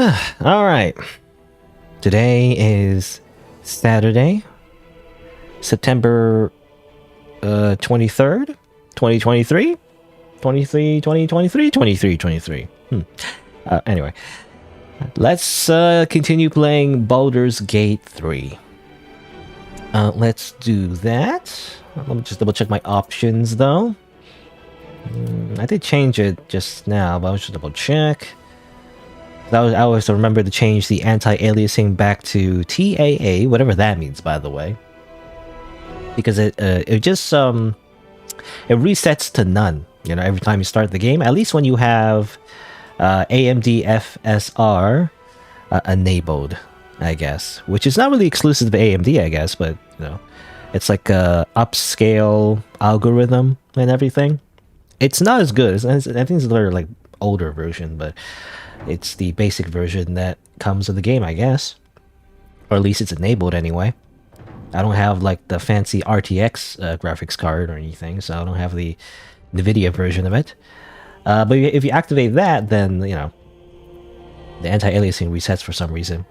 All right. Today is Saturday, September 23rd, 2023. 23. Anyway, let's continue playing Baldur's Gate 3. Let's do that. Let me just double check my options though. I did change it just now, but I was just double check. I always remember to change the anti-aliasing back to TAA, whatever that means, by the way, because it just it resets to none. You know, every time you start the game, at least when you have AMD FSR enabled, I guess, which is not really exclusive to AMD, I guess, but you know, it's like a upscale algorithm and everything. It's not as good. I think it's a little like older version, but it's the basic version that comes with the game, I guess, or at least it's enabled anyway. I don't have like the fancy RTX graphics card or anything, so I don't have the NVIDIA version of it. But if you activate that, then you know the anti-aliasing resets for some reason,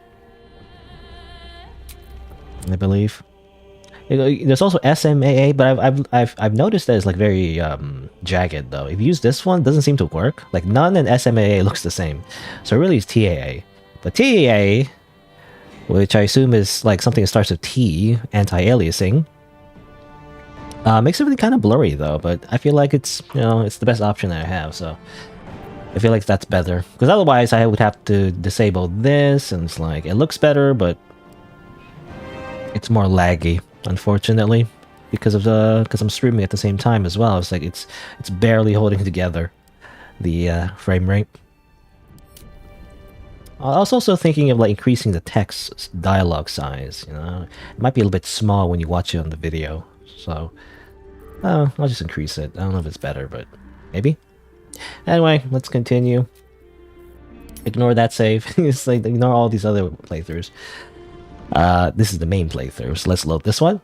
I believe. There's also SMAA, but I've noticed that it's like very jagged though. If you use this one, it doesn't seem to work. Like none and SMAA looks the same, so really it's TAA. But TAA, which I assume is like something that starts with T, anti-aliasing, makes everything kind of blurry though. But I feel like it's it's the best option that I have, so I feel like that's better. Because otherwise I would have to disable this, and it's like it looks better, but it's more laggy, unfortunately, because I'm streaming at the same time as well. It's like it's barely holding together the frame rate. I was also thinking of like increasing the text dialogue size. You know, it might be a little bit small when you watch it on the video, so I'll just increase it. I don't know if it's better, but maybe. Anyway, let's continue. Ignore that save. It's like ignore all these other playthroughs. This is the main playthrough, so let's load this one.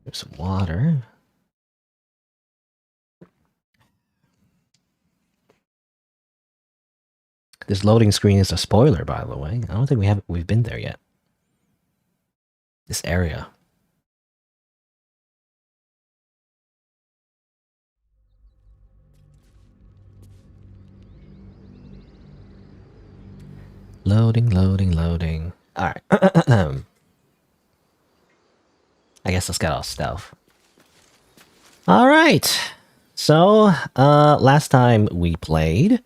There's some water. This loading screen is a spoiler, by the way. I don't think we've been there yet. This area. Loading. Alright. I guess let's get our stealth. Alright. So, last time we played,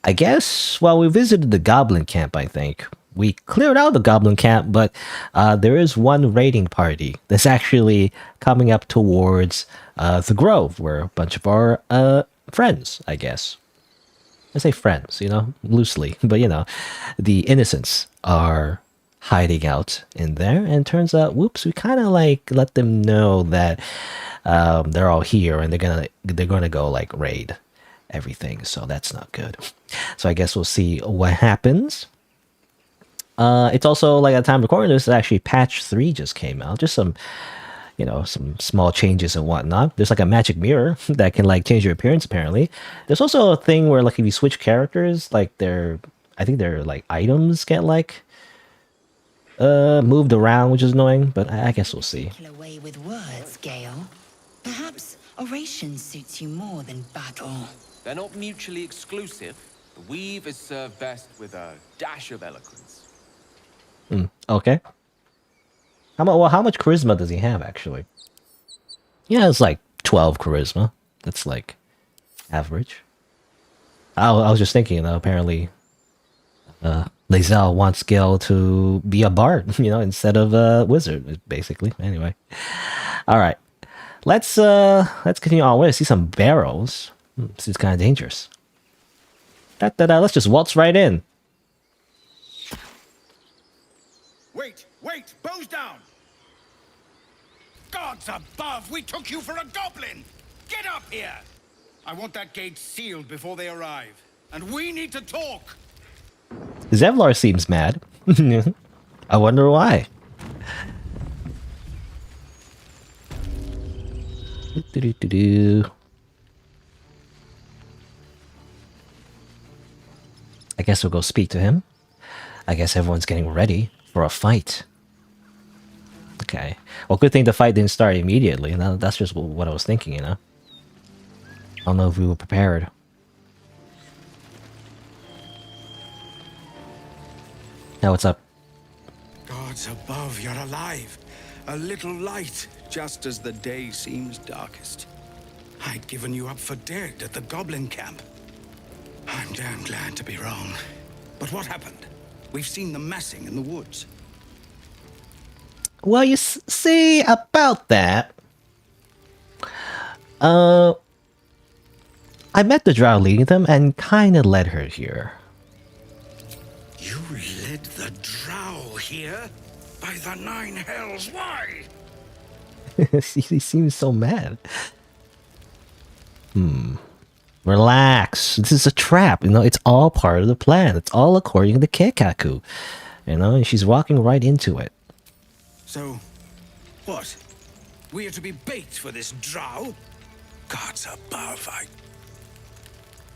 I guess, well, we visited the Goblin Camp, I think. We cleared out the Goblin Camp, but there is one raiding party that's actually coming up towards the Grove, where a bunch of our friends, I guess. I say friends, you know, loosely, but you know, the innocents are hiding out in there, and turns out, whoops, we kind of like let them know that they're all here, and they're gonna go like raid everything, so that's not good. So I guess we'll see what happens. It's also like at the time of recording this, actually patch 3 just came out, just some some small changes and whatnot. There's like a magic mirror that can like change your appearance, apparently. There's also a thing where like if you switch characters, like I think their like items get like moved around, which is annoying, but I guess we'll see. Away with words, Gale. Perhaps oration suits you more than battle. They're not mutually exclusive. The weave is served best with a dash of eloquence. Okay. How much charisma does he have, actually? Yeah, it's like 12 charisma. That's like average. I was just thinking, apparently Lae'zel wants Gale to be a bard, you know, instead of a wizard, basically. Anyway. Alright. Let's continue on. We're gonna see some barrels. This is kind of dangerous. Let's just waltz right in. Wait! Bows down! Gods above! We took you for a goblin! Get up here! I want that gate sealed before they arrive. And we need to talk! Zevlar seems mad. I wonder why. Do-do-do-do. I guess we'll go speak to him. I guess everyone's getting ready for a fight. Okay. Well, good thing the fight didn't start immediately. That's just what I was thinking, you know? I don't know if we were prepared. Now what's up? Gods above, you're alive. A little light, just as the day seems darkest. I'd given you up for dead at the goblin camp. I'm damn glad to be wrong. But what happened? We've seen them massing in the woods. Well, you see, about that... I met the drow leading them and kinda led her here. You led the drow here? By the nine hells, why? He seems so mad. Relax. This is a trap. You know, it's all part of the plan. It's all according to Keikaku. You know, and she's walking right into it. So, what? We are to be bait for this drow? Gods above,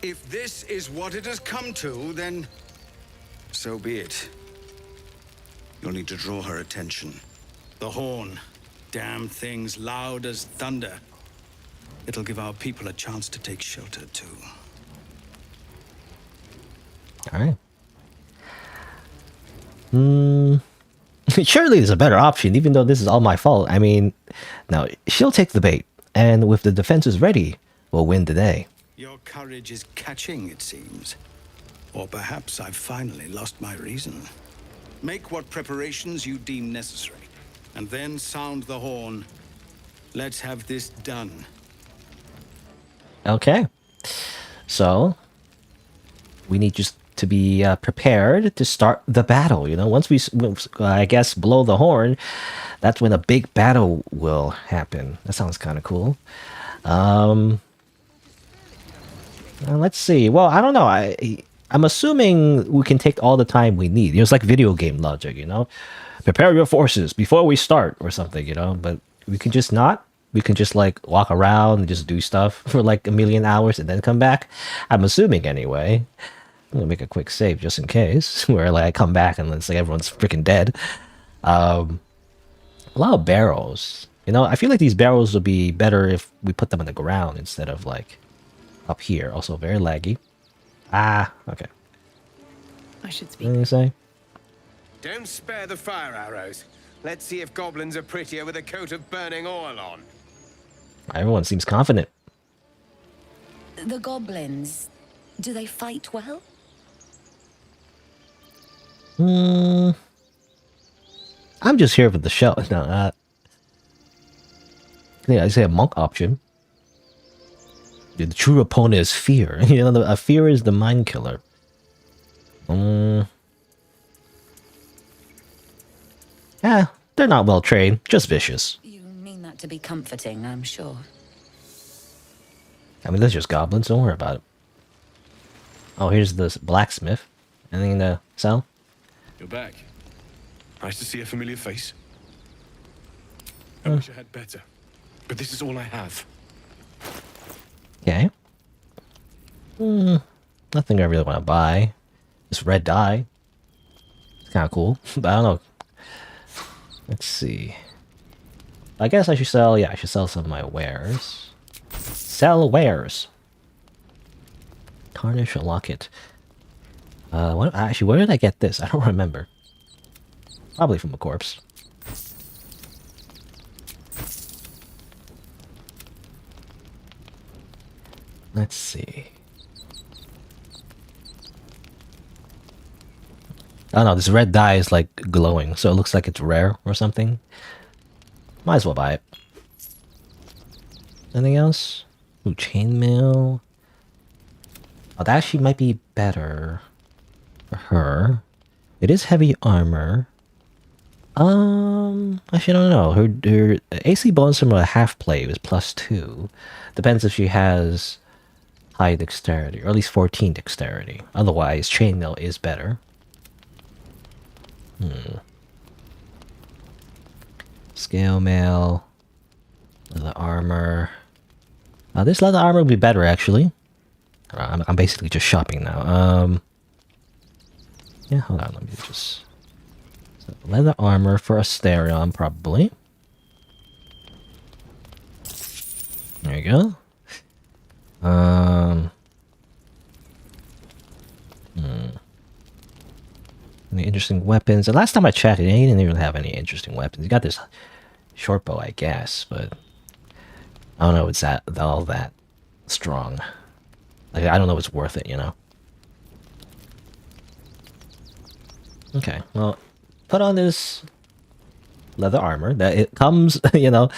If this is what it has come to, then... so be it. You'll need to draw her attention. The horn. Damn thing's loud as thunder. It'll give our people a chance to take shelter, too. Alright. Surely there's a better option, even though this is all my fault. I mean, now, she'll take the bait, and with the defenses ready, we'll win the day. Your courage is catching, it seems. Or perhaps I've finally lost my reason. Make what preparations you deem necessary, and then sound the horn. Let's have this done. Okay. So, we need just to be prepared to start the battle, you know? Once we, I guess, blow the horn, that's when a big battle will happen. That sounds kind of cool. Let's see. Well, I don't know. I'm assuming we can take all the time we need. It's like video game logic, you know? Prepare your forces before we start or something, you know? But we can just not. We can just like walk around and just do stuff for like a million hours and then come back. I'm assuming anyway. I'm gonna make a quick save just in case, where like I come back and it's like everyone's freaking dead. A lot of barrels. You know, I feel like these barrels would be better if we put them on the ground instead of like up here. Also very laggy. Ah, okay. I should speak. What do you say? Don't spare the fire arrows. Let's see if goblins are prettier with a coat of burning oil on. Everyone seems confident. The goblins, do they fight well? I'm just here for the show. No, yeah, I say a monk option. The true opponent is fear. You know, fear is the mind killer. Yeah, they're not well trained, just vicious. You mean that to be comforting, I'm sure. I mean, they're just goblins. Don't worry about it. Oh, here's this blacksmith. Anything to sell? You're back. Nice to see a familiar face. I wish I had better, but this is all I have. Okay. Nothing I really want to buy. This red dye. It's kind of cool, but I don't know. Let's see. I guess I should sell, yeah, I should sell some of my wares. Sell wares. Tarnish a locket. Actually, where did I get this? I don't remember. Probably from a corpse. Let's see. Oh no, this red dye is like glowing, so it looks like it's rare or something. Might as well buy it. Anything else? Ooh, chainmail. Oh, that actually might be better for her. It is heavy armor. Actually, I don't know. Her AC bonus from a half plate is +2. Depends if she has high dexterity, or at least 14 dexterity. Otherwise, chainmail is better. Scale mail. Leather armor. This leather armor would be better, actually. I'm basically just shopping now. Yeah, hold on. Let me just... So leather armor for Asterion, probably. There you go. Any interesting weapons? The last time I checked, he didn't even have any interesting weapons. He got this short bow, I guess, but I don't know if it's all that strong. Like, I don't know if it's worth it, you know? Okay, well, put on this leather armor that it comes, you know,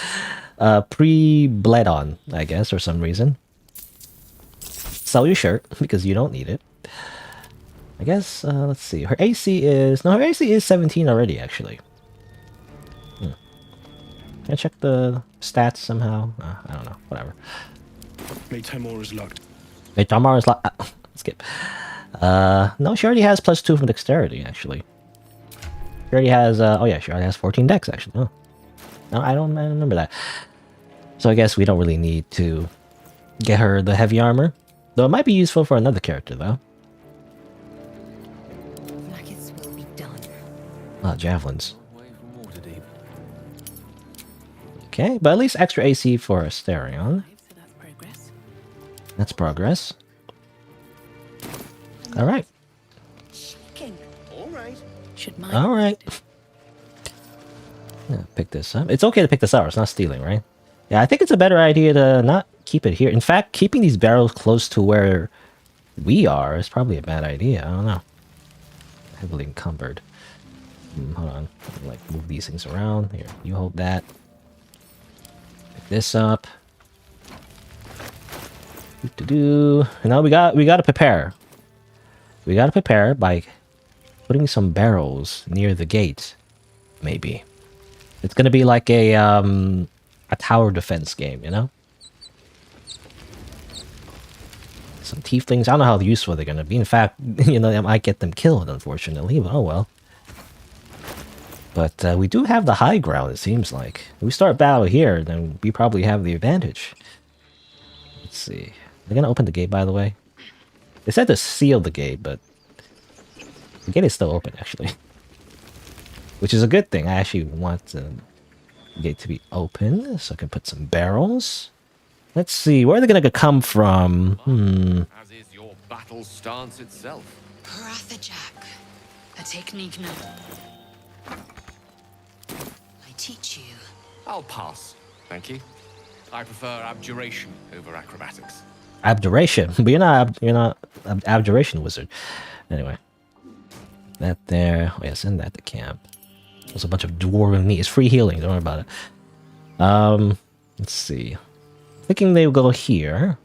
pre-bled on, I guess, for some reason. Sell your shirt because you don't need it. I guess, let's see. Her AC is... No, her AC is 17 already, actually. Can I check the stats somehow? I don't know. Whatever. May Tamora's luck. Wait, Tamara's like... skip. No, she already has +2 from dexterity, actually. She already has... oh, yeah, she already has 14 dex, actually. Oh. No, I don't remember that. So I guess we don't really need to get her the heavy armor. Though it might be useful for another character, though. Maggots will be done. Ah, javelins. Away from Waterdeep. Okay, but at least extra AC for Asterion. So that's progress. That's progress. Alright. King. All right. Should mine. Alright. Yeah, pick this up. It's okay to pick this up. It's not stealing, right? Yeah, I think it's a better idea to not keep it here. In fact, keeping these barrels close to where we are is probably a bad idea. I don't know. Heavily encumbered. Hold on. Like, move these things around. Here, you hold that. Pick this up. Do. Now we gotta prepare. We gotta prepare by putting some barrels near the gate. Maybe. It's gonna be like a tower defense game, you know? Some tieflings, I don't know how useful they're gonna be. In fact, you know, I might get them killed, unfortunately, but oh well. But we do have the high ground, it seems like. If we start battle here, then we probably have the advantage. Let's see. They're gonna open the gate, by the way. They said to seal the gate, but the gate is still open, actually. Which is a good thing. I actually want the gate to be open, so I can put some barrels. Let's see, where are they gonna come from? As is your battle stance itself. Parathajak. A technique no. I teach you. I'll pass, thank you. I prefer abjuration over acrobatics. Abjuration, but you're not abjuration wizard. Anyway, that there. Oh yeah, send that to camp. There's a bunch of dwarven meat. It's free healing. Don't worry about it. Let's see. Thinking they will go here.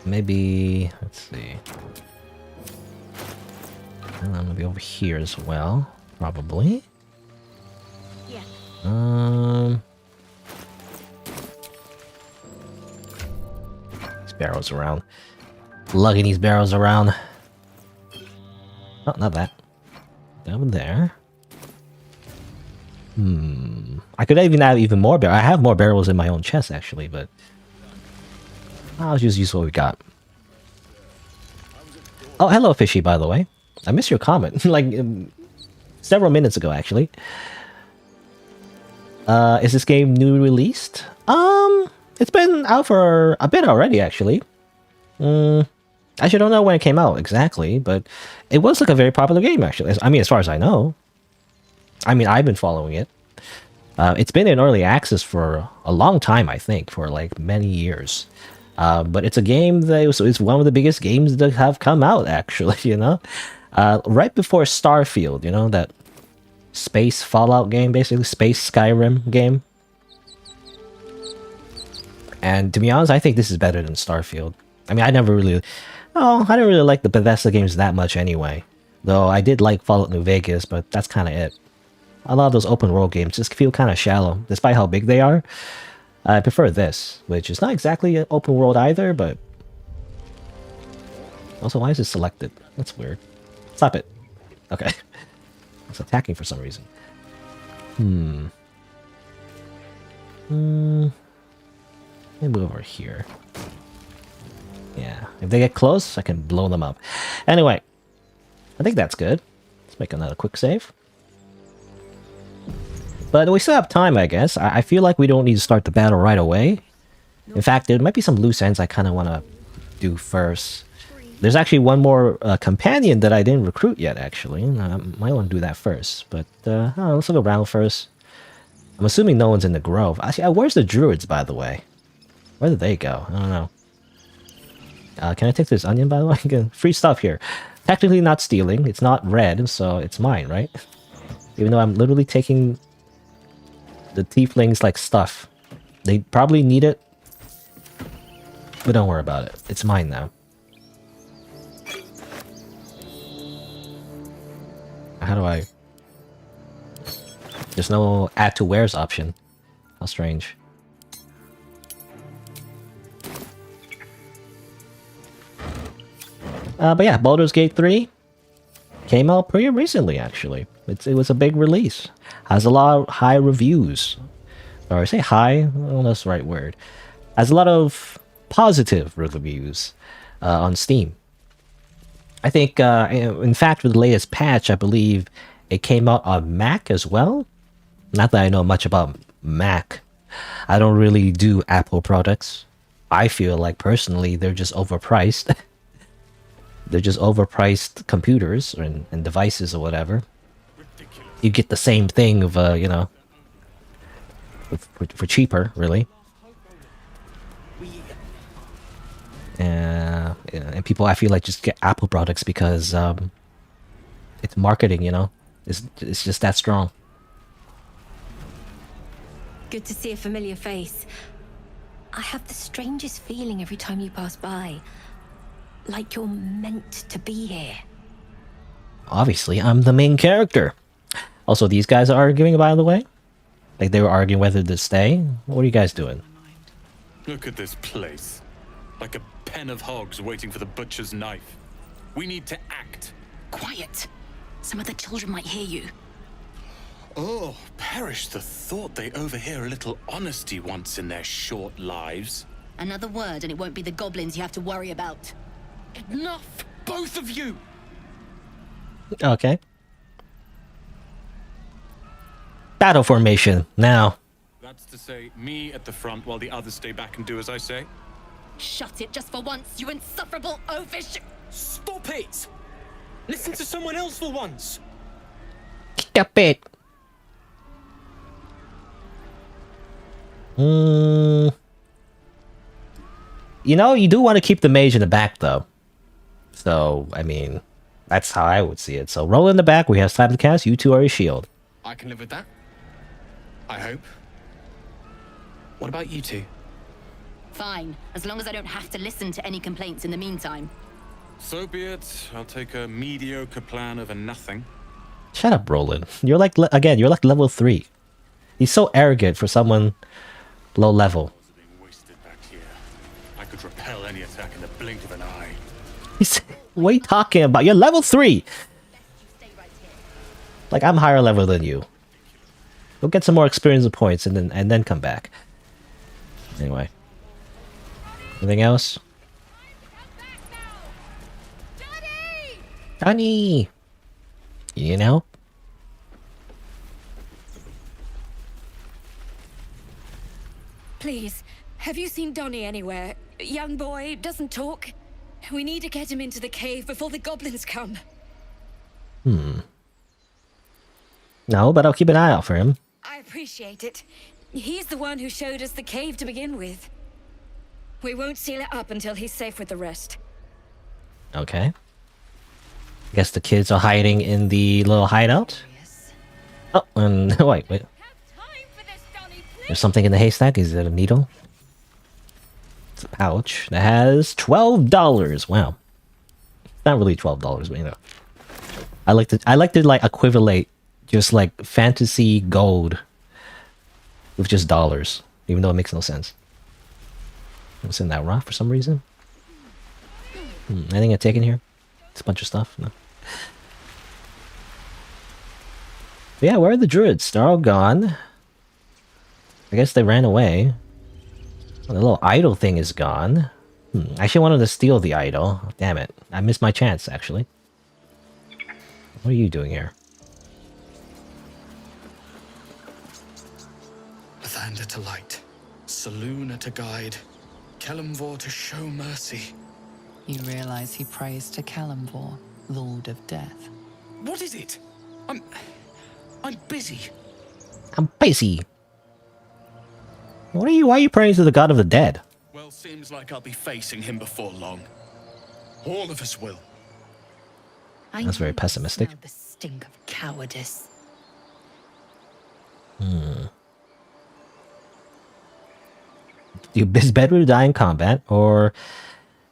Maybe. Let's see. And I'm gonna be over here as well, probably. Yeah. These barrels around. Lugging these barrels around. Oh, not that. Down there. I could even have even more barrels. I have more barrels in my own chest, actually, but I'll just use what we got. Oh, hello, Fishy, by the way. I missed your comment. Like, several minutes ago, actually. Is this game new released? It's been out for a bit already, actually. Actually, I don't know when it came out exactly, but it was like a very popular game, actually. I mean, as far as I know. I mean, I've been following it. It's been in early access for a long time, I think, for like many years. But it's a game that it's one of the biggest games that have come out, actually, you know? Right before Starfield, you know, that space Fallout game, basically, space Skyrim game. And to be honest, I think this is better than Starfield. I mean, I didn't really like the Bethesda games that much anyway. Though I did like Fallout New Vegas, but that's kind of it. A lot of those open world games just feel kind of shallow, despite how big they are. I prefer this, which is not exactly an open world either, but... Also, why is it selected? That's weird. Stop it. Okay. It's attacking for some reason. Maybe over here. Yeah, if they get close, I can blow them up. Anyway, I think that's good. Let's make another quick save. But we still have time, I guess. I feel like we don't need to start the battle right away. In fact, there might be some loose ends I kind of want to do first. There's actually one more companion that I didn't recruit yet, actually. I might want to do that first. But let's look around first. I'm assuming no one's in the grove. Actually, where's the druids, by the way? Where did they go? I don't know. Can I take this onion, by the way? Free stuff here. Technically not stealing. It's not red, so it's mine, right? Even though I'm literally taking the tieflings like stuff. They probably need it. But don't worry about it. It's mine now. How do I... There's no add to wares option. How strange. But yeah, Baldur's Gate 3 came out pretty recently, actually. It was a big release. Has a lot of high reviews. Or I say high, I don't know if that's the right word. Has a lot of positive reviews on Steam. I think, in fact, with the latest patch, I believe it came out on Mac as well. Not that I know much about Mac. I don't really do Apple products. I feel like, personally, they're just overpriced. They're just overpriced computers and devices or whatever. You get the same thing of, you know, for cheaper, really. And people, I feel like, just get Apple products because it's marketing, you know? It's just that strong. Good to see a familiar face. I have the strangest feeling every time you pass by. Like you're meant to be here. Obviously, I'm the main character. Also, these guys are arguing, by the way. Like, they were arguing whether to stay. What are you guys doing? Look at this place. Like a pen of hogs waiting for the butcher's knife. We need to act. Quiet. Some of the children might hear you. Oh, perish the thought they overhear a little honesty once in their short lives. Another word and it won't be the goblins you have to worry about. Enough, both of you! Okay. Battle formation, now. That's to say, me at the front while the others stay back and do as I say? Shut it just for once, you insufferable oafish... Stop it! Listen to someone else for once! Stop it! You know, you do want to keep the mage in the back, though. So, I mean, that's how I would see it. So, roll in the back, we have Slap the Cast, you two are a shield. I can live with that. I hope. What about you two? Fine, as long as I don't have to listen to any complaints in the meantime. So be it. I'll take a mediocre plan over nothing. Shut up, Roland. You're like, again, you're like level 3. He's so arrogant for someone low level. Being wasted back here. I could repel any attack in the blink of an eye. What are you talking about? You're level 3! Like, I'm higher level than you. Go get some more experience points and then come back. Anyway. Anything else? Johnny! You need help? Please, have you seen Donnie anywhere? Young boy, doesn't talk. We need to get him into the cave before the goblins come. No, but I'll keep an eye out for him. I appreciate it. He's the one who showed us the cave to begin with. We won't seal it up until he's safe with the rest. Okay. Guess the kids are hiding in the little hideout. Oh, and wait. There's something in the haystack. Is it a needle? It's a pouch that has $12. Wow. Not really $12, but you know. I like to like equivalent just like fantasy gold with just dollars, even though it makes no sense. What's in that rock for some reason? Anything I take in here? It's a bunch of stuff. No. But yeah, where are the druids? They're all gone. I guess they ran away. The little idol thing is gone. I actually wanted to steal the idol. Damn it. I missed my chance, actually. What are you doing here? Lathander to light, Saluna to guide, Kelemvor to show mercy. You realize he prays to Kalimvor, Lord of Death. What is it? I'm busy. I'm busy. Why are you praying to the god of the dead? Well, seems like I'll be facing him before long. All of us will. That's very pessimistic. Smell the stink of cowardice. It's better to die in combat, or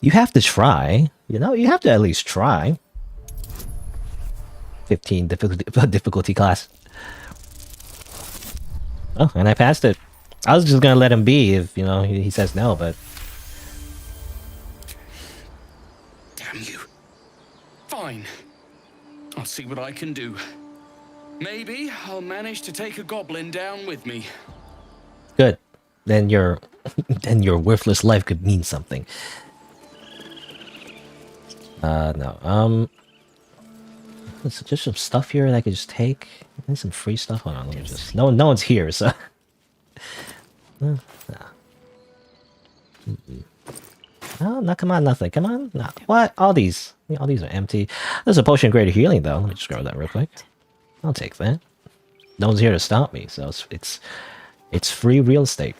you have to try. You know, you have to at least try. 15 difficulty class. Oh, and I passed it. I was just gonna let him be if, you know, he says no, but... Damn you. Fine. I'll see what I can do. Maybe I'll manage to take a goblin down with me. Good. Then your worthless life could mean something. No. There's just some stuff here that I could just take. There's some free stuff. Hold on, let me just... No one's here, so... No, come on, nothing. Come on. No. What? All these are empty. There's a potion of greater healing, though. Let me just grab that real quick. I'll take that. No one's here to stop me, so it's free real estate.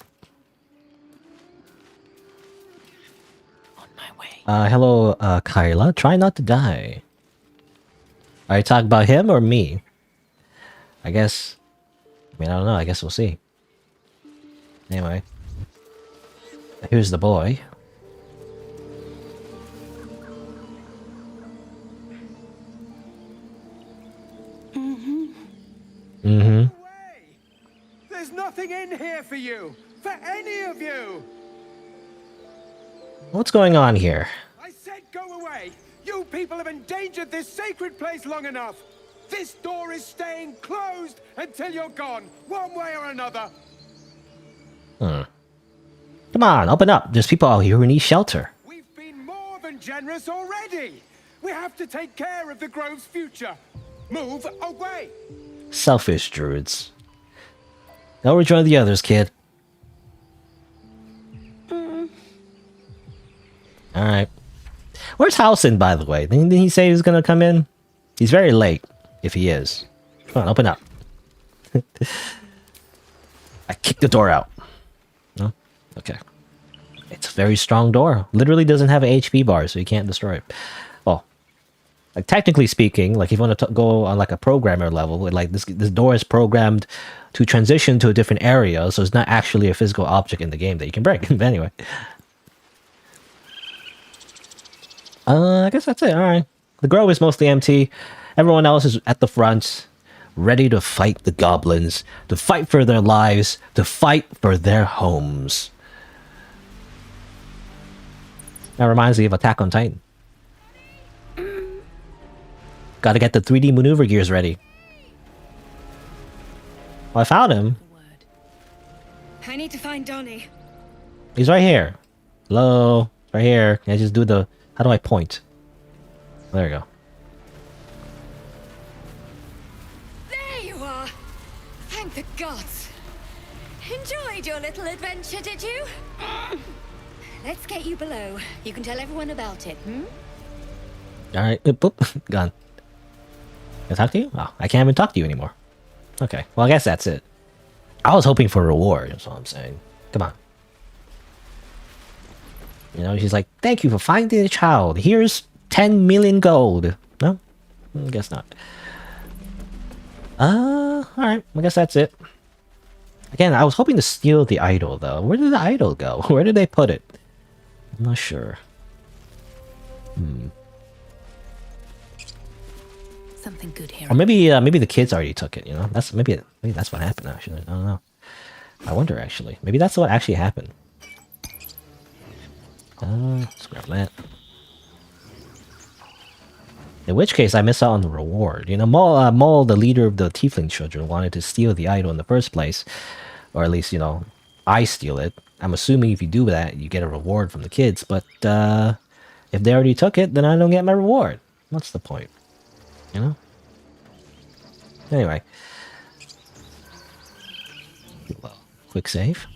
On my way. Hello, Kyla. Try not to die. Are you talking about him or me? I guess... I mean, I don't know. I guess we'll see. Anyway. Here's the boy. Away! There's nothing in here for you! For any of you! What's going on here? I said go away! You people have endangered this sacred place long enough! This door is staying closed until you're gone, one way or another! Come on, open up. There's people out here who need shelter. We've been more than generous already! We have to take care of the Grove's future! Move away! Selfish druids. Go rejoin the others, kid. Alright. Where's Halsin, by the way? Didn't he say he was gonna come in? He's very late, if he is. Come on, open up. I kicked the door out. No? Okay. It's a very strong door. Literally doesn't have an HP bar, so you can't destroy it. Well, like technically speaking, like if you want to go on like a programmer level, like this door is programmed to transition to a different area, so it's not actually a physical object in the game that you can break. But anyway. I guess that's it. Alright. The grove is mostly empty. Everyone else is at the front, ready to fight the goblins, to fight for their lives, to fight for their homes. That reminds me of Attack on Titan. Gotta get the 3D maneuver gears ready. Well, I found him. I need to find Donnie. He's right here. Hello? Right here. Can I just do the... How do I point? There we go. There you are! Thank the gods! Enjoyed your little adventure, did you? Let's get you below. You can tell everyone about it, Alright, boop, gone. Can I talk to you? Oh, I can't even talk to you anymore. Okay, well I guess that's it. I was hoping for a reward, that's all I'm saying. Come on. You know, she's like, thank you for finding the child. Here's 10 million gold. No? I guess not. Alright, I guess that's it. Again, I was hoping to steal the idol, though. Where did the idol go? Where did they put it? I'm not sure. Something good here. Or maybe the kids already took it, you know? Maybe that's what happened, actually. I don't know. I wonder, actually. Maybe that's what actually happened. Let's grab that. In which case, I miss out on the reward. You know, Maul, the leader of the Tiefling children, wanted to steal the idol in the first place. or at least, you know, I steal it. I'm assuming if you do that, you get a reward from the kids. But if they already took it, then I don't get my reward. What's the point? You know? Anyway. Well, quick save.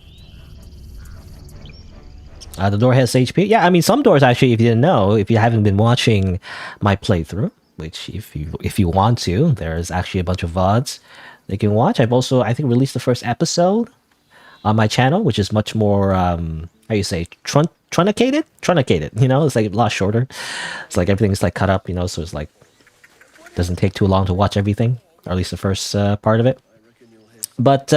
The door has HP. Yeah, I mean, some doors actually, if you didn't know, if you haven't been watching my playthrough, which if you want to, there's actually a bunch of VODs that you can watch. I've also, I think, released the first episode on my channel, which is much more, how you say, truncated? Truncated, you know? It's like a lot shorter. It's like everything's like cut up, you know, so it's like, doesn't take too long to watch everything, or at least the first part of it. But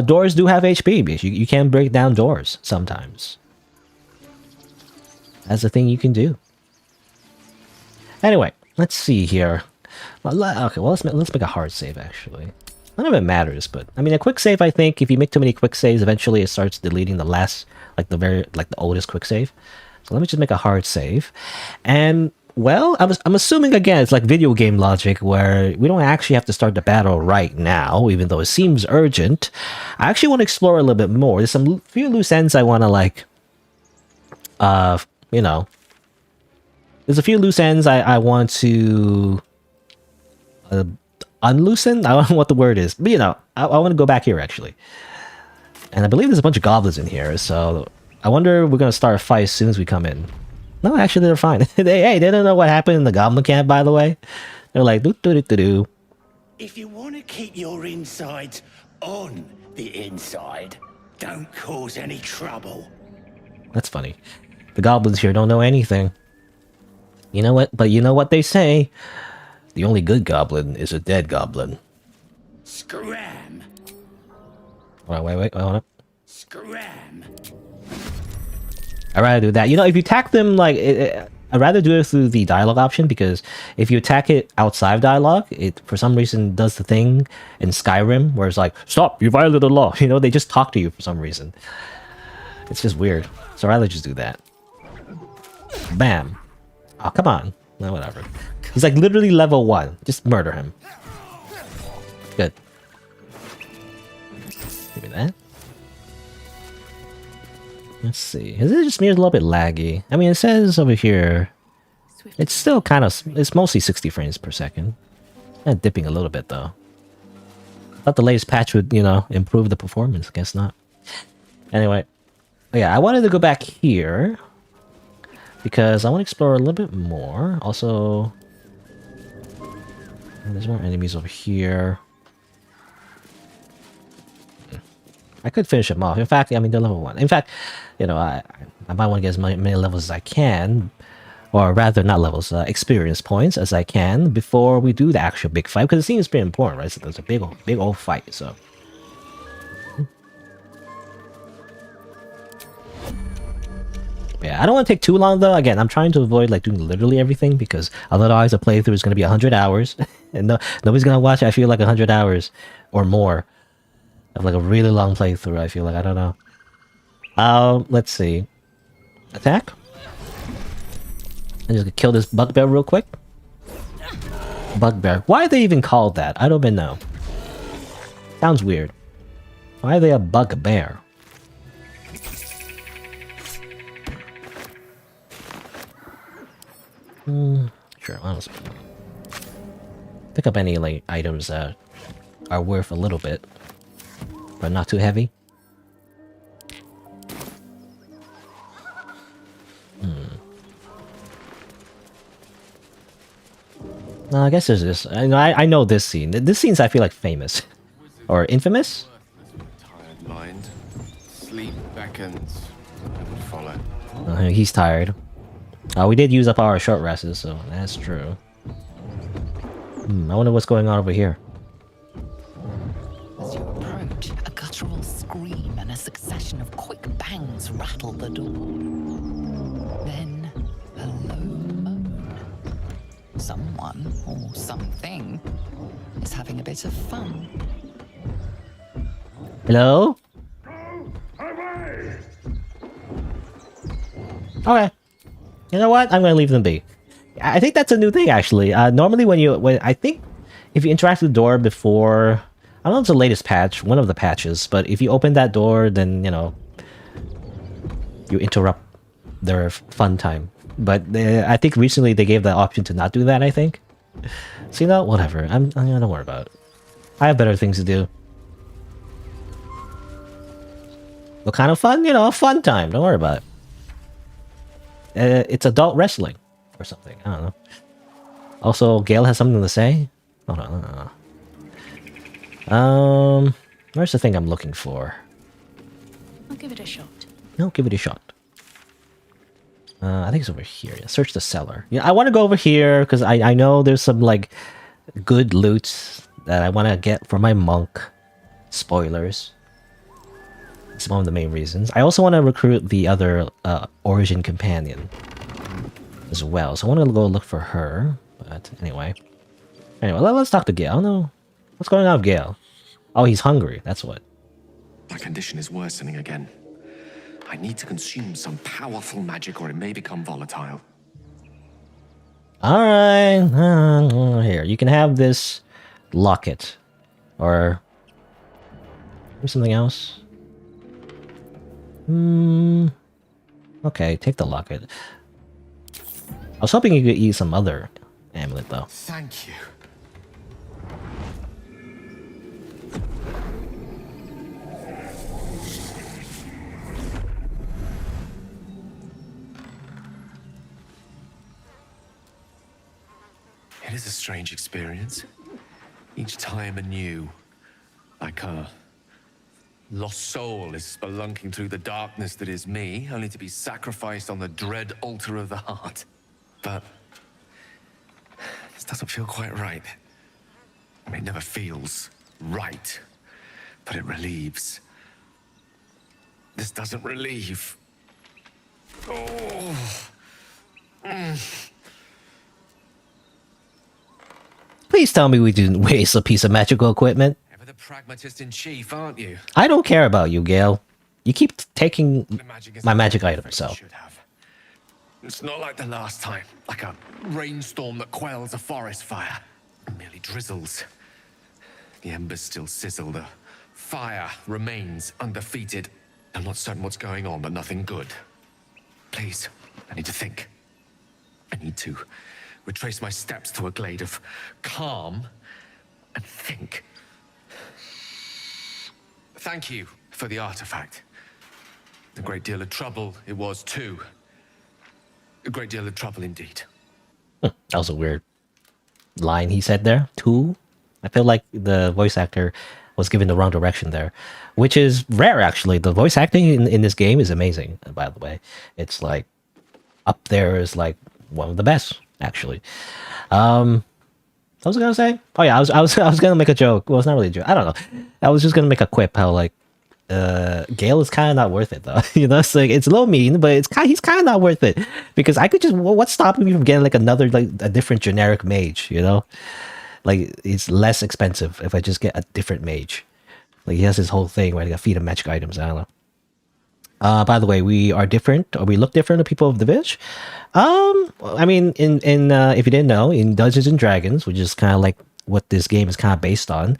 doors do have HP, because you can break down doors sometimes. That's a thing you can do. Anyway, let's see here. Okay, well, let's make a hard save, actually. None of it matters, but I mean, a quick save, I think, if you make too many quick saves, eventually it starts deleting the last, like the oldest quick save. So let me just make a hard save. And, well, I'm assuming, again, it's like video game logic, where we don't actually have to start the battle right now, even though it seems urgent. I actually want to explore a little bit more. There's some few loose ends I want to, like, you know, there's a few loose ends I want to unloosen? I don't know what the word is. But, you know, I want to go back here, actually. And I believe there's a bunch of goblins in here, so I wonder if we're going to start a fight as soon as we come in. No, actually, they're fine. Hey, they don't know what happened in the goblin camp, by the way. They're like, doo-doo-doo-doo-doo. If you want to keep your insides on the inside, don't cause any trouble. That's funny. The goblins here don't know anything. You know what? But you know what they say? The only good goblin is a dead goblin. Scram! Wait, hold on. Scram! I'd rather do that. You know, if you attack them, like, I'd rather do it through the dialogue option, because if you attack it outside of dialogue, it, for some reason, does the thing in Skyrim, where it's like, stop, you violated the law. You know, they just talk to you for some reason. It's just weird. So I'd rather just do that. Bam. Oh, come on. No, whatever. He's like literally level 1. Just murder him. Good. Give me that. Let's see. Is it just me or a little bit laggy? I mean, it says over here, it's still kind of, it's mostly 60 frames per second. And dipping a little bit, though. Thought the latest patch would, you know, improve the performance. Guess not. Anyway. Yeah, I wanted to go back here, because I want to explore a little bit more. Also, there's more enemies over here. I could finish them off. In fact, I mean, they're level 1. In fact, you know, I might want to get as many levels as I can, or rather, not levels, experience points as I can before we do the actual big fight, because it seems pretty important, right? So there's a big old fight, so. Yeah, I don't want to take too long, though. Again, I'm trying to avoid, like, doing literally everything, because otherwise the playthrough is going to be 100 hours. And nobody's going to watch, I feel like, 100 hours or more of, like, a really long playthrough, I feel like. I don't know. Let's see. Attack. I'm just going to kill this bugbear real quick. Bugbear. Why are they even called that? I don't even know. Sounds weird. Why are they a bugbear? Sure, I'll just pick up any like items that are worth a little bit, but not too heavy. No, I guess there's this. I know this scene. This scene's, I feel like, famous or infamous. Tired mind. Sleep beckons and follow. He's tired. We did use up our short rests, so that's true. I wonder what's going on over here. As you approach, a guttural scream and a succession of quick bangs rattle the door. Then, a low moan. Someone, or something, is having a bit of fun. Hello? Okay. You know what? I'm gonna leave them be. I think that's a new thing, actually. Normally, when I think if you interact with the door before I don't know if it's the latest patch, one of the patches, but if you open that door, then, you know, you interrupt their fun time. But I think recently they gave the option to not do that, I think. So, you know, whatever. I don't worry about it. I have better things to do. What kind of fun? You know, a fun time. Don't worry about it. It's adult wrestling or something. I don't know. Also, Gale has something to say. Hold on. Where's the thing I'm looking for? I'll give it a shot. No, give it a shot. I think it's over here. Yeah, search the cellar. Yeah, I want to go over here because I know there's some like good loot that I want to get for my monk. Spoilers. It's one of the main reasons. I also want to recruit the other Origin companion as well. So I want to go look for her. But anyway, let's talk to Gale. I don't know what's going on with Gale. Oh, he's hungry. That's what. My condition is worsening again. I need to consume some powerful magic or it may become volatile. Alright. Here, you can have this locket. Or something else. Okay, take the locket. I was hoping you could eat some other amulet, though. Thank you. It is a strange experience. Each time anew, like a lost soul is spelunking through the darkness that is me, only to be sacrificed on the dread altar of the heart. But this doesn't feel quite right. I mean, it never feels right, but it relieves. This doesn't relieve. Oh. Please tell me we didn't waste a piece of magical equipment. Ever the pragmatist in chief, aren't you? I don't care about you, Gale. You keep taking my magic item, so. It's not like the last time, like a rainstorm that quells a forest fire. It merely drizzles. The embers still sizzle, the fire remains undefeated. I'm not certain what's going on, but nothing good. Please, I need to think. I need to retrace my steps to a glade of calm and think. Thank you for the artifact. A great deal of trouble it was too. A great deal of trouble indeed. That was a weird line he said there. Too? I feel like the voice actor was given the wrong direction there. Which is rare, actually. The voice acting in this game is amazing, by the way. It's like, up there is like one of the best, actually. What was I gonna say? Oh yeah, I was gonna make a joke. Well, it's not really a joke. I don't know. I was just gonna make a quip how like Gale is kind of not worth it though. You know, it's like it's a little mean, but he's kind of not worth it because I could just what's stopping me from getting like another like a different generic mage? You know, like it's less expensive if I just get a different mage. Like he has this whole thing where I got feed him magic items. I don't know. By the way, we are different, or we look different to people of the village. I mean, in if you didn't know, in Dungeons and Dragons, which is kind of like what this game is kind of based on,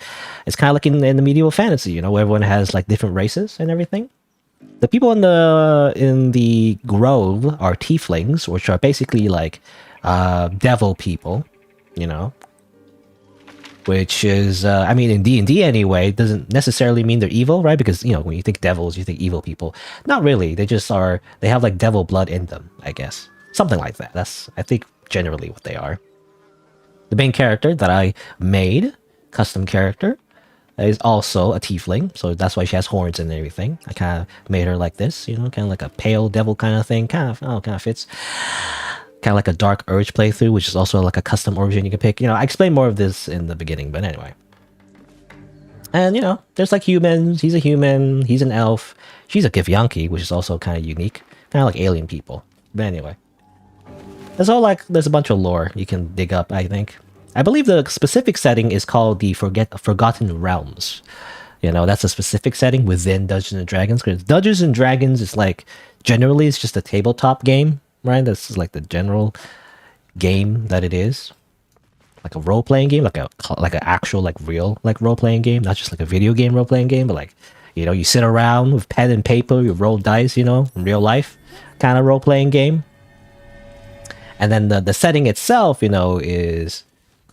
it's kind of like in the medieval fantasy, you know, where everyone has like different races and everything. The people in the grove are tieflings, which are basically like devil people, you know. Which is, I mean, in D&D anyway, doesn't necessarily mean they're evil, right? Because, you know, when you think devils, you think evil people. Not really. They just are, they have like devil blood in them, I guess. Something like that. That's, I think, generally what they are. The main character that I made, custom character, is also a tiefling. So that's why she has horns and everything. I kind of made her like this, you know, kind of like a pale devil kind of thing. Kind of fits. Kind of like a Dark Urge playthrough, which is also like a custom origin you can pick. You know, I explained more of this in the beginning, but anyway. And, you know, there's like humans. He's a human. He's an elf. She's a Githyanki, which is also kind of unique. Kind of like alien people. But anyway. There's all like, there's a bunch of lore you can dig up, I think. I believe the specific setting is called the Forgotten Realms. You know, that's a specific setting within Dungeons & Dragons. Because Dungeons & Dragons is like, generally it's just a tabletop game. Right, that's like the general game that it is. like a role playing game, like an actual like real like role playing game, not just like a video game role playing game, but like you sit around with pen and paper, you roll dice, in real life kind of role playing game. And then the setting itself, is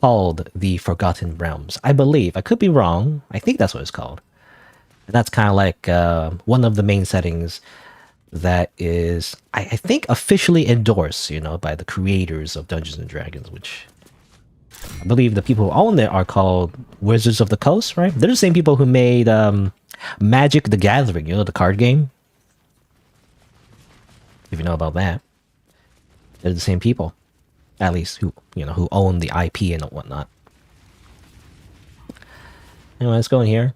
called the Forgotten Realms. I believe. I could be wrong. I think that's what it's called. And that's kind of like one of the main settings that is, I think, officially endorsed, by the creators of Dungeons and Dragons, which I believe the people who own it are called Wizards of the Coast, right? They're the same people who made Magic the Gathering, the card game. If you know about that. They're the same people, at least who own the IP and whatnot. Anyway, let's go in here.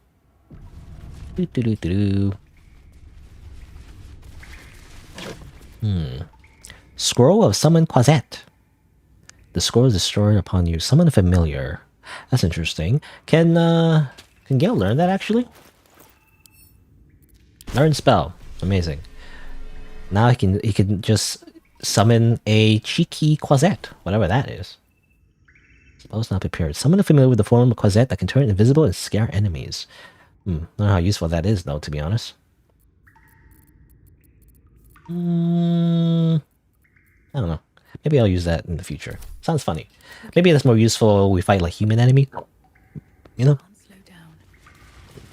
Scroll of Summon Quasette. The scroll is destroyed upon you. Summon a familiar. That's interesting. Can Gale learn that actually? Learn spell. Amazing. Now he can just summon a cheeky Quasette, whatever that is. Suppose not prepared. Summon a familiar with the form of Quasette that can turn invisible and scare enemies. I don't know how useful that is, though, to be honest. I don't know. Maybe I'll use that in the future. Sounds funny. Maybe that's more useful when we fight like human enemy.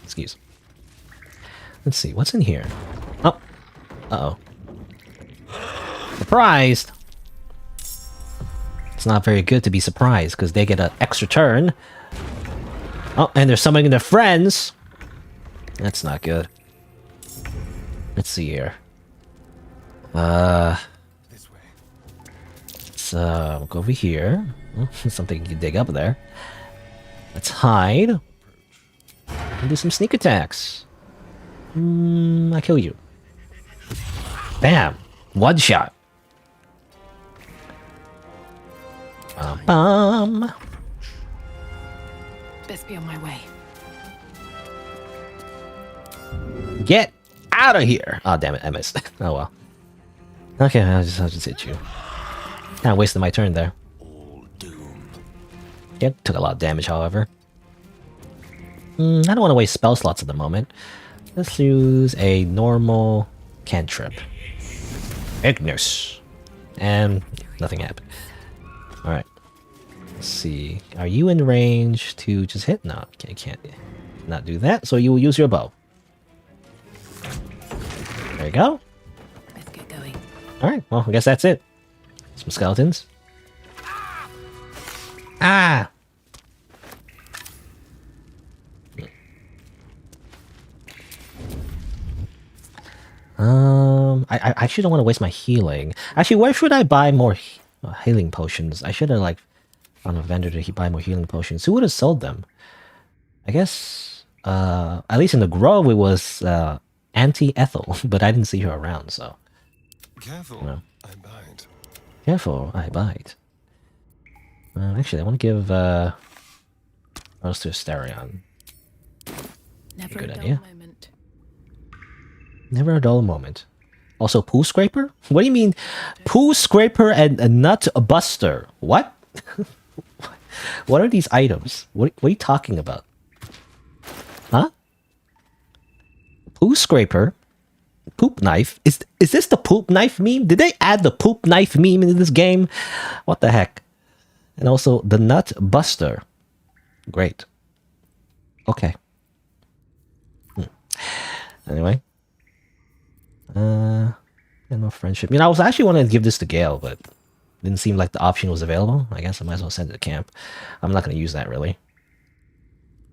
Excuse. Let's see, what's in here? Oh. Uh-oh. Surprised! It's not very good to be surprised, because they get an extra turn. Oh, and they're summoning their friends! That's not good. Let's see here. Let's go over here. Something you can dig up there. Let's hide. And do some sneak attacks. I kill you. Bam! One shot. Bum. Best be on my way. Get out of here! Oh damn it, I missed. Oh well. Okay, I'll just hit you. Kind of wasted my turn there. Yeah, took a lot of damage, however. I don't want to waste spell slots at the moment. Let's use a normal cantrip. Ignis. And nothing happened. Alright. Let's see. Are you in range to just hit? No, you can't not do that. So you will use your bow. There you go. Let's get going. Alright, well, I guess that's it. Some skeletons. Ah! I actually don't want to waste my healing. Actually, where should I buy more healing potions? I should have like found a vendor to buy more healing potions. Who would have sold them? I guess at least in the grove it was Auntie Ethel, but I didn't see her around, so. Careful, I bite. Careful, I bite. Actually, I want to give Rose to Asterion. Never Good a dull idea. moment. Never a dull moment. Also, Poo Scraper? What do you mean? Poo Scraper and a Nut Buster? What? What are these items? What are you talking about? Huh? Poo Scraper? Poop Knife? Is this the Poop Knife meme? Did they add the Poop Knife meme into this game? What the heck? And also, the Nut Buster. Great. Okay. Anyway. And no friendship. I was actually wanting to give this to Gale, but didn't seem like the option was available. I guess I might as well send it to camp. I'm not going to use that, really.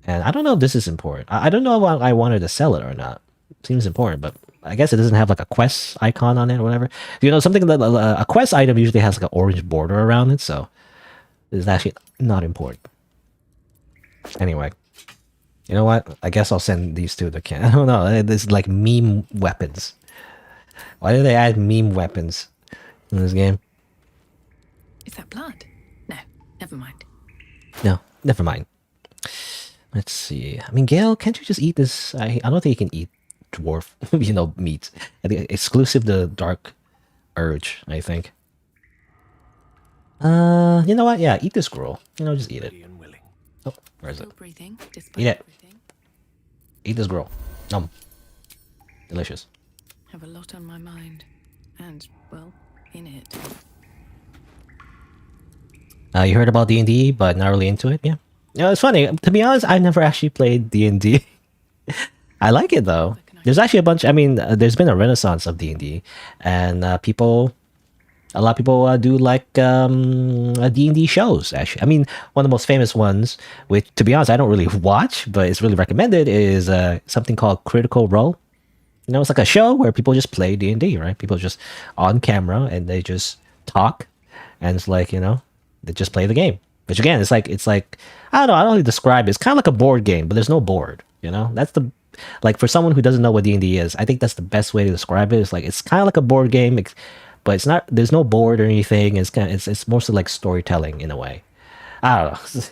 And I don't know if this is important. I don't know if I wanted to sell it or not. It seems important, but I guess it doesn't have like a quest icon on it or whatever. Something that a quest item usually has like an orange border around it, so it's actually not important. Anyway. You know what? I guess I'll send these two to camp. I don't know. This is like meme weapons. Why did they add meme weapons in this game? Is that blood? No, never mind. No, never mind. Let's see. I mean, Gale, can't you just eat this? I don't think you can eat dwarf, meat. I think exclusive to Dark Urge, I think. You know what? Yeah, eat this scroll. You know, just eat it. Oh, where is it? Eat it. Eat this scroll. Delicious. Have a lot on my mind, and well, in it. You heard about D&D, but not really into it. Yeah. It's funny. To be honest, I never actually played D&D. I like it though. There's actually a bunch. I mean, there's been a renaissance of D&D, and a lot of people do like D&D shows. Actually, I mean, one of the most famous ones, which to be honest, I don't really watch, but it's really recommended, is something called Critical Role. You know, it's like a show where people just play D&D, right? People just on camera and they just talk, and it's like, you know, they just play the game. Which again, it's like I don't know, I don't really describe it. It's kind of like a board game, but there's no board. You know, that's the like for someone who doesn't know what D&D is, I think that's the best way to describe it. It's like it's kind of like a board game, but it's not. There's no board or anything. It's mostly like storytelling in a way. I don't know.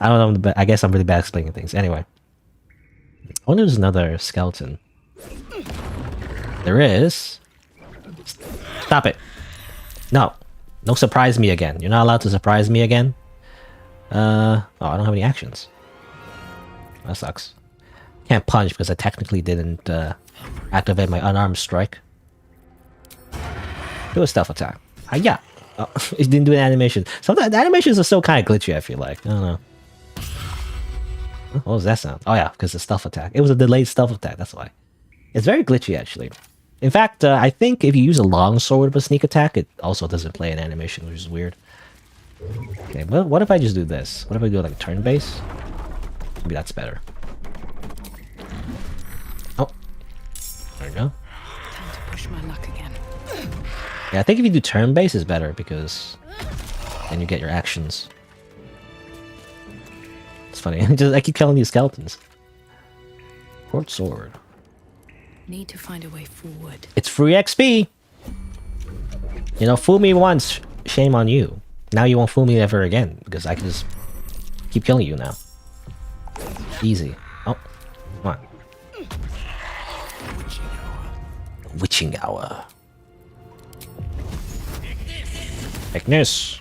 I don't know. I guess I'm really bad at explaining things. Anyway, I wonder if there's another skeleton. There is. Stop it. No. No surprise me again. You're not allowed to surprise me again. Oh, I don't have any actions. That sucks. Can't punch because I technically didn't activate my unarmed strike. Do a stealth attack. Yeah. Oh, it didn't do an animation. Sometimes the animations are still kind of glitchy, I feel like. I don't know. What was that sound? Oh yeah, because the stealth attack. It was a delayed stealth attack, that's why. It's very glitchy, actually. In fact, I think if you use a long sword with a sneak attack, it also doesn't play an animation, which is weird. Okay, well, what if I just do this? What if I do like a turn base? Maybe that's better. Oh. There we go. Time to push my luck again. Yeah, I think if you do turn base is better because then you get your actions. It's funny. I keep killing these skeletons. Court sword. Need to find a way forward. It's free XP. You know, fool me once, shame on you. Now you won't fool me ever again because I can just keep killing you now. Easy. Oh, come on. Witching hour. Thickness.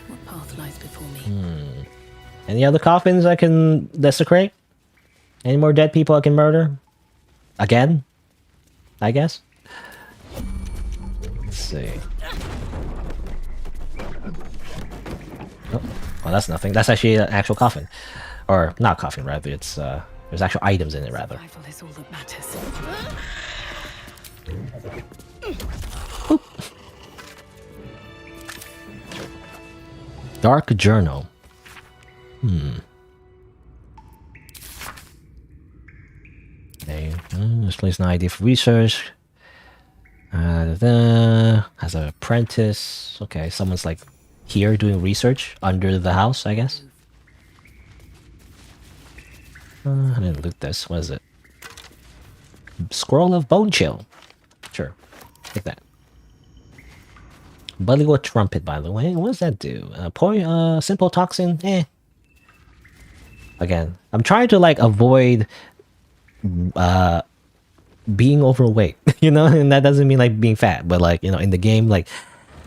What path lies before me? Any other coffins I can desecrate? Any more dead people I can murder? Again? I guess? Let's see. Oh, well, that's nothing. That's actually an actual coffin. Or, not coffin, rather. It's, there's actual items in it, rather. Survival is all that matters. Oop. Dark Journal. Okay, this place an idea for research. Has an apprentice. Okay, someone's like here doing research under the house, I guess. I didn't loot this. What is it? Scroll of Bone Chill. Sure, take that. Bullywug Trumpet, by the way. What does that do? Simple Toxin? Again, I'm trying to like avoid being overweight, you know, and that doesn't mean like being fat, but like, you know, in the game, like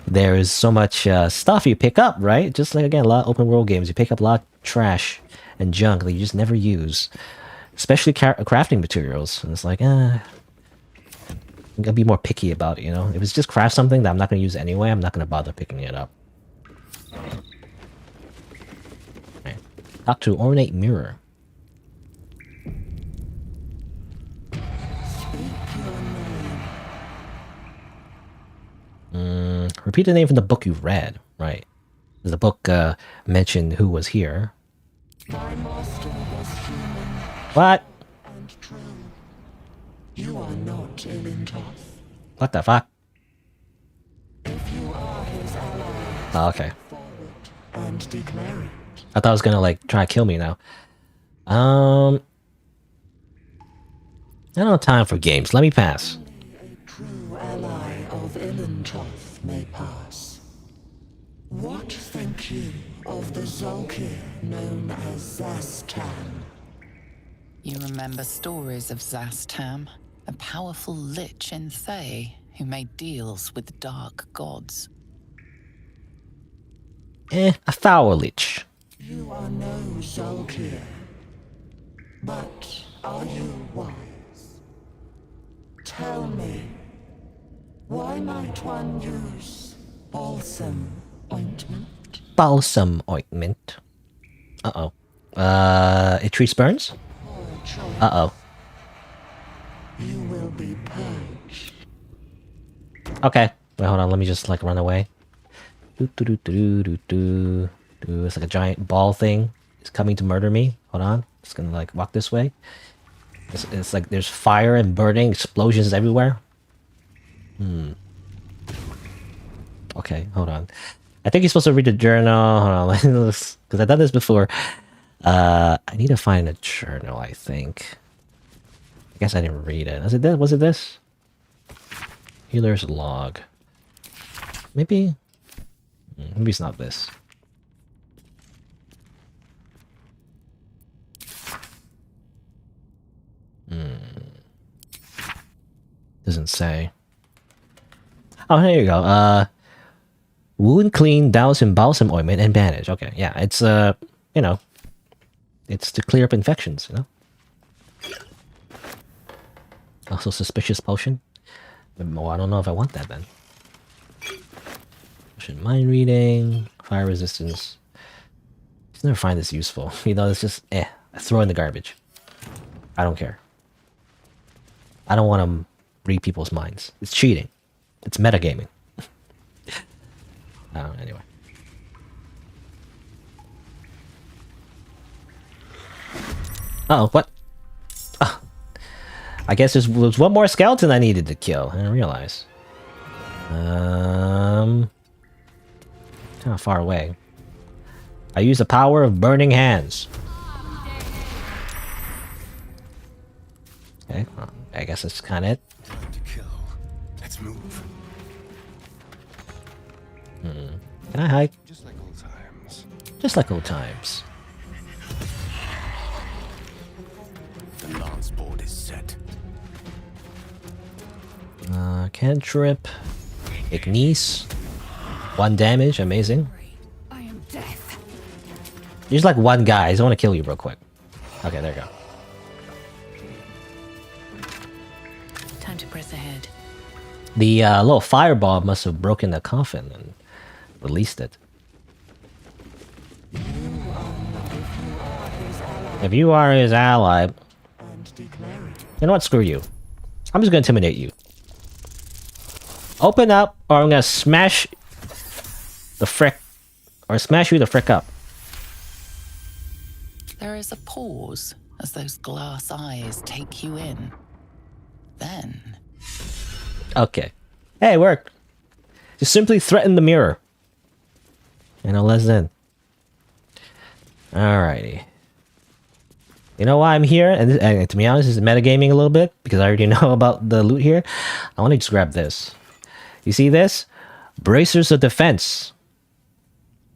there is so much stuff you pick up, right? Just like, again, a lot of open world games, you pick up a lot of trash and junk that you just never use, especially crafting materials. And it's like, I'm gonna be more picky about it, you know. If it's just craft something that I'm not gonna use anyway, I'm not gonna bother picking it up. Right. Talk to Ornate Mirror. Repeat the name from the book you've read, right? Does the book mention who was here? My master was human. What? And true. You are not Ilintoth. What the fuck? If you are his ally, Oh, okay. forward and declare it. I thought it was gonna like try to kill me now. I don't have time for games. Let me pass. Only a true ally of Ilintoth may pass. What think you of the Zolkir known as Zastam? You remember stories of Zastam, a powerful lich in Thay who made deals with dark gods. A foul lich. You are no Zolkir, but are you wise? Tell me, why might one use balsam ointment? Balsam ointment. Uh-oh. Itrees burns? Uh-oh. You will be purged. Okay. Wait, hold on. Let me just, like, run away. It's like a giant ball thing. It's coming to murder me. Hold on. It's gonna, like, walk this way. It's like there's fire and burning, explosions everywhere. Okay, hold on. I think you're supposed to read the journal. Hold on, because I've done this before. I need to find a journal, I think. I guess I didn't read it. Was it this? Was it this? Healer's log. Maybe? Maybe it's not this. Doesn't say. Oh, here you go. Wound clean, douse in balsam ointment and bandage. Okay, yeah, it's you know, it's to clear up infections, you know. Also suspicious potion. Well, I don't know if I want that then. Potion mind reading, fire resistance. Just never find this useful. You know, it's just I throw in the garbage. I don't care. I don't want to read people's minds. It's cheating. It's metagaming. Anyway. Uh-oh, what? I guess there was one more skeleton I needed to kill. I didn't realize. Kind of far away. I use the power of burning hands. Okay, well, I guess that's kind of it. Time to kill. Let's move. Can I hide? Just like old times. Just like old times. The lance board is set. Cantrip. Ignis. 1 damage, amazing. I am death. There's like one guy. I just want to kill you real quick. Okay, there you go. Time to press ahead. The little fireball must have broken the coffin and released it. If you are his ally, you know what? Screw you. I'm just gonna intimidate you. Open up, or I'm gonna smash the frick, or smash you the frick up. There is a pause as those glass eyes take you in. Then... Okay. Hey, it worked. Just simply threaten the mirror. And I'll let in. Alrighty. You know why I'm here? And to be honest, this is metagaming a little bit, because I already know about the loot here. I want to just grab this. You see this? Bracers of Defense.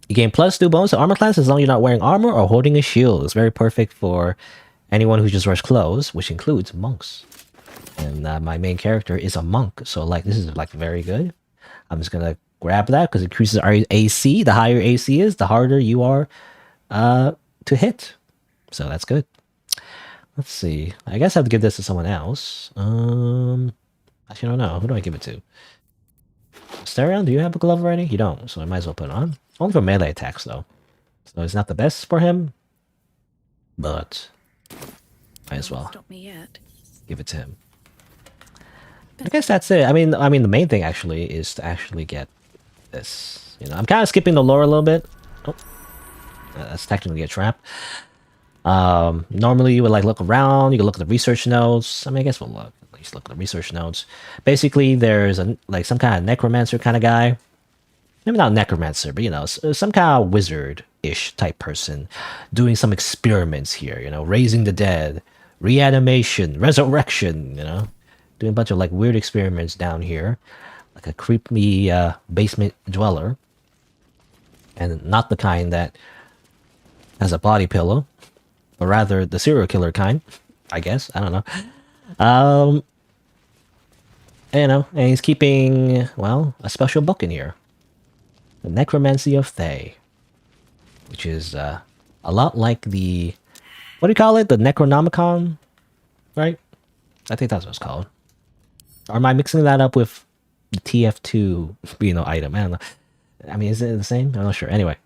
You gain +2 bonus to armor class as long as you're not wearing armor or holding a shield. It's very perfect for anyone who just wears clothes, which includes monks. And my main character is a monk, so like this is like very good. I'm just gonna grab that because it increases our AC. The higher AC is, the harder you are to hit. So that's good. Let's see. I guess I have to give this to someone else. Actually, I don't know. Who do I give it to? Sterion, do you have a glove already? You don't, so I might as well put it on. Only for melee attacks, though. So it's not the best for him, but might as well Stop me yet. give it to him. I guess that's it. I mean, the main thing actually is to actually get this. You know, I'm kind of skipping the lore a little bit. Oh, that's technically a trap. Normally you would like look around. You can look at the research notes. I mean, I guess we'll look. At least look at the research notes. Basically, there's like some kind of necromancer kind of guy. Maybe not necromancer, but you know, some kind of wizard-ish type person doing some experiments here. You know, raising the dead, reanimation, resurrection. You know. Doing a bunch of like weird experiments down here, like a creepy basement dweller, and not the kind that has a body pillow, but rather the serial killer kind, I guess. I don't know. You know, and he's keeping, well, a special book in here. The Necromancy of Thay. Which is a lot like the... What do you call it? The Necronomicon? Right? I think that's what it's called. Or am I mixing that up with the TF2, you know, item? I don't know. I mean, is it the same? I'm not sure. Anyway.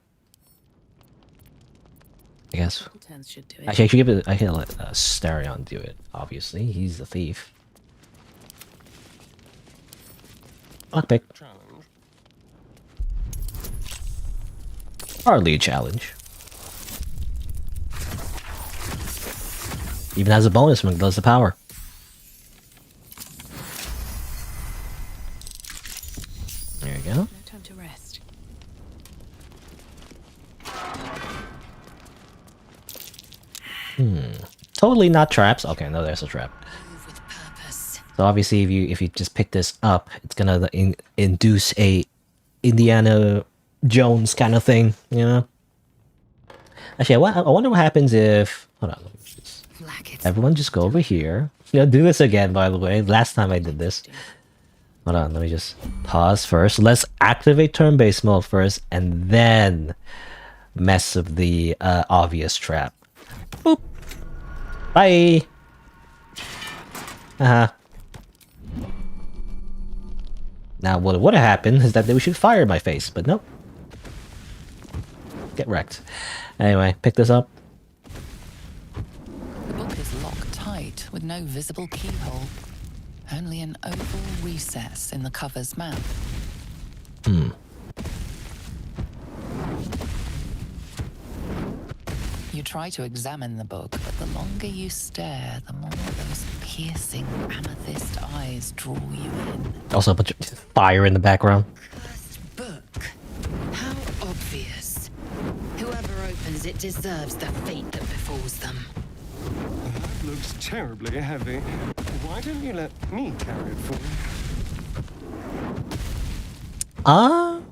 I guess. Actually, I should give it... I can let Starion do it, obviously. He's the thief. Lockpick. Hardly a challenge. Even as a bonus when it does the power. There you go. No time to rest. Totally not traps. Okay, no, there's a trap. So obviously, if you just pick this up, it's gonna induce a Indiana Jones kind of thing, you know. Actually, I wonder what happens if... Hold on. Everyone just go over here. You know, do this again, by the way. Last time I did this. Hold on, let me just pause first. Let's activate turn-based mode first, and then mess with the obvious trap. Boop. Bye! Now, what would have happened is that we should fire in my face, but nope. Get wrecked. Anyway, pick this up. The book is locked tight with no visible keyhole. Only an oval recess in the cover's map. You try to examine the book, but the longer you stare, the more those piercing amethyst eyes draw you in. Also a bunch of fire in the background. Book. How obvious. Whoever opens it deserves the fate that befalls them. That looks terribly heavy. Why don't you let me carry it for you?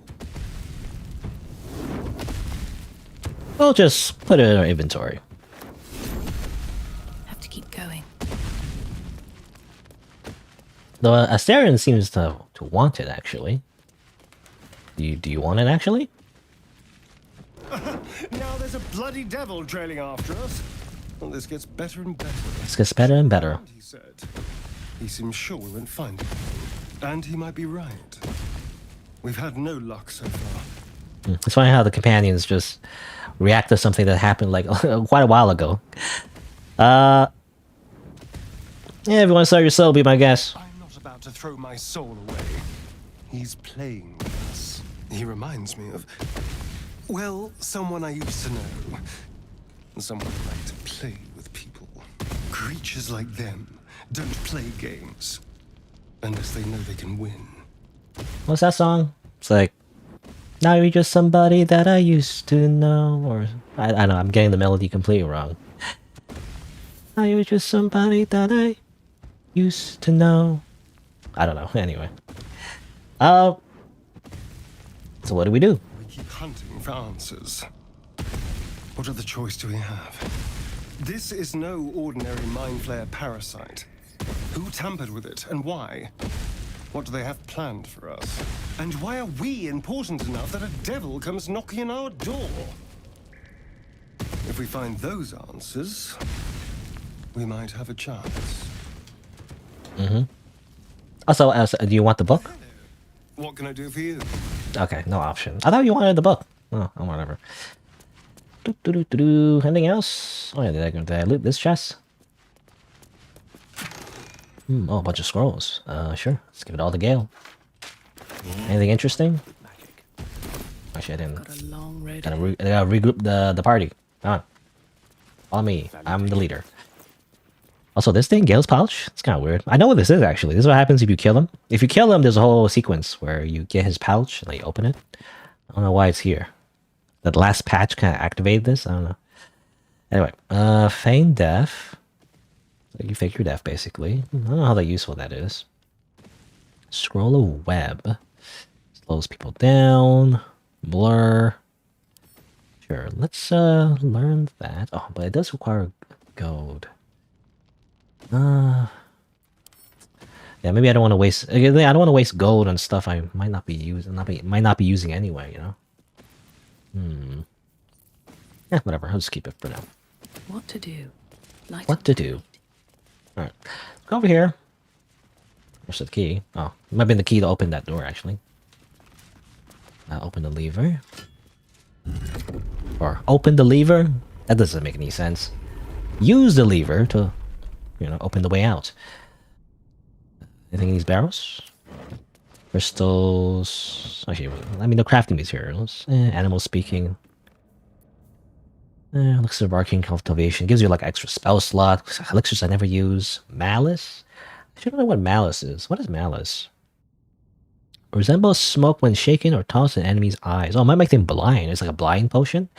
We'll just put it in our inventory. Have to keep going. Though Astarion seems to want it, actually. Do you want it, actually? Now there's a bloody devil trailing after us. Well, this gets better and better. This gets better and better. He said. He seems sure we won't find it. And he might be right. We've had no luck so far. It's funny how the companions just react to something that happened like quite a while ago. Yeah, if you want to sell your soul, be my guest. I'm not about to throw my soul away. He's playing with us. He reminds me of, well, someone I used to know. Someone who liked to play with people. Creatures like them don't play games unless they know they can win. What's that song? It's like, now you're just somebody that I used to know, or I don't know, I'm getting the melody completely wrong. Now you're just somebody that I used to know. I don't know. Anyway, so what do? We keep hunting for answers. What other choice do we have? This is no ordinary mind flayer parasite. Who tampered with it and why? What do they have planned for us? And why are we important enough that a devil comes knocking on our door? If we find those answers, we might have a chance. Also, do you want the book? What can I do for you? Okay, no option. I thought you wanted the book. Oh, whatever. Anything else? Oh yeah, did I loot this chest? Oh, a bunch of scrolls. Sure. Let's give it all to Gale. Anything interesting? Actually, I didn't. Got a long road. Gotta regroup the party. Come on. Follow me. I'm the leader. Also, this thing, Gale's pouch, it's kind of weird. I know what this is, actually. This is what happens if you kill him. If you kill him, there's a whole sequence where you get his pouch and then you open it. I don't know why it's here. That last patch kind of activated this. I don't know. Anyway, feign death. So you fake your death, basically. I don't know how useful that is. Scroll of web. Slows people down. Blur. Sure, let's learn that. Oh, but it does require gold. Yeah, maybe I don't want to waste. I don't want to waste gold on stuff I might not be using. Might not be using anyway. You know. Yeah, whatever. I'll just keep it for now. What to do? Light What to do? All right, go over here. Where's the key? Oh, it might have been the key to open that door actually. Open the lever. Or open the lever? That doesn't make any sense. Use the lever to, open the way out. Anything in these barrels? Crystals. Actually, I mean, the crafting materials. Animal speaking. Elixir of arcane cultivation. Gives you like extra spell slots. Elixirs I never use. Malice? I don't know what malice is. What is malice? Resembles smoke when shaken or tossed in enemy's eyes. Oh, it might make them blind. It's like a blind potion.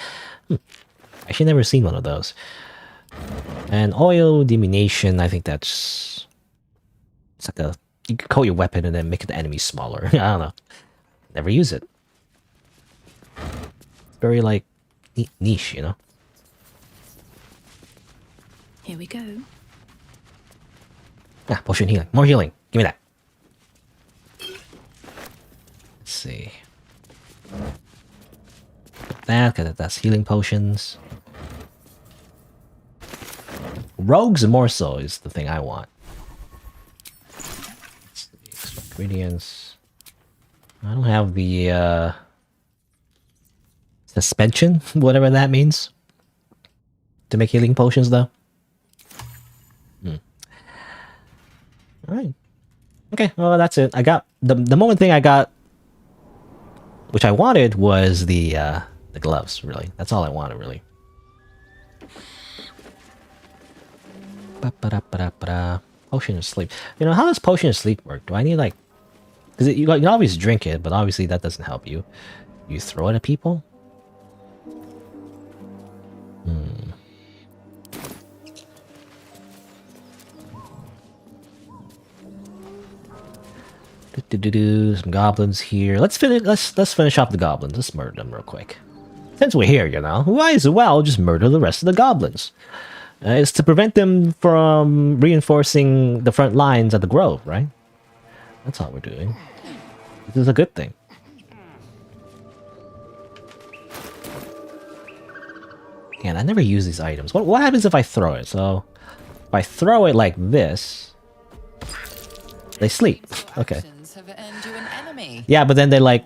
Actually, never seen one of those. And oil diminution. I think that's. It's like a. You can coat your weapon and then make the enemy smaller. I don't know. Never use it. Very like niche, you know. Here we go. Ah, potion healing. More healing. Give me that. Let's see. That, because that's healing potions. Rogues more so is the thing I want. Let's see. Ingredients. I don't have the suspension, whatever that means. To make healing potions though. Alright. Okay, well that's it. I got the moment thing I got, which I wanted, was the gloves, really. That's all I wanted, really. Potion of sleep. You know, how does potion of sleep work? Do I need like, because you can always drink it, but obviously that doesn't help you. You throw it at people? Some goblins here. Let's finish off the goblins. Let's murder them real quick. Since we're here, you know, why as well just murder the rest of the goblins? It's to prevent them from reinforcing the front lines at the grove, right? That's all we're doing. This is a good thing. And I never use these items. What happens if I throw it? So, if I throw it like this, they sleep. Okay. Yeah, but then they like,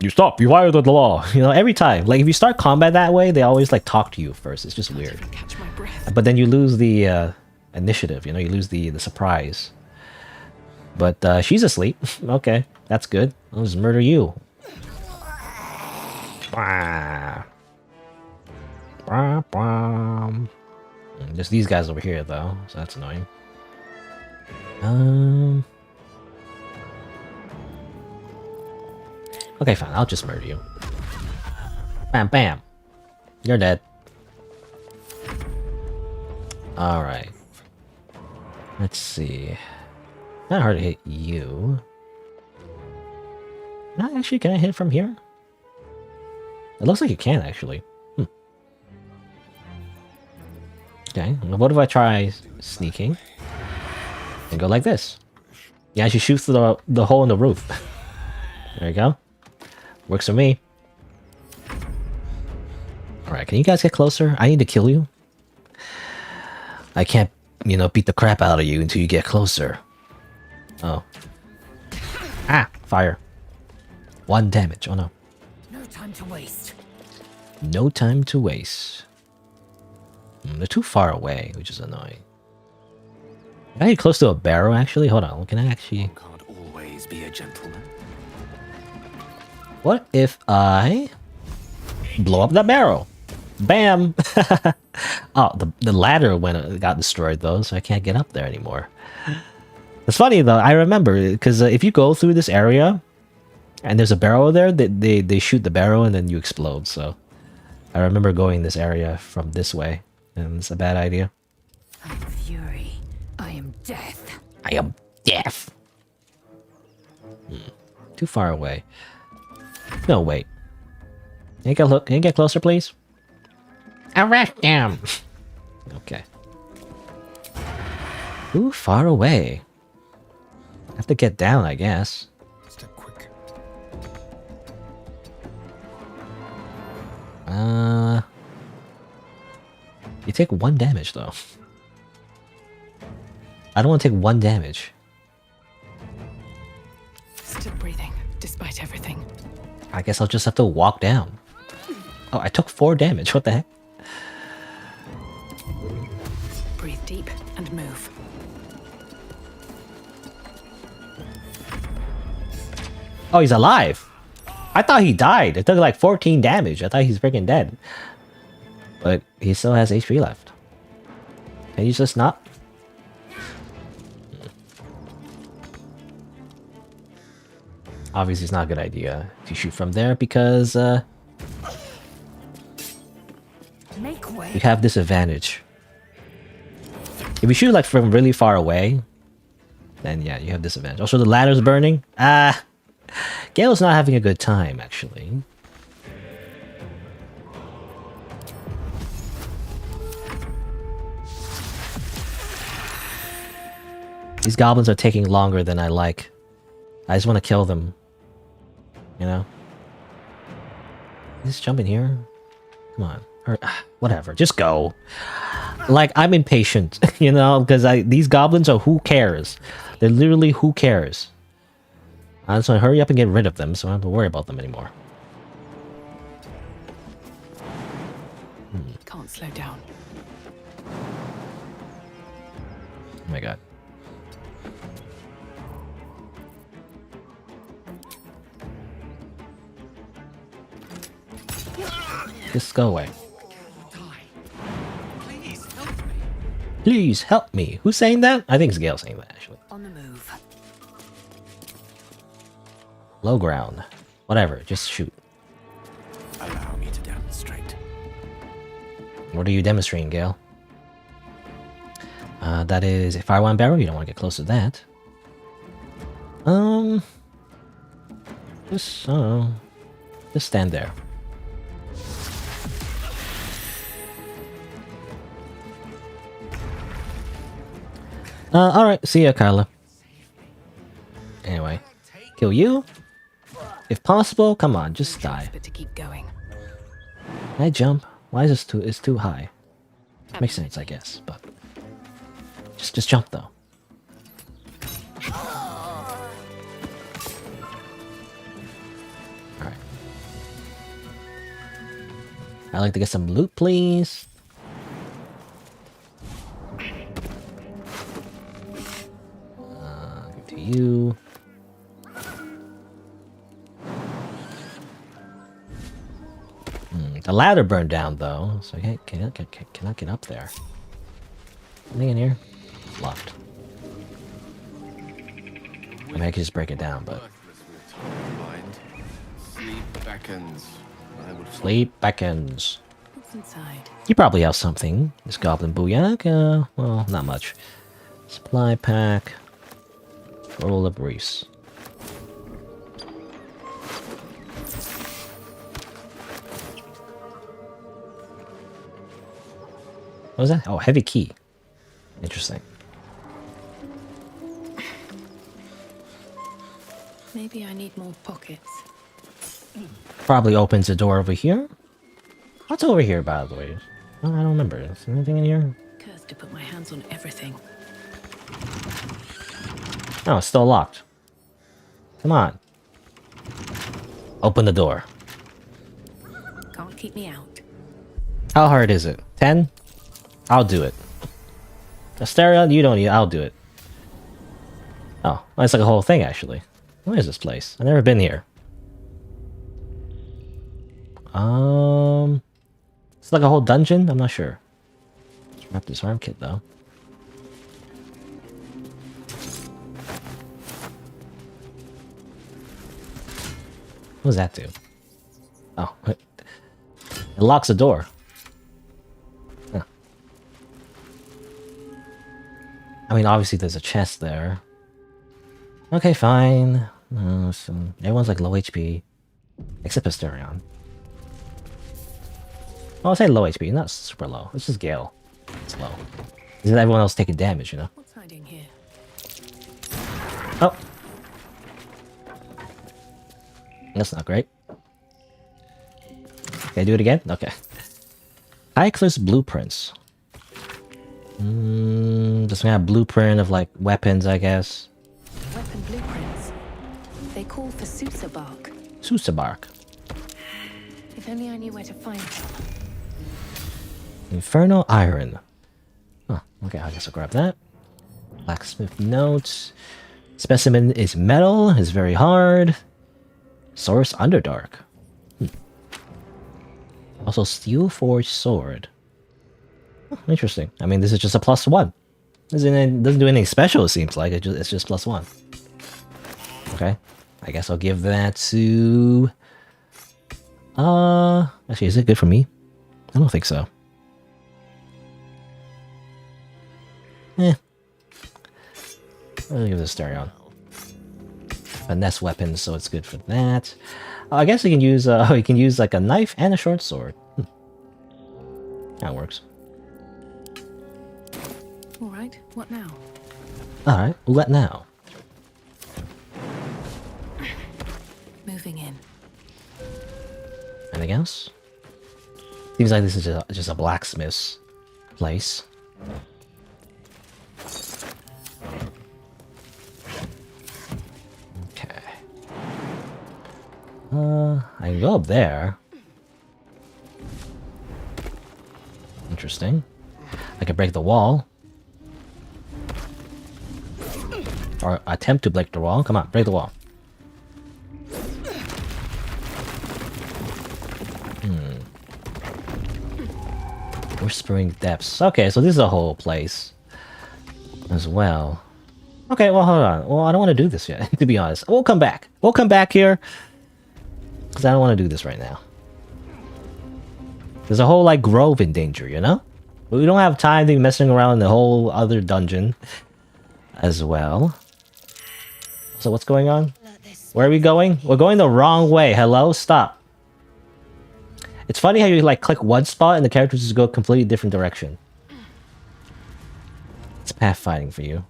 you stop, you violated the law. You know, every time. Like, if you start combat that way, they always like talk to you first. It's just weird. But then you lose the initiative, you know, you lose the surprise. But she's asleep. Okay, that's good. I'll just murder you. There's these guys over here though, so that's annoying. Okay, fine. I'll just murder you. Bam, bam. You're dead. Alright. Let's see. Not hard to hit you. Not actually, can I hit from here? It looks like you can, actually. Okay, what if I try sneaking? And go like this. Yeah, she shoots through the hole in the roof. There you go. Works for me. Alright, can you guys get closer? I need to kill you. I can't, you know, beat the crap out of you until you get closer. Oh. Ah! Fire. 1 damage. Oh no. No time to waste. No time to waste. They're too far away, which is annoying. Can I get close to a barrow, actually? Hold on. Can I actually... Can't always be a gentleman. What if I blow up that barrel? Bam! Oh, the ladder got destroyed though, so I can't get up there anymore. It's funny though. I remember because if you go through this area and there's a barrel there, they shoot the barrel and then you explode. So I remember going this area from this way, and it's a bad idea. I'm fury. I am death. I am death. Too far away. No, wait. Can you get closer, please? Arrest them! Okay. Too far away. Have to get down, I guess. Step quick. You take 1 damage though. I don't want to take 1 damage. Still breathing, despite everything. I guess I'll just have to walk down. Oh, I took 4 damage. What the heck? Breathe deep and move. Oh, he's alive. I thought he died. It took like 14 damage. I thought he's freaking dead. But he still has HP left. Can you just not? Obviously, it's not a good idea to shoot from there because Make way. you have disadvantage. If you shoot like from really far away, then yeah, you have disadvantage. Also, the ladder's burning. Gale's not having a good time, actually. These goblins are taking longer than I like. I just want to kill them. You know? Just jump in here. Come on. Or, whatever. Just go. Like, I'm impatient, you know? Because these goblins are who cares. They're literally who cares. I just want to hurry up and get rid of them so I don't have to worry about them anymore. Can't slow down. Oh my god. Just go away. Please help me. Who's saying that? I think it's Gale saying that, actually. On the move. Low ground. Whatever, just shoot. Allow me to demonstrate. What are you demonstrating, Gale? That is a Firewine Barrel. You don't want to get close to that. Just stand there. Alright, see ya, Kyla. Anyway, kill you? If possible, come on, just die. But to keep going. Can I jump? Why is this too? It's too high. Makes sense, I guess, but just jump though. All right. I'd like to get some loot, please. To you. The ladder burned down though, so I cannot get up there. Anything in here? Locked. I mean, I could just break it down, but Sleep beckons. sleep beckons. What's inside? You probably have something. This goblin booyak. Well, not much. Supply pack. Roll of briefs. What was that? Oh, heavy key. Interesting. Maybe I need more pockets. Probably opens the door over here. What's over here, by the way? Oh, I don't remember. Is there anything in here? Cursed to put my hands on everything. Oh, it's still locked. Come on. Open the door. Can't keep me out. How hard is it? 10? I'll do it. Asteria, you don't need. I'll do it. Oh, well, it's like a whole thing, actually. What is this place? I've never been here. It's like a whole dungeon? I'm not sure. Let's wrap this arm kit, though. What does that do? Oh, it locks the door. Huh. I mean, obviously there's a chest there. Okay, fine. So everyone's like low HP. Except Asterion. Well, I'll say low HP, not super low. It's just Gale. It's low. Isn't everyone else taking damage, you know? What's hiding here? Oh, That's not great. Can I do it again? Okay. Eichler's blueprints. Just gonna have blueprint of like weapons, I guess. Weapon blueprints. They call for Sousa bark. Sousa bark. If only I knew where to find some. Infernal iron. Oh, okay, I guess I'll grab that. Blacksmith notes. Specimen is metal, is very hard. Source Underdark. Also, steel forged sword. Oh, interesting. I mean, this is just a +1. Doesn't do anything special. It seems like it's just +1. Okay, I guess I'll give that to. Actually, is it good for me? I don't think so. I'll give this Starion. Finesse weapons, so it's good for that. I guess you can use you can use like a knife and a short sword. That works. All right, what now? All right, what now? Moving in. Anything else? Seems like this is just a blacksmith's place. Okay. I can go up there. Interesting. I can break the wall. Or attempt to break the wall. Come on, break the wall. Whispering Depths. Okay, so this is a whole place as well. Okay, well, hold on. Well, I don't want to do this yet, to be honest. We'll come back. We'll come back here. Because I don't want to do this right now. There's a whole, like, grove in danger, you know? But we don't have time to be messing around in the whole other dungeon as well. So what's going on? Where are we going? We're going the wrong way. Hello? Stop. It's funny how you, like, click one spot and the characters just go a completely different direction. It's pathfinding for you.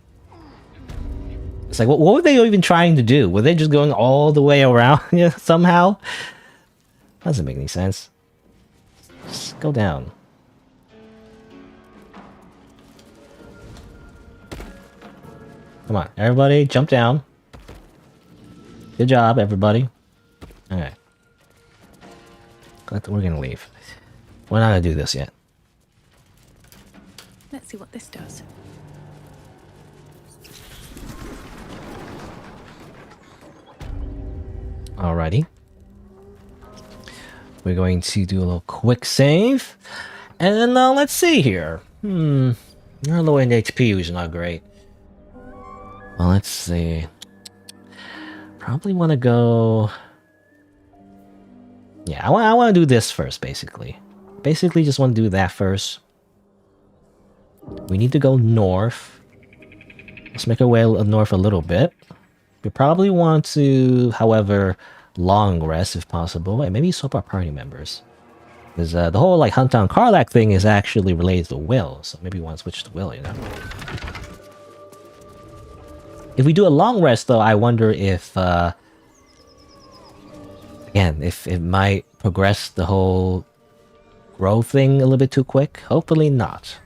It's like, what were they even trying to do? Were they just going all the way around somehow? Doesn't make any sense. Just go down. Come on, everybody, jump down. Good job, everybody. Alright. We're gonna leave. We're not gonna do this yet. Let's see what this does. Alrighty. We're going to do a little quick save. And then let's see here. Our low end HP is not great. Well, let's see. Probably want to go... Yeah, I want to do this first, basically. Basically, just want to do that first. We need to go north. Let's make our way north a little bit. We probably want to, however, long rest if possible, and maybe swap our party members. Because the whole like hunt down Karlach thing is actually related to Will, so maybe we want to switch to Will, you know? If we do a long rest, though, I wonder if, again, if it might progress the whole growth thing a little bit too quick. Hopefully not.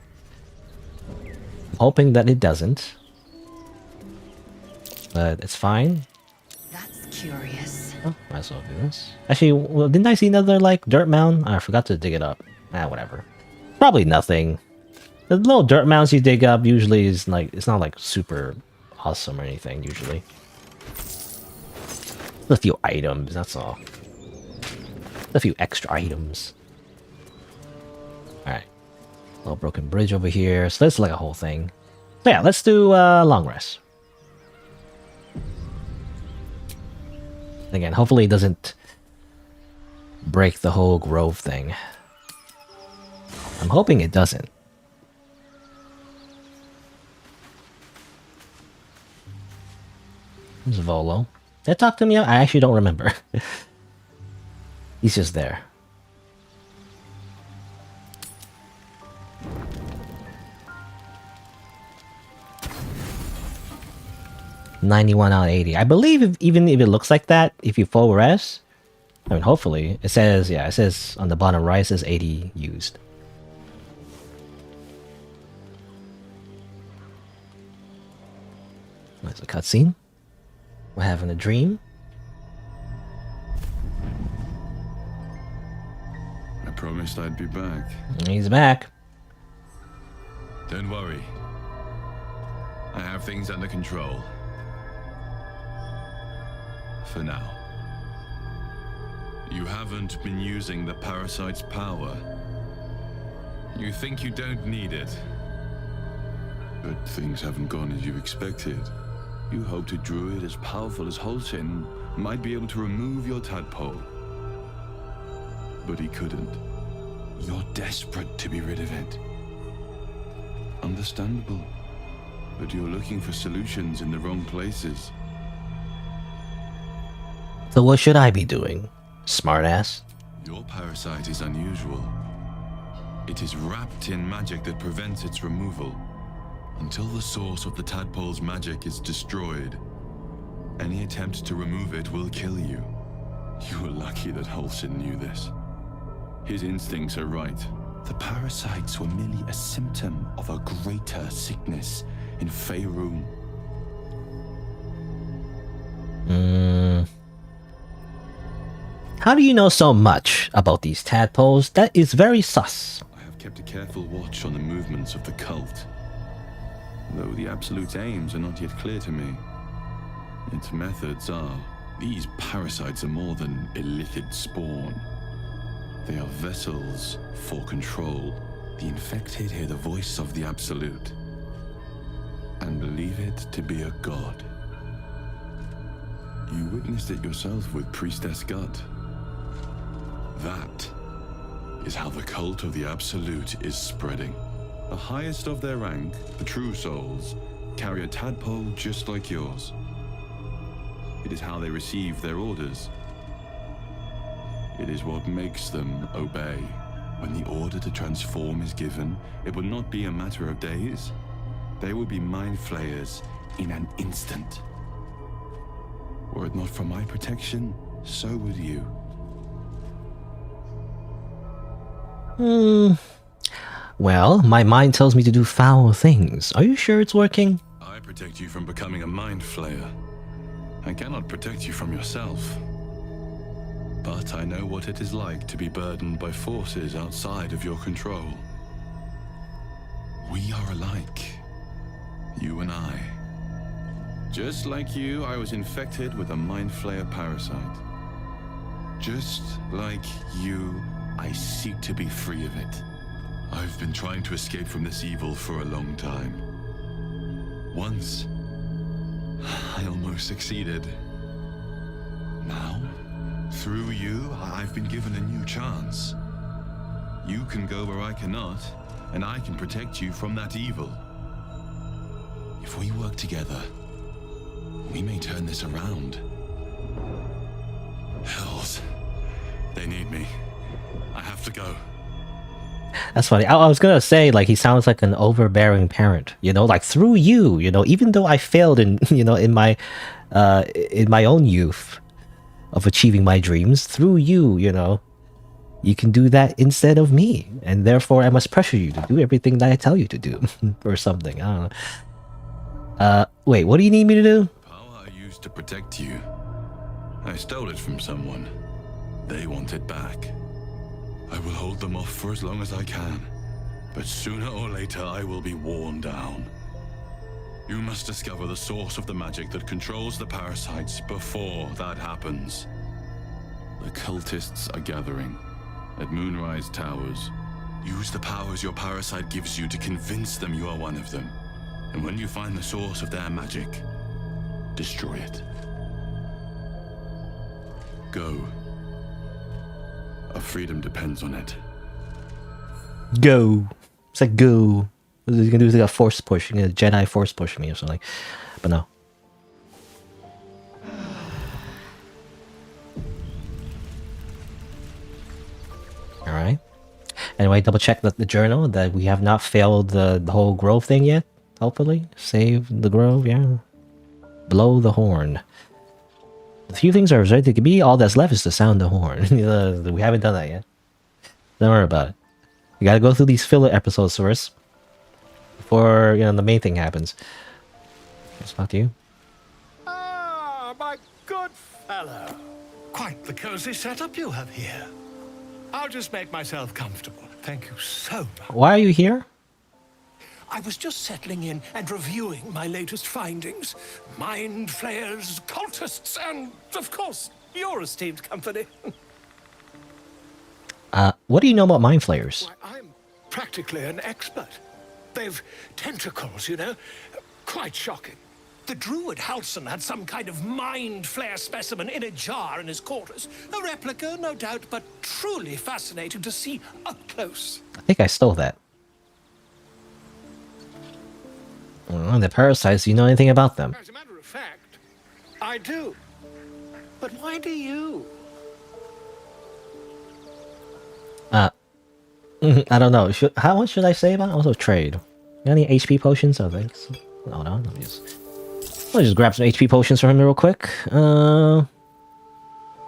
I'm hoping that it doesn't. But it's fine. That's curious. Oh, might as well do this. Actually, well, didn't I see another, like, dirt mound? I forgot to dig it up. Whatever. Probably nothing. The little dirt mounds you dig up usually is, like, it's not, like, super awesome or anything, usually. A few items, that's all. A few extra items. Alright. Little broken bridge over here. So that's like a whole thing. So yeah, let's do long rest. Again, hopefully it doesn't break the whole grove thing. I'm hoping it doesn't. There's Volo. Did I talk to him yet? I actually don't remember. He's just there. $91 out of 80. I believe even if it looks like that, if you full res, I mean, hopefully. It says, yeah, it says on the bottom right, it says 80 used. There's a cutscene. We're having a dream. I promised I'd be back. He's back. Don't worry. I have things under control. For now. You haven't been using the parasite's power. You think you don't need it. But things haven't gone as you expected. You hoped a druid as powerful as Holcin might be able to remove your tadpole. But he couldn't. You're desperate to be rid of it. Understandable. But you're looking for solutions in the wrong places. So what should I be doing, smartass? Your parasite is unusual. It is wrapped in magic that prevents its removal. Until the source of the tadpole's magic is destroyed, any attempt to remove it will kill you. You were lucky that Holcin knew this. His instincts are right. The parasites were merely a symptom of a greater sickness in Faerun. How do you know so much about these tadpoles? That is very sus. I have kept a careful watch on the movements of the cult. Though the Absolute's aims are not yet clear to me. Its methods are. These parasites are more than illicit spawn. They are vessels for control. The infected hear the voice of the Absolute and believe it to be a god. You witnessed it yourself with Priestess Gut. That is how the cult of the Absolute is spreading. The highest of their rank, the true souls, carry a tadpole just like yours. It is how they receive their orders. It is what makes them obey. When the order to transform is given, it will not be a matter of days. They will be mind flayers in an instant. Were it not for my protection, so would you. Well, my mind tells me to do foul things. Are you sure it's working? I protect you from becoming a mind flayer. I cannot protect you from yourself. But I know what it is like to be burdened by forces outside of your control. We are alike. You and I. Just like you, I was infected with a mind flayer parasite. Just like you, I seek to be free of it. I've been trying to escape from this evil for a long time. Once, I almost succeeded. Now, through you, I've been given a new chance. You can go where I cannot, and I can protect you from that evil. If we work together, we may turn this around. Hells, they need me. I have to go. That's funny. I was gonna say, like, he sounds like an overbearing parent, you know, like through you, you know, even though I failed in, you know, in my own youth of achieving my dreams, through you, you know, you can do that instead of me, and therefore I must pressure you to do everything that I tell you to do, or something. I don't know. Wait, what do you need me to do? The power I used to protect you, I stole it from someone. They want it back. I will hold them off for as long as I can, but sooner or later I will be worn down. You must discover the source of the magic that controls the parasites before that happens. The cultists are gathering at Moonrise Towers. Use the powers your parasite gives you to convince them you are one of them. And when you find the source of their magic, destroy it. Go. Our freedom depends on it. Go. It's like go. He's gonna do like a force push. He's gonna Jedi force push me or something. But no. Alright. Anyway, double check the journal that we have not failed the whole grove thing yet. Hopefully. Save the grove, yeah. Blow the horn. A few things are ready to be. All that's left is to sound the horn. We haven't done that yet. Don't worry about it. You gotta go through these filler episodes first before the main thing happens. Let's talk to you. Ah, my good fellow. Quite the cozy setup you have here. I'll just make myself comfortable. Thank you so much. Why are you here? I was just settling in and reviewing my latest findings. Mind flayers, cultists, and, of course, your esteemed company. What do you know about mind flayers? Why, I'm practically an expert. They've tentacles, you know. Quite shocking. The druid Halson had some kind of mind flare specimen in a jar in his quarters. A replica, no doubt, but truly fascinating to see up close. I think I stole that. The parasites, do you know anything about them? As a matter of fact, I do. But why do you? I don't know. How much should I say about it? Also trade. Got any HP potions? I think. No, let me just grab some HP potions from him real quick.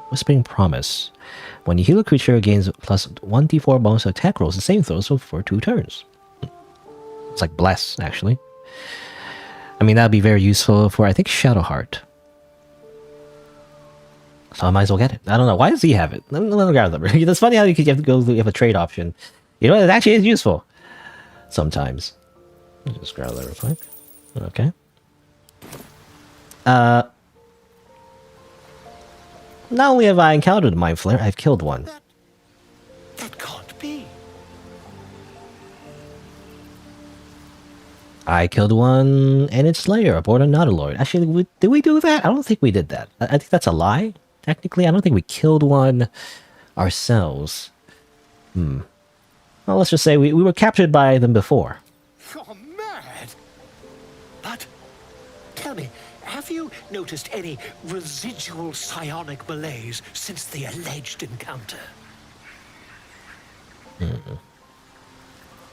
Whispering Promise. When you heal a creature, it gains plus 1d4 bonus attack rolls and save throws for 2 turns. It's like Bless, actually. I mean, that'd be very useful for, I think, Shadowheart. So I might as well get it. I don't know. Why does he have it? Let me grab them. It's funny how you have to go through, you have a trade option. You know, it actually is useful. Sometimes. Let me just grab that real quick. Okay. Not only have I encountered a Mind Flare, I've killed one. That can't be. I killed one and its slayer aboard a Nautiloid. Actually, did we do that? I don't think we did that. I think that's a lie. Technically, I don't think we killed one ourselves. Well, let's just say we were captured by them before. You're mad. But tell me, have you noticed any residual psionic malaise since the alleged encounter?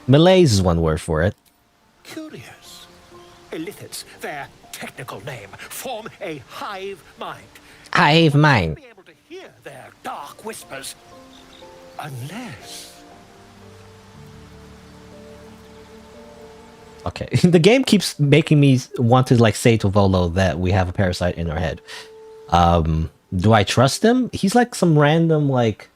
Malaise is one word for it. Curious. Illithids, their technical name, form a hive mind. Hive mind. Be able to hear their dark whispers, unless. Okay, the game keeps making me want to like say to Volo that we have a parasite in our head. Do I trust him? He's like some random like,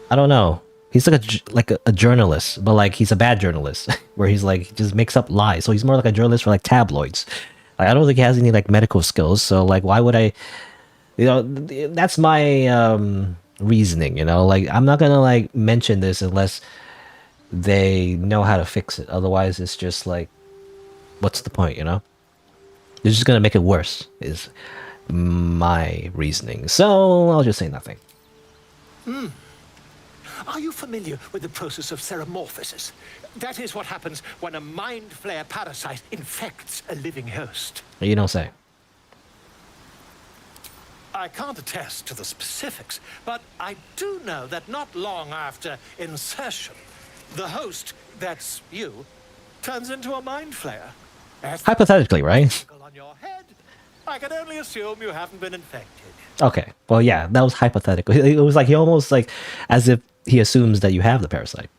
I don't know. He's like a journalist, but like he's a bad journalist, where he's like he just makes up lies. So he's more like a journalist for like tabloids. Like, I don't think he has any like medical skills. So like, why would I? That's my reasoning. Like I'm not gonna like mention this unless they know how to fix it. Otherwise, it's just like, what's the point? They're just gonna make it worse. Is my reasoning. So I'll just say nothing. Are you familiar with the process of theromorphosis? That is what happens when a mind flare parasite infects a living host. You don't say. I can't attest to the specifics, but I do know that not long after insertion, the host, that's you, turns into a mind flayer. Hypothetically, right? On your head, I can only assume you haven't been infected. Okay. Well, yeah, that was hypothetical. It was like he almost like as if he assumes that you have the parasite.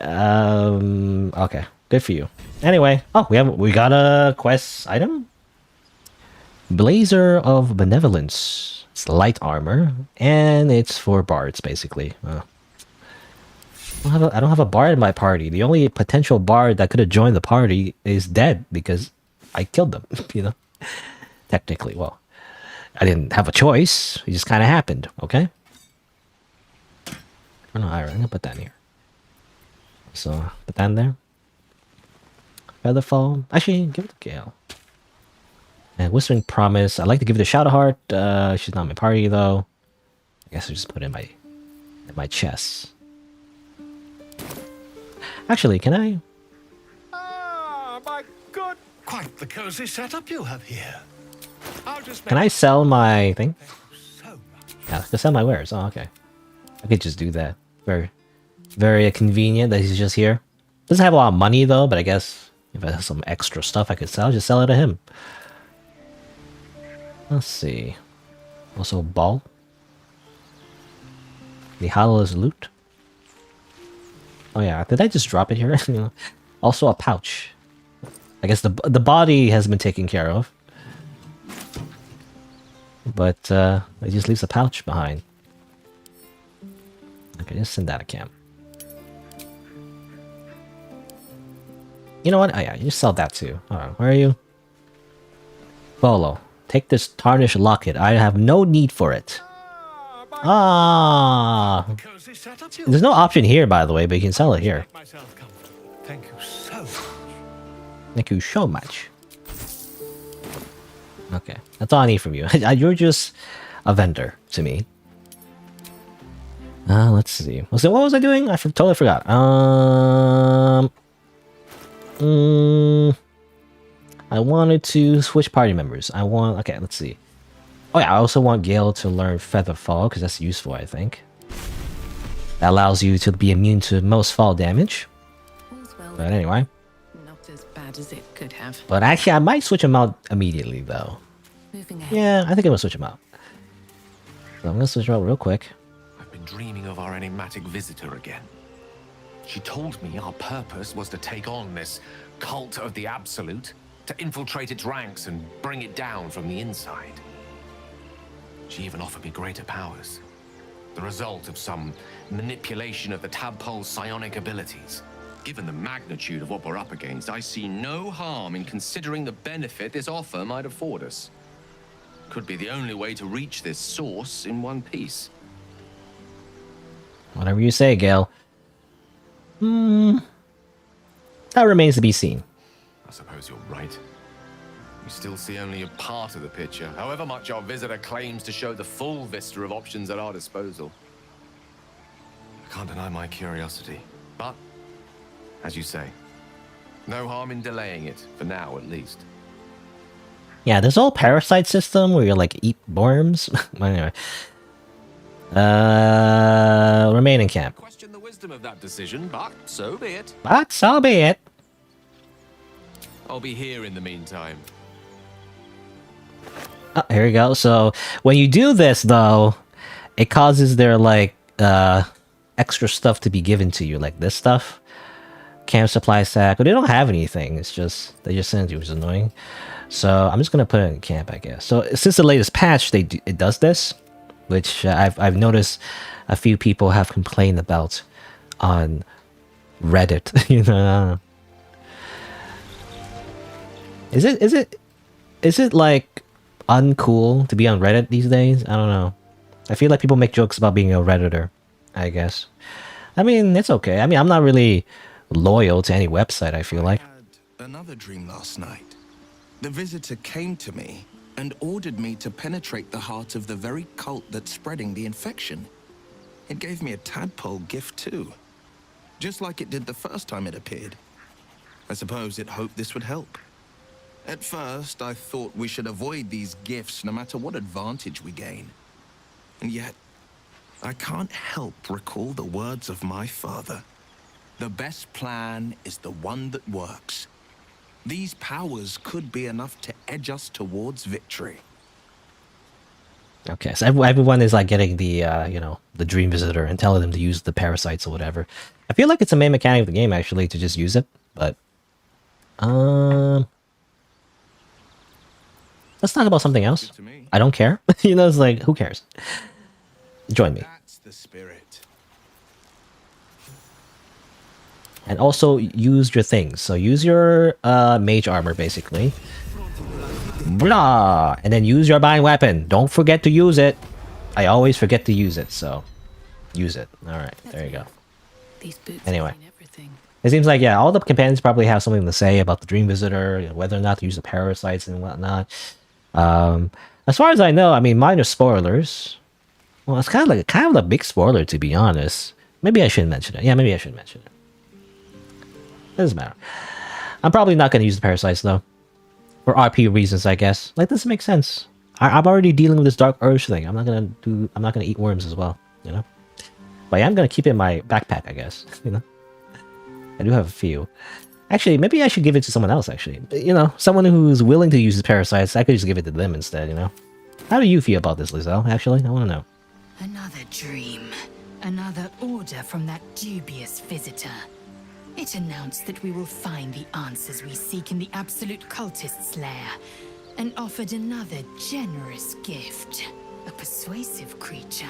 Okay. Good for you. Anyway, we got a quest item. Blazer of Benevolence. It's light armor, and it's for bards basically. I don't have a bard in my party. The only potential bard that could have joined the party is dead because I killed them. Technically, well, I didn't have a choice. It just kind of happened. Okay. Oh no, I'm gonna put that in here. So put that in there. Featherfall. Actually, give it to Gale. And Whispering Promise. I'd like to give it a Shadowheart. She's not in my party though. I guess I just put it in my chest. Actually, can I? Ah, my good. Quite the cozy setup you have here. I'll just Can I sell my thing? Yeah, I can sell my wares. Oh, okay. I could just do that. Very, very convenient that he's just here. Doesn't have a lot of money though, but I guess if I have some extra stuff I could sell, just sell it to him. Let's see. Also, ball. The hollows loot. Oh yeah, did I just drop it here? You know? Also a pouch. I guess the body has been taken care of. But it just leaves a pouch behind. Okay, just send that a camp. You know what? Oh yeah, you sell that too. Alright, where are you? Bolo. Take this tarnished locket. I have no need for it. Ah. There's no option here, by the way, but you can sell it here. Thank you so much. Thank you so much. Okay, that's all I need from you. You're just a vendor to me. Let's see. So what was I doing? I totally forgot. I wanted to switch party members. Okay, let's see. Oh yeah, I also want Gale to learn Feather Fall, because that's useful, I think. That allows you to be immune to most fall damage. But anyway. Not as bad as it could have. But actually, I might switch him out immediately, though. Moving ahead. Yeah, I think I'm gonna switch him out. So I'm gonna switch him out real quick. I've been dreaming of our enigmatic visitor again. She told me our purpose was to take on this cult of the Absolute, to infiltrate its ranks and bring it down from the inside. She even offered me greater powers, the result of some manipulation of the tadpole's psionic abilities. Given the magnitude of what we're up against, I see no harm in considering the benefit this offer might afford us. Could be the only way to reach this source in one piece. Whatever you say, Gale. That remains to be seen. I suppose you're right. We still see only a part of the picture, however much our visitor claims to show the full vista of options at our disposal. I can't deny my curiosity, but, as you say, no harm in delaying it, for now at least. Yeah, this whole parasite system where you like eat worms. Anyway. Remain in camp. Question the wisdom of that decision, but so be it. But so be it. I'll be here in the meantime. Oh, here we go. So when you do this, though, it causes their like extra stuff to be given to you, like this stuff, camp supply sack. But they don't have anything. It's just they just send it to you, which is annoying. So I'm just gonna put it in camp, I guess. So since the latest patch, it does this, which I've noticed a few people have complained about on Reddit. You know, is it like uncool to be on Reddit these days? I don't know. I feel like people make jokes about being a Redditor, I guess. I mean, it's okay. I mean, I'm not really loyal to any website, I feel like. I had another dream last night. The visitor came to me and ordered me to penetrate the heart of the very cult that's spreading the infection. It gave me a tadpole gift too, just like it did the first time it appeared. I suppose it hoped this would help. At first, I thought we should avoid these gifts no matter what advantage we gain. And yet, I can't help recall the words of my father. The best plan is the one that works. These powers could be enough to edge us towards victory. Okay, so everyone is like getting the, you know, the Dream Visitor and telling them to use the parasites or whatever. I feel like it's a main mechanic of the game, actually, to just use it, but... let's talk about something else. I don't care. You know, it's like, who cares? Join me. That's the spirit. And also use your things. So use your mage armor, basically. Blah! And then use your bind weapon. Don't forget to use it. I always forget to use it, so use it. Alright, there you go. Anyway. It seems like, yeah, all the companions probably have something to say about the Dream Visitor, you know, whether or not to use the parasites and whatnot. As far as I know, I mean, minor spoilers. Well, it's kind of a big spoiler, to be honest. Maybe I shouldn't mention it. Yeah, maybe I shouldn't mention it. Doesn't matter. I'm probably not going to use the parasites, though. For RP reasons, I guess. Like, this makes sense. I'm already dealing with this Dark Urge thing. I'm not gonna eat worms as well, you know? But yeah, I'm gonna keep it in my backpack, I guess, you know? I do have a few. Actually, maybe I should give it to someone else, actually. You know, someone who's willing to use the parasites, I could just give it to them instead, you know? How do you feel about this, Lizelle? Actually, I want to know. Another dream. Another order from that dubious visitor. It announced that we will find the answers we seek in the Absolute Cultist's lair, and offered another generous gift. A persuasive creature.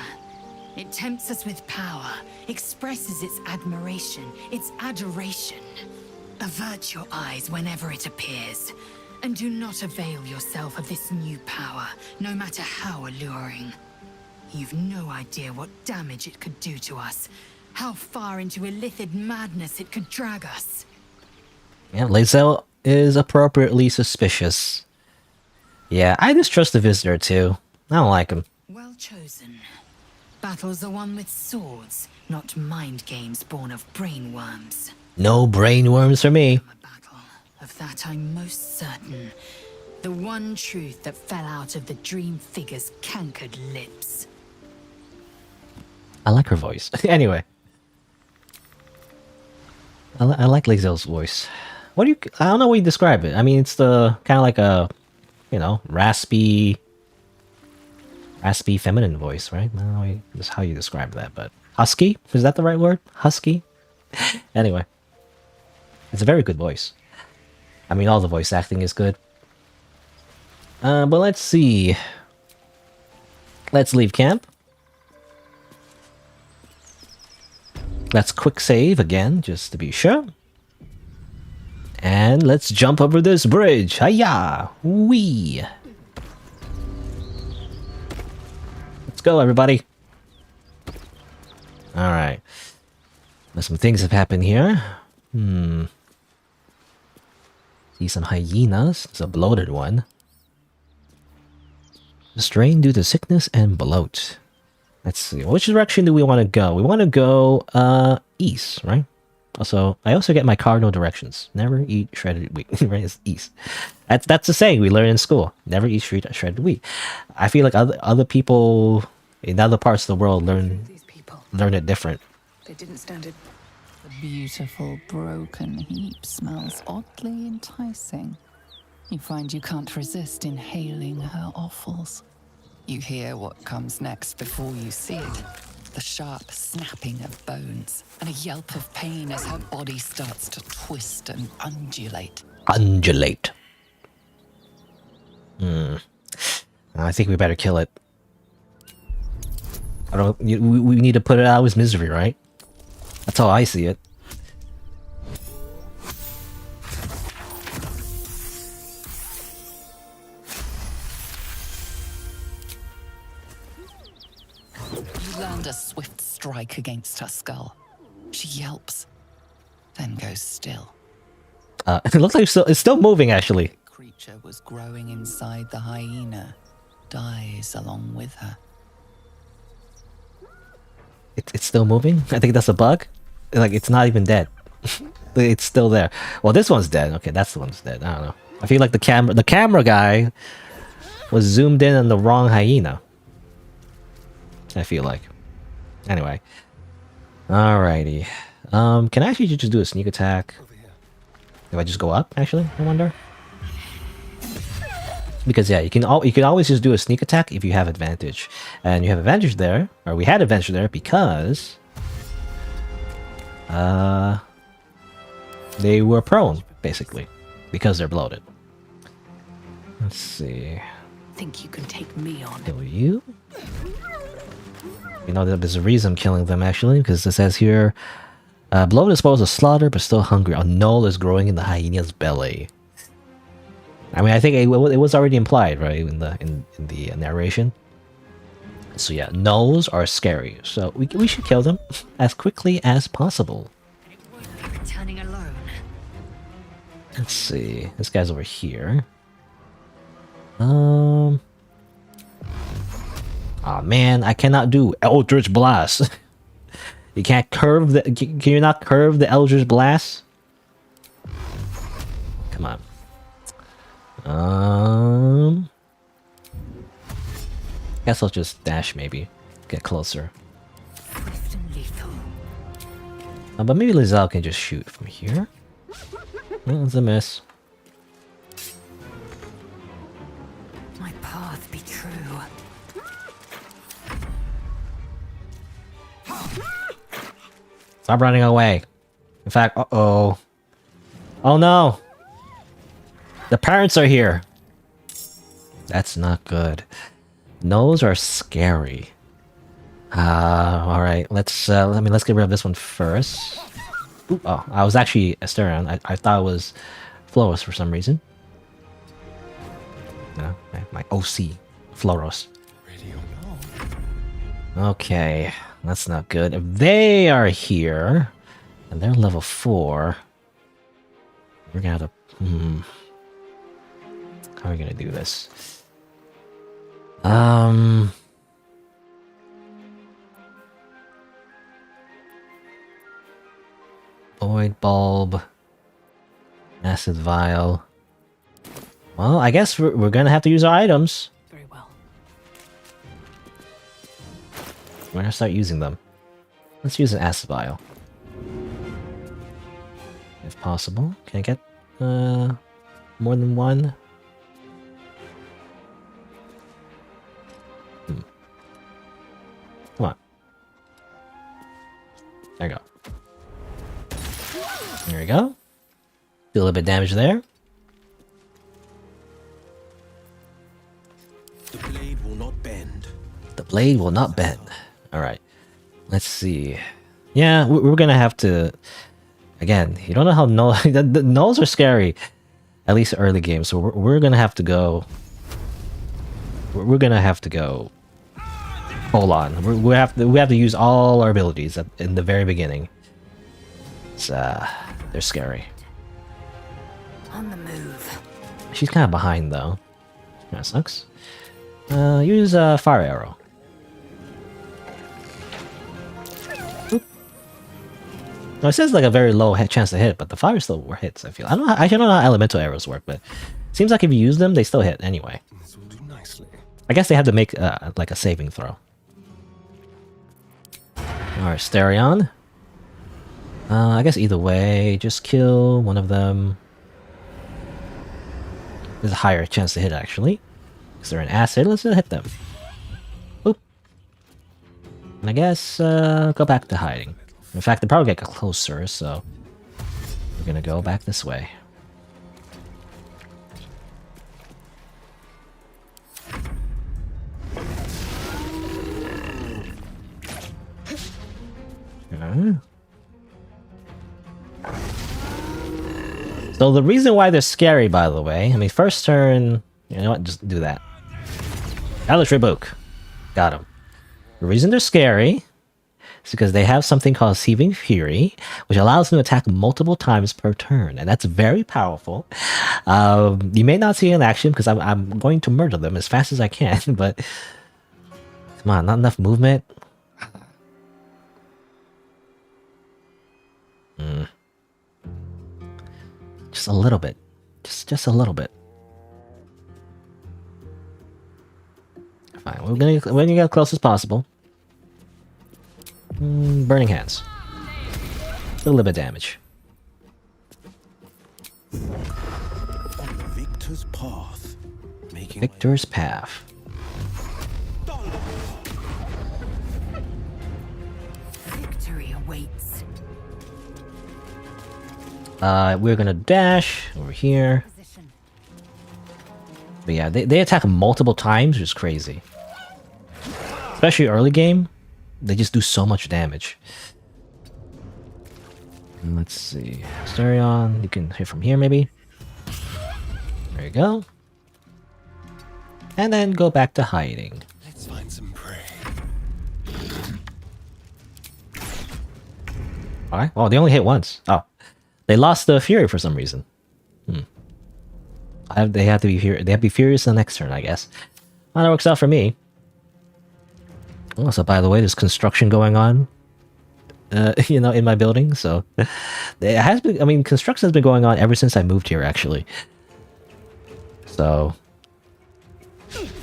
It tempts us with power, expresses its admiration, its adoration. Avert your eyes whenever it appears, and do not avail yourself of this new power, no matter how alluring. You've no idea what damage it could do to us, how far into illithid madness it could drag us. Yeah, Lizelle is appropriately suspicious. Yeah, I distrust the visitor too. I don't like him. Well chosen. Battles are won with swords, not mind games born of brainworms. No brain worms for me. Of that I'm most certain. The one truth that fell out of the dream figure's cankered lips. I like her voice. Anyway. I like Lizelle's voice. What do you... I don't know what you describe it. I mean, it's the... kind of like a... you know, raspy feminine voice, right? I don't know just how you describe that, but... husky? Is that the right word? Husky? Anyway. It's a very good voice. I mean, all the voice acting is good. But let's see. Let's leave camp. Let's quick save again, just to be sure. And let's jump over this bridge. Hiya! Wee! Let's go, everybody. Alright. Some things have happened here. See some hyenas. It's a bloated one. Strained due to sickness and bloat. Let's see. Which direction do we want to go? We want to go east, right? Also, I also get my cardinal directions. Never eat shredded wheat. Right? It's east. That's the saying we learn in school. Never eat shredded wheat. I feel like other people in other parts of the world learn it different. They didn't stand it. The beautiful broken heap smells oddly enticing. You find you can't resist inhaling her offals. You hear what comes next before you see it. The sharp snapping of bones and a yelp of pain as her body starts to twist and undulate. Undulate. I think we better kill it. We need to put it out of his misery, right? That's how I see it. You land a swift strike against her skull. She yelps, then goes still. It looks like it's still moving, actually. The creature was growing inside the hyena, dies along with her. It's still moving? I think that's a bug. Like, it's not even dead. It's still there. Well, this one's dead. Okay, that's the one's dead. I don't know. I feel like the camera guy was zoomed in on the wrong hyena. I feel like. Anyway. Alrighty. Can I actually just do a sneak attack? If I just go up, actually, I wonder? Because yeah, you can always just do a sneak attack if you have advantage. And you have advantage there, or we had advantage there because they were prone, basically. Because they're bloated. Let's see. Think you can take me on? Kill you? You know, there's a reason I'm killing them, actually, because it says here, bloated is supposed to slaughter, but still hungry. A knoll is growing in the hyena's belly. I mean, I think it was already implied, right, in the narration. So yeah, gnolls are scary, so we should kill them as quickly as possible. Returning alone. Let's see, this guy's over here. Oh man, I cannot do Eldritch Blast. You can't curve the. Can you not curve the Eldritch Blast? Come on. Guess I'll just dash, maybe get closer. But maybe Lizelle can just shoot from here. That's a miss. My path be true. Stop running away. In fact, uh-oh. Oh no! The parents are here! That's not good. Those are scary. Alright, let's get rid of this one first. Ooh, oh, I was actually Asterion. I thought it was Floros for some reason. No, my OC, Floros. Okay, that's not good. If they are here, and they're level 4, we're gonna have to... How are we gonna do this? Void Bulb. Acid Vial. Well, I guess we're gonna have to use our items. Very well. We're gonna start using them. Let's use an Acid Vial. If possible. Can I get more than one? Come on. There you go. There we go. Do a little bit of damage there. The blade will not bend. The blade will not bend. Alright. Let's see. Yeah, we're gonna have to... Again, you don't know how the gnolls are scary. At least early game, so we're gonna have to go... We're gonna have to go... Hold on. We have to use all our abilities in the very beginning. It's, they're scary. On the move. She's kind of behind though. Kinda sucks. Use a fire arrow. Oop. No, it says like a very low chance to hit, but the fire still hits. I feel. I don't know. I don't know how elemental arrows work, but it seems like if you use them, they still hit anyway. This will do nicely. I guess they have to make like a saving throw. Alright, Asterion. I guess either way, just kill one of them. There's a higher chance to hit actually. Because they're in acid, let's hit them. Oop. And I guess go back to hiding. In fact, they probably get closer, so we're gonna go back this way. So the reason why they're scary, by the way, I mean, first turn, you know what, just do that. Alice Rebuke. Got him. The reason they're scary is because they have something called Seething Fury, which allows them to attack multiple times per turn, and that's very powerful. You may not see it in action because I'm going to murder them as fast as I can, but come on, not enough movement. Just a little bit. Just a little bit. Fine, we're gonna get as close as possible. Burning Hands. A little bit of damage. Victor's path. Victor's path. Victory awaits. We're gonna dash over here. But yeah, they attack multiple times, which is crazy. Especially early game, they just do so much damage. And let's see. Asterion, you can hit from here maybe. There you go. And then go back to hiding. Let's find some prey. Alright, well, they only hit once. Oh. They lost the Fury for some reason. They have to be They have to be furious the next turn, I guess. Well, that works out for me. Also, by the way, there's construction going on. You know, in my building, so it has been. I mean, construction has been going on ever since I moved here, actually. So,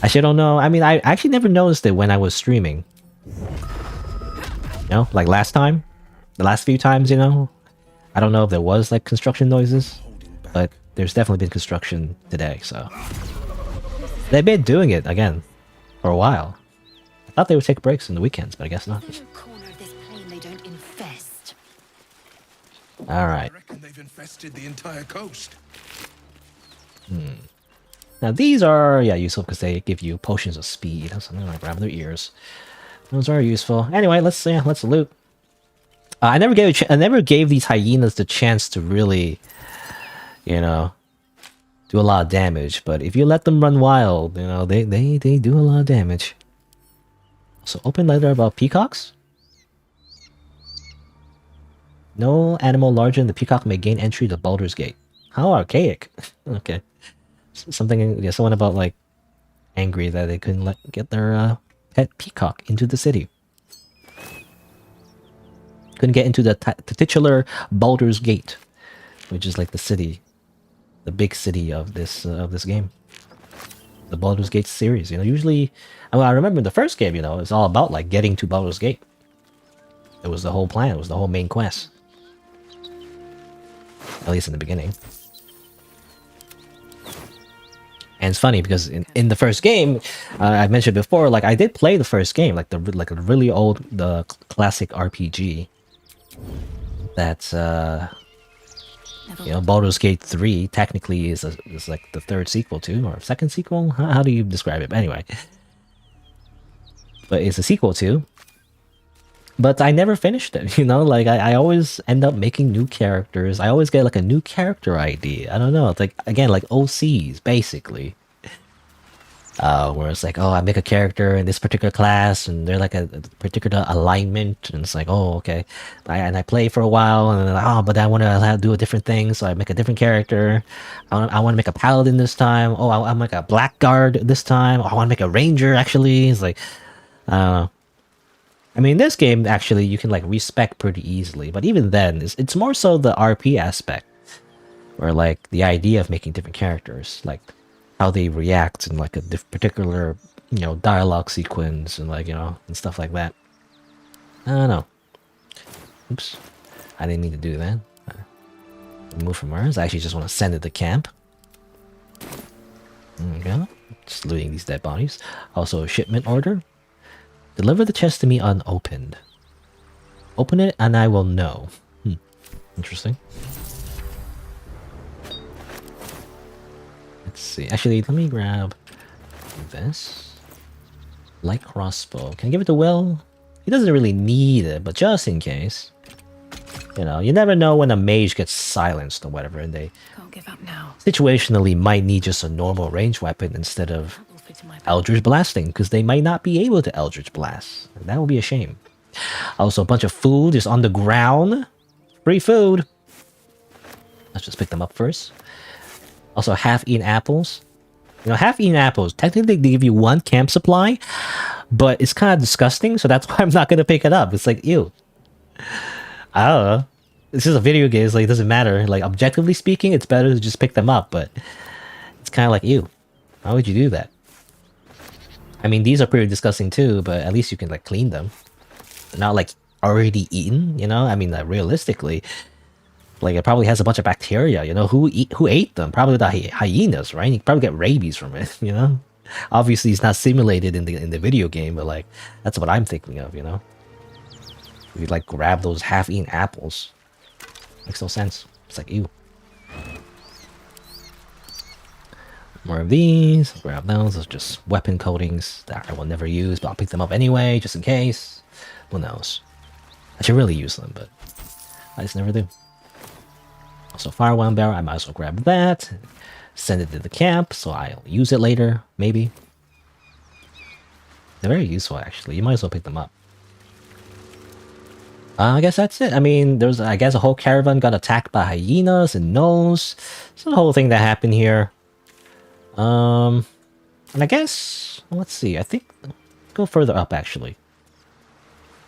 actually, I don't know. I mean, I actually never noticed it when I was streaming. You know, like last time, the last few times, you know. I don't know if there was like construction noises, but there's definitely been construction today, so they've been doing it again for a while. I thought they would take breaks in the weekends, but I guess not. In a corner of this plane they don't infest. All right. I reckon they've infested the entire coast. Now these are useful because they give you potions of speed. So I'm gonna grab their ears. Those are useful. Anyway, let's loot. I never gave these hyenas the chance to really, you know, do a lot of damage. But if you let them run wild, you know, they do a lot of damage. So open letter about peacocks. No animal larger than the peacock may gain entry to Baldur's Gate. How archaic. Okay. Something, yeah, someone about like angry that they couldn't get their pet peacock into the city. Couldn't get into the titular Baldur's Gate, which is like the city, the big city of this game. The Baldur's Gate series, you know, usually, I remember in the first game, you know, it's all about like getting to Baldur's Gate. It was the whole plan. It was the whole main quest. At least in the beginning. And it's funny because in the first game, I mentioned before, like I did play the first game, like a really old, the classic RPG. That's you know, Baldur's Gate 3 technically is like the third sequel to, or second sequel. How do you describe it? But anyway, but it's a sequel to. But I never finished it, you know, like I always end up making new characters. I always get like a new character ID. I don't know, it's like, again, like OCs, basically. Where it's like, oh, I make a character in this particular class, and they're like a particular alignment, and it's like, oh, okay. And I play for a while, and then, oh, but I want to do a different thing, so I make a different character. I want to make a paladin this time. Oh, I'm like a blackguard this time. Oh, I want to make a ranger, actually. It's like, I mean, in this game, actually, you can like respec pretty easily, but even then, it's more so the RP aspect, or like the idea of making different characters, like how they react in like a particular, you know, dialogue sequence, and like, you know, and stuff like that. I don't know. Oops, I didn't mean to do that. Move from Mars. I actually just want to send it to camp. There we go. Just looting these dead bodies. Also, a shipment order. Deliver the chest to me unopened. Open it and I will know. Interesting. Let's see. Actually, let me grab this. Light crossbow. Can I give it to Will? He doesn't really need it, but just in case. You know, you never know when a mage gets silenced or whatever, and they Can't give up now. situationally might need just a normal range weapon instead of Eldritch Blasting, because they might not be able to Eldritch Blast. That would be a shame. Also, a bunch of food is on the ground. Free food. Let's just pick them up first. Also, half-eaten apples. You know, half-eaten apples, technically they give you one camp supply, but it's kind of disgusting, so that's why I'm not going to pick it up. It's like, ew. I don't know. This is a video game, so like, it doesn't matter. Like, objectively speaking, it's better to just pick them up, but it's kind of like, ew. How would you do that? I mean, these are pretty disgusting too, but at least you can like clean them. They're not like already eaten, you know? I mean, realistically, like it probably has a bunch of bacteria, you know? Who ate them? Probably the hyenas, right? You probably get rabies from it, you know? Obviously, it's not simulated in the video game, but like that's what I'm thinking of, you know? If you like grab those half-eaten apples, makes no sense. It's like, ew. More of these. Grab those. Those are just weapon coatings that I will never use, but I'll pick them up anyway, just in case. Who knows? I should really use them, but I just never do. Also, Firewine Barrel. I might as well grab that. Send it to the camp, so I'll use it later, maybe. They're very useful, actually. You might as well pick them up. I guess that's it. I mean, there's, I guess, a whole caravan got attacked by hyenas and gnolls. It's a whole thing that happened here. And I guess, let's see, I think, go further up, actually.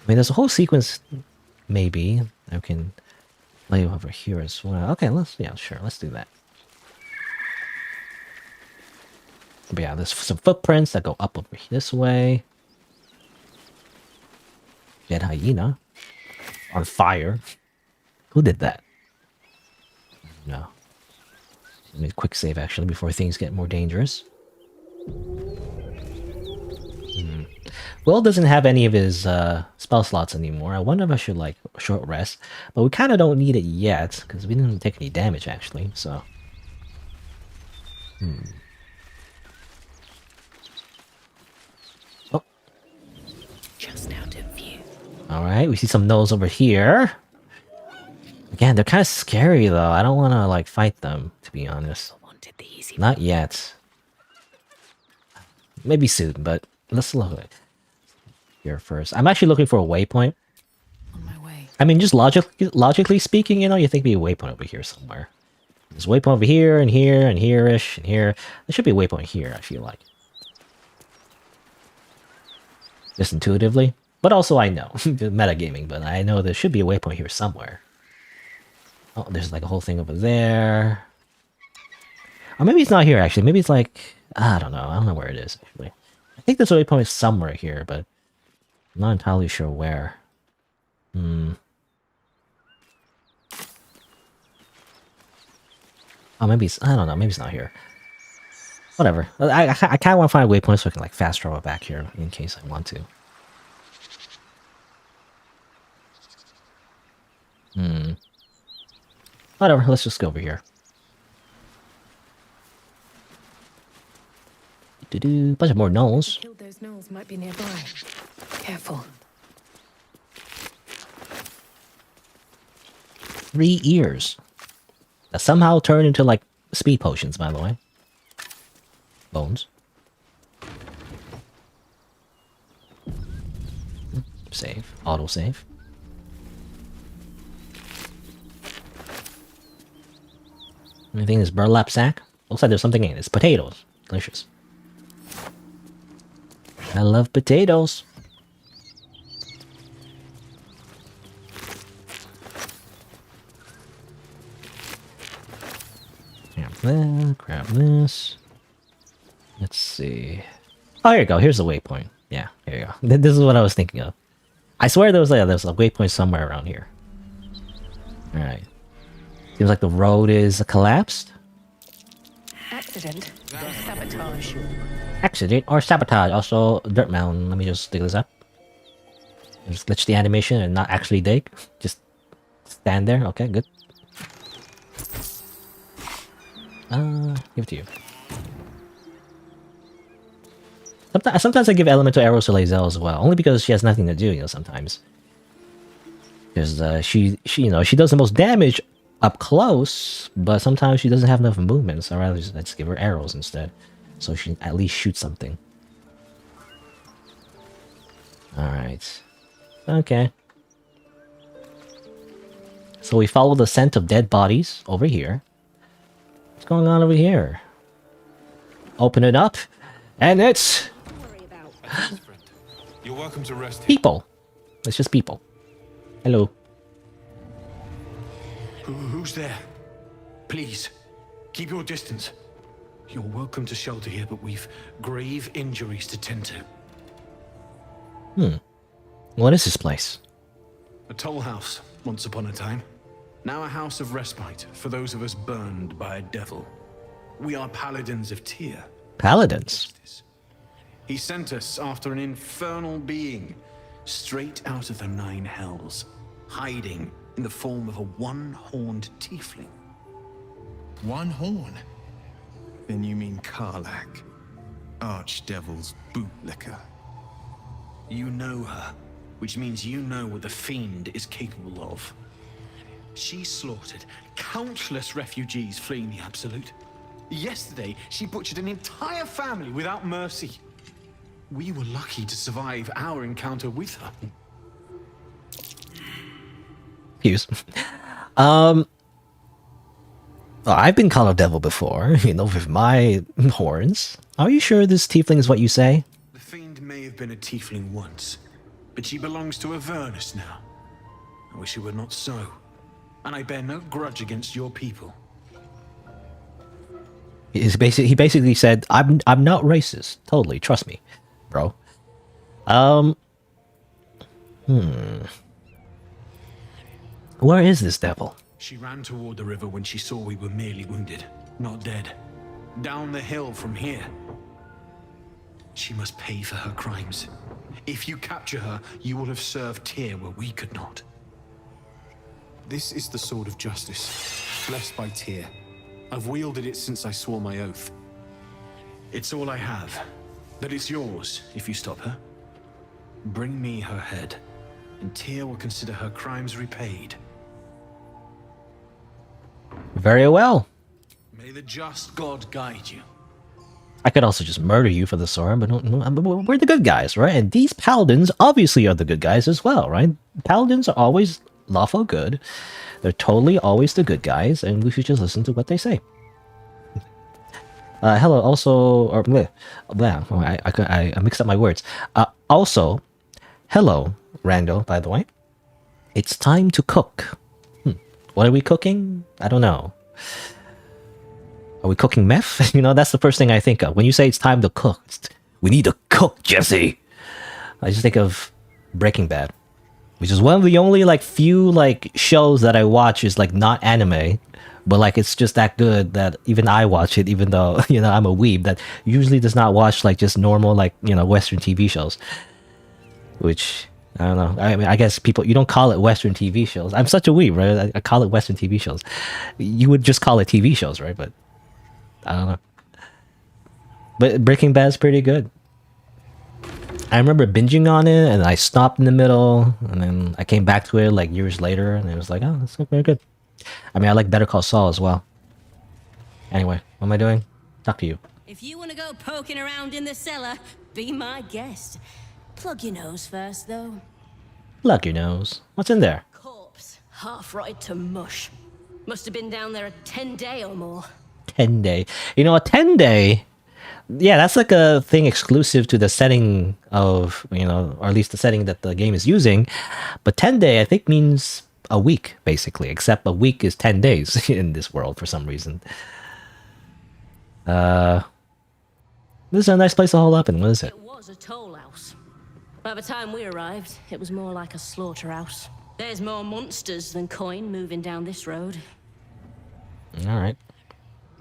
I mean, there's a whole sequence, maybe, I can lay over here as well. Okay, yeah, sure, let's do that. But yeah, there's some footprints that go up over this way. Dead hyena. On fire. Who did that? No. Let me quick save, actually, before things get more dangerous. Will doesn't have any of his spell slots anymore. I wonder if I should like short rest, but we kind of don't need it yet because we didn't take any damage actually. So, oh, Just out of view. all right. We see some gnolls over here. Again, they're kind of scary though. I don't want to like fight them, to be honest. Not yet. Maybe soon, but let's look at it here first. I'm actually looking for a waypoint. On my way. I mean, just logically speaking, you know, you think be a waypoint over here somewhere. There's a waypoint over here and here and here-ish and here. There should be a waypoint here, I feel like. Just intuitively. But also I know. Metagaming, but I know there should be a waypoint here somewhere. Oh, there's like a whole thing over there. Or maybe it's not here, actually. Maybe it's like... I don't know. I don't know where it is, actually. I think there's a waypoint somewhere here, but... I'm not entirely sure where. Oh, maybe it's... I don't know. Maybe it's not here. Whatever. I kind of want to find a waypoint so I can like fast travel back here in case I want to. Whatever. Let's just go over here. Bunch of more gnolls. Killed those gnolls might be nearby. Careful. 3 ears. That somehow turn into like speed potions, by the way. Bones. Save. Auto save. Anything in this burlap sack? Looks like there's something in it. It's potatoes. Delicious. I love potatoes. Grab that, grab this. Let's see. Oh, here you go. Here's the waypoint. Yeah, here you go. This is what I was thinking of. I swear there was a waypoint somewhere around here. Alright. Seems like the road is collapsed. Accident or sabotage. Accident or sabotage. Also, dirt mountain. Let me just dig this up. Just glitch the animation and not actually dig. Just stand there. Okay, good. Give it to you. Sometimes I give Elemental arrows to Lae'zel as well, only because she has nothing to do, you know, sometimes. Because she does the most damage up close, but sometimes she doesn't have enough movement, so I'd rather just give her arrows instead. So she can at least shoot something. Alright. Okay. So we follow the scent of dead bodies over here. What's going on over here? Open it up, and it's... You're welcome to rest here. people. It's just people. Hello. Who's there? Please, keep your distance. You're welcome to shelter here, but we've grave injuries to tend to. What is this place? A toll house, once upon a time. Now a house of respite for those of us burned by a devil. We are paladins of Tyr. Paladins? He sent us after an infernal being, straight out of the Nine Hells, hiding in the form of a one-horned tiefling. One horn? Then you mean Karlach, Archdevil's bootlicker. You know her, which means you know what the Fiend is capable of. She slaughtered countless refugees fleeing the Absolute. Yesterday, she butchered an entire family without mercy. We were lucky to survive our encounter with her. Excuse. Well, I've been called a devil before, you know, with my horns. Are you sure this tiefling is what you say? The Fiend may have been a tiefling once, but she belongs to Avernus now. I wish it were not so. And I bear no grudge against your people. He basically said, I'm not racist. Totally, trust me, bro. Where is this devil? She ran toward the river when she saw we were merely wounded, not dead. Down the hill from here. She must pay for her crimes. If you capture her, you will have served Tyr where we could not. This is the sword of justice, blessed by Tyr. I've wielded it since I swore my oath. It's all I have, but it's yours if you stop her. Bring me her head, and Tyr will consider her crimes repaid. Very well. May the just God guide you. I could also just murder you for the sword, but we're the good guys, right? And these paladins obviously are the good guys as well, right? Paladins are always lawful good. They're totally always the good guys, and we should just listen to what they say. Hello, also, or I mixed up my words. Also, hello, Rando, by the way. It's time to cook. What are we cooking? I don't know. Are we cooking meth? You know, that's the first thing I think of. When you say it's time to cook, we need to cook, Jesse. I just think of Breaking Bad, which is one of the only like few like shows that I watch is like not anime, but like it's just that good that even I watch it, even though, you know, I'm a weeb that usually does not watch like just normal like, you know, Western TV shows. Which, I don't know. I mean, I guess people, you don't call it Western TV shows. I'm such a weeb, right? I call it Western TV shows. You would just call it TV shows, right? But I don't know. But Breaking Bad's pretty good. I remember binging on it, and I stopped in the middle, and then I came back to it like years later, and it was like, oh, that's very good. I mean, I like Better Call Saul as well. Anyway, what am I doing? Talk to you. If you want to go poking around in the cellar, be my guest. Plug your nose first, though. Plug your nose. What's in there? Corpse, half rotted to mush. Must have been down there a 10-day or more. 10-day. You know, a 10-day... Yeah, that's like a thing exclusive to the setting of, you know, or at least the setting that the game is using. But 10-day, I think, means a week, basically. Except a week is 10 days in this world for some reason. This is a nice place to hole up in. What is it? It was a toll house. By the time we arrived, it was more like a slaughterhouse. There's more monsters than coin moving down this road. All right.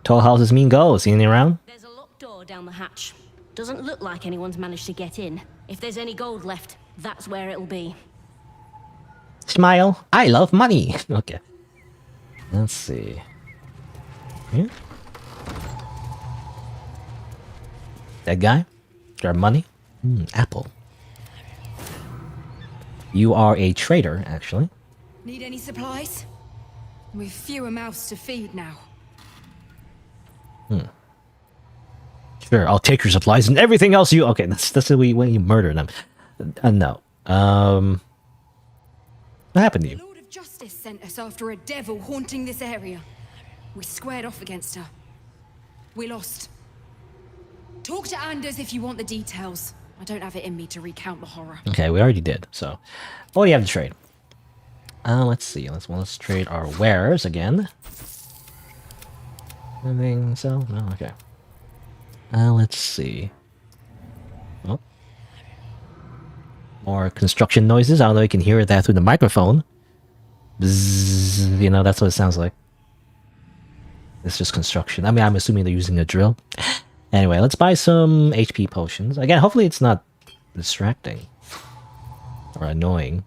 Toll houses mean go. See anything around? There's a locked door down the hatch. Doesn't look like anyone's managed to get in. If there's any gold left, that's where it'll be. Smile. I love money. Okay. Let's see. Yeah. That guy? Got money? Apple. You are a trader, actually. Need any supplies? We've fewer mouths to feed now. Sure, I'll take your supplies and everything else you... Okay, that's the way when you murder them. No. What happened to you? The Lord of Justice sent us after a devil haunting this area. We squared off against her. We lost. Talk to Anders if you want the details. I don't have it in me to recount the horror. Okay, we already did, so... What do you have to trade? Let's see. Let's trade our wares again. Anything so? No, okay. Let's see. Oh. More construction noises. I don't know if you can hear that through the microphone. Bzzz, you know, that's what it sounds like. It's just construction. I mean, I'm assuming they're using a drill. Anyway, let's buy some HP potions. Again, hopefully it's not distracting or annoying.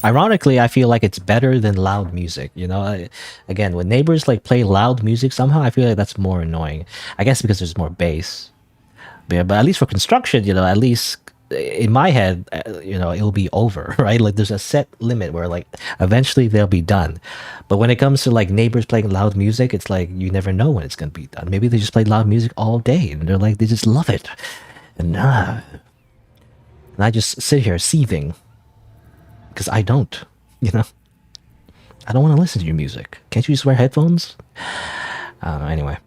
Ironically, I feel like it's better than loud music. You know, again, when neighbors like play loud music, somehow I feel like that's more annoying. I guess because there's more bass. But at least for construction, you know, at least in my head, you know, it'll be over, right? Like there's a set limit where like eventually they'll be done. But when it comes to like neighbors playing loud music, it's like you never know when it's gonna be done. Maybe they just play loud music all day and they're like they just love it. And I just sit here seething. Because I don't, you know? I don't want to listen to your music. Can't you just wear headphones? I don't know, anyway.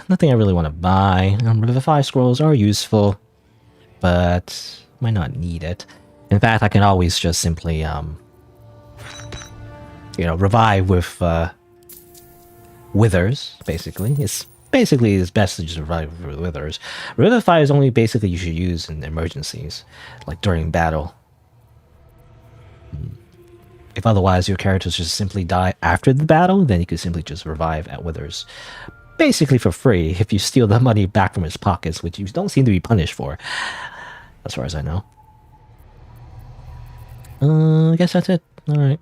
Nothing I really want to buy. Revivify scrolls are useful, but might not need it. In fact, I can always just simply, you know, revive with withers, basically. It's best to just revive with withers. Revivify is only basically you should use in emergencies, like during battle. if otherwise your characters just simply die after the battle, then you could simply just revive at Withers. Basically for free, if you steal the money back from his pockets, which you don't seem to be punished for, as far as I know. I guess that's it. Alright.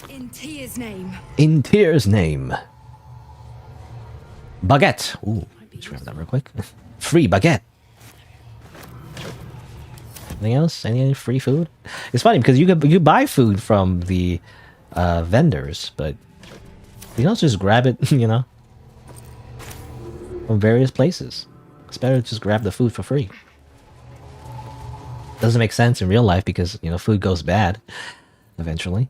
In Tyr's name. In Tyr's name. Baguette. Ooh, just grab that real quick. Free baguette. Anything else? Any free food? It's funny because you buy food from the vendors, but you can also just grab it, you know, from various places. It's better to just grab the food for free. Doesn't make sense in real life because, you know, food goes bad eventually.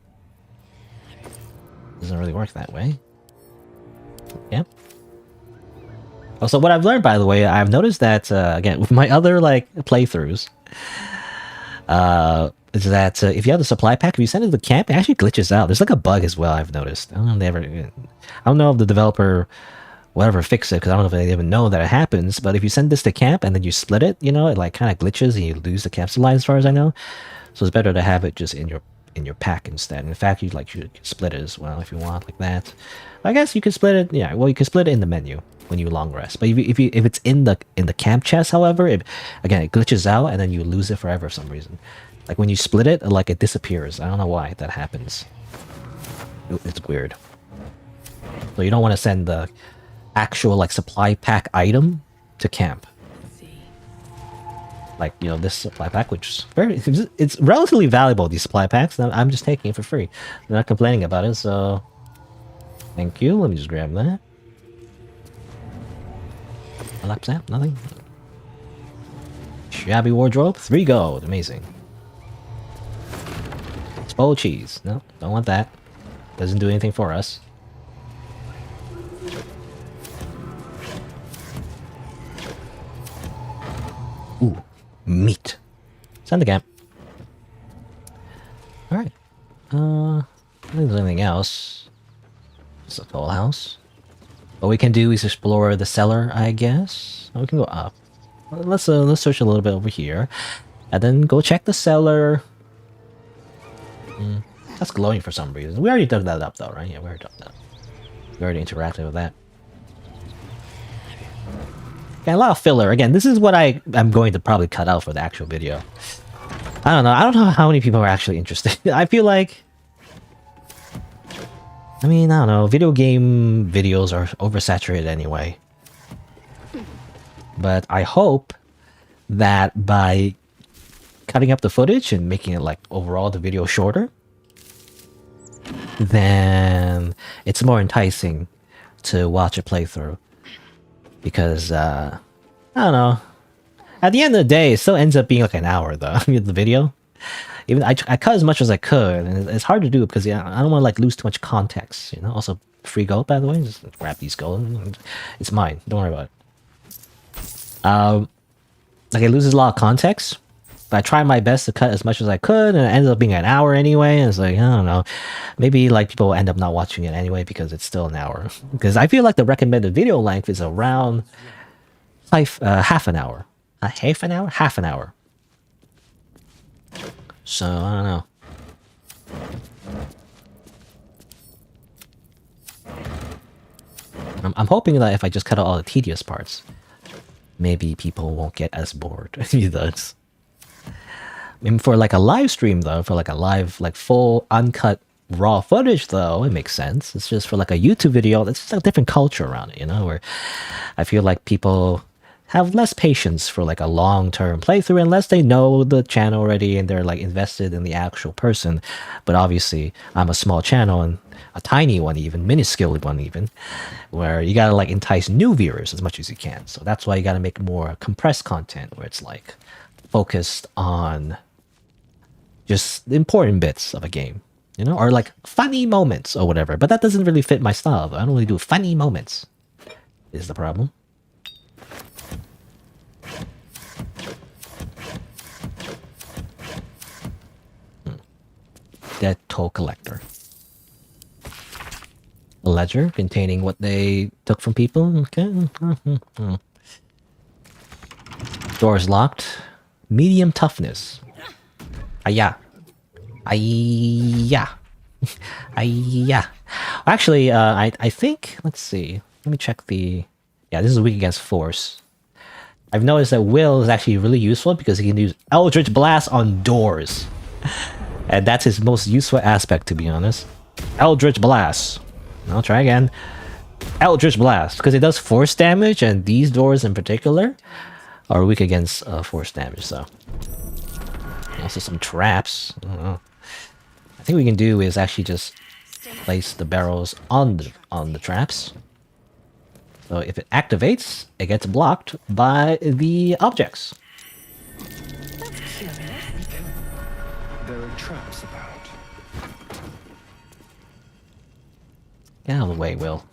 Doesn't really work that way. Yeah. Also, what I've learned, by the way, I've noticed that, again, with my other, like, playthroughs, is that if you have the supply pack, if you send it to the camp, it actually glitches out. There's like a bug as well, I've noticed. I don't know if the developer whatever fix it, because I don't know if they even know that it happens, but if you send this to camp and then you split it, you know, it like kind of glitches and you lose the camp supply as far as I know. So it's better to have it just in your pack instead. In fact, you can split it as well if you want, like that. I guess you can split it, yeah, well, you can split it in the menu when you long rest. But if it's in the camp chest, however, again, it glitches out and then you lose it forever for some reason. Like when you split it, like it disappears. I don't know why that happens. It's weird. So you don't want to send the actual like supply pack item to camp. Like, you know, this supply pack, which is it's relatively valuable, these supply packs. I'm just taking it for free. I'm not complaining about it, so thank you. Let me just grab that. Lapsap, nothing. Shabby wardrobe, 3 gold, amazing. Spoiled cheese, no, don't want that. Doesn't do anything for us. Ooh, meat. Send the camp. Alright. I don't think there's anything else. It's a full house. What we can do is explore the cellar, I guess. Oh, we can go up. Let's search a little bit over here. And then go check the cellar. That's glowing for some reason. We already dug that up though, right? Yeah, we already dug that. We already interacted with that. Yeah, a lot of filler. Again, this is what I'm going to probably cut out for the actual video. I don't know. I don't know how many people are actually interested. I feel like... I mean, I don't know. Video game videos are oversaturated anyway. But I hope that by cutting up the footage and making it like overall the video shorter, then it's more enticing to watch a playthrough. Because, I don't know. At the end of the day, it still ends up being like an hour though, the video. Even I cut as much as I could, and it's hard to do because I don't want to like lose too much context, you know. Also, free gold, by the way. Just grab these gold. It's mine. Don't worry about it. Like it loses a lot of context, but I tried my best to cut as much as I could, and it ended up being an hour anyway. And it's like, I don't know, maybe like people will end up not watching it anyway because it's still an hour. Because I feel like the recommended video length is around half an hour. Half an hour? Half an hour. So, I don't know. I'm hoping that if I just cut out all the tedious parts, maybe people won't get as bored as he does. I mean, for like a live stream though, for like a live, like full uncut raw footage though, it makes sense. It's just for like a YouTube video, it's just a different culture around it, you know, where I feel like people have less patience for like a long-term playthrough unless they know the channel already and they're like invested in the actual person. But obviously I'm a small channel and a tiny one even, minuscule one even, where you gotta like entice new viewers as much as you can. So that's why you gotta make more compressed content where it's like focused on just the important bits of a game, you know, or like funny moments or whatever. But that doesn't really fit my style though. I don't really do funny moments is the problem. Dead toll collector. A ledger containing what they took from people. Okay. Doors locked. Medium toughness. Ayah. Ayah. Yeah. Actually, I think, let's see. Let me check the... Yeah, this is weak against force. I've noticed that Will is actually really useful because he can use Eldritch Blast on doors. And that's his most useful aspect, to be honest. Eldritch Blast. I'll try again. Eldritch Blast, because it does force damage, and these doors in particular are weak against force damage, so... Also some traps. I don't know. I think what we can do is actually just place the barrels on the traps. So if it activates, it gets blocked by the objects. There are traps about. Get out of the way, Will.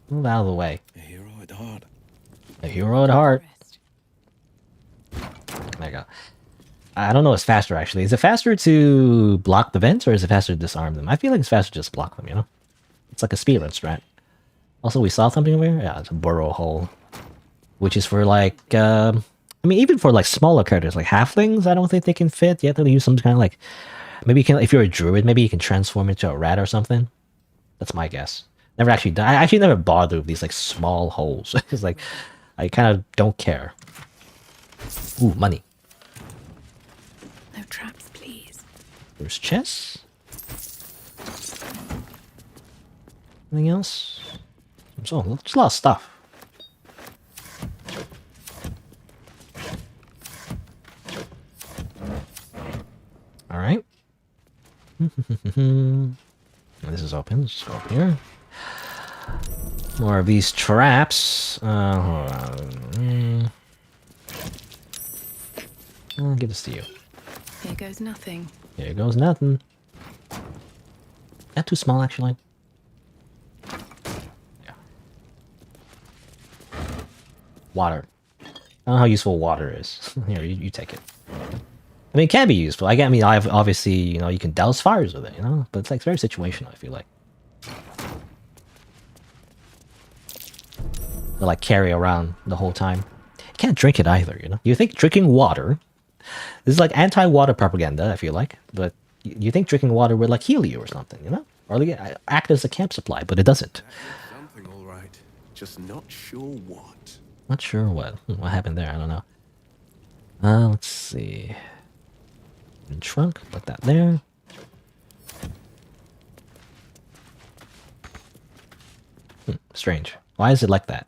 Move out of the way. A hero at heart. A hero at heart. There you go. I don't know what's faster, actually. Is it faster to block the vents, or is it faster to disarm them? I feel like it's faster to just block them, you know? It's like a speedrun strat. Also, we saw something over here? Yeah, it's a burrow hole. Which is for, like, I mean, even for, like, smaller characters, like halflings, I don't think they can fit. You have to use some kind of, like... Maybe you can, if you're a druid, maybe you can transform into a rat or something. That's my guess. Never actually done. I actually never bothered with these, like, small holes. It's like, I kind of don't care. Ooh, money. No traps, please. There's chests. Anything else? So, there's a lot of stuff. Alright. This is open. Let's go up here. More of these traps. Hold on. I'll give this to you. Here goes nothing. Here goes nothing. Not too small, actually. Yeah. Water. I don't know how useful water is. Here, you take it. I mean, it can be useful. I mean, obviously, you know, you can douse fires with it, you know? But it's like very situational, I feel like. To like carry around the whole time. You can't drink it either, you know? You think drinking water... This is like anti-water propaganda, I feel like. But you think drinking water would like heal you or something, you know? Or like, act as a camp supply, but it doesn't. Something all right. Just not sure what. Not sure what. What happened there, I don't know. Let's see. And trunk, put that there. Strange. Why is it like that?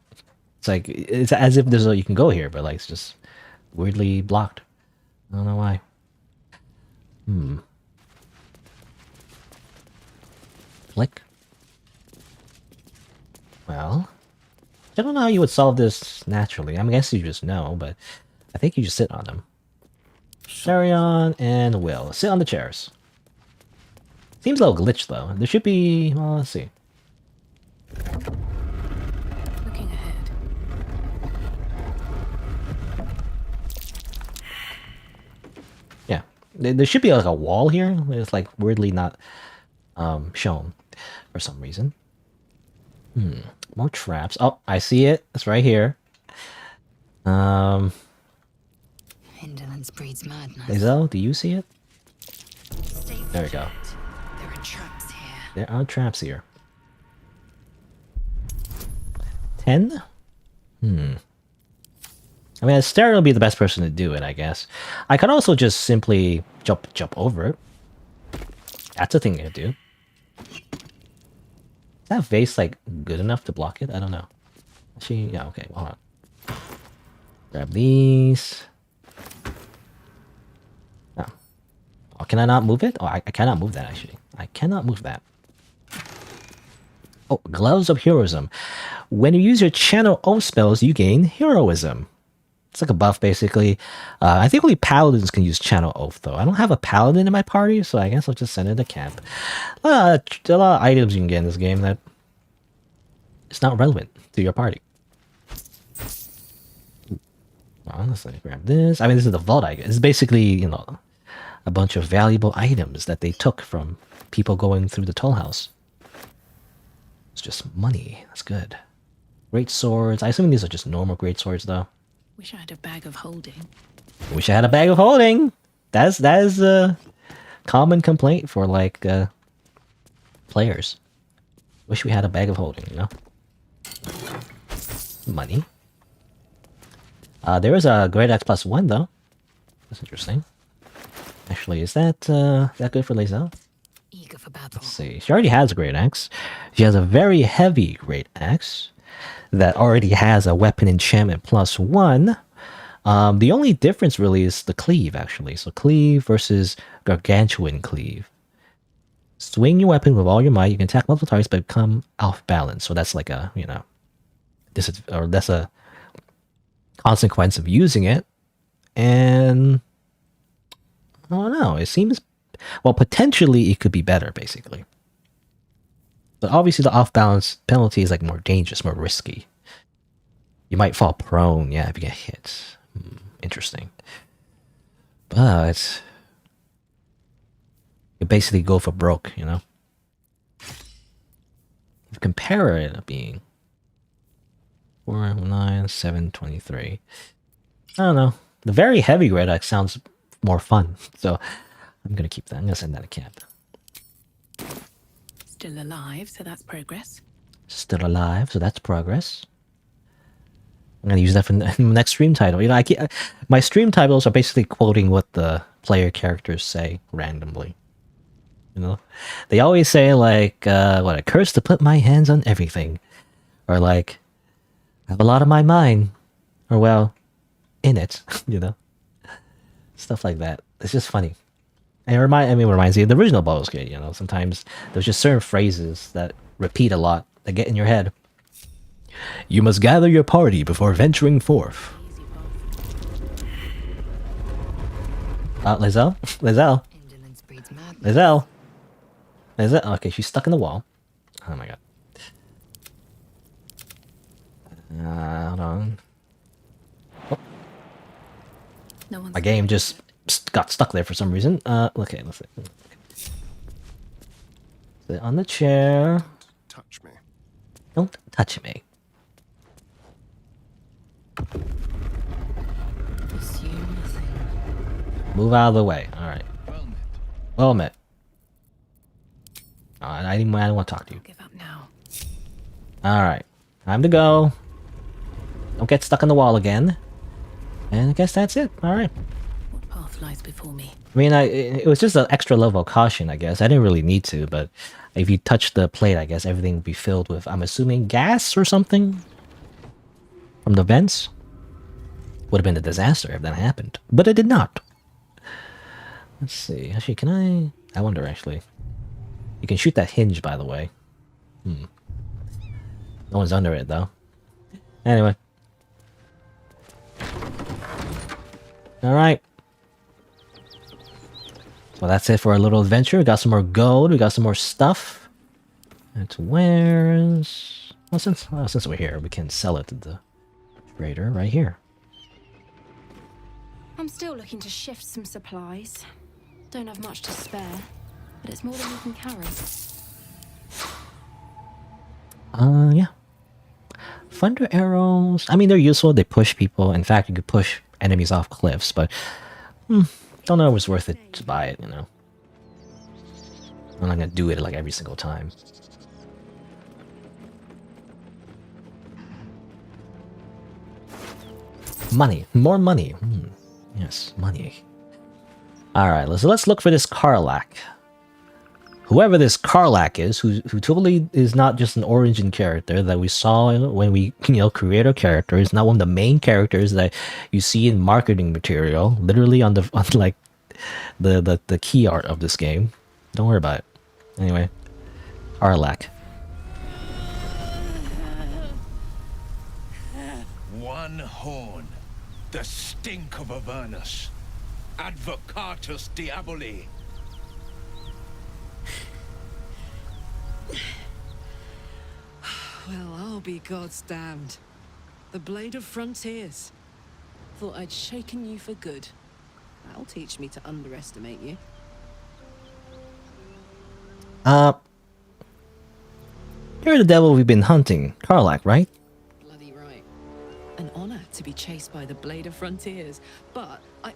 It's like, it's as if there's a, you can go here, but like it's just weirdly blocked. I don't know why. Flick. Well, I don't know how you would solve this naturally. I guess you just know, but I think you just sit on them. Sharion and Will. Sit on the chairs. Seems a little glitched though. There should be... Well, let's see. Looking ahead. Yeah. There should be like a wall here. It's like weirdly not shown for some reason. More traps. Oh, I see it. It's right here. Indolence breeds madness. Lizelle, do you see it? There we go. There are traps here. There are traps here. 10? I mean, Astera will be the best person to do it, I guess. I could also just simply jump over it. That's a thing to do. Is that vase, like, good enough to block it? I don't know. Actually, yeah, okay, well, hold on. Grab these. Oh, can I not move it? Oh, I cannot move that, actually. I cannot move that. Oh, Gloves of Heroism. When you use your Channel Oath spells, you gain Heroism. It's like a buff, basically. I think only Paladins can use Channel Oath, though. I don't have a Paladin in my party, so I guess I'll just send it to camp. A lot of items you can get in this game that it's not relevant to your party. Honestly, grab this. I mean, this is the vault, I guess. It's basically, you know, a bunch of valuable items that they took from people going through the toll house. It's just money. That's good. Great swords. I assume these are just normal great swords, though. Wish I had a bag of holding. Wish I had a bag of holding. That is a common complaint for like players. Wish we had a bag of holding, you know? Money. There is a Great Axe +1 though. That's interesting. Actually, is that good for Lae'zel? Eager for battle. Let's see. She already has a Great Axe. She has a very heavy Great Axe that already has a weapon enchantment +1. The only difference really is the cleave, actually. So cleave versus gargantuan cleave. Swing your weapon with all your might. You can attack multiple targets, but become off balance. So that's like a, you know, that's a consequence of using it. And I don't know. It seems, well, potentially it could be better, basically. But obviously the off balance penalty is like more dangerous, more risky. You might fall prone, yeah, if you get hit. Interesting. But you basically go for broke, you know? You compare it being 4, 9, 7, 23. I don't know. The very heavy Great Axe sounds more fun. So I'm gonna keep that. I'm gonna send that a cat. Still alive, so that's progress. Still alive, so that's progress. I'm gonna use that for the next stream title. You know, my stream titles are basically quoting what the player characters say randomly. You know, they always say like, "What, a curse to put my hands on everything," or like, "I have a lot of my mind," or well, in it. You know, stuff like that. It's just funny. And it reminds me of the original Baldur's Gate. You know, sometimes there's just certain phrases that repeat a lot that get in your head. You must gather your party before venturing forth. Lae'zel? Lae'zel? Lae'zel? Lae'zel? Okay, she's stuck in the wall. Oh my god. Hold on. Oh. My game just got stuck there for some reason. Okay, let's see. Sit on the chair. Touch me. Don't touch me. Move out of the way. Alright. Well met. I don't want to talk to you. Give up now. Alright. Time to go. Don't get stuck on the wall again. And I guess that's it. Alright. What path lies before me? I mean, it was just an extra level of caution, I guess. I didn't really need to, but if you touch the plate, I guess everything would be filled with, I'm assuming, gas or something? From the vents? Would have been a disaster if that happened. But it did not. Let's see. Actually, can I wonder, actually. You can shoot that hinge, by the way. No one's under it, though. Anyway. Alright. So that's it for our little adventure. We got some more gold. We got some more stuff. It's where's... Well, since we're here, we can sell it to the trader right here. I'm still looking to shift some supplies. Don't have much to spare, but it's more than we can carry. Yeah. Thunder arrows. I mean, they're useful. They push people. In fact, you could push enemies off cliffs, but don't know if it's worth it to buy it, you know. I'm not gonna do it like every single time. Money. More money. Yes, money. Alright, let's look for this Karlach. Whoever this Karlach is, who totally is not just an origin character that we saw when we, create our character. It's not one of the main characters that you see in marketing material, literally on the key art of this game. Don't worry about it. Anyway, Karlach. One horn, the stink of Avernus. Advocatus Diaboli. Well, I'll be God's damned. The Blade of Frontiers. Thought I'd shaken you for good. That'll teach me to underestimate you. You're the devil we've been hunting, Karlach, right? Bloody right. An honor to be chased by the Blade of Frontiers, but a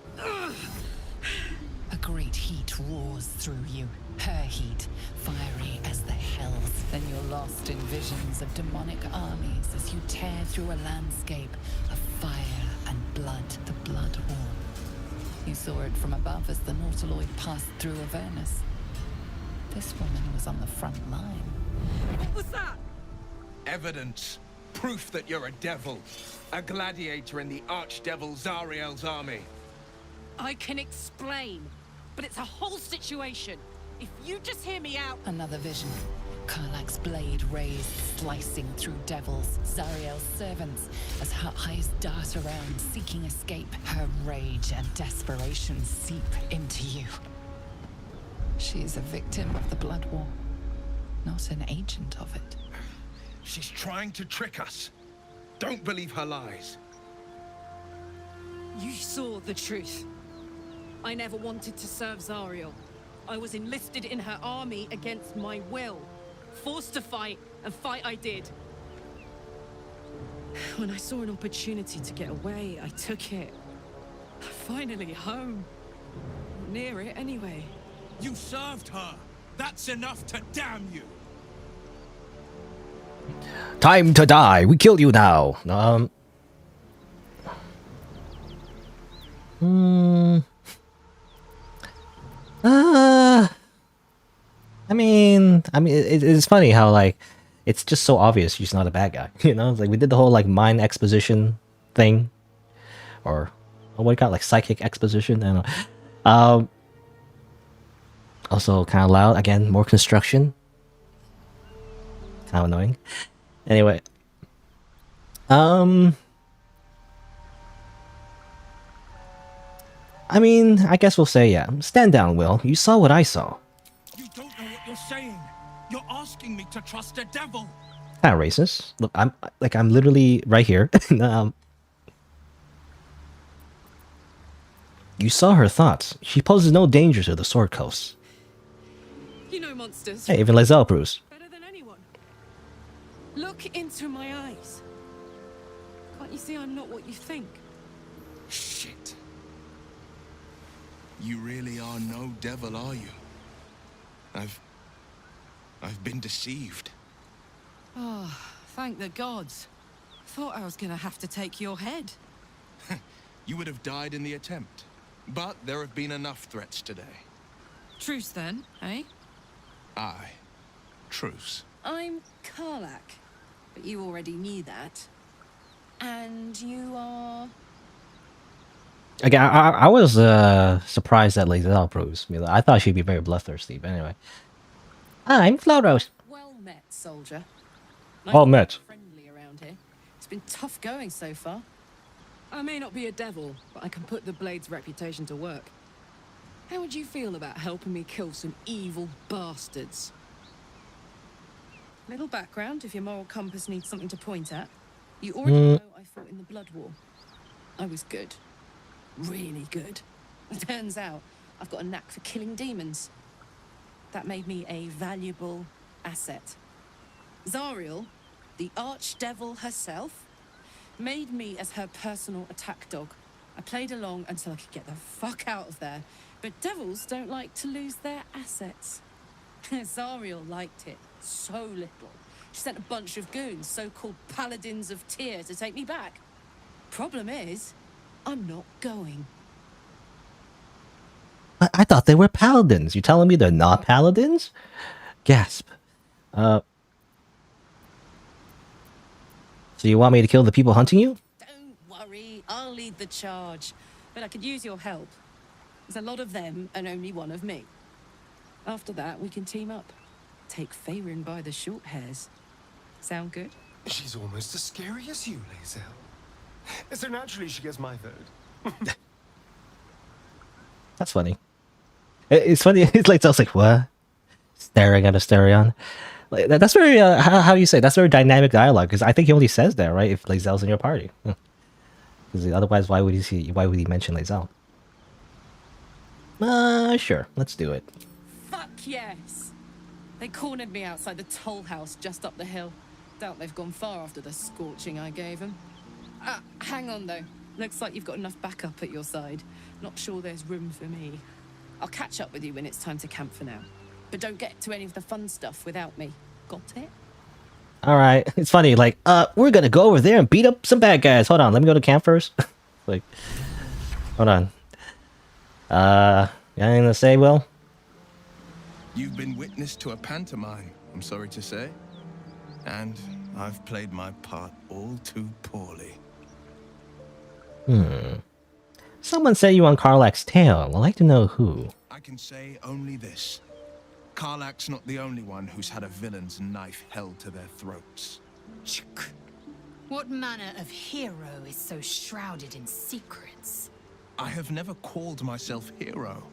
great heat roars through you. Her heat, fiery as the hells. Then you're lost in visions of demonic armies as you tear through a landscape of fire and blood. The Blood War. You saw it from above as the Nautiloid passed through Avernus. This woman was on the front line. What was that? Evidence. Proof that you're a devil. A gladiator in the archdevil Zariel's army. I can explain, but it's a whole situation. If you just hear me out... Another vision. Karlach's blade raised, slicing through devils, Zariel's servants, as her eyes dart around, seeking escape. Her rage and desperation seep into you. She is a victim of the Blood War, not an agent of it. She's trying to trick us. Don't believe her lies. You saw the truth. I never wanted to serve Zariel. I was enlisted in her army against my will. Forced to fight, and fight I did. When I saw an opportunity to get away, I took it. Finally home. Near it, anyway. You served her. That's enough to damn you. Time to die. We kill you now. I mean, it's funny how like it's just so obvious she's not a bad guy. You know, it's like we did the whole like mind exposition thing, or what do you call it, like psychic exposition. I don't know. Also kind of loud. Again, more construction. Kind of annoying. Anyway. I mean, I guess we'll say, yeah. Stand down, Will. You saw what I saw. You don't know what you're saying. You're asking me to trust a devil. Kind of racist. Look, I'm literally right here. You saw her thoughts. She poses no danger to the Sword Coast. You know monsters. Hey, even Lae'zel proves. Better than anyone. Look into my eyes. Can't you see I'm not what you think? Shit. You really are no devil, are you? I've been deceived. Oh, thank the gods. Thought I was gonna have to take your head. You would have died in the attempt. But there have been enough threats today. Truce then, eh? Aye. Truce. I'm Karlach, but you already knew that. And you are... Again, I was surprised that Lae'zel proves. I mean, I thought she'd be very bloodthirsty, but anyway. I'm Flowrose. Well met, soldier. Well met. Friendly around here. It's been tough going so far. I may not be a devil, but I can put the Blade's reputation to work. How would you feel about helping me kill some evil bastards? Little background, if your moral compass needs something to point at. You already know I fought in the Blood War. I was good. Really good. It turns out I've got a knack for killing demons. That made me a valuable asset. Zariel, the archdevil herself, made me as her personal attack dog. I played along until I could get the fuck out of there. But devils don't like to lose their assets. Zariel liked it so little. She sent a bunch of goons, so-called paladins of Tyr, to take me back. Problem is, I'm not going. I thought they were paladins. You telling me they're not paladins? Gasp. So you want me to kill the people hunting you? Don't worry, I'll lead the charge. But I could use your help. There's a lot of them and only one of me. After that, we can team up. Take Faerun by the short hairs. Sound good? She's almost as scary as you, Lae'zel. So naturally she gets my vote. That's funny. It's funny. It's like I was like, what? Staring at Asterion. Like, that's very. How do you say? That's very dynamic dialogue. Because I think he only says that, right? If Lae'zel's in your party. Because otherwise, why would he mention Lae'zel? Sure. Let's do it. Fuck yes! They cornered me outside the toll house just up the hill. Doubt they've gone far after the scorching I gave them. Hang on though. Looks like you've got enough backup at your side. Not sure there's room for me. I'll catch up with you when it's time to camp for now. But don't get to any of the fun stuff without me. Got it? All right. It's funny. Like, we're gonna go over there and beat up some bad guys. Hold on. Let me go to camp first. Like, hold on. You anything to say, Will? You've been witness to a pantomime, I'm sorry to say. And I've played my part all too poorly. Someone said you on Karlach's tail. I'd like to know who. I can say only this. Karlach's not the only one who's had a villain's knife held to their throats. What manner of hero is so shrouded in secrets? I have never called myself hero,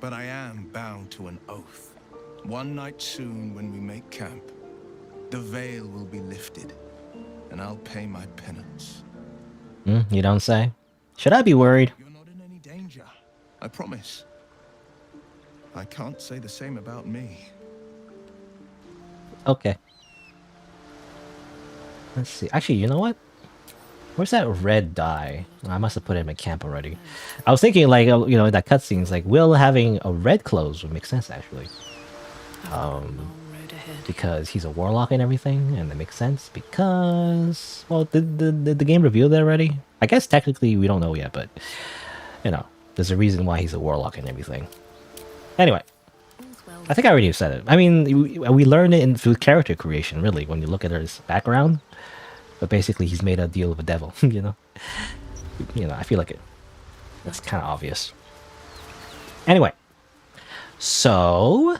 but I am bound to an oath. One night soon when we make camp, the veil will be lifted, and I'll pay my penance. You don't say? Should I be worried? You're not in any danger, I promise. I can't say the same about me. Okay. Let's see. Actually, you know what? Where's that red dye? I must have put him in camp already. I was thinking, like, you know, that cutscenes, like, Will having a red clothes would make sense, actually. Because he's a warlock and everything, and that makes sense because, well, did the game reveal that already? I guess technically we don't know yet, but, you know, there's a reason why he's a warlock and everything. Anyway, I think I already said it. I mean, we learned it through character creation, really, when you look at his background. But basically, he's made a deal with the devil, you know? You know, I feel like that's kind of obvious. Anyway. So,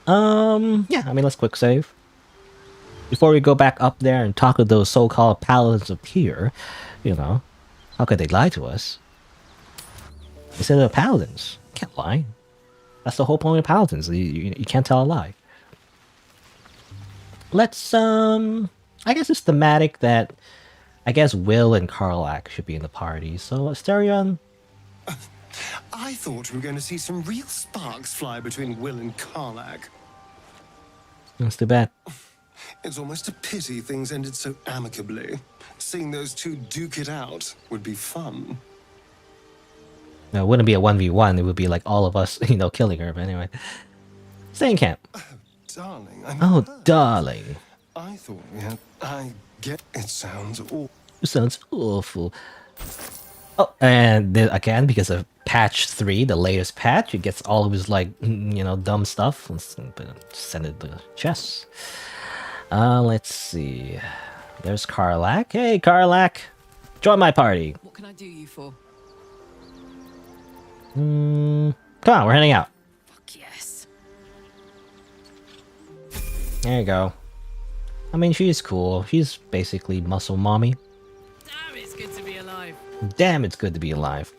yeah, I mean, let's quick save. Before we go back up there and talk to those so-called paladins up here, you know, how could they lie to us? They said they're paladins. Can't lie. That's the whole point of paladins. You can't tell a lie. Let's, I guess it's thematic that I guess Will and Karlach should be in the party. So, Asterion? I thought we were going to see some real sparks fly between Will and Karlach. That's too bad. It's almost a pity things ended so amicably. Seeing those two duke it out would be fun. No, it wouldn't be a 1v1. It would be like all of us, you know, killing her. But anyway. Stay in camp. Darling, oh, darling. I thought we had... I get... It sounds awful. It sounds awful. Oh, and then again, because of patch 3, the latest patch, it gets all of his, like, you know, dumb stuff. Let's send it to the chest. Let's see. There's Karlach. Hey, Karlach. Join my party. What can I do you for? Come on, we're heading out. Fuck yes. There you go. I mean, she's cool. She's basically muscle mommy. Damn, it's good to be alive. Damn, it's good to be alive.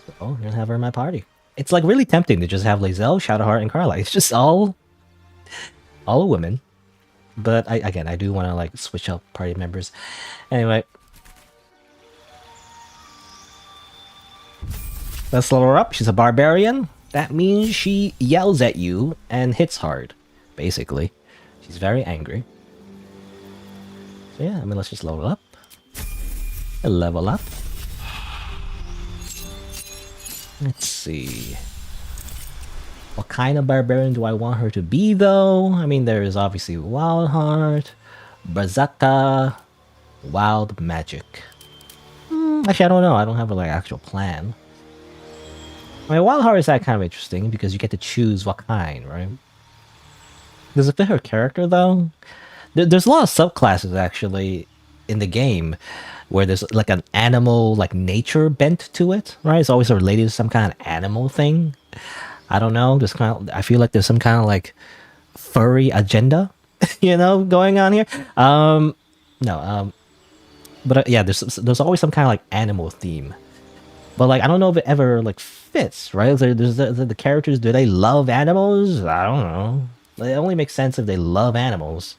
So, you're gonna have her in my party. It's like really tempting to just have Lae'zel, Shadowheart, and Karlach. It's just all women. But I do want to like switch up party members. Anyway. Let's level her up. She's a barbarian. That means she yells at you and hits hard, basically. She's very angry. So yeah, I mean, let's just level up. Level up. Let's see. What kind of barbarian do I want her to be, though? I mean, there is obviously Wild Heart, Berserker, Wild Magic. Actually, I don't know. I don't have a like actual plan. I mean, Wild Heart is that kind of interesting because you get to choose what kind, right? Does it fit her character, though? There's a lot of subclasses, actually, in the game where there's like an animal, like nature bent to it, right? It's always related to some kind of animal thing. I don't know. There's kind of, I feel like there's some kind of like furry agenda, you know, going on here. But yeah, there's always some kind of like animal theme. But like, I don't know if it ever like fits, right? There's the characters, do they love animals? I don't know. It only makes sense if they love animals.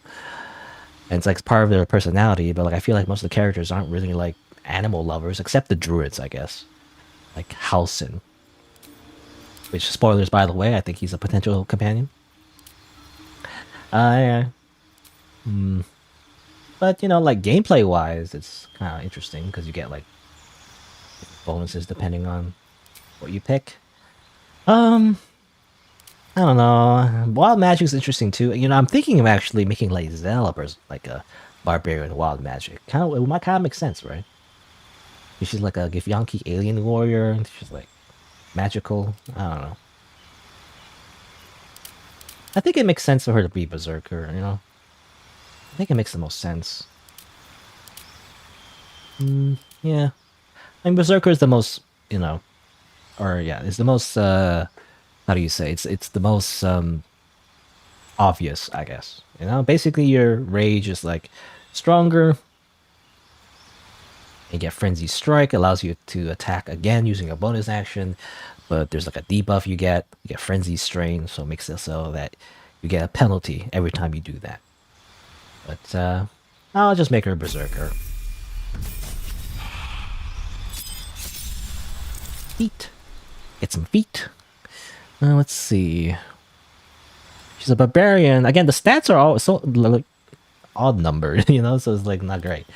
And it's like part of their personality, but like I feel like most of the characters aren't really like animal lovers, except the druids, I guess. Like Halsin. Which, spoilers by the way, I think he's a potential companion. Yeah. But, you know, like gameplay-wise, it's kind of interesting, because you get like bonuses depending on what you pick. Um, I don't know. Wild magic is interesting too. You know, I'm thinking of actually making like Zelda like a barbarian wild magic. Kind of, it might kind of make sense, right? She's like a Githyanki alien warrior. And she's like magical. I don't know. I think it makes sense for her to be berserker. You know, I think it makes the most sense. Yeah, I mean berserker is the most, you know, or yeah, it's the most. How do you say? It's the most obvious, I guess. You know, basically your rage is like stronger. You get Frenzy Strike, allows you to attack again using a bonus action, but there's like a debuff you get. You get Frenzy Strain, so it makes it so that you get a penalty every time you do that. But I'll just make her a Berserker. Feet. Get some feet. Let's see. She's a barbarian. Again, the stats are all so like odd numbered, you know, so it's like not great.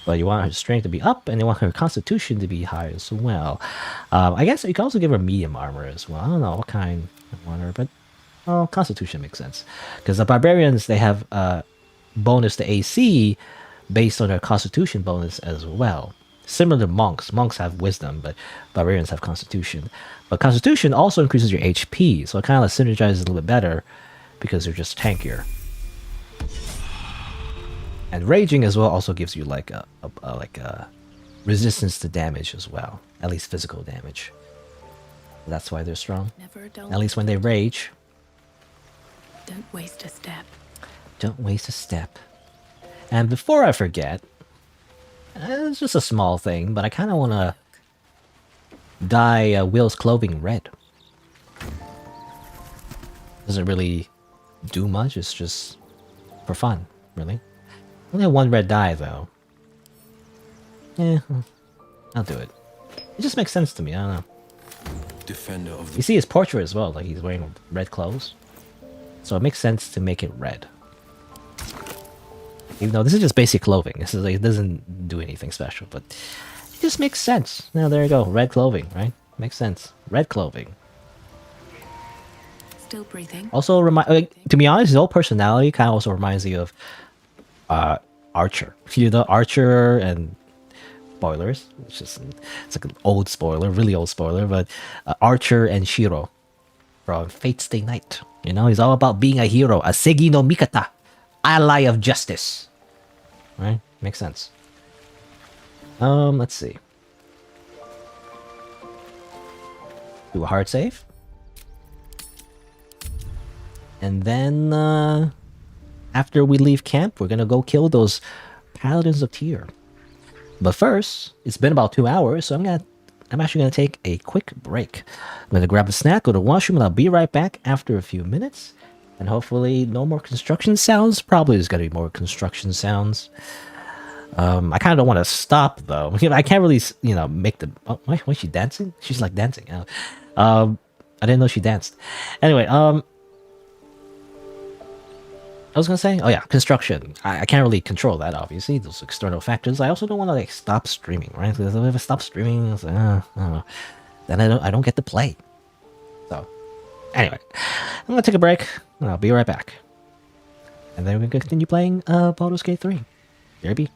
But you want her strength to be up, and you want her constitution to be high as well. I guess you can also give her medium armor as well. I don't know what kind I want her, but well, constitution makes sense. Because the barbarians, they have bonus to AC based on their constitution bonus as well. Similar to monks. Monks have wisdom, but barbarians have constitution. But constitution also increases your HP, so it kind of synergizes a little bit better because they're just tankier. And raging as well also gives you like a resistance to damage as well, at least physical damage. That's why they're strong. At least when they rage. Don't waste a step. Don't waste a step. And before I forget, it's just a small thing, but I kind of want to dye Will's clothing red. Doesn't really do much, it's just for fun, really. Only have one red dye, though. Yeah, I'll do it. It just makes sense to me, I don't know. Defender of the... You see his portrait as well, like he's wearing red clothes. So it makes sense to make it red. Even though this is just basic clothing. This is like, it doesn't do anything special, but it just makes sense. Now there you go, red clothing, right? Makes sense. Red clothing. Still breathing. Also, to be honest, his whole personality kind of also reminds me of Archer. You know, Archer and spoilers. It's like an old spoiler, really old spoiler, but Archer and Shiro from Fate Stay Night. You know, he's all about being a hero, a Segi no Mikata, ally of justice. Right? Makes sense. Let's see. Do a hard save. And then after we leave camp, we're gonna go kill those Paladins of Tyr. But first, it's been about 2 hours, so I'm actually gonna take a quick break. I'm gonna grab a snack, go to the washroom, and I'll be right back after a few minutes. And hopefully no more construction sounds. Probably there's gonna be more construction sounds. I kind of don't want to stop though. I can't really, you know, make the. Oh, why is she dancing? She's like dancing. I didn't know she danced. Anyway, I was gonna say, oh yeah, construction. I can't really control that, obviously. Those external factors. I also don't want to like stop streaming, right? Because if I stop streaming, it's like, I don't know. Then I don't get to play. So, anyway, I'm gonna take a break, and I'll be right back. And then we're gonna continue playing Baldur's Gate 3. BRB.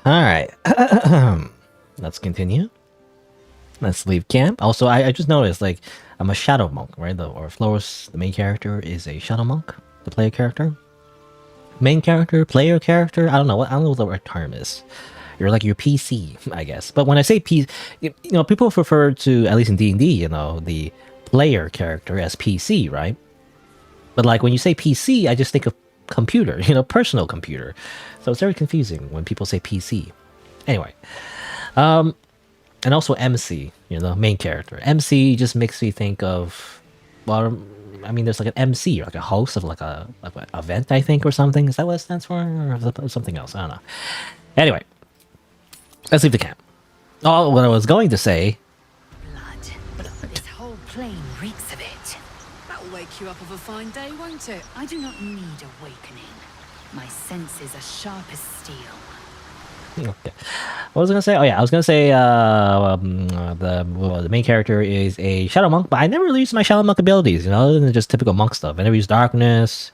Alright. Let's continue. Let's leave camp. Also, I just noticed, like, I'm a shadow monk, right? Or Floris, the main character, is a shadow monk. The player character. Main character, player character. I don't know what the right term is. You're like your PC, I guess. But when I say PC, you know, people refer to, at least in D&D, you know, the player character as PC, right? But like when you say PC, I just think of computer, you know, personal computer. So it's very confusing when people say PC. Anyway, and also MC, you know, main character. MC just makes me think of, well, I mean, there's like an MC, like a host of like an event, I think, or something. Is that what it stands for, or something else? I don't know. Anyway, let's leave the camp. Oh, what I was going to say. This whole plain reeks of it. That'll wake you up of a fine day, won't it? I do not need awakening. My senses are sharp as steel. Okay. What was I gonna say? Oh yeah, I was gonna say the main character is a shadow monk, but I never really used my shadow monk abilities, you know, other than just typical monk stuff. I never used darkness,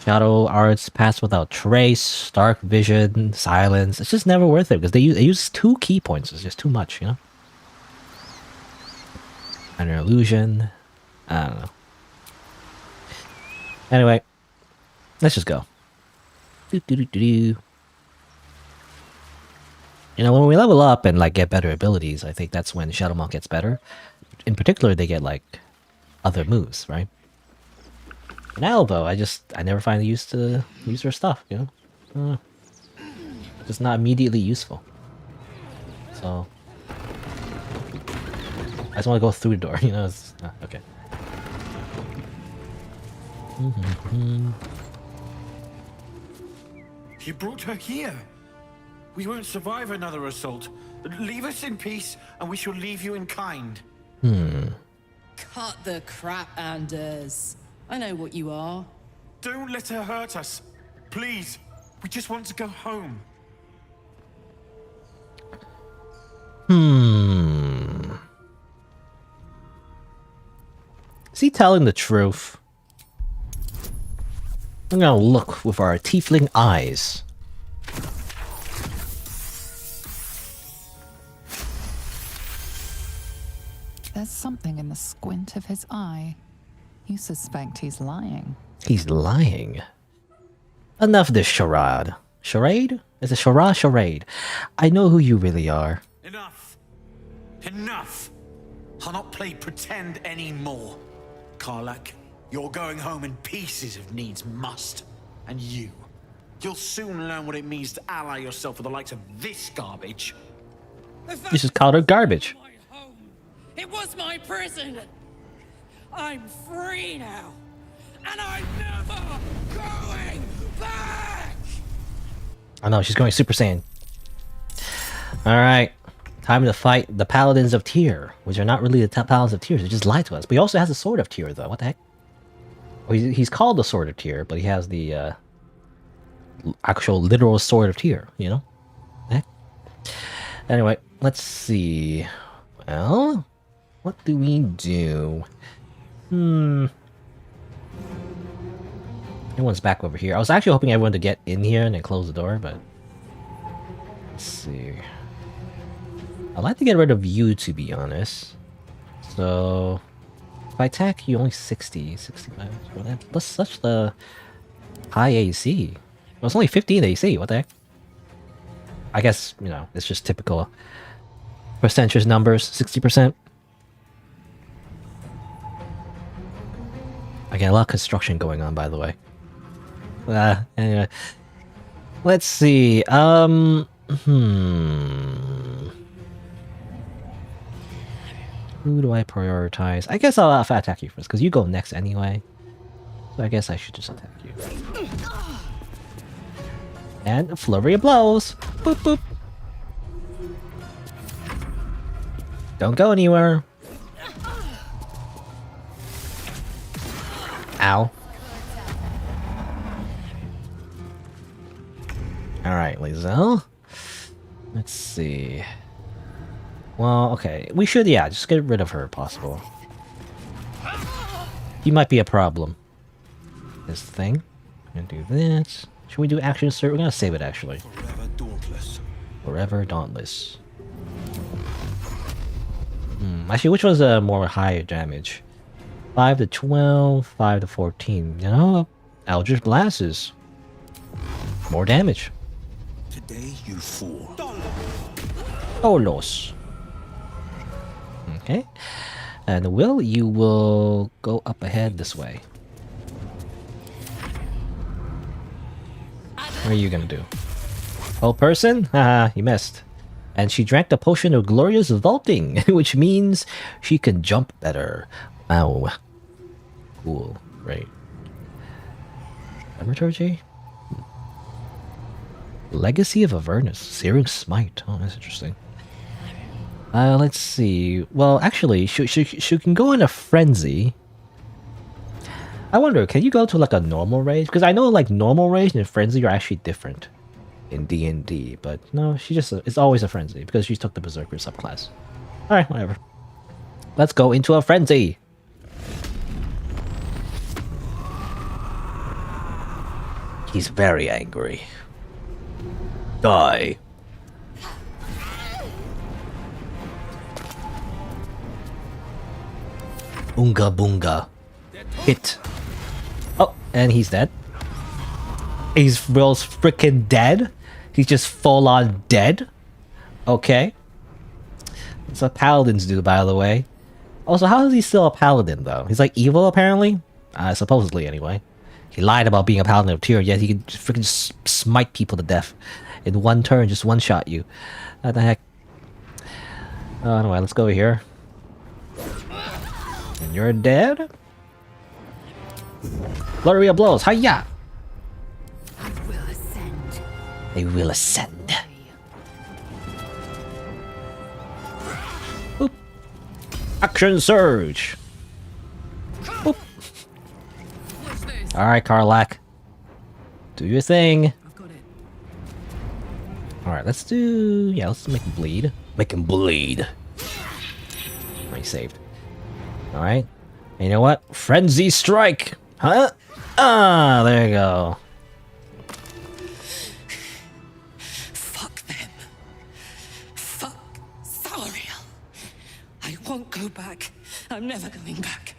shadow arts, pass without trace, dark vision, silence. It's just never worth it because they use 2 key points. It's just too much, you know. An illusion. I don't know. Anyway, let's just go. You know, when we level up and like get better abilities, I think that's when Shadow Monk gets better. In particular, they get like other moves, right? Now though, I never find the use to use their stuff, you know? Just not immediately useful. So I just want to go through the door, you know? It's, okay. You brought her here. We won't survive another assault. Leave us in peace, and we shall leave you in kind. Cut the crap, Anders. I know what you are. Don't let her hurt us. Please. We just want to go home. Is he telling the truth? I'm gonna look with our tiefling eyes. There's something in the squint of his eye. You suspect he's lying. He's lying. Enough of this charade. Charade? Is it charade? I know who you really are. Enough. Enough. I'll not play pretend anymore. Karlak, you're going home in pieces if needs must. And you'll soon learn what it means to ally yourself with the likes of this garbage. You just called her garbage. It was my prison. I'm free now. And I'm never going back! I know, she's going Super Saiyan. Alright. Time to fight the Paladins of Tyr, which are not really the Paladins of Tyr, they just lied to us. But he also has the Sword of Tyr, though. What the heck? Well, he's called the Sword of Tyr, but he has the actual literal Sword of Tyr, you know? Heck? Anyway, let's see. Well, what do we do? Everyone's back over here. I was actually hoping everyone to get in here and then close the door, but let's see. I'd like to get rid of you, to be honest. So if I attack you, only 60, 65. That's such the high AC. Well, it's only 15 AC. What the heck? I guess, you know, it's just typical percentage numbers. 60%. Again, a lot of construction going on, by the way. Anyway, let's see. Who do I prioritize? I guess I'll attack you first, because you go next anyway. So I guess I should just attack you. And a flurry of blows. Boop, boop. Don't go anywhere. Ow. Alright, Lizelle. Let's see. Well, okay. We should, yeah, just get rid of her if possible. You might be a problem. This thing. I'm gonna do this. Should we do action search? We're gonna save it, actually. Forever Dauntless. Actually, which was a more higher damage? 5 to 12, 5 to 14. You know, Eldritch Blasts. More damage. Today you fall. Dolos. Okay. And Will, you will go up ahead this way. What are you gonna do? Whole person? Haha, you missed. And she drank the potion of glorious vaulting, which means she can jump better. Wow. Cool. Great. Thaumaturgy? Legacy of Avernus. Searing Smite. Oh, that's interesting. Let's see. Well, actually, she can go in a frenzy. I wonder, can you go to like a normal rage? Because I know like normal rage and frenzy are actually different in D&D, but no, she just it's always a frenzy because she took the Berserker subclass. All right, whatever. Let's go into a frenzy. He's very angry. Die. Unga boonga. Hit. Oh, and he's dead. He's real freaking dead. He's just full on dead. Okay. That's what paladins do, by the way. Also, how is he still a paladin, though? He's like evil, apparently? Supposedly, anyway. He lied about being a paladin of Tyr, yet he can freaking smite people to death. In one turn, just one-shot you. What the heck? Oh, anyway, let's go here. And you're dead? Flurry of blows, hiya! They will ascend. Boop. Action surge. Boop. All right, Karlak. Do your thing. All right, let's do. Yeah, let's make him bleed. Make him bleed. Oh, he saved. All right. And you know what? Frenzy strike. Huh? Ah, there you go. I won't go back. I'm never going back.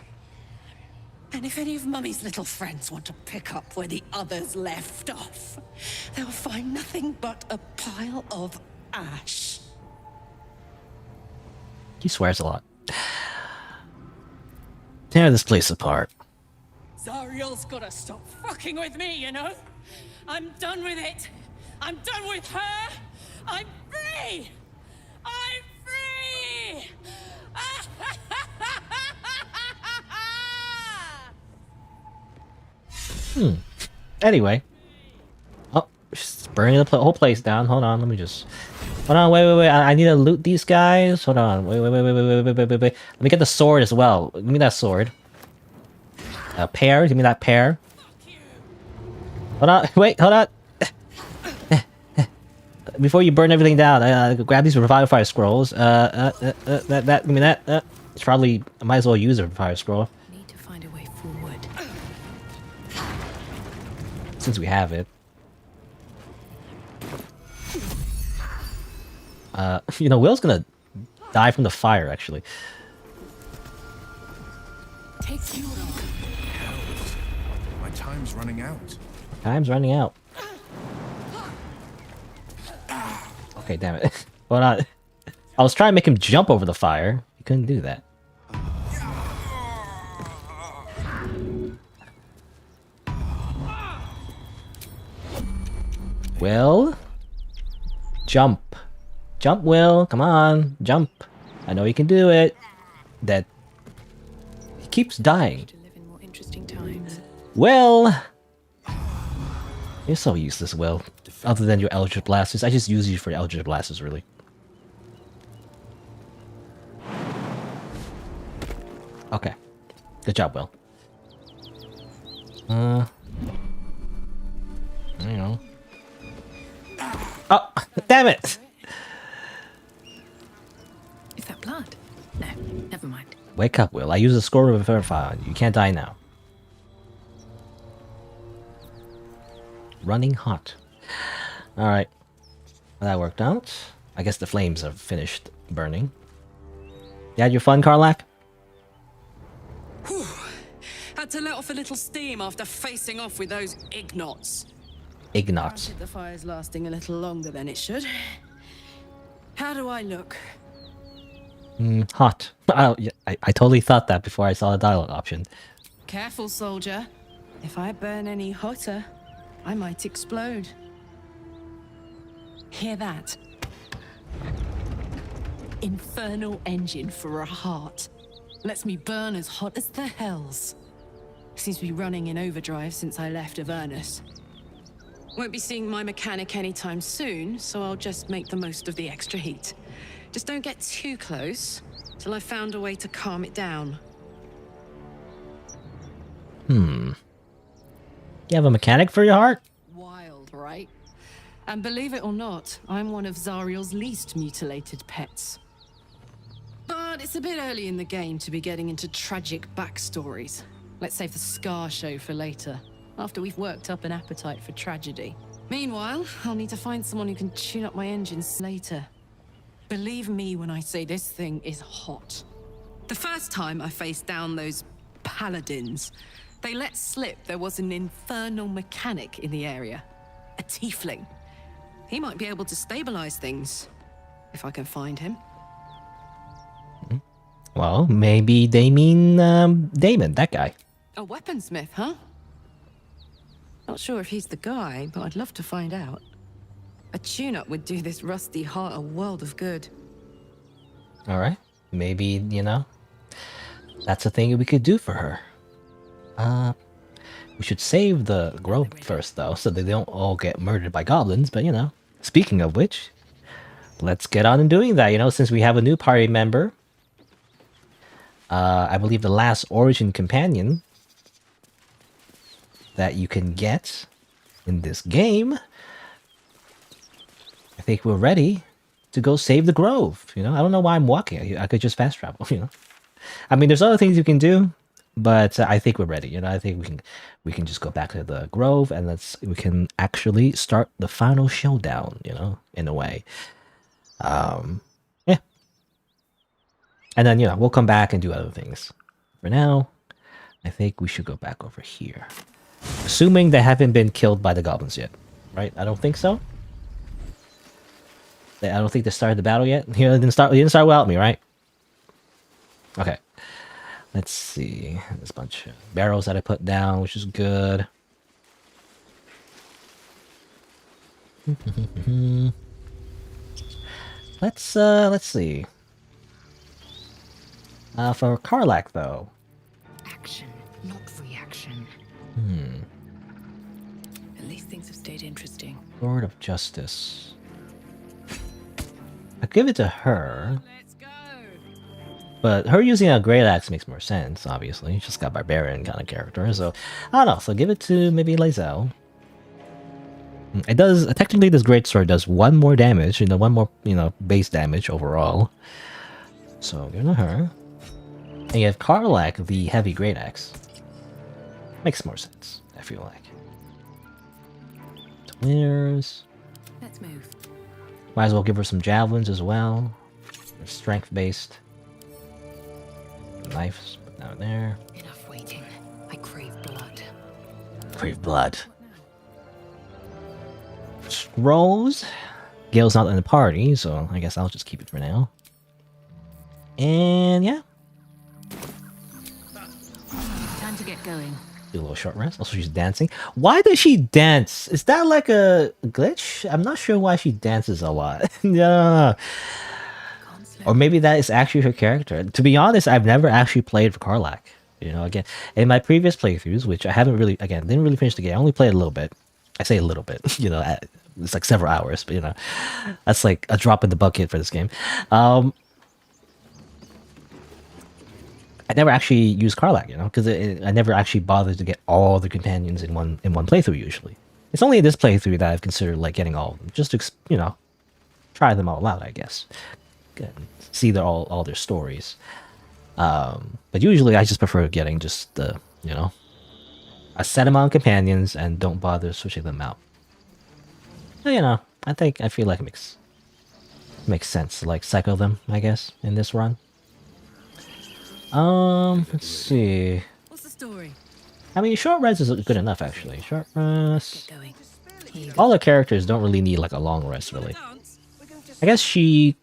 And if any of Mummy's little friends want to pick up where the others left off, they'll find nothing but a pile of ash. He swears a lot. Tear this place apart. Zariel's gotta stop fucking with me, you know? I'm done with it. I'm done with her. I'm free. I'm free. Anyway. Oh, she's burning the whole place down. Hold on, let me just... Hold on, wait. I need to loot these guys. Hold on. Wait. Let me get the sword as well. Give me that sword. A pear. Give me that pear. Hold on. Wait, hold on. Before you burn everything down, grab these Revivify scrolls. Give me that. It's probably... I might as well use a Revivify scroll. Need to find a way forward. Since we have it. You know, Will's gonna die from the fire, actually. Take you. My time's running out. Time's running out. Okay, damn it. Hold on. I was trying to make him jump over the fire. He couldn't do that. Will? Jump. Jump, Will. Come on. Jump. I know you can do it. That... He keeps dying. Will! You're so useless, Will. Other than your Eldritch Blasters. I just use you for Eldritch Blasters, really. Okay. Good job, Will. You know. Oh, damn it! Is that blood? No, never mind. Wake up, Will. I use a score of verify. You can't die now. Running hot. Alright. That worked out. I guess the flames have finished burning. You had your fun, Karlak? Whew. Had to let off a little steam after facing off with those Ignots. Ignots. Granted, the fire's lasting a little longer than it should. How do I look? Hot. Oh, yeah, I totally thought that before I saw the dialogue option. Careful, soldier. If I burn any hotter, I might explode. Hear that? Infernal engine for a heart. Lets me burn as hot as the hells. Seems to be running in overdrive since I left Avernus. Won't be seeing my mechanic anytime soon, so I'll just make the most of the extra heat. Just don't get too close till I've found a way to calm it down. You have a mechanic for your heart? Wild, right? And believe it or not, I'm one of Zariel's least mutilated pets. But it's a bit early in the game to be getting into tragic backstories. Let's save the Scar show for later, after we've worked up an appetite for tragedy. Meanwhile, I'll need to find someone who can tune up my engines later. Believe me when I say this thing is hot. The first time I faced down those paladins, they let slip there was an infernal mechanic in the area. A tiefling. He might be able to stabilize things, if I can find him. Well, maybe they mean Damon, that guy. A weaponsmith, huh? Not sure if he's the guy, but I'd love to find out. A tune-up would do this rusty heart a world of good. Alright. Maybe, you know, that's a thing we could do for her. We should save the grove first, though, so that they don't all get murdered by goblins, but, you know. Speaking of which, let's get on and doing that, you know, since we have a new party member. I believe the last Origin companion that you can get in this game. I think we're ready to go save the grove. You know, I don't know why I'm walking. I could just fast travel. You know, I mean, there's other things you can do, but I think we're ready. You know, I think we can just go back to the grove and we can actually start the final showdown. You know, in a way. Yeah, and then, you know, we'll come back and do other things. For now, I think we should go back over here, assuming they haven't been killed by the goblins yet, right? I don't think so. I don't think they started the battle yet. You know, they didn't start without me, right? Okay. Let's see. There's a bunch of barrels that I put down, which is good. Let's see. For Karlak, though. Action, not reaction. At least things have stayed interesting. Lord of Justice. I give it to her. But her using a great axe makes more sense, obviously. She's got barbarian kind of character, so I don't know. So give it to maybe Lae'zel. It does technically, this great sword does one more damage, you know, one more, you know, base damage overall. So give it to her. And you have Karlak, the heavy great axe. Makes more sense, I feel like. Winners. Let's move. Might as well give her some javelins as well. They're strength-based. Knives, put down there. Enough waiting. I crave blood. Crave blood. Scrolls. Gale's not in the party, so I guess I'll just keep it for now. And yeah. Time to get going. Do a little short rest. Also, she's dancing. Why does she dance? Is that like a glitch? I'm not sure why she dances a lot. No. Or maybe that is actually her character. To be honest, I've never actually played for Karlak. You know, again, in my previous playthroughs, which I haven't really, again, didn't really finish the game. I only played a little bit. I say a little bit, you know, it's like several hours, but you know, that's like a drop in the bucket for this game. I never actually used Karlak, you know, because I never actually bothered to get all the companions in one playthrough. Usually, it's only in this playthrough that I've considered like getting all of them, just to, you know, try them all out, I guess, see all their stories. But usually, I just prefer getting just the, you know, a set amount of companions and don't bother switching them out. So, you know, I feel like it makes sense to like cycle them, I guess, in this run. Let's see. What's the story? I mean, short rest is good enough actually. Short rest. All the characters don't really need like a long rest, really. I guess she,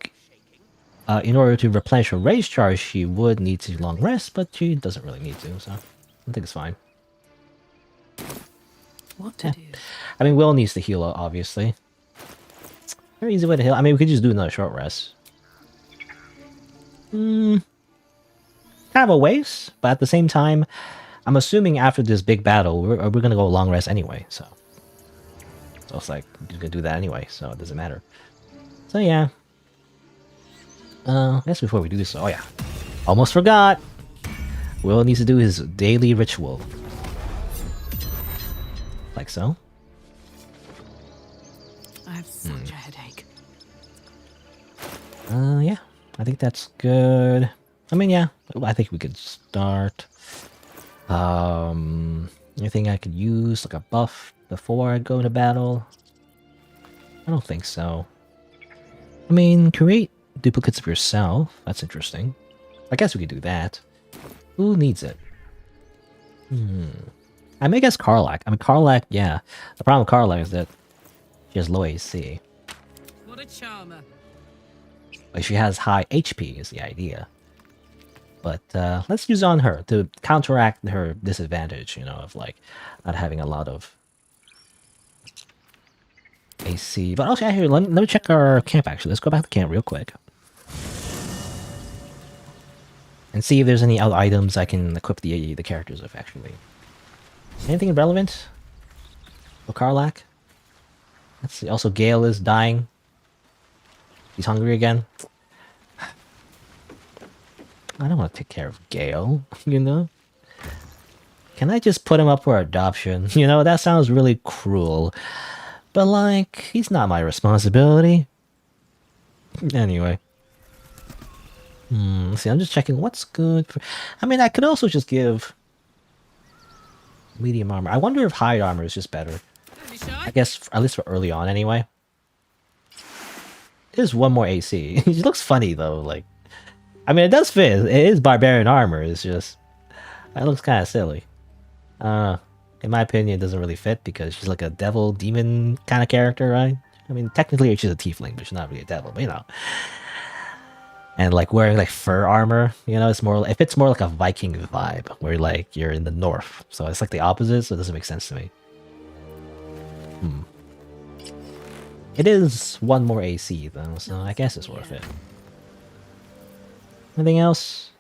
in order to replenish her rage charge, she would need to long rest, but she doesn't really need to, so I think it's fine. What to do? I mean, Will needs to heal, obviously. Very easy way to heal. I mean, we could just do another short rest. Kind of a waste, but at the same time, I'm assuming after this big battle, we're gonna go long rest anyway, so it's like, you can do that anyway, so it doesn't matter. So yeah. I guess before we do this, oh yeah. Almost forgot! Will needs to do his daily ritual. Like so. I have such a headache. Yeah. I think that's good. I mean, yeah. I think we could start. Anything I could use, like a buff, before I go into battle? I don't think so. I mean, create duplicates of yourself. That's interesting. I guess we could do that. Who needs it? I may guess Karlach. I mean, Karlach, yeah. The problem with Karlach is that she has low AC. What a charmer. Like, she has high HP is the idea. But let's use on her to counteract her disadvantage, you know, of like not having a lot of AC. But also, actually, let me check our camp actually. Let's go back to camp real quick. And see if there's any other items I can equip the characters with actually. Anything relevant? For Karlach? Let's see. Also, Gale is dying. He's hungry again. I don't want to take care of Gale, you know? Can I just put him up for adoption? You know, that sounds really cruel. But like, he's not my responsibility. Anyway. Let's see, I'm just checking what's good for... I mean, I could also just give medium armor. I wonder if high armor is just better. I guess, at least for early on anyway. There's one more AC. It looks funny though, like... I mean, it does fit. It is barbarian armor. It's just... It looks kind of silly. In my opinion, it doesn't really fit because she's like a devil, demon kind of character, right? I mean, technically she's a tiefling, but she's not really a devil, but you know. And like wearing like fur armor, you know, it's more... It fits more like a Viking vibe, where like you're in the north. So it's like the opposite, so it doesn't make sense to me. It is one more AC though, so I guess it's worth it. Anything else?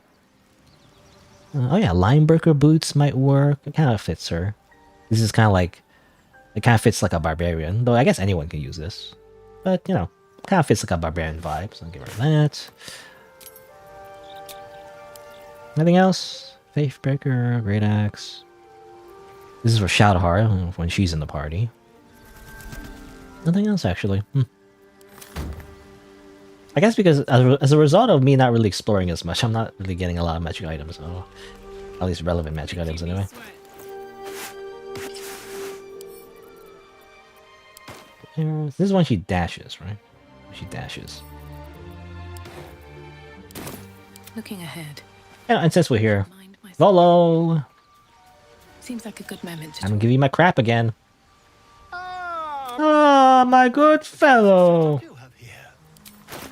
Oh yeah, Lineberger boots might work. It kind of fits her. This is kind of like... It kind of fits like a barbarian, though I guess anyone can use this. But, you know, kind of fits like a barbarian vibe, so I'll give her that. Anything else? Faithbreaker, Great Axe. This is for Shadowheart when she's in the party. Nothing else, actually. I guess because as a result of me not really exploring as much, I'm not really getting a lot of magic items. So at least relevant magic items anyway. This is when she dashes, right? She dashes. Looking ahead. Yeah, and since we're here, Volo! Seems like a good moment to I'm gonna give you my crap again. Ah, my good fellow!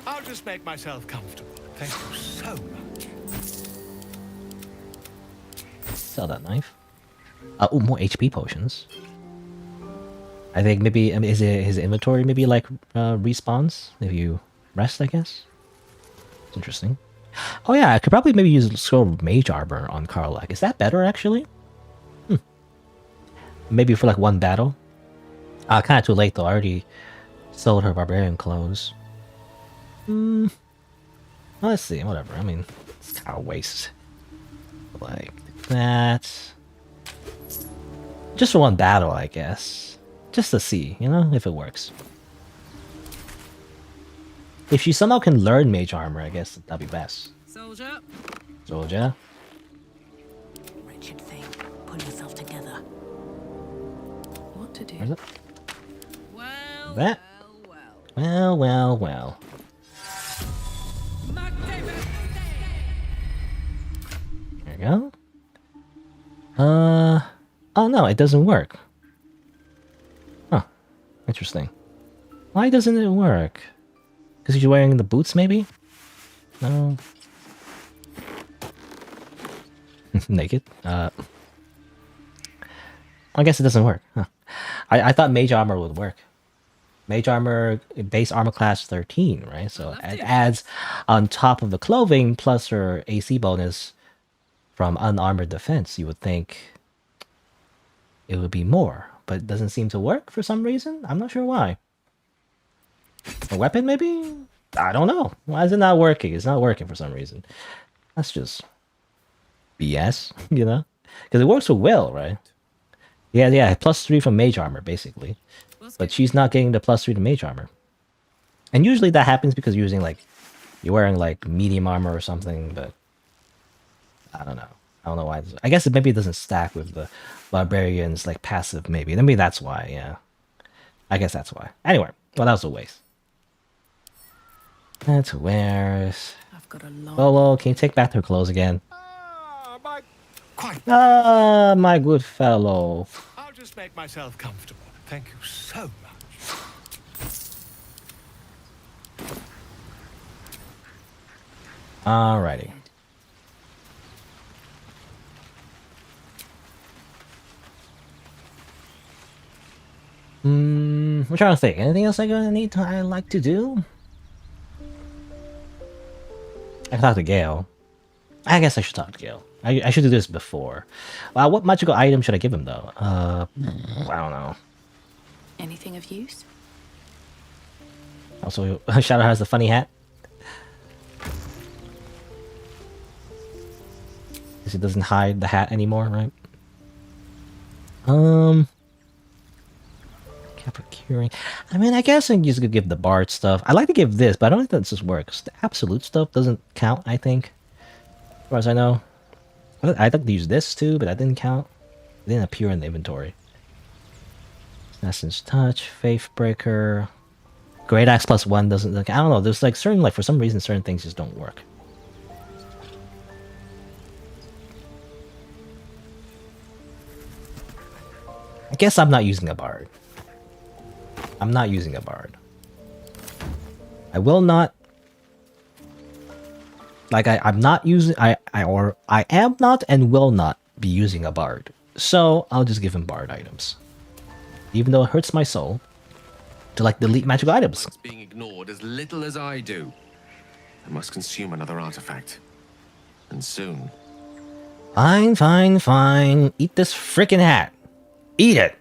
I'll just make myself comfortable. Thank you so much. Sell that knife. Oh, more HP potions. I think maybe, I mean, is it his inventory maybe like respawns if you rest, I guess? It's interesting. Oh yeah, I could probably maybe use scroll mage armor on Karlach. Is that better actually? Maybe for like one battle. Kind of too late though. I already sold her barbarian clothes. Well, let's see. Whatever. I mean, it's kind of waste. Like that. Just for one battle, I guess. Just to see, you know, if it works. If she somehow can learn mage armor, I guess that'd be best. Soldier. Soldier. Wretched thing. Pull yourself together. What to do? Where's it? Well, That. well, well. Well, well, well. There you go. Oh no, it doesn't work. Huh. Interesting. Why doesn't it work? Because you're wearing the boots, maybe? No. Naked? I guess it doesn't work. Huh. I thought mage armor would work. Mage armor, base armor class 13, right? So it adds on top of the clothing plus her AC bonus from unarmored defense. You would think it would be more, but it doesn't seem to work for some reason. I'm not sure why. A weapon, maybe? I don't know. Why is it not working? It's not working for some reason. That's just BS, you know? Because it works with Will, right? Yeah, +3 from mage armor, basically. But she's not getting the +3 to mage armor. And usually that happens because you're wearing like medium armor or something, but I don't know. I don't know why. I guess maybe it doesn't stack with the barbarian's like passive, maybe. Maybe that's why, yeah. I guess that's why. Anyway, well, that was a waste. That's where's Lolo, can you take back her clothes again? Ah, my good fellow. I'll just make myself comfortable. Thank you so much. Alrighty. I'm trying to think. Anything else I like to do? I can talk to Gale. I guess I should talk to Gale. I should do this before. What magical item should I give him though? I don't know. Anything of use? Also, Shadow has the funny hat. Because he doesn't hide the hat anymore, right? Procuring. I mean, I guess I can just give the bard stuff. I like to give this, but I don't think that just works. The absolute stuff doesn't count, I think. As far as I know. I'd like to use this too, but that didn't count. It didn't appear in the inventory. Essence Touch, Faith Breaker. Great Axe +1 doesn't look. I don't know. There's like certain, like for some reason, certain things just don't work. I guess I'm not using a bard. I'm not using a bard. I will not. Like I'm not using. I am not and will not be using a bard. So I'll just give him bard items, even though it hurts my soul to like delete magical items. It's being ignored as little as I do. I must consume another artifact, and soon. Fine, fine, fine. Eat this freaking hat. Eat it.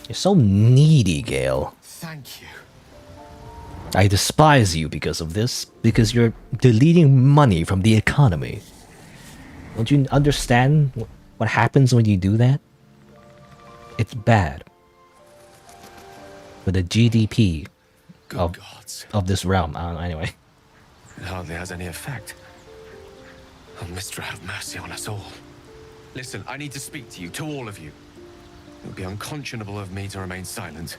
You're so needy, Gale. Thank you. I despise you because of this, because you're deleting money from the economy. Don't you understand what happens when you do that? It's bad for the GDP of this realm. I don't know, anyway. It hardly has any effect. Oh, Mistra, have mercy on us all. Listen, I need to speak to you, to all of you. It would be unconscionable of me to remain silent.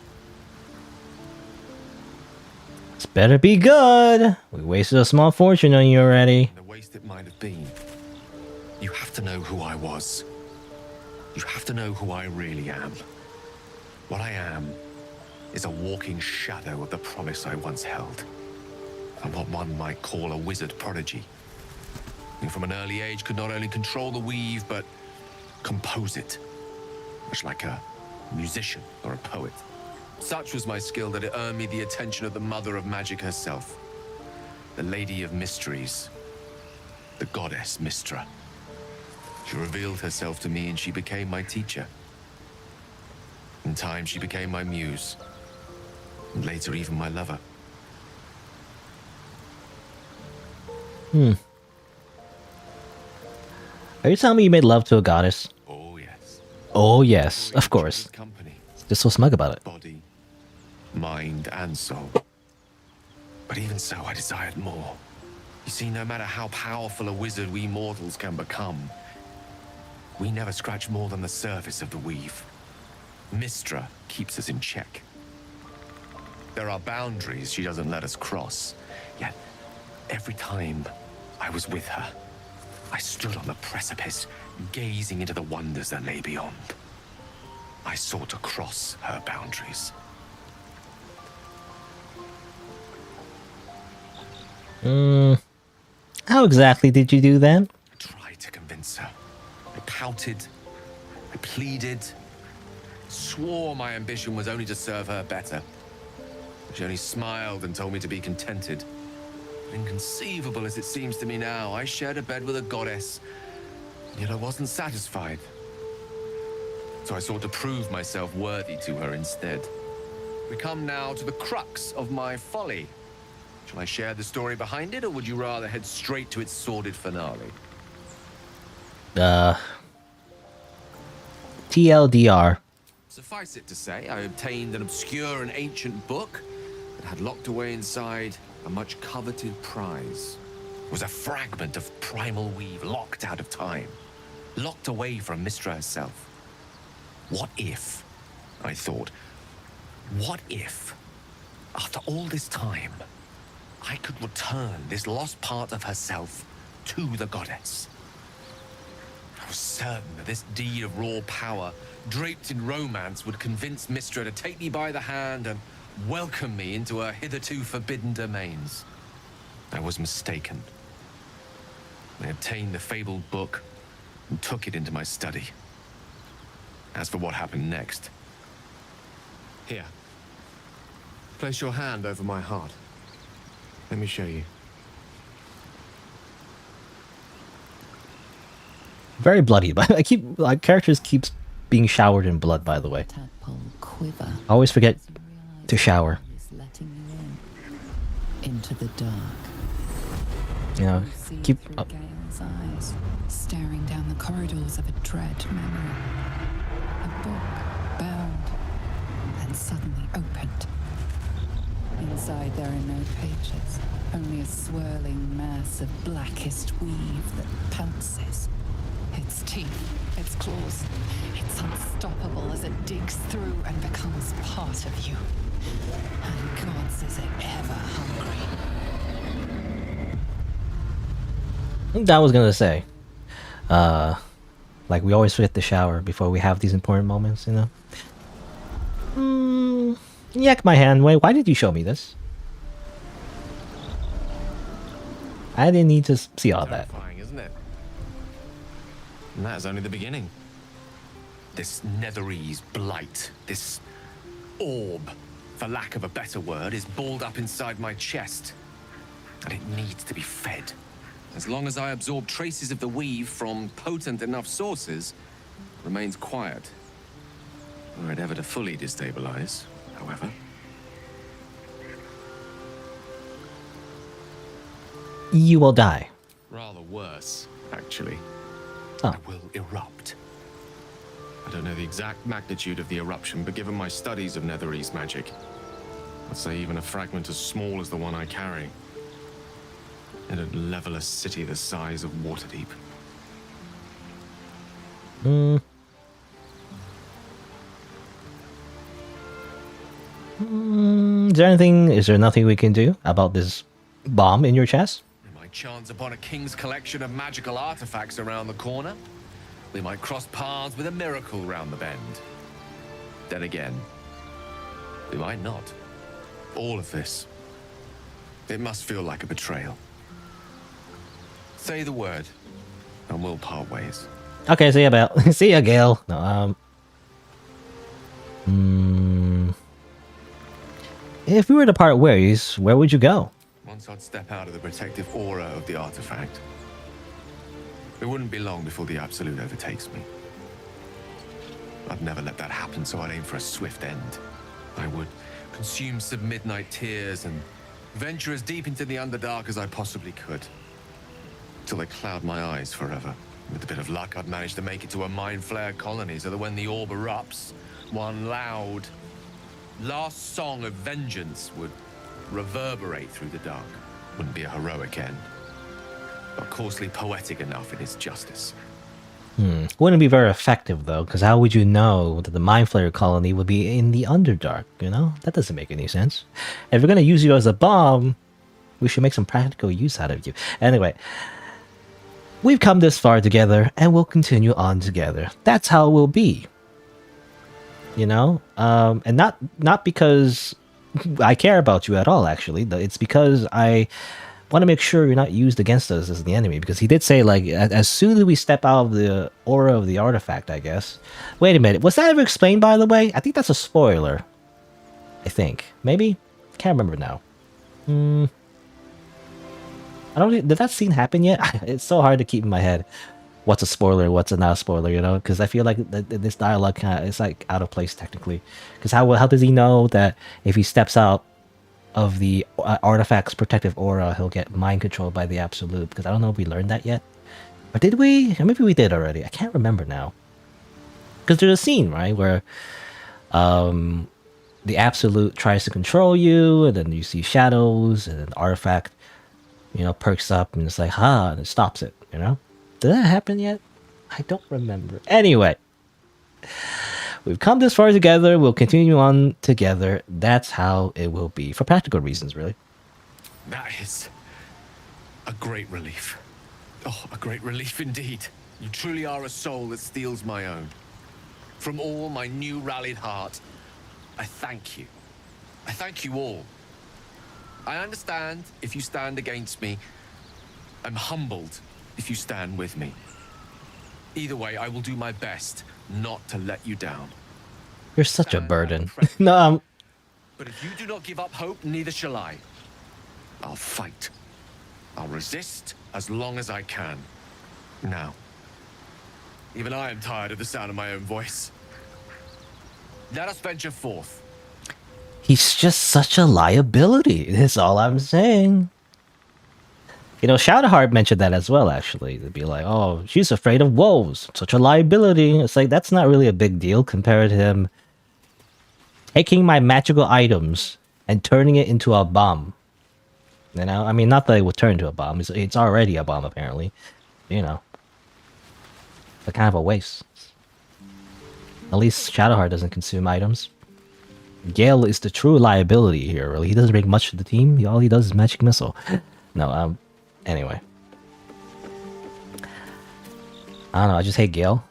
This better be good. We wasted a small fortune on you already. The waste it might have been. You have to know who I was. You have to know who I really am. What I am is a walking shadow of the promise I once held. I'm what one might call a wizard prodigy. Who from an early age could not only control the weave, but compose it. Much like a musician or a poet. Such was my skill that it earned me the attention of the mother of magic herself. The Lady of Mysteries. The goddess Mistra. She revealed herself to me and she became my teacher. In time she became my muse. And later even my lover. Are you telling me you made love to a goddess? Oh yes. Oh yes, of course. Company. Just so smug about it. Body, mind, and soul. But even so, I desired more. You see, no matter how powerful a wizard we mortals can become, we never scratch more than the surface of the weave. Mistra keeps us in check. There are boundaries she doesn't let us cross. Yet, every time I was with her, I stood on the precipice, gazing into the wonders that lay beyond. I sought to cross her boundaries. How exactly did you do that? I tried to convince her. I pouted. I pleaded. Swore my ambition was only to serve her better. She only smiled and told me to be contented. Inconceivable as it seems to me now, I shared a bed with a goddess, and yet I wasn't satisfied. So I sought to prove myself worthy to her instead. We come now to the crux of my folly. Shall I share the story behind it, or would you rather head straight to its sordid finale? TLDR. Suffice it to say, I obtained an obscure and ancient book that had locked away inside a much coveted prize. It was a fragment of primal weave locked out of time, locked away from Mystra herself. What if, I thought, what if, after all this time, I could return this lost part of herself to the goddess? I was certain that this deed of raw power, draped in romance, would convince Mystra to take me by the hand and welcome me into her hitherto forbidden domains. I was mistaken. I obtained the fabled book and took it into my study. As for what happened next, here, place your hand over my heart. Let me show you. Very bloody, but characters keeps being showered in blood, by the way. Quiver. I always forget to shower. Into the dark. You know, keep up. Gale's eyes, staring down the corridors of a dread memory. A book bound and suddenly opened. Inside there are no pages, only a swirling mass of blackest weave that pounces. Its teeth, its claws, it's unstoppable as it digs through and becomes part of you. And gods, is it ever hungry? That was gonna say. Like we always forget to shower before we have these important moments, you know? Yak my hand. Wait, why did you show me this? I didn't need to see all that. Terrifying, isn't it? And that is only the beginning. This Netherese blight, this orb, for lack of a better word, is balled up inside my chest. And it needs to be fed. As long as I absorb traces of the weave from potent enough sources, it remains quiet. Were it ever to fully destabilize, however. You will die. Rather worse, actually. Oh. I will erupt. I don't know the exact magnitude of the eruption, but given my studies of Netherese magic, I'd say even a fragment as small as the one I carry, it'd level a city the size of Waterdeep. Is there nothing we can do about this bomb in your chest? We might chance upon a king's collection of magical artifacts around the corner. We might cross paths with a miracle round the bend. Then again, we might not. All of this, it must feel like a betrayal. Say the word, and we'll part ways. Okay, see ya, Belle. See ya, Gale. No, if we were to part ways, where would you go? Once I'd step out of the protective aura of the artifact, it wouldn't be long before the Absolute overtakes me. I'd never let that happen, so I'd aim for a swift end. I would consume some midnight tears and venture as deep into the Underdark as I possibly could. Till they cloud my eyes forever. With a bit of luck, I'd manage to make it to a mind flare colony so that when the orb erupts, one loud, last song of vengeance would reverberate through the dark. Wouldn't be a heroic end, but coarsely poetic enough in its justice. Wouldn't be very effective though, because how would you know that the Mind Flayer colony would be in the Underdark? You know, that doesn't make any sense. If we're gonna use you as a bomb, we should make some practical use out of you. Anyway, we've come this far together, and we'll continue on together. That's how it will be. You know, and not because I care about you at all. Actually, it's because I want to make sure you're not used against us as the enemy, because he did say, like, as soon as we step out of the aura of the artifact, I guess. Wait a minute, was that ever explained, by the way? I think that's a spoiler. I think. Maybe? Can't remember now. I don't... Did that scene happen yet? It's so hard to keep in my head what's a spoiler, what's a not a spoiler, you know? Because I feel like this dialogue kind of is, like, out of place, technically. Because how does he know that if he steps out of the artifact's protective aura, he'll get mind controlled by the Absolute? Because I don't know if we learned that yet. Or did we? Or maybe we did already. I can't remember now. Because there's a scene, right, where the Absolute tries to control you, and then you see shadows, and then the artifact, you know, perks up, and it's like, ha, and it stops it, you know? Did that happen yet? I don't remember. Anyway. We've come this far together, we'll continue on together. That's how it will be. For practical reasons, really. That is a great relief. Oh, a great relief indeed. You truly are a soul that steals my own. From all my new rallied heart, I thank you. I thank you all. I understand if you stand against me. I'm humbled if you stand with me. Either way, I will do my best not to let you down. You're such a burden. No, But if you do not give up hope, neither shall I. I'll fight. I'll resist as long as I can. Now, even I am tired of the sound of my own voice. Let us venture forth. he's just such a liability. That's all I'm saying. You know, Shadowheart mentioned that as well, actually. They'd be like, oh, she's afraid of wolves. Such a liability. It's like, that's not really a big deal compared to him taking my magical items and turning it into a bomb. You know? I mean, not that it would turn into a bomb. It's already a bomb, apparently. You know. But kind of a waste. At least Shadowheart doesn't consume items. Gale is the true liability here, really. He doesn't bring much to the team. All he does is magic missile. No, anyway. I don't know, I just hate Gale.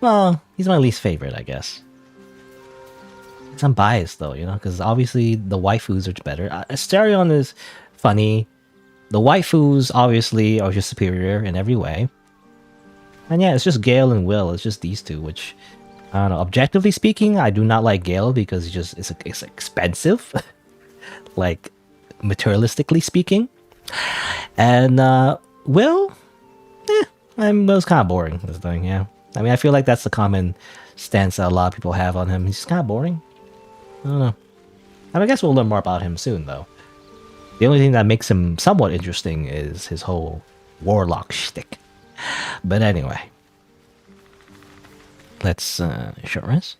Well, he's my least favorite, I guess. I'm biased, though, you know, because obviously the waifus are better. Asterion is funny. The waifus, obviously, are just superior in every way. And yeah, it's just Gale and Will. It's just these two, which, I don't know. Objectively speaking, I do not like Gale because it's expensive. Like, materialistically speaking. And Will, Will's kind of boring, this thing, yeah. I mean, I feel like that's the common stance that a lot of people have on him. He's just kind of boring. I don't know. I guess we'll learn more about him soon, though. The only thing that makes him somewhat interesting is his whole warlock shtick. But anyway. Let's short rest.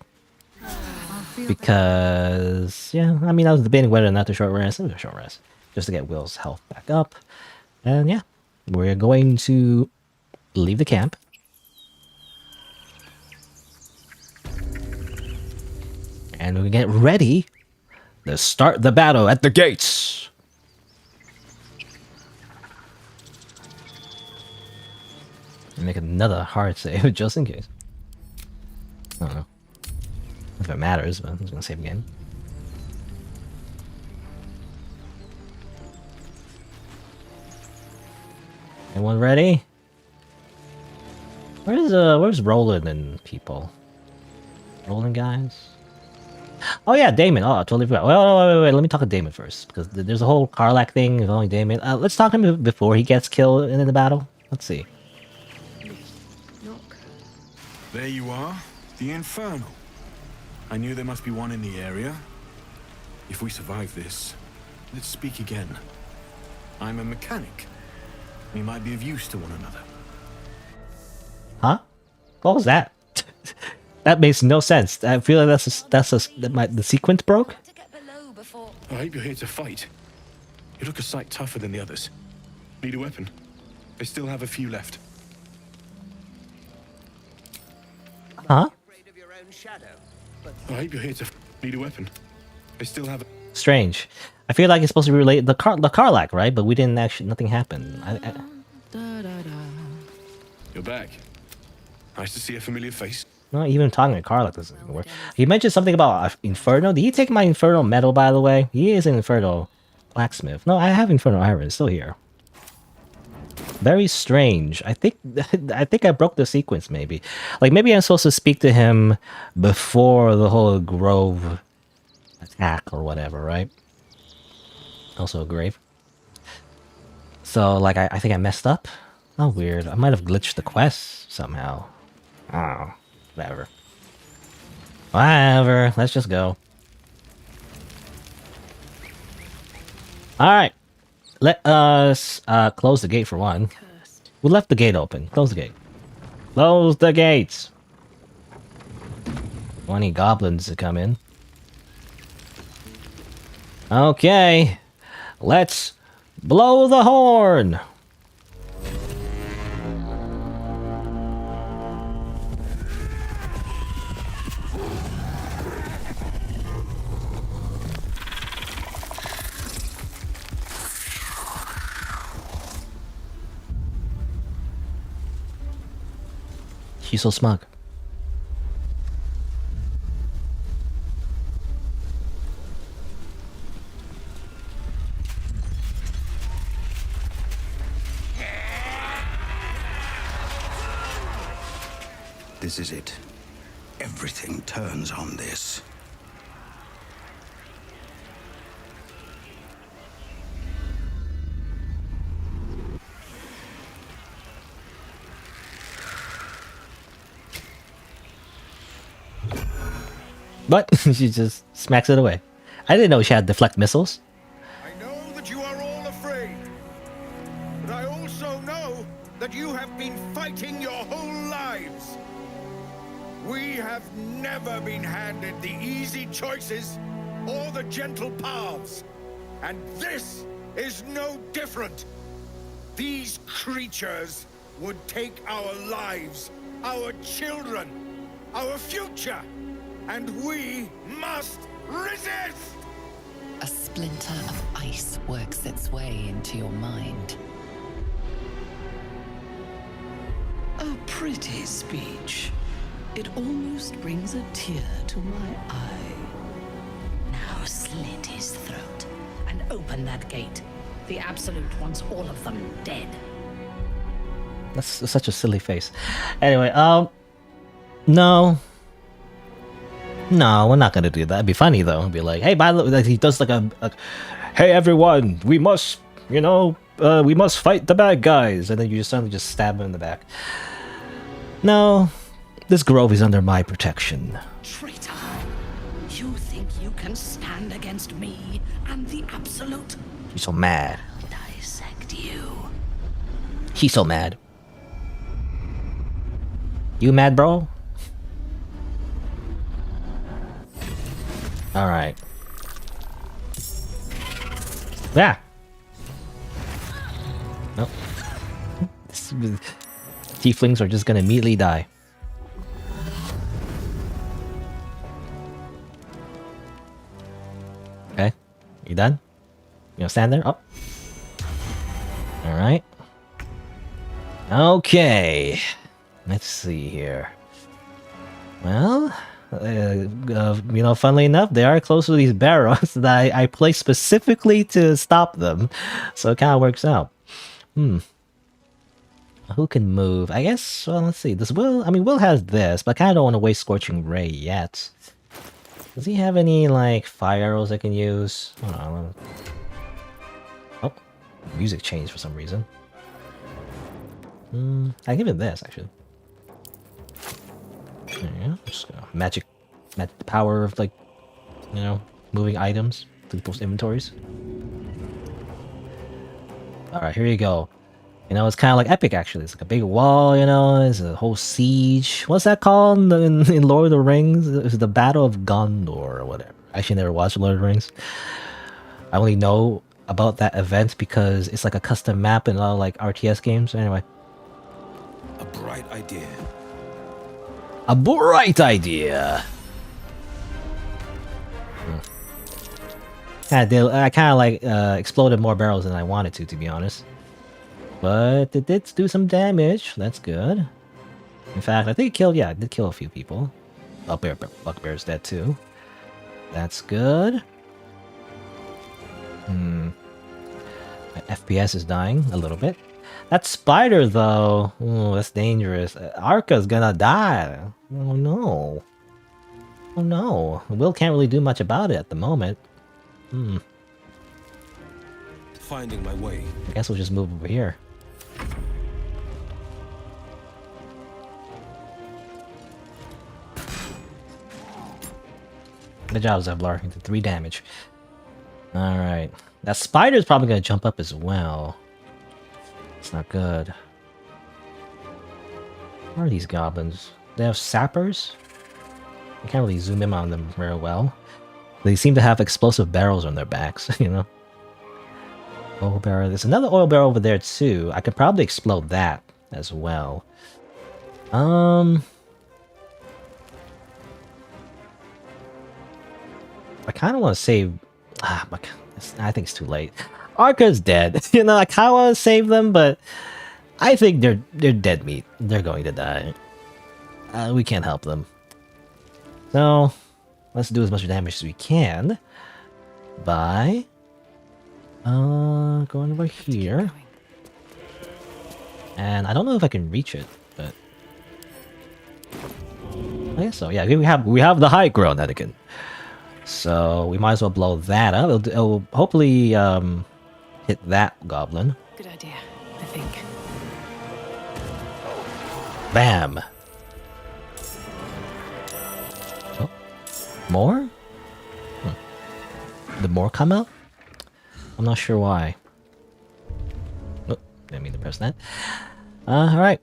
Because, yeah, I mean, I was debating whether or not to short rest. It was a short rest. Just to get Will's health back up. And yeah, we're going to leave the camp. And we get ready to start the battle at the gates. And make another hard save just in case. I don't know if it matters, but I'm just gonna save again. Anyone ready? Where's Roland and people? Roland guys? Oh yeah, Damon. Oh, I totally forgot. Wait. Let me talk to Damon first, because there's a whole Karlach thing involving Damon. Let's talk to him before he gets killed in the battle. Let's see. There you are, the Infernal. I knew there must be one in the area. If we survive this, let's speak again. I'm a mechanic. We might be of use to one another. Huh? What was that? That makes no sense. I feel like the sequence broke. I hope you're here to fight. You look a sight tougher than the others. Need a weapon? I still have a few left. Huh? I hope you're here to need a weapon. I still have. Strange. I feel like it's supposed to be related the Karlak, right? But we didn't actually. Nothing happened. You're back. Nice to see a familiar face. No, even talking to Karlak doesn't even work. He mentioned something about Inferno. Did he take my Inferno metal, by the way? He is an Inferno blacksmith. No, I have Inferno iron. It's still here. Very strange. I think I broke the sequence, maybe. Like, maybe I'm supposed to speak to him before the whole grove attack or whatever, right? Also a grave. So, like, I think I messed up. Oh, weird. I might have glitched the quest somehow. Oh, whatever. Whatever. Let's just go. Alright. Let us close the gate for one. We left the gate open. Close the gate. Close the gates! Want any goblins to come in? Okay. Let's blow the horn! She's so smug. This is it. Everything turns on this. But she just smacks it away. I didn't know she had deflect missiles. I know that you are all afraid, but I also know that you have been fighting your whole lives. We have never been handed the easy choices or the gentle paths, and this is no different. These creatures would take our lives, our children, our future, and we must resist! A splinter of ice works its way into your mind. A pretty speech. It almost brings a tear to my eye. Now slit his throat and open that gate. The Absolute wants all of them dead. That's such a silly face. Anyway, no. No, we're not gonna do that. It'd be funny though. It'd be like, hey, by the way, he does like a hey everyone, we must, we must fight the bad guys, and then you just suddenly just stab him in the back. No, this grove is under my protection. Traitor! You think you can stand against me and the Absolute? She's so mad. Dissect you. She's so mad. You mad, bro? Alright. Yeah. Nope. Tieflings are just gonna immediately die. Okay. You done? You know, stand there? Oh. Alright. Okay. Let's see here. Well, funnily enough, they are close to these barrels that I placed specifically to stop them. So it kind of works out. Who can move? I guess, well, let's see. This Will, Will has this, but I kind of don't want to waste Scorching Ray yet. Does he have any, like, fire arrows I can use? Hold on. Oh, music changed for some reason. I give it this, actually. There you go. Just magic the power of, like, moving items to people's inventories. Alright, here you go. It's kind of like epic, actually. It's like a big wall, it's a whole siege. What's that called in Lord of the Rings? It's the Battle of Gondor or whatever. I actually never watched Lord of the Rings. I only know about that event because it's like a custom map in all like RTS games. Anyway. A bright idea. A bright idea. I kind of like exploded more barrels than I wanted to be honest. But it did do some damage. That's good. In fact, I think it killed. Yeah, it did kill a few people. Oh, Bugbear's dead too. That's good. My FPS is dying a little bit. That spider, though, ooh, that's dangerous. Arca's gonna die. Oh no. Oh no. Will can't really do much about it at the moment. Finding my way. I guess we'll just move over here. Good job, Zeblar. Into 3 damage. Alright. That spider's probably gonna jump up as well. It's not good. Where are these goblins? They have sappers? I can't really zoom in on them very well. They seem to have explosive barrels on their backs, you know? Oil barrel. There's another oil barrel over there too. I could probably explode that as well. I kind of want to save... I think it's too late. Arca's dead. You know, I kind of want to save them, but I think they're dead meat. They're going to die. We can't help them. So, let's do as much damage as we can by going over here. And I don't know if I can reach it, but I guess so. Yeah, we have the high ground, Anakin. So we might as well blow that up. It'll hopefully hit that goblin. Good idea, I think. Bam! Oh, more? Did more come out? I'm not sure why. Oh, didn't mean to press that. Alright.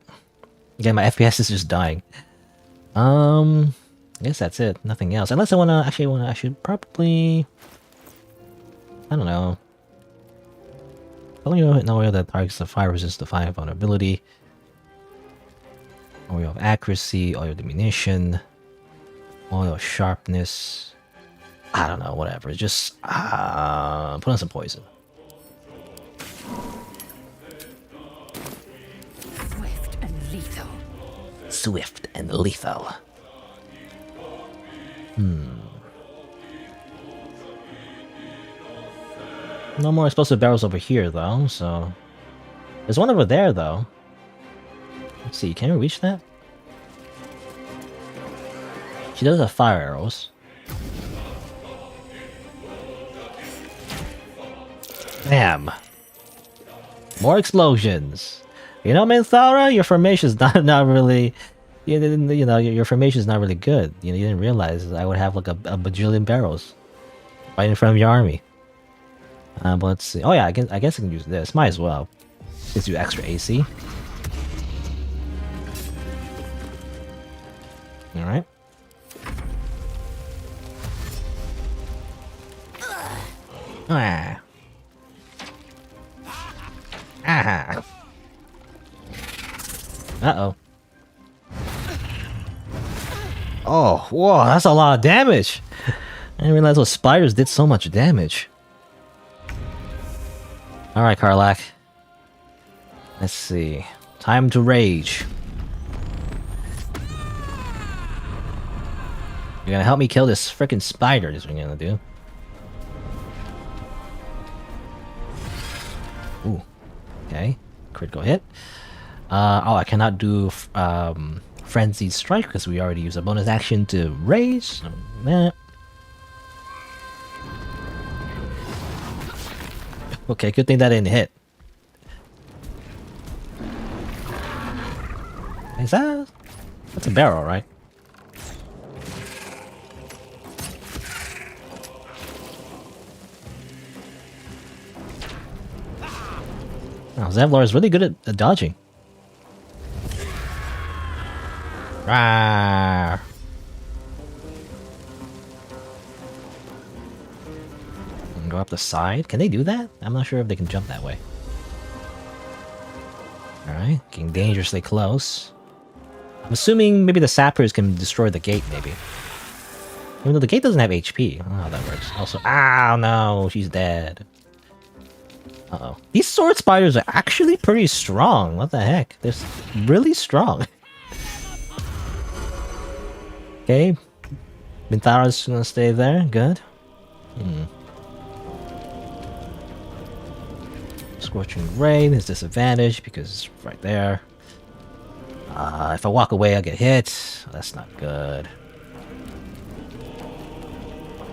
Again, my FPS is just dying. I guess that's it. Nothing else. Unless I should probably... I don't know. Only know that targets the fire resist the fire vulnerability. Oil of accuracy, oil diminution, oil of sharpness. I don't know, whatever. Just put on some poison. Swift and lethal. Swift and lethal. No more explosive barrels over here, though, so... There's one over there, though. Let's see, can we reach that? She does have fire arrows. Bam! More explosions! You know, Minthara, your formation's not really... You know, your formation's not really good. You know, you didn't realize I would have like a bajillion barrels right in front of your army. But let's see. Oh yeah, I guess I can use this. Might as well. Gives you extra AC. All right. Ah. Ah. Uh-oh. Oh, whoa, that's a lot of damage. I didn't realize those spiders did so much damage. Alright, Karlach. Let's see. Time to rage. You're gonna help me kill this frickin' spider, is what you're gonna do. Ooh. Okay. Critical hit. Oh, I cannot do Frenzied Strike because we already used a bonus action to raise. Okay, good thing that didn't hit. Is that... That's a barrel, right? Oh, Zevlor is really good at dodging. Rawr. Go up the side. Can they do that? I'm not sure if they can jump that way. Alright, getting dangerously close. I'm assuming maybe the sappers can destroy the gate, maybe. Even though the gate doesn't have HP. I don't know how that works. Also, ow, no, she's dead. Uh-oh. These sword spiders are actually pretty strong. What the heck? They're really strong. Okay. Minthara's gonna stay there. Good. Scorching Ray is disadvantage because it's right there. If I walk away, I'll get hit. That's not good.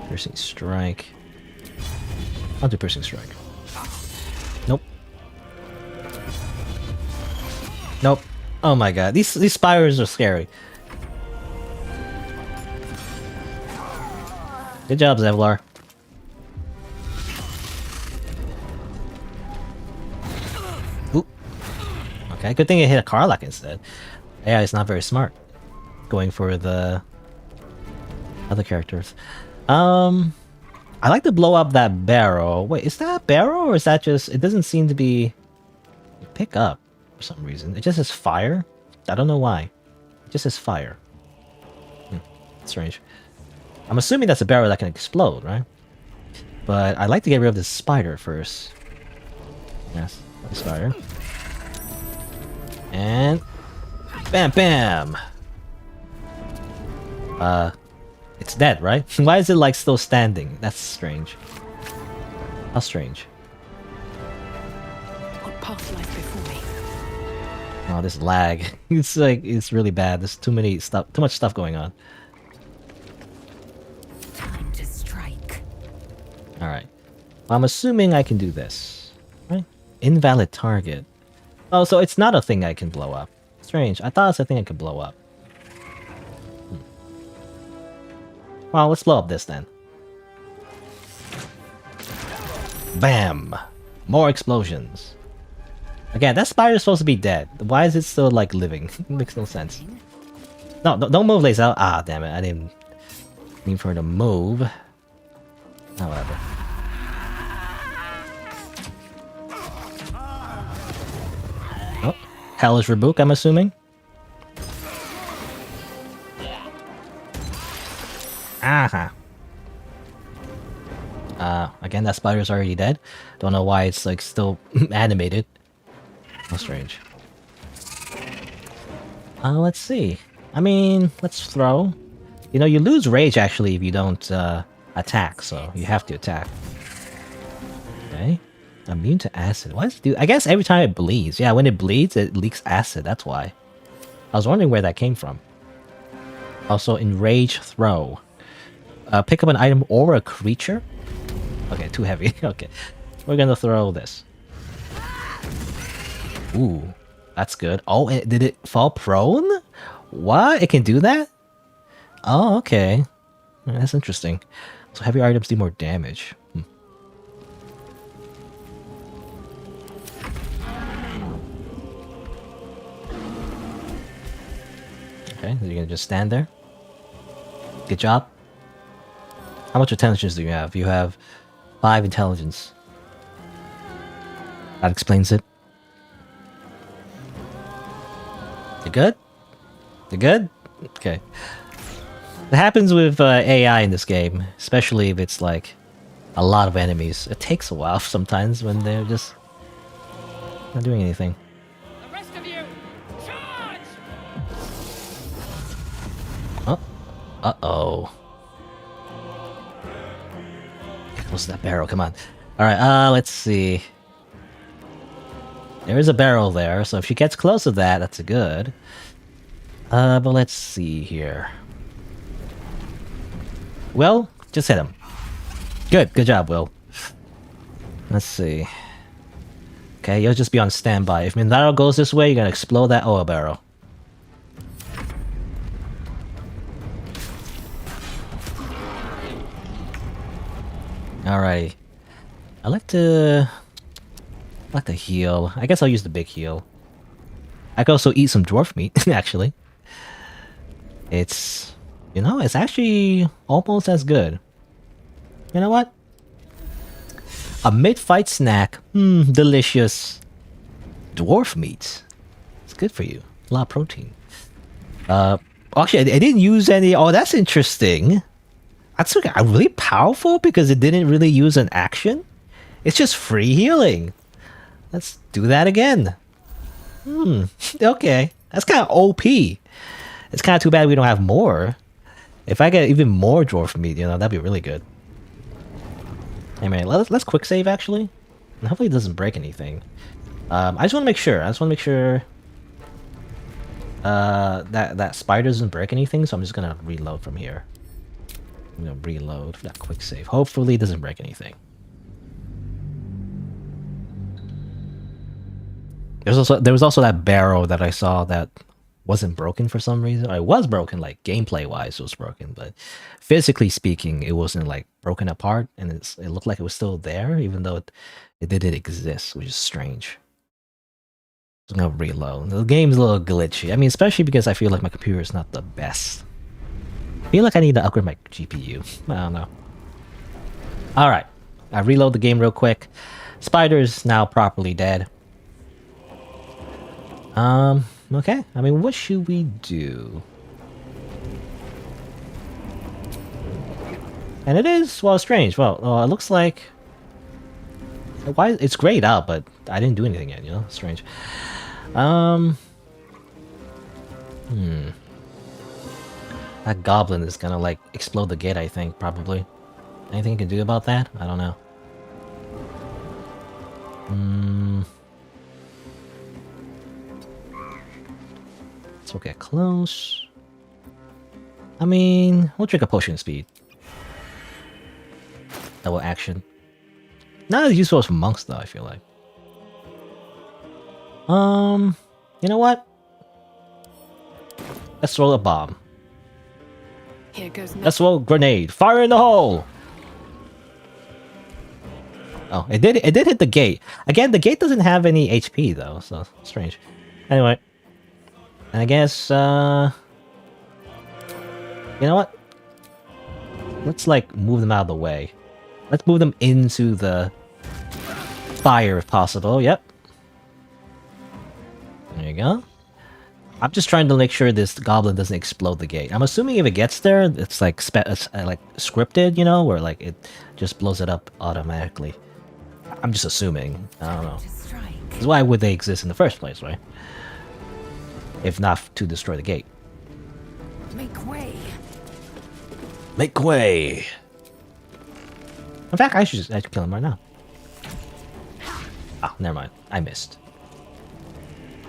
Piercing Strike. I'll do Piercing Strike. Nope. Nope. Oh my god. These spiders are scary. Good job, Zevlar. Oop. Okay, good thing I hit a Karlach instead. Yeah, it's not very smart. Going for the other characters. I like to blow up that barrel. Wait, is that a barrel or is that just... It doesn't seem to be... Pick up for some reason. It just says fire. I don't know why. It just says fire. Strange. I'm assuming that's a barrel that can explode, right? But I'd like to get rid of this spider first. Yes, the spider. And... Bam, bam! It's dead, right? Why is it like still standing? That's strange. How strange. What path lies before me? Oh, this lag. It's like, it's really bad. There's too much stuff going on. Time to strike. Alright. Well, I'm assuming I can do this. Right? Invalid target. Oh, so it's not a thing I can blow up. Strange. I thought it's a thing I could blow up. Well, let's blow up this then. Bam! More explosions. Again, that spider's supposed to be dead. Why is it still, like, living? It makes no sense. No, don't move, Lazel. Ah, damn it. I didn't mean for her to move. Oh, whatever. Oh, Hellish Rebuke, I'm assuming. Aha. Again, that spider's already dead. Don't know why it's like still animated. How strange. Let's see. I mean, let's throw. You know, you lose rage actually if you don't attack, so you have to attack. Okay. Immune to acid. What does it do? I guess every time it bleeds. Yeah, when it bleeds, it leaks acid. That's why. I was wondering where that came from. Also, enrage throw. Pick up an item or a creature. Okay, too heavy. Okay. We're gonna throw this. Ooh, that's good. Oh, did it fall prone? What? It can do that? Oh, okay. That's interesting. So heavy items do more damage. Okay, so you're gonna just stand there. Good job. How much intelligence do you have? You have 5 intelligence. That explains it. You good? You good? Okay. It happens with AI in this game, especially if it's like a lot of enemies. It takes a while sometimes when they're just not doing anything. The rest of you, charge! Oh. Uh-oh. Close to that barrel, come on. Alright, let's see. There is a barrel there, so if she gets close to that, that's a good. But let's see here. Will, just hit him. Good job, Will. Let's see. Okay, you'll just be on standby. If Minthara goes this way, you're gonna explode that oil barrel. Alright. I like to heal. I guess I'll use the big heal. I could also eat some dwarf meat, actually. It's... You know, it's actually almost as good. You know what? A mid-fight snack. Delicious. Dwarf meat. It's good for you. A lot of protein. Actually, I didn't use any. Oh, that's interesting. That's really powerful because it didn't really use an action. It's just free healing. Let's do that again. Okay. That's kind of OP. It's kind of too bad we don't have more. If I get even more dwarf meat, that'd be really good. Anyway, let's quick save actually. And hopefully it doesn't break anything. I just want to make sure. That spider doesn't break anything, so I'm just gonna reload from here. I'm gonna reload that quick save. Hopefully it doesn't break anything. There was also that barrel that I saw that wasn't broken for some reason. It was broken, like gameplay wise, it was broken, but physically speaking, it wasn't like broken apart, and it looked like it was still there, even though it didn't exist, which is strange. I'm gonna reload. The game's a little glitchy. I mean, especially because I feel like my computer is not the best. I feel like I need to upgrade my GPU. I don't know. All right, I reload the game real quick. Spider's now properly dead. Okay. I mean, what should we do? And it is, well, strange. Well, it looks like... Why? It's grayed out, but I didn't do anything yet, Strange. That goblin is gonna, like, explode the gate, I think, probably. Anything you can do about that? I don't know. Let's get close. I mean, we'll drink a potion speed. Double action. Not as useful as for monks, though, I feel like. You know what? Let's throw a bomb. Here goes. Let's throw a grenade. Fire in the hole! Oh, it did hit the gate. Again, the gate doesn't have any HP, though, so strange. Anyway. And I guess, you know what? Let's, like, move them out of the way. Let's move them into the fire, if possible. Yep. There you go. I'm just trying to make sure this goblin doesn't explode the gate. I'm assuming if it gets there, it's, like, scripted, where, like, it just blows it up automatically. I'm just assuming. I don't know. Because why would they exist in the first place, right? If not to destroy the gate. Make way. Make way. In fact, I should kill him right now. Oh, never mind. I missed.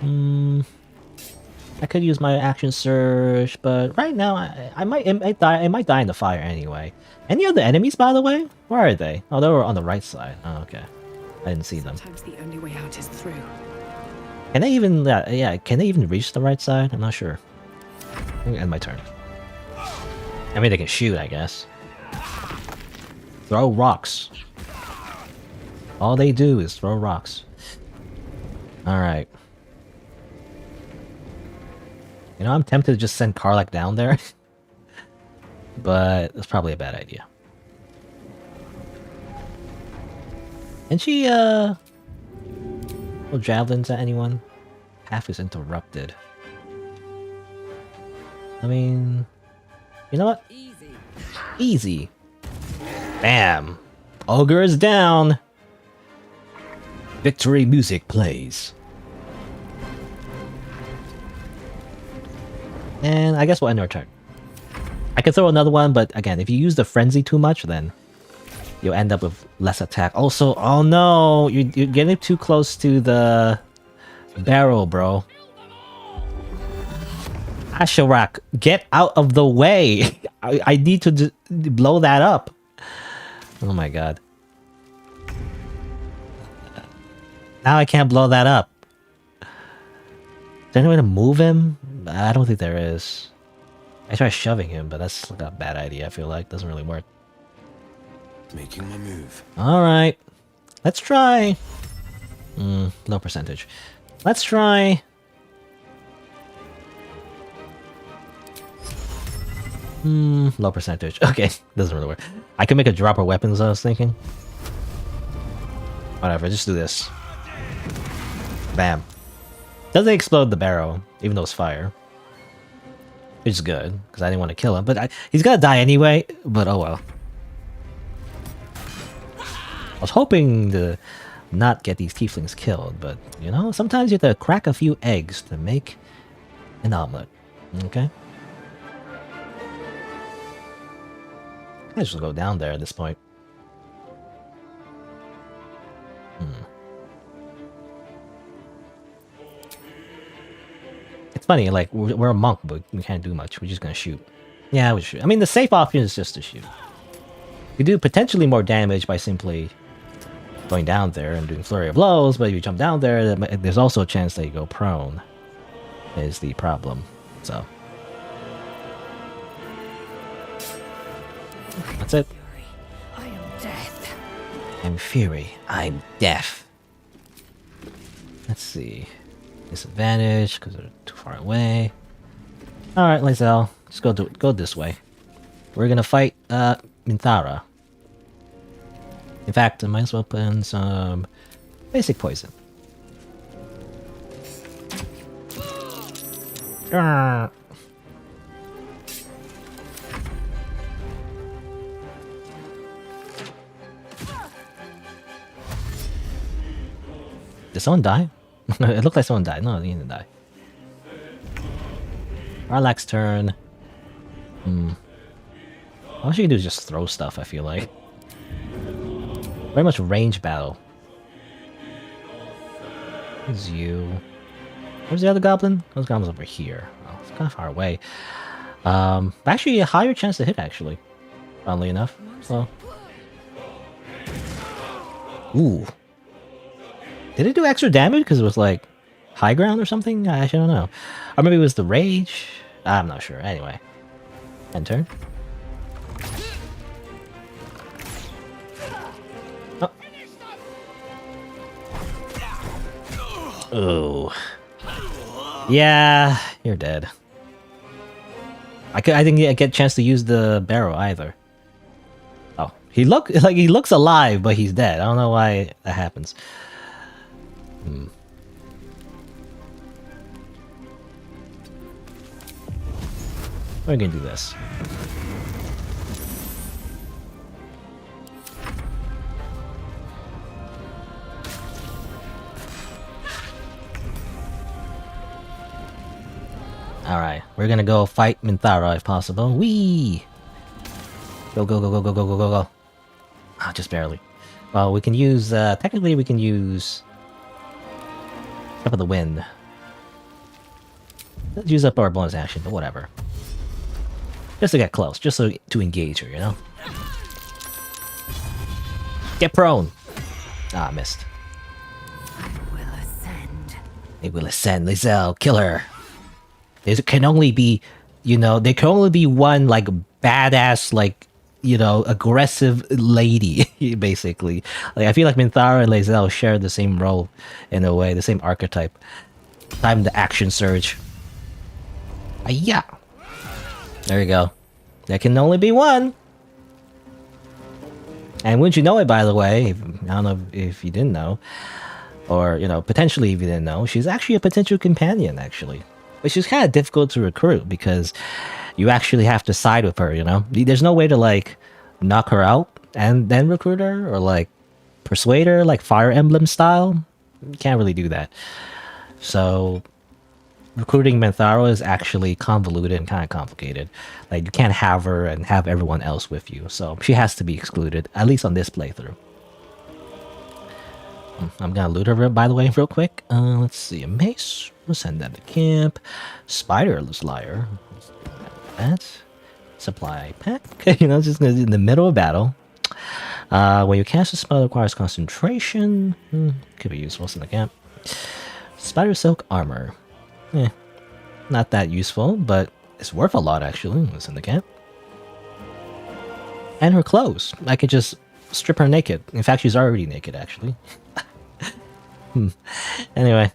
I could use my action surge, but right now I might die. I might die in the fire anyway. Any other enemies, by the way? Where are they? Oh, they were on the right side. Oh, okay. I didn't see them. Sometimes the only way out is through. Can they even, can they even reach the right side? I'm not sure. I'm gonna end my turn. I mean, they can shoot, I guess. Throw rocks. All they do is throw rocks. Alright. I'm tempted to just send Karlach down there. But it's probably a bad idea. And she, no javelins at anyone? Path is interrupted. I mean... You know what? Easy. Bam! Ogre is down! Victory music plays. And I guess we'll end our turn. I can throw another one, but again, if you use the frenzy too much, then you'll end up with less attack. Also, oh no! You're getting too close to the barrel, bro. Asherak, get out of the way! I need to blow that up. Oh my god. Now I can't blow that up. Is there any way to move him? I don't think there is. I tried shoving him, but that's like a bad idea, I feel like. Doesn't really work. Making my move. Alright. Let's try. Low percentage. Let's try. Low percentage. Okay, doesn't really work. I can make a dropper weapons, I was thinking. Whatever, just do this. Bam. Doesn't explode the barrel, even though it's fire. which is good because I didn't want to kill him. But he's gonna die anyway. But oh well. I was hoping to not get these tieflings killed, but you know, sometimes you have to crack a few eggs to make an omelet. Okay. I just go down there at this point. It's funny, like, we're a monk, but we can't do much. We're just gonna shoot. Yeah, we shoot. I mean, the safe option is just to shoot. You do potentially more damage by simply going down there and doing flurry of blows, but if you jump down there, there's also a chance that you go prone, is the problem. So that's it. I am death. I'm fury. I'm death. Let's see. Disadvantage because they're too far away. All right, Lae'zel, just go this way. We're gonna fight Minthara. In fact, I might as well put in some basic poison. Arrgh. Did someone die? It looked like someone died. No, he didn't die. Arlak's turn. All she can do is just throw stuff, I feel like. Very much range battle. Who's you? Where's the other goblin? Those goblins over here. Oh, it's kind of far away. Actually, a higher chance to hit, actually. Funnily enough. So. Ooh. Did it do extra damage because it was like high ground or something? I actually don't know. Or maybe it was the rage? I'm not sure. Anyway. End turn. Oh. Yeah, you're dead. I didn't get a chance to use the barrow either. Oh, he looks alive, but he's dead. I don't know why that happens. We're gonna do this. Alright, we're gonna go fight Minthara if possible. Whee! Go, go, go, go, go, go, go, go, go. Ah, just barely. Well, we can use, technically we can use Step of the Wind. Let's use up our bonus action, but whatever. Just to get close, just so to engage her, you know? Get prone! Ah, missed. It will ascend, Lae'zel, kill her! There can only be, you know, there can only be one, like, badass, like, you know, aggressive lady, basically. Like, I feel like Minthara and Lae'zel share the same role, in a way, the same archetype. Time the action surge. Yeah. There you go. There can only be one! And wouldn't you know it, by the way, I don't know if you didn't know, or, you know, potentially if you didn't know, she's actually a potential companion, actually. Which is kind of difficult to recruit because you actually have to side with her, you know? There's no way to, like, knock her out and then recruit her or, like, persuade her, like, Fire Emblem style. You can't really do that. So, recruiting Minthara is actually convoluted and kind of complicated. Like, you can't have her and have everyone else with you. So, she has to be excluded, at least on this playthrough. I'm gonna loot her, by the way, real quick. Let's see, a mace. We'll send that to camp. Spider's lyre. That. Supply pack. You know, just in the middle of battle. When you cast a spell, it requires concentration. Could be useful in the camp. Spider silk armor. Not that useful, but it's worth a lot actually. It's in the camp. And her clothes. I could just strip her naked. In fact, she's already naked actually. Anyway.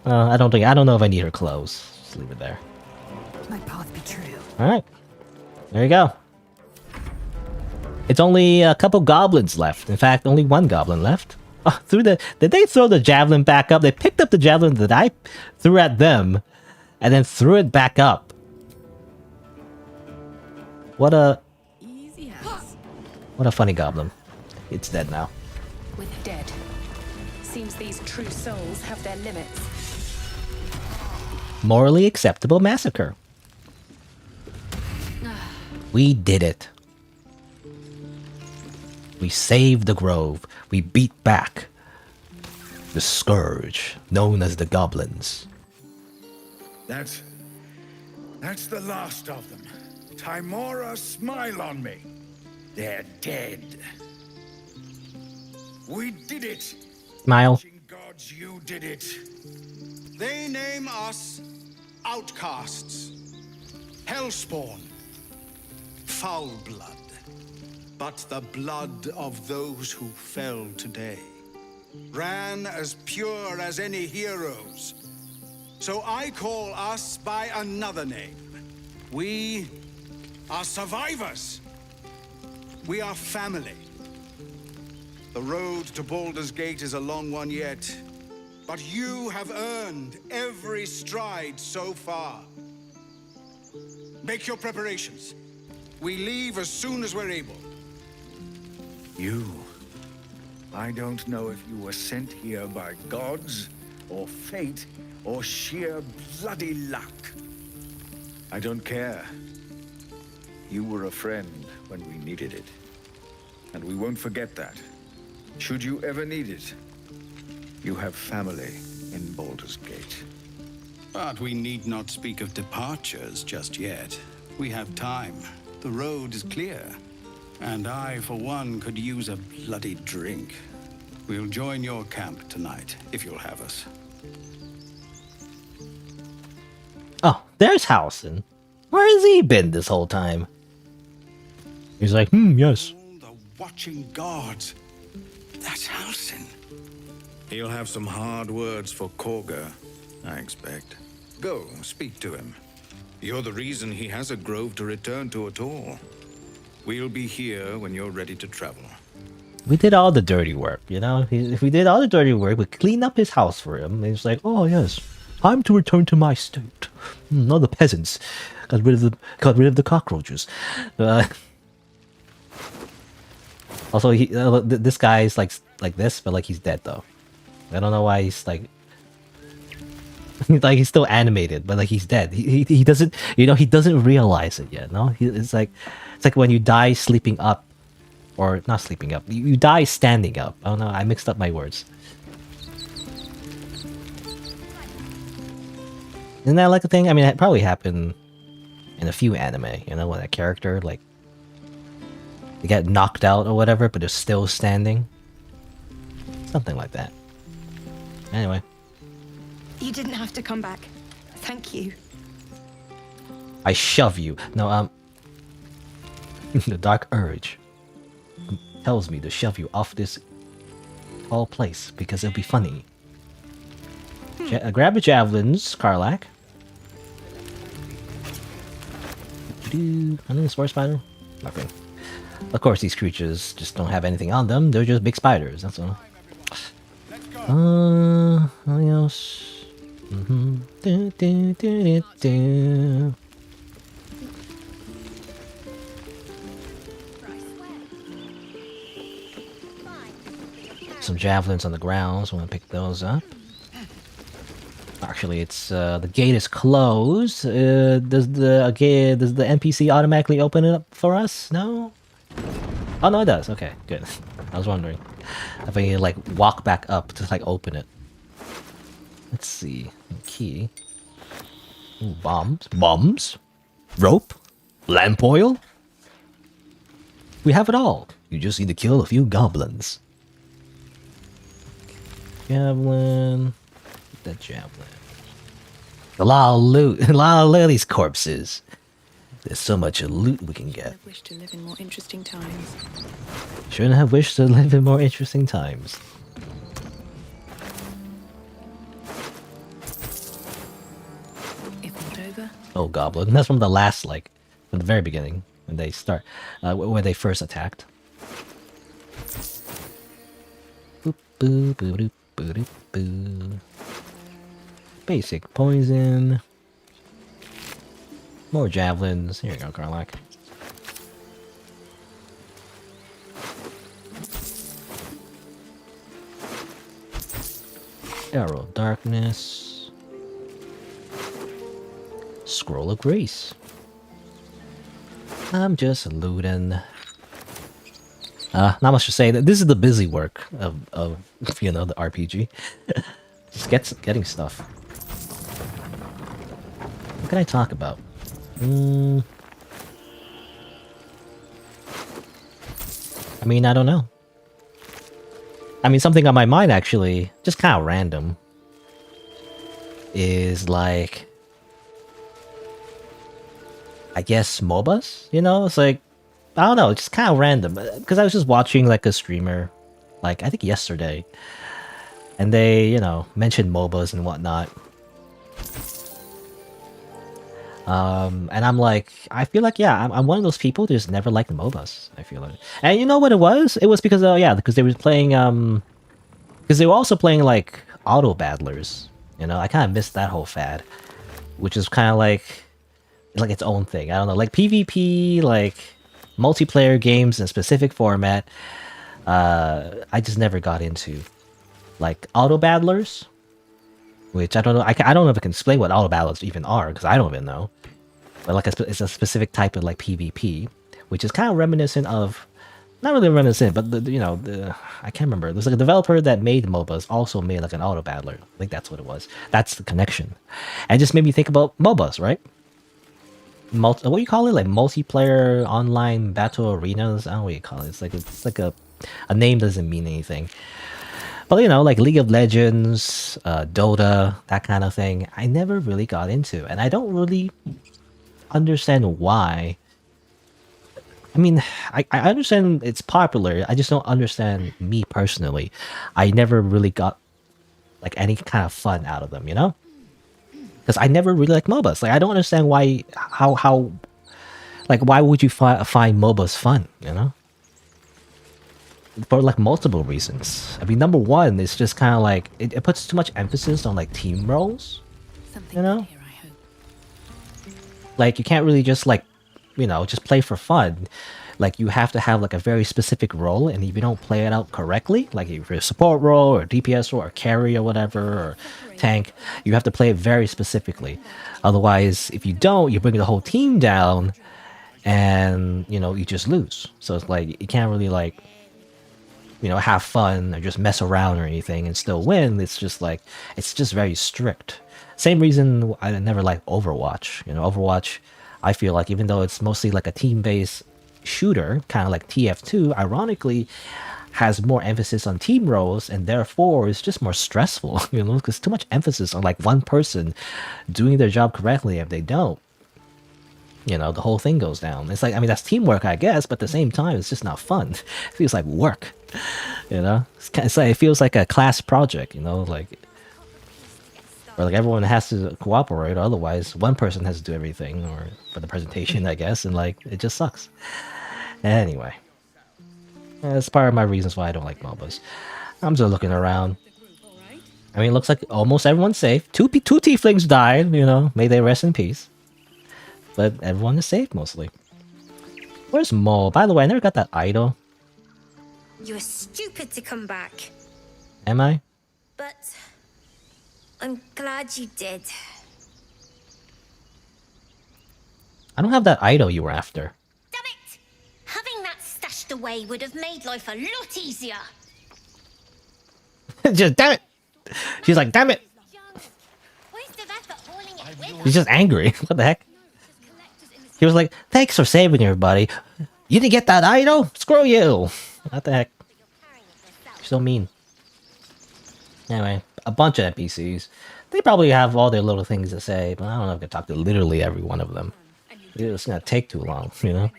I don't know if I need her clothes. Just leave it there. My path be true. Alright. There you go. It's only a couple goblins left. In fact, only one goblin left. Oh, did they throw the javelin back up? They picked up the javelin that I threw at them and then threw it back up. What a Easy as. what a funny goblin. It's dead now. With dead. Seems these true souls have their limits. Morally acceptable massacre. We did it. We saved the grove. We beat back the scourge known as the goblins. That's the last of them. Timora, smile on me. They're dead. We did it. Smile. Gods, you did it. They name us outcasts, hellspawn, foul blood. But the blood of those who fell today ran as pure as any heroes. So I call us by another name. We are survivors. We are family. The road to Baldur's Gate is a long one yet, but you have earned every stride so far. Make your preparations. We leave as soon as we're able. You. I don't know if you were sent here by gods, or fate, or sheer bloody luck. I don't care. You were a friend when we needed it. And we won't forget that. Should you ever need it, you have family in Baldur's Gate. But we need not speak of departures just yet. We have time. The road is clear. And I, for one, could use a bloody drink. We'll join your camp tonight, if you'll have us. Oh, there's Halsin. Where has he been this whole time? He's like, yes. The watching gods. That's Halsin. He'll have some hard words for Korga, I expect. Go, speak to him. You're the reason he has a grove to return to at all. We'll be here when you're ready to travel. We did all the dirty work, you know? If we did all the dirty work, we cleaned up his house for him. He's like, oh yes, time to return to my state. Not the peasants. Got rid of the cockroaches. Also, this guy's like this, but like he's dead though. I don't know why he's like like he's still animated, but like he's dead. He doesn't, you know, he doesn't realize it yet. No, it's like when you die sleeping up, or not sleeping up. You die standing up. Oh no, I mixed up my words. Isn't that like a thing? I mean, it probably happened in a few anime. You know, when a character like they get knocked out or whatever, but they're still standing. Something like that. Anyway. You didn't have to come back. Thank you. I shove you. No, the dark urge tells me to shove you off this tall place because it'll be funny. Grab the javelins, Karlak. Anything spore spider? Nothing. Of course, these creatures just don't have anything on them. They're just big spiders. That's all. Anything else? Some javelins on the ground, so I'm gonna pick those up. Actually, it's the gate is closed. Does the NPC automatically open it up for us? No. Oh no, it does. Okay, good. I was wondering if I need to like walk back up to like open it. Let's see. Key. Ooh, bombs, rope, lamp oil. We have it all. You just need to kill a few goblins. Javelin. That javelin. A lot of loot. A lot of these corpses. There's so much loot we can get. I wish to live in more interesting times. Shouldn't have wished to live in more interesting times. If not over. Oh, goblin. That's from the last, like, from the very beginning when they start, when they first attacked. Boop, boop, boop, boop, boop, boop. Basic poison. More javelins. Here you go, Karlak. Arrow of Darkness. Scroll of Grace. I'm just looting. Not much to say. This is the busy work of you know, the RPG. Just getting stuff. What can I talk about? I mean, I don't know. I mean, something on my mind actually, just kind of random, is like, I guess MOBAs, you know? It's like, I don't know, it's just kind of random. Because I was just watching like a streamer, like, I think yesterday. And they, you know, mentioned MOBAs and whatnot. And I'm like, I feel like, yeah, I'm one of those people who just never liked MOBAs, I feel like. And you know what it was? It was because, yeah, because they were playing, because they were also playing, like, auto battlers. You know, I kind of missed that whole fad. Which is kind of like its own thing. I don't know, like PvP, like multiplayer games in a specific format. I just never got into. Like auto battlers, which I don't know. I don't know if I can explain what auto battlers even are, because I don't even know. But like it's a specific type of like PvP, which is kind of reminiscent of, not really reminiscent, but you know, I can't remember. There's like a developer that made MOBAs also made like an auto battler. I think that's what it was. That's the connection, and it just made me think about MOBAs, right? What do you call it? Like multiplayer online battle arenas? I don't know what you call it. It's like a name doesn't mean anything. But you know, like League of Legends, Dota, that kind of thing, I never really got into, and I don't really understand why. I mean, I understand it's popular. I just don't understand me personally. I never really got like any kind of fun out of them, you know? Because I never really liked MOBAs. Like I don't understand why, how, like why would you find MOBAs fun, you know? For like multiple reasons. I mean, number one, it's just kind of like it puts too much emphasis on like team roles. You know, like you can't really just like, you know, just play for fun. Like you have to have like a very specific role, and if you don't play it out correctly, like if you're a support role or DPS role or carry or whatever or tank, you have to play it very specifically. Otherwise, if you don't, you bring the whole team down, and you know you just lose. So it's like you can't really like, you know, have fun or just mess around or anything and still win. It's just like, it's just very strict. Same reason I never liked Overwatch. You know, Overwatch, I feel like even though it's mostly like a team-based shooter, kind of like TF2, ironically, has more emphasis on team roles, and therefore it's just more stressful, you know, because too much emphasis on like one person doing their job correctly. If they don't, you know, the whole thing goes down. It's like, I mean, that's teamwork, I guess, but at the same time, it's just not fun. It feels like work, you know? It's like, it feels like a class project, you know, like, where like everyone has to cooperate, or otherwise one person has to do everything, or for the presentation, I guess, and like, it just sucks. Anyway, that's part of my reasons why I don't like MOBAs. I'm just looking around. I mean, it looks like almost everyone's safe. Two tieflings died, you know, may they rest in peace. But everyone is safe, mostly. Where's Mo? By the way, I never got that idol. You were stupid to come back. Am I? But I'm glad you did. I don't have that idol you were after. Damn it! Having that stashed away would have made life a lot easier. Just damn it! She's like, damn it! She's just angry. What the heck? He was like, thanks for saving everybody. You didn't get that idol? Screw you! What the heck? She's so mean. Anyway, a bunch of NPCs. They probably have all their little things to say, but I don't know if I can talk to literally every one of them. It's gonna take too long, you know?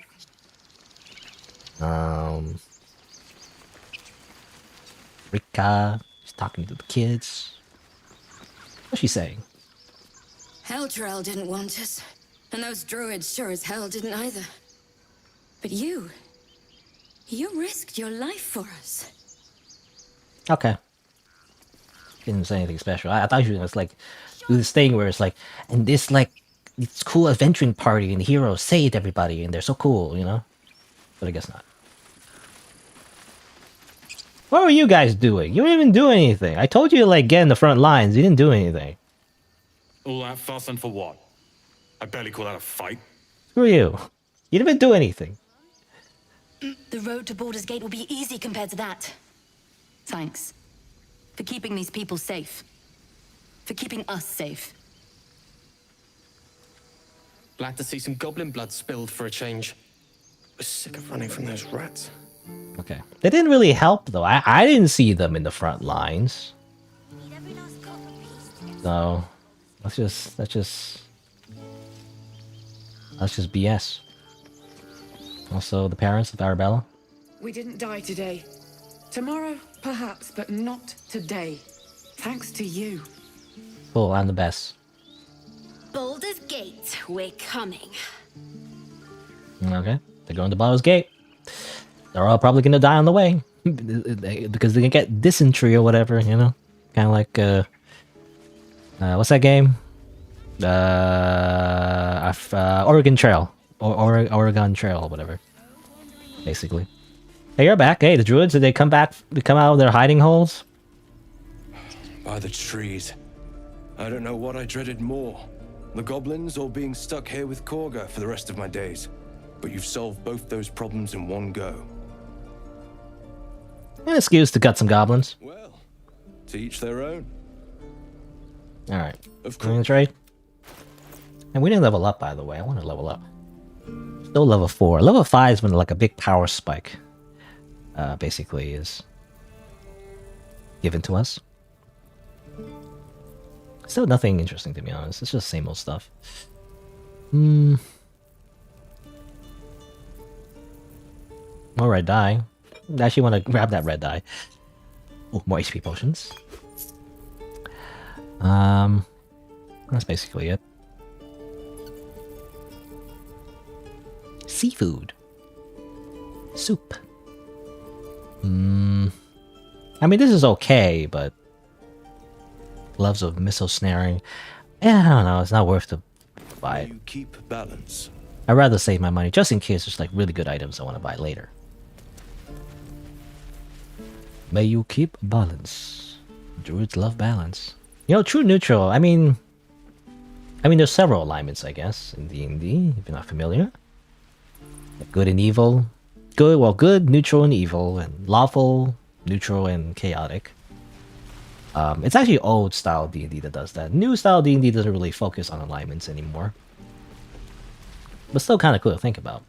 Rika, she's talking to the kids. What's she saying? Heltrell didn't want us, and those druids sure as hell didn't either. But you risked your life for us. Okay. Didn't say anything special. I thought you was like, do this thing where it's like, and this like, it's cool adventuring party and the heroes saved everybody and they're so cool, you know? But I guess not. What were you guys doing? You didn't even do anything. I told you to like get in the front lines. You didn't do anything. All that fuss and for what? I barely call that a fight. Screw you. You didn't even do anything. The road to Baldur's Gate will be easy compared to that. Thanks. For keeping these people safe. For keeping us safe. Glad to see some goblin blood spilled for a change. Was sick of running from those rats. Okay. They didn't really help though. I didn't see them in the front lines. So that's just BS. Also the parents of Arabella. We didn't die today. Tomorrow, perhaps, but not today. Thanks to you. Cool, I'm the best. Baldur's Gate, we're coming. Okay. They're going to Baldur's Gate. They're all probably gonna die on the way. Because they can get dysentery or whatever, you know? Kinda like what's that game? Oregon Trail. Or Oregon Trail, whatever. Basically. Hey, you're back. Hey, the druids, did they come back? They come out of their hiding holes? By the trees. I don't know what I dreaded more. The goblins or being stuck here with Korga for the rest of my days. But you've solved both those problems in one go. An excuse to gut some goblins. Well, to each their own. Alright. Of course. Trade? And we didn't level up, by the way. I want to level up. Still level 4. Level 5 is when like a big power spike basically is given to us. Still nothing interesting, to be honest. It's just same old stuff. More red dye. I actually want to grab that red dye. Oh, more HP potions. That's basically it. Seafood. Soup. I mean, this is okay, but gloves of missile snaring. Yeah, I don't know. It's not worth to buy it. You keep balance. I'd rather save my money just in case there's like really good items I want to buy later. May you keep balance. Druids love balance. You know, true neutral. I mean, there's several alignments, I guess, in D&D. If you're not familiar, good and evil. Good, neutral, and evil, and lawful, neutral, and chaotic. It's actually old style D&D that does that. New style D&D doesn't really focus on alignments anymore. But still kind of cool to think about.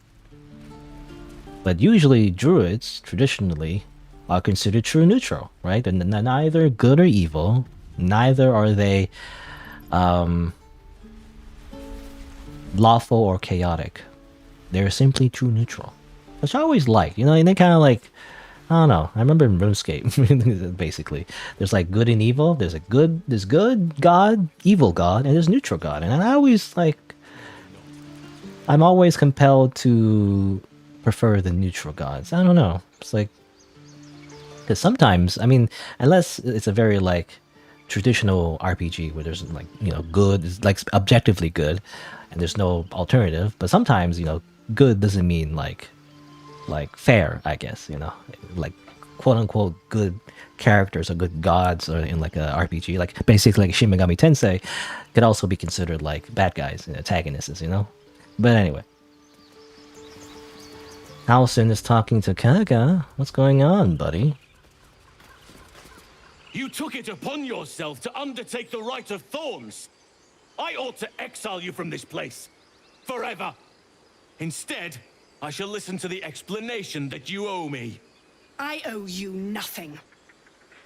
But usually druids, traditionally, are considered true neutral, right? And they're neither good or evil. Neither are they lawful or chaotic. They're simply true neutral. Which I always like, you know, and they kind of like, I don't know. I remember in RuneScape, basically, there's like good and evil. There's good god, evil god, and there's neutral god. And I always like, I'm always compelled to prefer the neutral gods. I don't know. It's like, because sometimes, I mean, unless it's a very like traditional RPG where there's like, you know, good, is like objectively good, and there's no alternative. But sometimes, you know, good doesn't mean like fair, I guess, you know, like quote unquote good characters or good gods or in like a RPG, like basically like Shin Megami Tensei could also be considered like bad guys and antagonists, you know. But anyway, Halsin is talking to Kaga. What's going on, buddy? You took it upon yourself to undertake the Rite of Thorns. I ought to exile you from this place forever. Instead, I shall listen to the explanation that you owe me. I owe you nothing.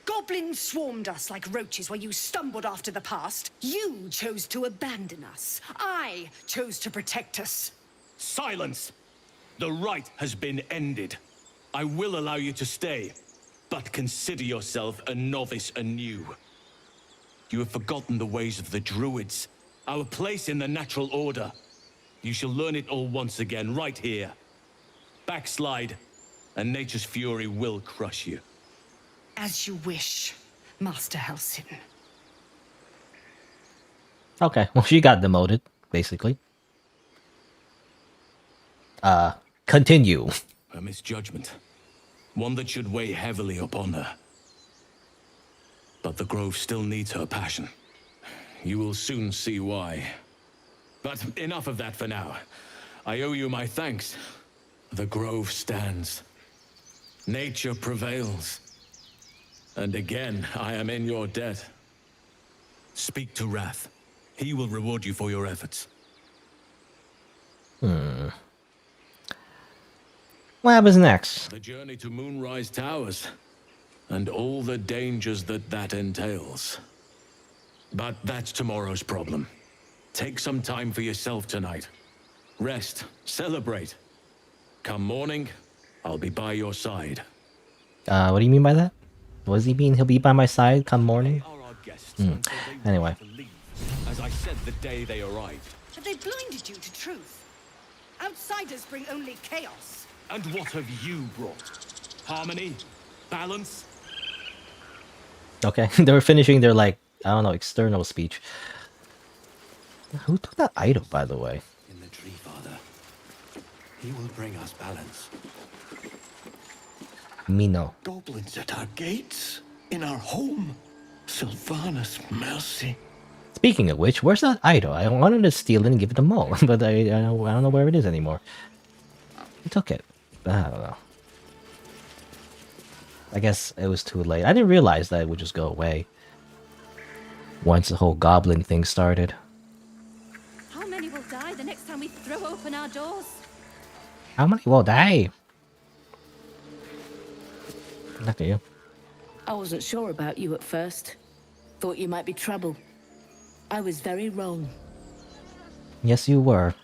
Goblins swarmed us like roaches while you stumbled after the past. You chose to abandon us. I chose to protect us. Silence! The rite has been ended. I will allow you to stay, but consider yourself a novice anew. You have forgotten the ways of the druids, our place in the natural order. You shall learn it all once again, right here. Backslide, and nature's fury will crush you. As you wish, Master Halsin. Okay, well, she got demoted, basically. Continue. A misjudgment. one that should weigh heavily upon her. But the Grove still needs her passion. You will soon see why. But enough of that for now. I owe you my thanks. The Grove stands. Nature prevails. And again, I am in your debt. Speak to Wrath. He will reward you for your efforts. What happens next? The journey to Moonrise Towers, and all the dangers that entails. But that's tomorrow's problem. Take some time for yourself tonight. Rest, celebrate. Come morning, I'll be by your side. What do you mean by that? What does he mean he'll be by my side come morning? Anyway. As I said the day they arrived. Have they blinded you to truth? Outsiders bring only chaos. And what have you brought? Harmony? Balance? Okay, they were finishing their, like, I don't know, external speech. Who took that idol, by the way? In the tree, Father. He will bring us balance. Me no. Goblins at our gates, in our home. Sylvanas, mercy. Speaking of which, where's that idol? I wanted to steal it and give it to Mo, but I don't know where it is anymore. He took it. I don't know. I guess it was too late. I didn't realize that it would just go away once the whole goblin thing started. How many will die the next time we throw open our doors? How many will die? Look at you. I wasn't sure about you at first. Thought you might be trouble. I was very wrong. Yes, you were.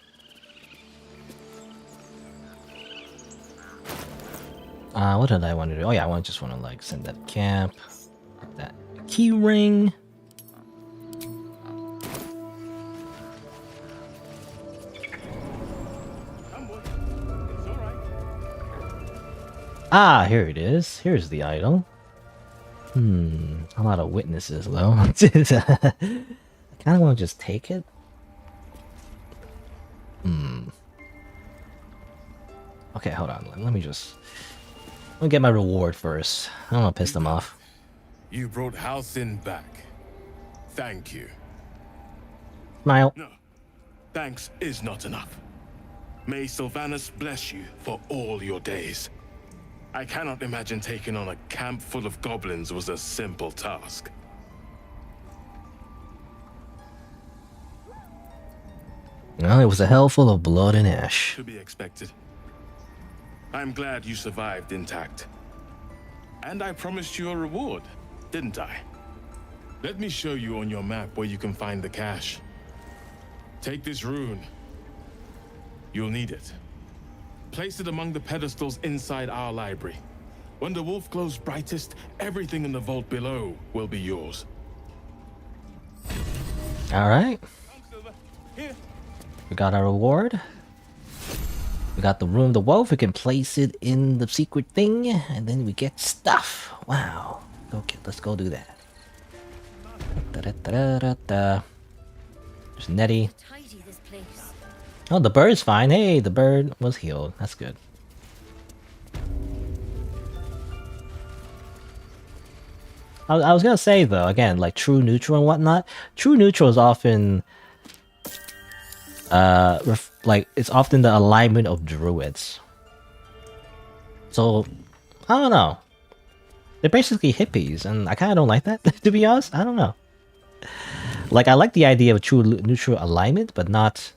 What did I want to do? Oh yeah, I just want to like send that camp, that key ring. Ah, here it is. Here's the idol. A lot of witnesses though. I kind of want to just take it. Okay, hold on. Let me get my reward first. I don't want to piss them off. You brought Halcyon back. Thank you. Smile. No, thanks is not enough. May Sylvanas bless you for all your days. I cannot imagine taking on a camp full of goblins was a simple task. Well, it was a hell full of blood and ash. To be expected. I'm glad you survived intact. And I promised you a reward, didn't I? Let me show you on your map where you can find the cache. Take this rune. You'll need it. Place it among the pedestals inside our library. When the wolf glows brightest, everything in the vault below will be yours. Alright. We got our reward. We got the room, the wolf. We can place it in the secret thing, and then we get stuff. Wow. Okay, let's go do that. There's Nettie. Oh, the bird's fine. Hey, the bird was healed. That's good. I was gonna say though, again, like true neutral and whatnot. True neutral is often, like it's often the alignment of druids. So, I don't know. They're basically hippies, and I kind of don't like that. To be honest, I don't know. Like I like the idea of true neutral alignment, but not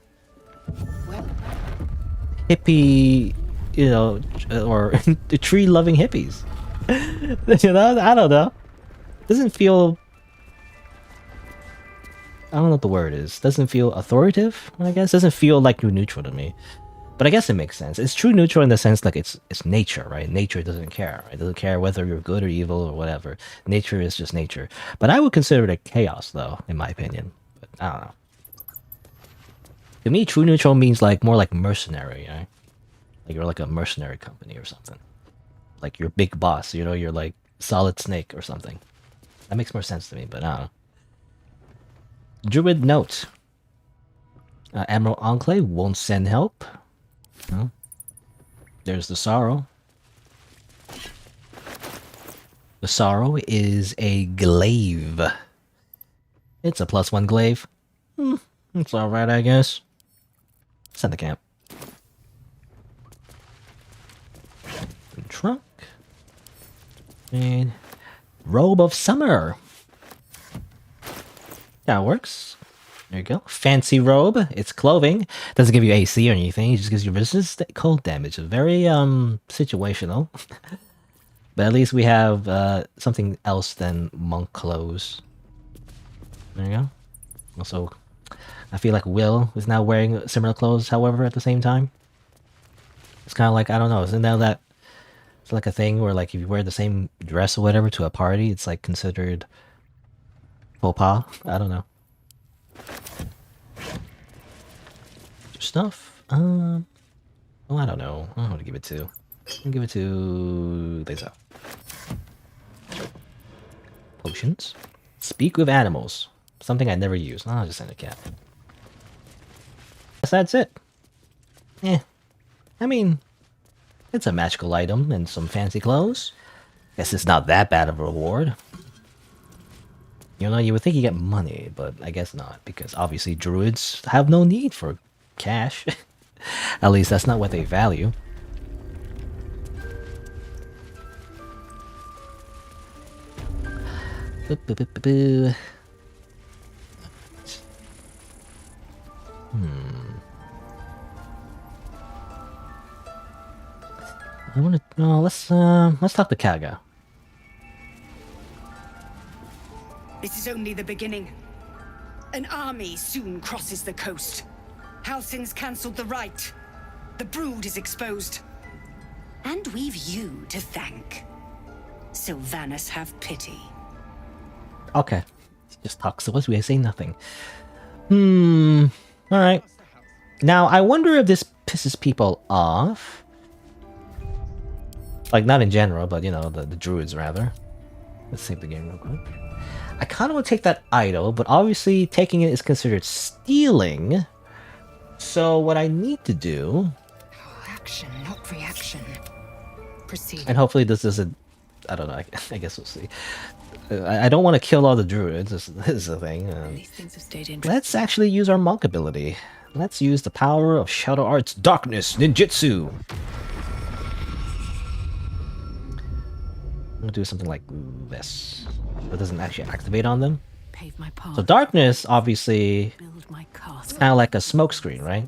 hippie, you know, or tree-loving hippies. You know, I don't know. Doesn't feel, I don't know what the word is. Doesn't feel authoritative, I guess. Doesn't feel like true neutral to me. But I guess it makes sense. It's true neutral in the sense like it's nature, right? Nature doesn't care. It doesn't care whether you're good or evil or whatever. Nature is just nature. But I would consider it a chaos, though, in my opinion. But I don't know. To me, true neutral means like more like mercenary, right? Like you're like a mercenary company or something. Like your big boss, you know, you're like Solid Snake or something. That makes more sense to me, but I don't know. Druid note. Admiral Enclave won't send help. No. There's the sorrow. The sorrow is a glaive. It's a +1 glaive. It's alright, I guess. Send the camp. Trunk. And robe of summer. That works. There you go. Fancy robe. It's clothing. Doesn't give you AC or anything. It just gives you resist cold damage. It's very situational. But at least we have something else than monk clothes. There you go. Also, I feel like Will is now wearing similar clothes, however, at the same time. It's kind of like, I don't know, isn't that it's like a thing where like if you wear the same dress or whatever to a party, it's like considered faux pas? I don't know. Stuff. Oh, I don't know. I don't want to give it to. I'll give it to Lisa. Potions. Speak with animals. Something I never use. I'll just send a cat. Guess that's it. I mean, it's a magical item and some fancy clothes. Guess it's not that bad of a reward. You know, you would think you get money, but I guess not, because obviously druids have no need for cash. At least that's not what they value. I want to. No, let's talk to Kaga. This is only the beginning. An army soon crosses the coast. Halsin's cancelled the rite. The brood is exposed. And we've you to thank. Sylvanas have pity. Okay. Just talks to us, we say nothing. Alright. Now, I wonder if this pisses people off. Like, not in general, but, you know, the druids, rather. Let's save the game real quick. I kind of want to take that idol, but obviously taking it is considered stealing. So what I need to do... Action, not reaction. Proceed. And hopefully this doesn't... I don't know, I guess we'll see. I don't want to kill all the druids, this is the thing. These things have stayed in. Let's actually use our monk ability. Let's use the power of Shadow Arts Darkness Ninjutsu. I'm gonna do something like this. That doesn't actually activate on them. Pave my path. So darkness, obviously, Build my it's kind of like a smoke screen, right?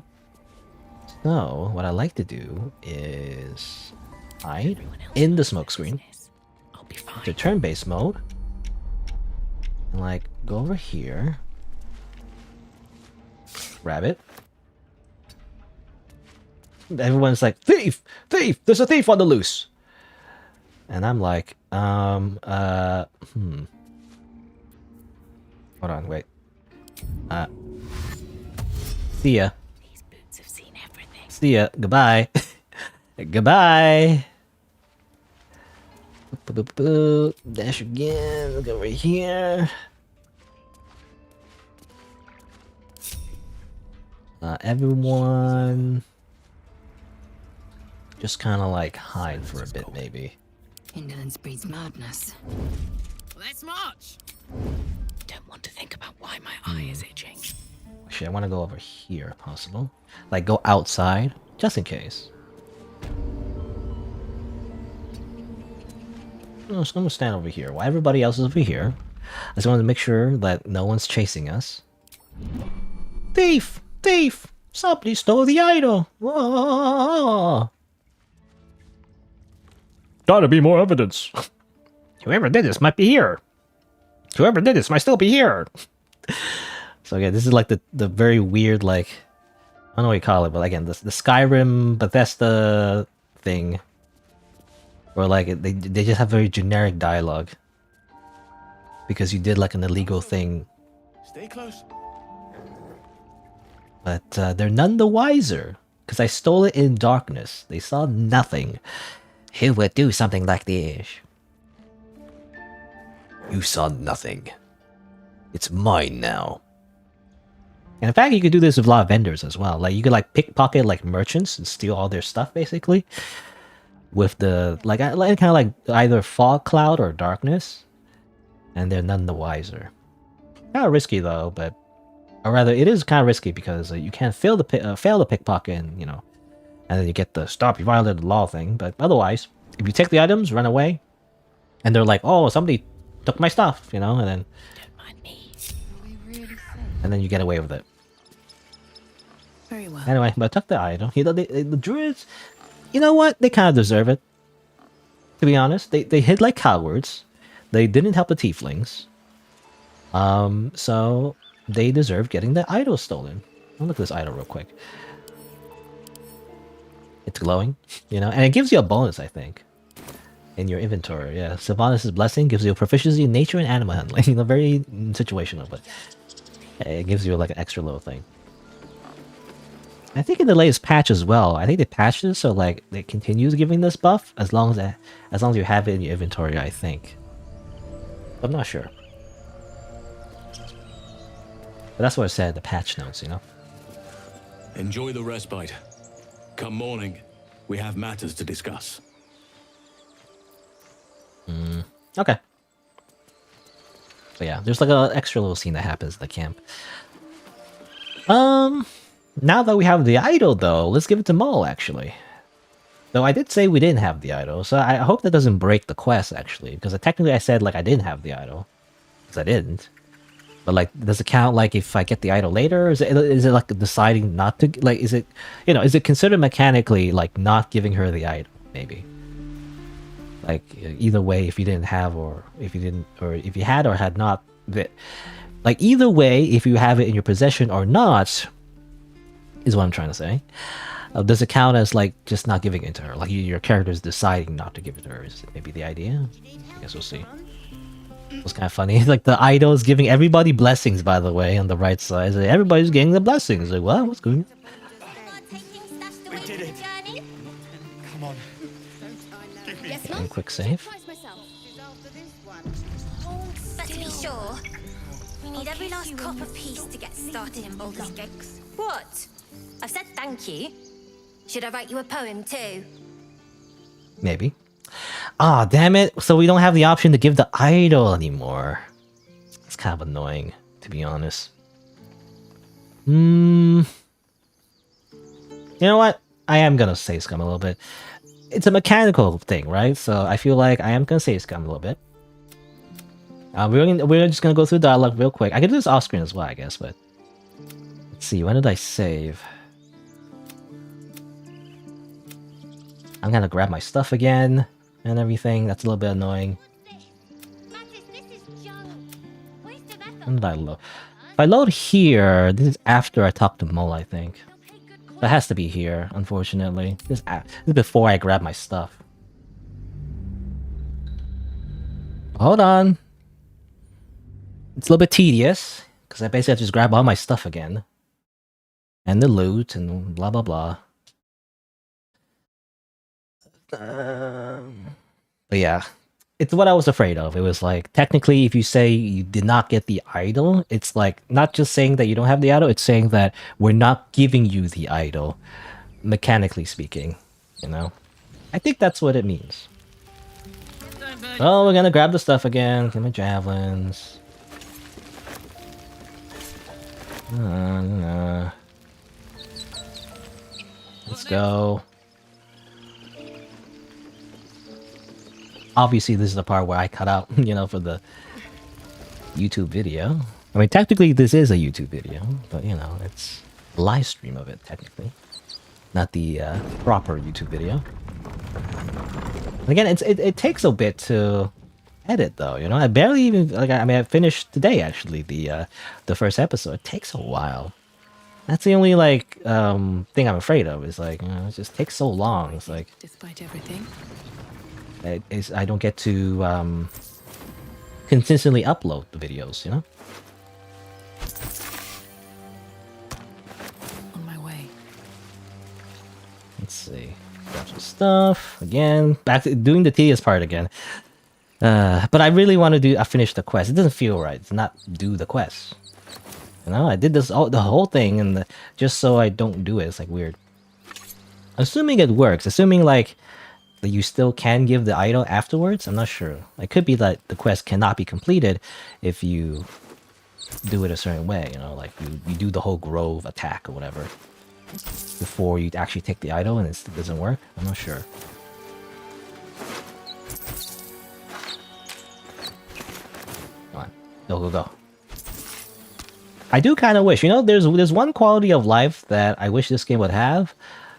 So what I like to do is hide in the smoke screen to turn-based mode, and like go over here, grab it. Everyone's like, thief, thief! There's a thief on the loose. And I'm like, hold on, wait. See ya. These boots have seen everything. See ya. Goodbye. Goodbye. Dash again. Look over here. Everyone just kind of like hide for a bit, maybe. Indolence breeds madness. Let's march. Don't want to think about why my eye is itching. Actually, I want to go over here, if possible. Like, go outside, just in case. I'm just going to stand over here. While everybody else is over here, I just wanted to make sure that no one's chasing us. Thief! Thief! Somebody stole the idol! Whoa! Gotta be more evidence. Whoever did this might be here. Whoever did this might still be here. So yeah, this is like the very weird, like, I don't know what you call it, but again, the Skyrim Bethesda thing, where like they just have very generic dialogue because you did like an illegal thing. Stay close. But they're none the wiser because I stole it in darkness. They saw nothing. Who would do something like this? You saw nothing. It's mine now. And in fact, you could do this with a lot of vendors as well. Like, you could like pickpocket like merchants and steal all their stuff, basically. with the like kind of like either fog cloud or darkness, and they're none the wiser. Kind of risky though, but or rather, it is kind of risky because you can't fail the pickpocket, and you know, and then you get the stop you violated the law thing. But otherwise, if you take the items, run away, and they're like, oh, somebody took my stuff, you know, and then you get away with it. Very well. Anyway, but I took the item. You know, the druids, you know what? They kind of deserve it. To be honest, they hid like cowards. They didn't help the tieflings. So they deserve getting the idol stolen. I'll look at this idol real quick. It's glowing, you know, and it gives you a bonus, I think, in your inventory. Yeah, Sylvanas' blessing gives you a proficiency in nature and animal handling. You know, very situational, but it gives you like an extra little thing. I think in the latest patch as well, I think they patched it so like it continues giving this buff as long as you have it in your inventory, I think. I'm not sure. But that's what I said, the patch notes, you know. Enjoy the respite. Come morning, we have matters to discuss. Okay. So yeah, there's like an extra little scene that happens in the camp. Now that we have the idol though, let's give it to Maul actually. Though I did say we didn't have the idol, so I hope that doesn't break the quest actually, because technically I said like I didn't have the idol. Because I didn't. But like, does it count like if I get the idol later? Is it like deciding not to, like, is it, you know, is it considered mechanically like not giving her the idol, maybe? Like, either way, if you didn't have, or if you didn't, or if you had or had not, like, either way, if you have it in your possession or not, is what I'm trying to say. Does it count as like just not giving it to her? Like your character is deciding not to give it to her, is maybe the idea? I guess we'll see. It was kind of funny. Like the idol is giving everybody blessings, by the way, on the right side. So everybody's getting the blessings. Like, what? What's going on? We did it. Come on. Yes, And quick save. But to be sure, we need every last copper piece to get started in Baldur's Gate. What? I've said thank you. Should I write you a poem too? Maybe. Ah, damn it. So we don't have the option to give the idol anymore. It's kind of annoying, to be honest. You know what? I am gonna say scum a little bit. It's a mechanical thing, right? So I feel like I am gonna say scum a little bit. We're just gonna go through dialogue real quick. I can do this off screen as well, I guess, but let's see. When did I save? I'm gonna grab my stuff again and everything. That's a little bit annoying. When did I load? If I load here, this is after I talk to Mole, I think. That has to be here, unfortunately. This is before I grab my stuff. Hold on. It's a little bit tedious, because I basically have to just grab all my stuff again. And the loot, and blah blah blah. But yeah, it's what I was afraid of. It was like, technically, if you say you did not get the idol, it's like not just saying that you don't have the idol, it's saying that we're not giving you the idol, mechanically speaking, you know? I think that's what it means. Oh, we're gonna grab the stuff again. Get my javelins. Let's go. Obviously, this is the part where I cut out, you know, for the YouTube video. I mean, technically, this is a YouTube video, but, you know, it's a live stream of it, technically. Not the proper YouTube video. And again, it takes a bit to edit, though, you know? I barely even, like, I mean, I finished today, actually, the first episode. It takes a while. That's the only, like, thing I'm afraid of, is, like, you know, it just takes so long. It's like... Despite everything... I don't get to consistently upload the videos, you know? On my way. Let's see. Grab some stuff. Again, back to doing the tedious part again. But I really want to finish the quest. It doesn't feel right to not do the quest. You know, I did the whole thing, and just so I don't do it. It's like weird. Assuming it works. Assuming like that you still can give the idol afterwards. I'm not sure. It could be that the quest cannot be completed if you do it a certain way, you know, like you do the whole grove attack or whatever before you actually take the idol and it doesn't work. I'm not sure. Come on, go. I do kind of wish, you know, there's one quality of life that I wish this game would have,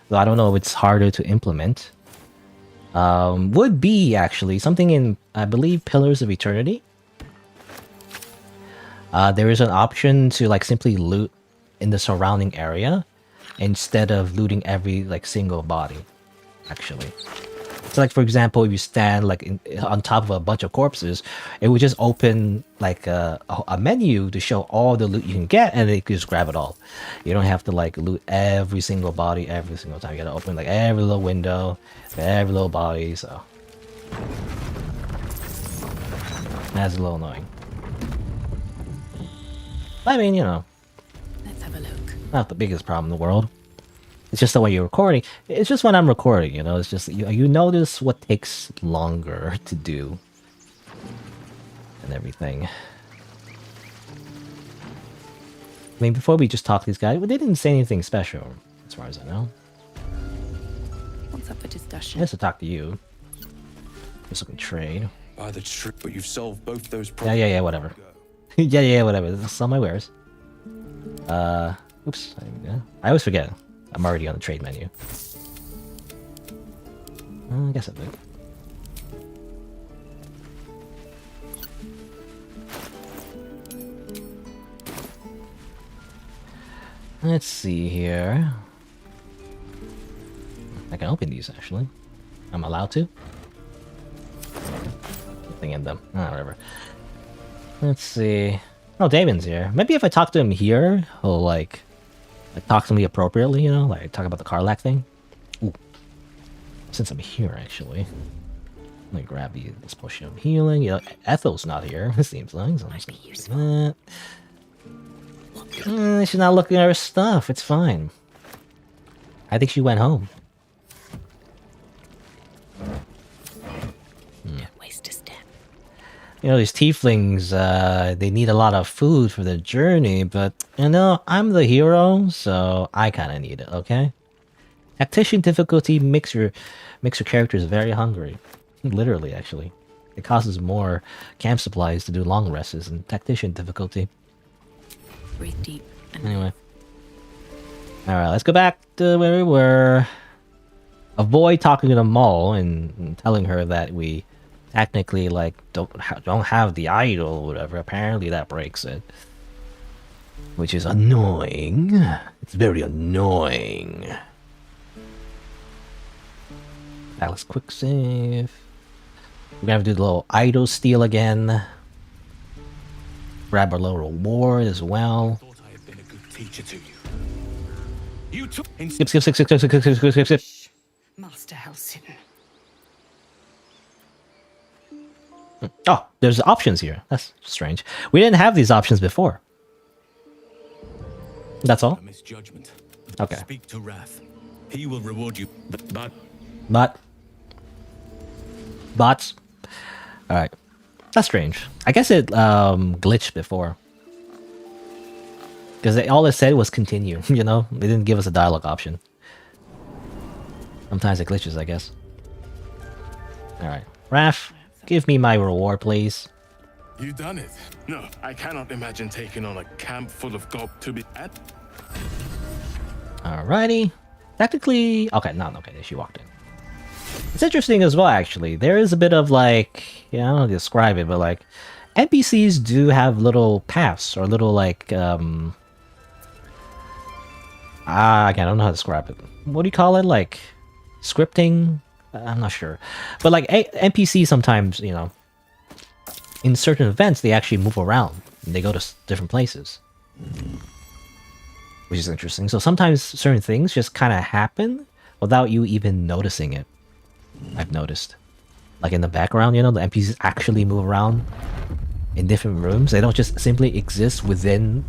though I don't know if it's harder to implement. Would be actually something in, I believe, Pillars of Eternity. There is an option to like simply loot in the surrounding area instead of looting every like single body, actually. So like, for example, if you stand like on top of a bunch of corpses, it would just open like a menu to show all the loot you can get, and you can just grab it all. You don't have to like loot every single body every single time. You gotta open like every little window, every little body, so that's a little annoying. I mean, you know, Let's have a look. not the biggest problem in the world. It's just the way you're recording. It's just when I'm recording, you know, it's just, you notice what takes longer to do and everything. I mean, before we just talk to these guys, they didn't say anything special, as far as I know. What's up for discussion? Just to talk to you. Just looking trade. By the truth, but you've solved both those problems. Yeah, whatever. yeah, whatever. This is some of my wares. Oops. I always forget. I'm already on the trade menu. I guess I did. Let's see here. I can open these actually. I'm allowed to. Nothing in them. Whatever. Let's see. Oh, Damon's here. Maybe if I talk to him here, he'll like talk to me appropriately, you know, like talk about the Karlach thing. Ooh. Since I'm here, actually, let me grab this potion of healing. You know, Ethel's not here. It seems like. So might be useful. She's not looking at her stuff. It's fine. I think she went home. Don't waste a step. You know, these tieflings, they need a lot of food for their journey, but, you know, I'm the hero, so I kind of need it, okay? Tactician difficulty makes your characters very hungry. Literally, actually. It costs more camp supplies to do long rests and tactician difficulty. Breathe deep. Anyway. Alright, let's go back to where we were. Avoid talking to the mole and telling her that we technically like don't have the idol or whatever. Apparently that breaks it, which is annoying. It's very annoying. Alice, quick save. We're gonna have to do the little idol steal again. Grab our little reward as well. Teacher to you. You took Skip. Master Helsing. Oh, there's options here. That's strange. We didn't have these options before. That's all? Misjudgment. Okay. Speak to Wrath. He will reward you. But bots. Alright. That's strange. I guess it glitched before. Because all it said was continue, you know? They didn't give us a dialogue option. Sometimes it glitches, I guess. Alright. Raph, give me my reward, please. You done it? No, I cannot imagine taking on a camp full of gob to be at. Alrighty. Technically... Okay, okay, she walked in. It's interesting as well, actually. There is a bit of like... Yeah, I don't know how to describe it, but like... NPCs do have little paths, or little like... I don't know how to describe it. What do you call it? Like... Scripting? I'm not sure. But like, NPCs sometimes, you know... In certain events, they actually move around. And they go to different places. Which is interesting. So sometimes certain things just kind of happen without you even noticing it. I've noticed. Like in the background, you know, the NPCs actually move around in different rooms. They don't just simply exist within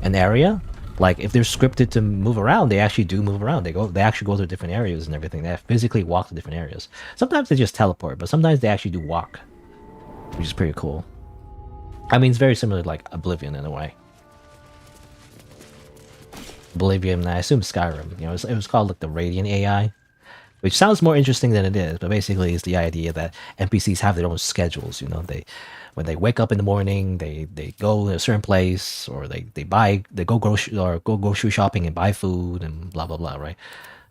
an area. Like if they're scripted to move around, they actually do move around. They actually go to different areas and everything. They physically walk to different areas. Sometimes they just teleport, but sometimes they actually do walk, which is pretty cool. I mean, it's very similar to like Oblivion in a way. Oblivion, I assume Skyrim. You know, it was called like the Radiant AI, which sounds more interesting than it is. But basically, it's the idea that NPCs have their own schedules. You know, when they wake up in the morning, they go to a certain place, or they go grocery shopping and buy food and blah blah blah. Right?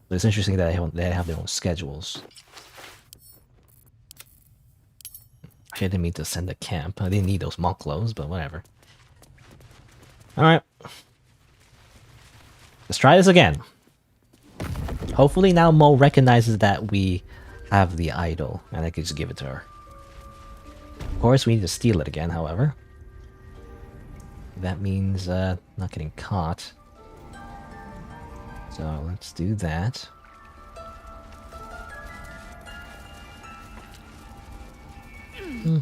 But it's interesting that they have their own schedules. I didn't mean to send a camp. I didn't need those monk clothes, but whatever. All right. Let's try this again. Hopefully now Mo recognizes that we have the idol, and I can just give it to her. Of course, we need to steal it again, however. That means not getting caught. So let's do that.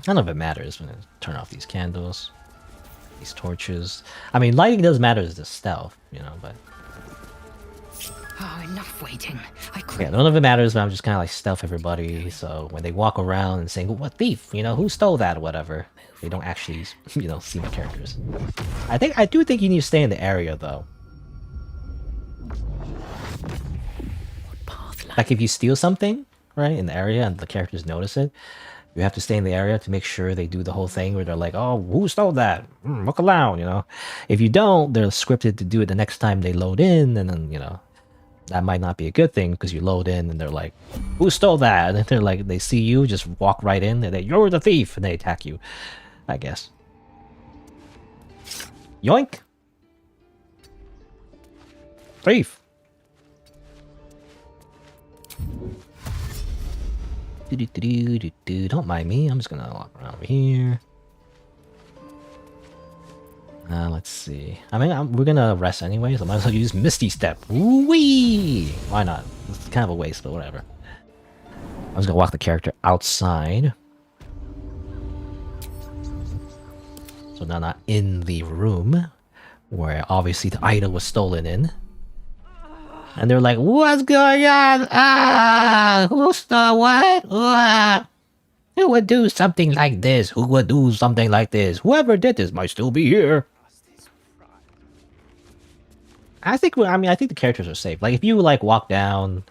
None of it matters when I turn off these candles, these torches. I mean, lighting does matter as the stealth, you know, but... Oh, enough waiting. Yeah, none of it matters, but I'm just kind of like stealth everybody, so when they walk around and saying, what thief, you know, who stole that or whatever, they don't actually, you know, see my characters. I do think you need to stay in the area, though. Like, if you steal something, right, in the area and the characters notice it, you have to stay in the area to make sure they do the whole thing where they're like, oh, who stole that? Look around, you know? If you don't, they're scripted to do it the next time they load in, and then, you know, that might not be a good thing because you load in and they're like, who stole that? And they're like, they see you, just walk right in, and you're the thief, and they attack you, I guess. Yoink! Thief! Don't mind me, I'm just gonna walk around over here. Let's see. I mean, we're gonna rest anyway, so I might as well use Misty Step. Whee! Why not? It's kind of a waste, but whatever. I was gonna walk the character outside. So now not in the room, where obviously the idol was stolen in. And they're like, what's going on? Ah! Who stole what? Ah! Who would do something like this? Who would do something like this? Whoever did this might still be here. I think the characters are safe. Like if you like walk down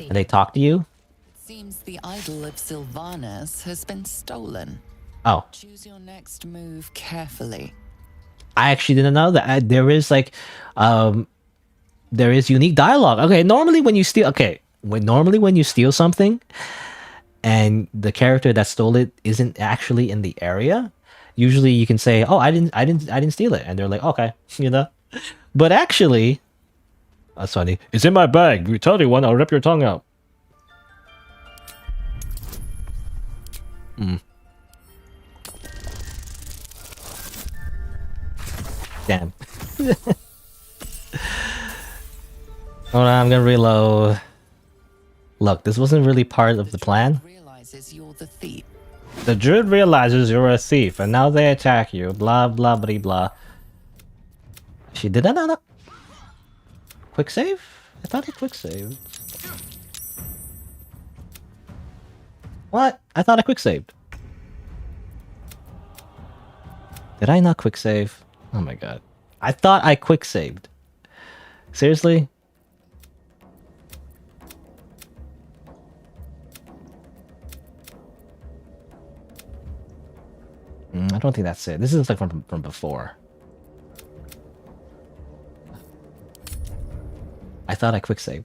and they talk to you. Seems the idol of Sylvanas has been stolen. Oh. Choose your next move carefully. I actually didn't know that. There is like there is unique dialogue. Okay, normally when you steal when you steal something and the character that stole it isn't actually in the area, usually you can say, "Oh, I didn't steal it." And they're like, "Okay," you know? But actually, that's funny. It's in my bag. You tell anyone, I'll rip your tongue out. Damn. Hold on, I'm gonna reload. Look, this wasn't really part of the plan. The druid realizes you're a thief, and now they attack you. Blah blah blah blah. She did that not. Quick save? I thought it quick saved. What? I thought I quick saved. Did I not quick save? Oh my god. I thought I quick saved. Seriously? I don't think that's it. This is like from before. I thought I quick saved.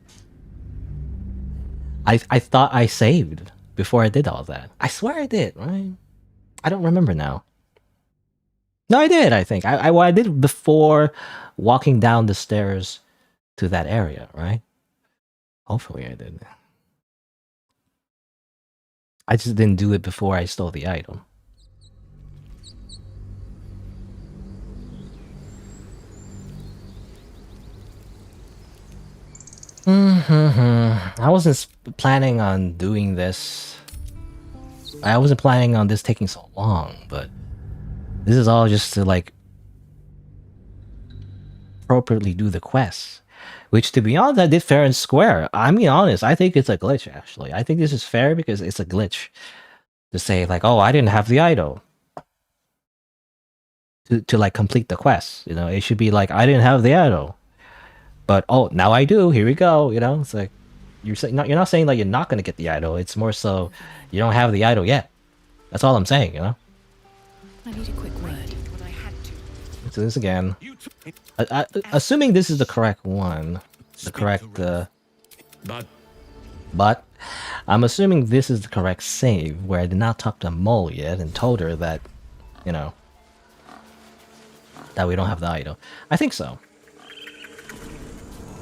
I thought I saved before I did all that. I swear I did, right? I don't remember now. No, I did, I think. I did before walking down the stairs to that area, right? Hopefully I did. I just didn't do it before I stole the item. I wasn't planning on doing this. I wasn't planning on this taking so long, but this is all just to like appropriately do the quests. Which, to be honest, I did fair and square. I mean, honest, I think it's a glitch, actually. I think this is fair because it's a glitch. To say, like, oh, I didn't have the idol. To like, complete the quest. You know, it should be like, I didn't have the idol. But, oh, now I do. Here we go. You know, it's like, you're not saying, like, you're not going to get the idol. It's more so, you don't have the idol yet. That's all I'm saying, you know? I need a quick word. Let's do this again. Assuming this is the correct one. The correct, But I'm assuming this is the correct save, where I did not talk to Mole yet and told her that, you know, that we don't have the idol. I think so.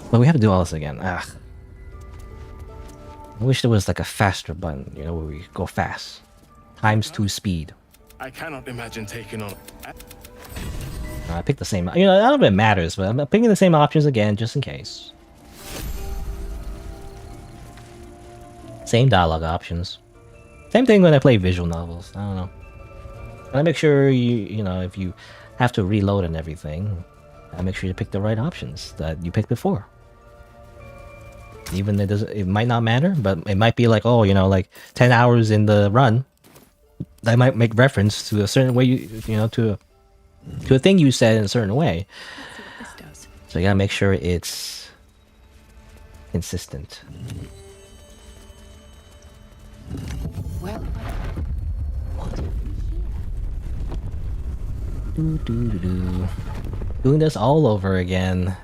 But we have to do all this again. Ugh. I wish there was like a faster button, you know, where we go fast. Times 2 speed. I cannot imagine taking on. I picked the same. You know, I don't know if it matters, but I'm picking the same options again just in case. Same dialogue options. Same thing when I play visual novels. I don't know. I make sure you know, if you have to reload and everything, I make sure you pick the right options that you picked before. Even it might not matter, but it might be like, oh, you know, like 10 hours in the run. That might make reference to a certain way you know, to a thing you said in a certain way. So you gotta make sure it's consistent. Well, Doing this all over again.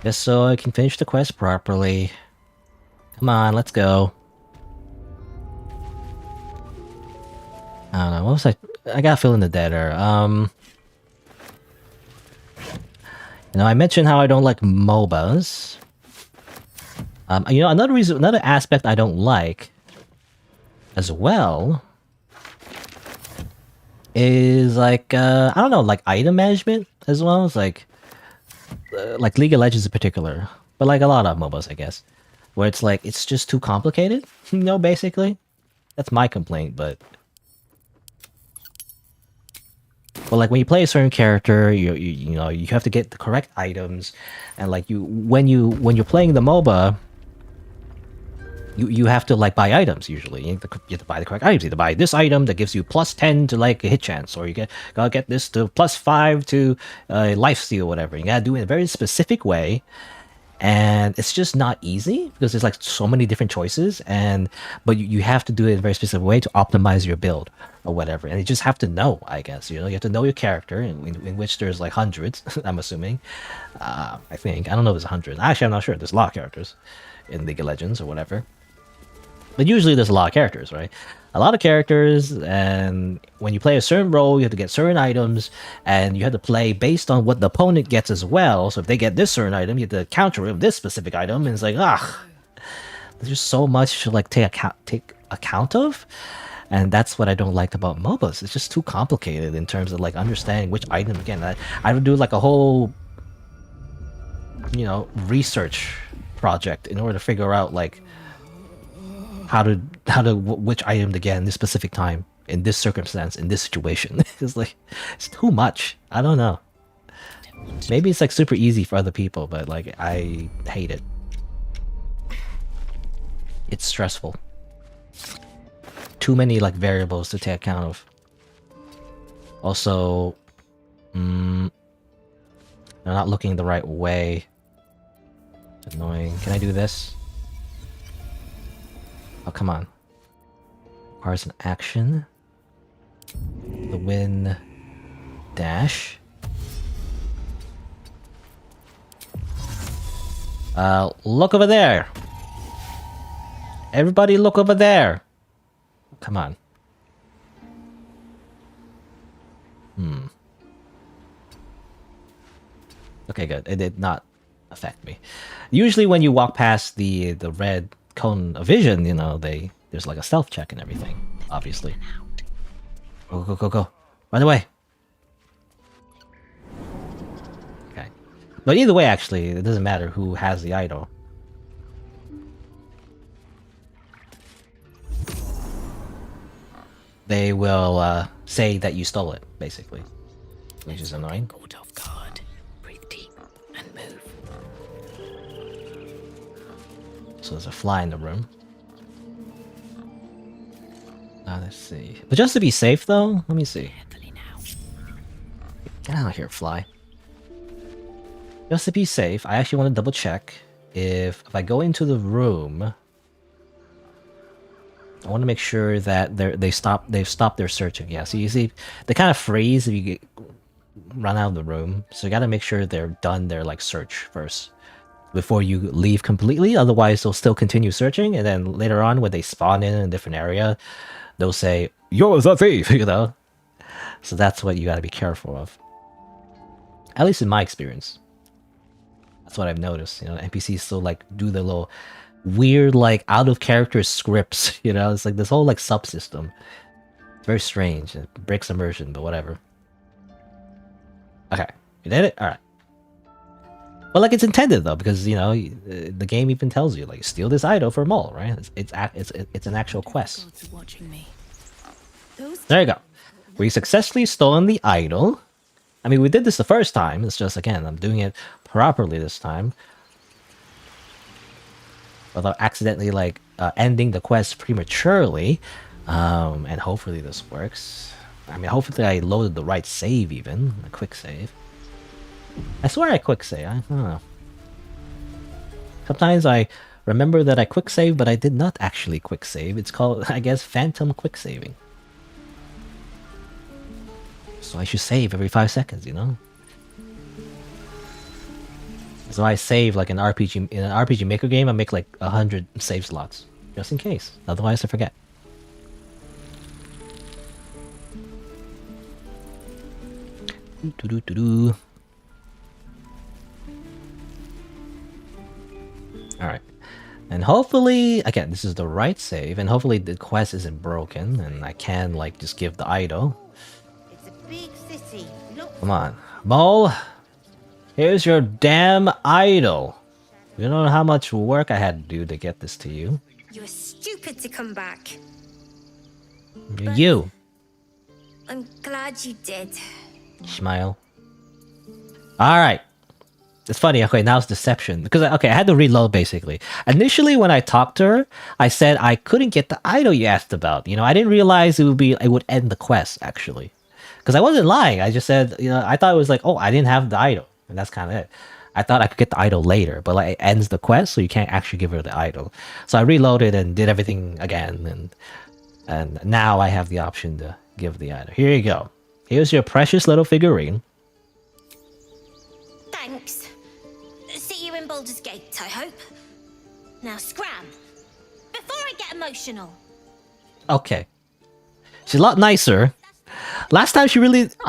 Just so I can finish the quest properly. Come on, let's go. I don't know, what was I gotta fill in the dead air. You know, I mentioned how I don't like MOBAs. You know, another aspect I don't like as well is like, I don't know, like item management as well. It's like League of Legends in particular, but like a lot of MOBAs, I guess, where it's like, it's just too complicated, you know, basically. That's my complaint, but like when you play a certain character, you know, you have to get the correct items, and like when you're playing the MOBA, you have to like buy items usually. You have to buy the correct items. You have to buy this item that gives you +10 to like a hit chance, or you gotta get this to +5 to life steal, whatever. You gotta do it in a very specific way, and it's just not easy because there's like so many different choices, but you have to do it in a very specific way to optimize your build or whatever. And you just have to know, I guess, you know, you have to know your character, in which there's like hundreds. I'm assuming. I think, I don't know if there's 100. Actually, I'm not sure. There's a lot of characters in League of Legends or whatever. But usually there's a lot of characters, right? A lot of characters, and when you play a certain role, you have to get certain items, and you have to play based on what the opponent gets as well. So if they get this certain item, you have to counter it with this specific item, and it's like, there's just so much to like take account of, and that's what I don't like about MOBAs. It's just too complicated in terms of like understanding which item. Again, I would do like a whole, you know, research project in order to figure out like which item to get in this specific time, in this circumstance, in this situation. It's like, it's too much. I don't know. Maybe it's like super easy for other people, but like I hate it. It's stressful. Too many like variables to take account of. Also, I'm not looking the right way. It's annoying. Can I do this? Oh, come on. Requires an action. The win dash. Look over there. Everybody look over there. Come on. Okay, good. It did not affect me. Usually when you walk past the red cone of vision, you know, there's like a stealth check and everything, obviously. Go, go, go, go. Run away. Okay. But either way, actually, it doesn't matter who has the idol. They will say that you stole it, basically. Which is annoying. so there's a fly in the room. Let's see. But just to be safe, though, let me see. Get out of here, fly. Just to be safe, I actually want to double check if I go into the room. I want to make sure that they've stopped their searching. Yeah, so you see, they kind of freeze if you run out of the room. So you got to make sure they're done their like search first before you leave completely. Otherwise, they'll still continue searching, and then later on, when they spawn in a different area, they'll say, "You're the thief," you know. So that's what you got to be careful of. At least in my experience, that's what I've noticed. You know, NPCs still like do their little weird, like out of character scripts. You know, it's like this whole like subsystem. It's very strange. It breaks immersion, but whatever. Okay, you did it. All right. Well, like it's intended though, because you know the game even tells you like steal this idol for Mole, right? It's an actual quest. There you go. We successfully stolen the idol. I mean, we did this the first time. It's just again, I'm doing it properly this time, without accidentally like ending the quest prematurely. And hopefully this works. I mean, hopefully I loaded the right save, even a quick save. I swear I quick save. I don't know. Sometimes I remember that I quick save, but I did not actually quick save. It's called, I guess, phantom quick saving. So I should save every 5 seconds, you know? So I save like an RPG, in an RPG Maker game, I make like 100 save slots. Just in case. Otherwise I forget. Doo-doo-doo-doo. Alright. And hopefully, again, this is the right save, and hopefully the quest isn't broken, and I can like just give the idol. Big city. Come on. Mole, here's your damn idol. You don't know how much work I had to do to get this to you. You were stupid to come back. You. I'm glad you did. Smile. Alright. It's funny, okay, now it's deception. Because, okay, I had to reload, basically. Initially, when I talked to her, I said I couldn't get the idol you asked about. You know, I didn't realize it would end the quest, actually. Because I wasn't lying. I just said, you know, I thought it was like, oh, I didn't have the idol. And that's kind of it. I thought I could get the idol later, but like it ends the quest, so you can't actually give her the idol. So I reloaded and did everything again, and now I have the option to give the idol. Here you go. Here's your precious little figurine. Thanks. See you in Baldur's Gate, I hope. Now scram. Before I get emotional. Okay. She's a lot nicer. Last time I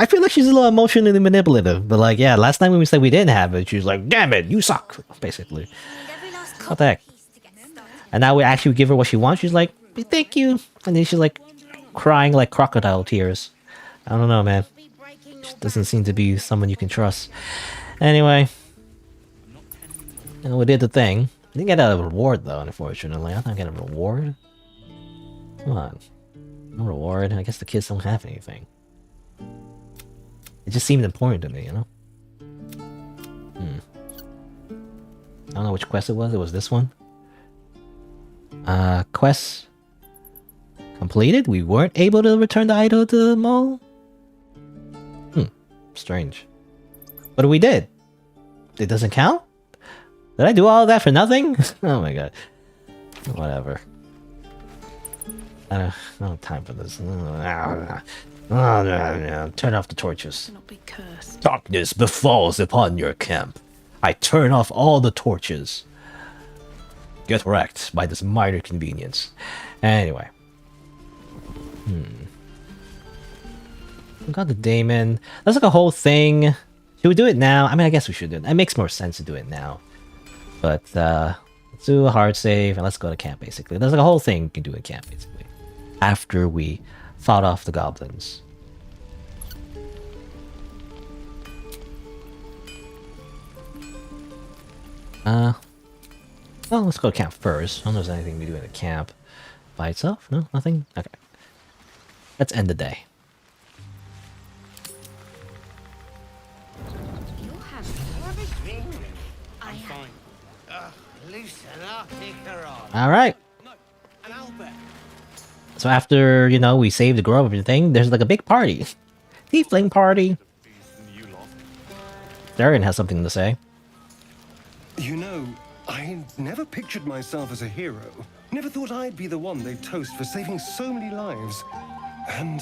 feel like she's a little emotionally manipulative, but like, yeah, last time when we said we didn't have it, she was like, damn it, you suck, basically. What the heck? And now we actually give her what she wants, she's like, thank you. And then she's like, crying like crocodile tears. I don't know, man. She doesn't seem to be someone you can trust. Anyway. And we did the thing. Didn't get a reward, though, unfortunately. I thought I'd get a reward. Come on. No reward. I guess the kids don't have anything. It just seemed important to me, you know? I don't know which quest it was. It was this one. Quest completed? We weren't able to return the idol to the mall? Strange. But we did. It doesn't count? Did I do all that for nothing? Oh my god. Whatever. I don't have time for this. Turn off the torches. Darkness befalls upon your camp. I turn off all the torches. Get wrecked by this minor convenience. Anyway. We got the daemon. That's like a whole thing. Should we do it now? I mean, I guess we should do it. It makes more sense to do it now. But, let's do a hard save and let's go to camp, basically. There's like a whole thing you can do in camp, basically. After we fought off the goblins. Well, let's go to camp first. I don't know if there's anything we do in the camp by itself. No, nothing? Okay. Let's end the day. All right. So after, you know, we save the grove and everything, there's like a big party. Tiefling party. Darian has something to say. You know, I never pictured myself as a hero. Never thought I'd be the one they'd toast for saving so many lives. And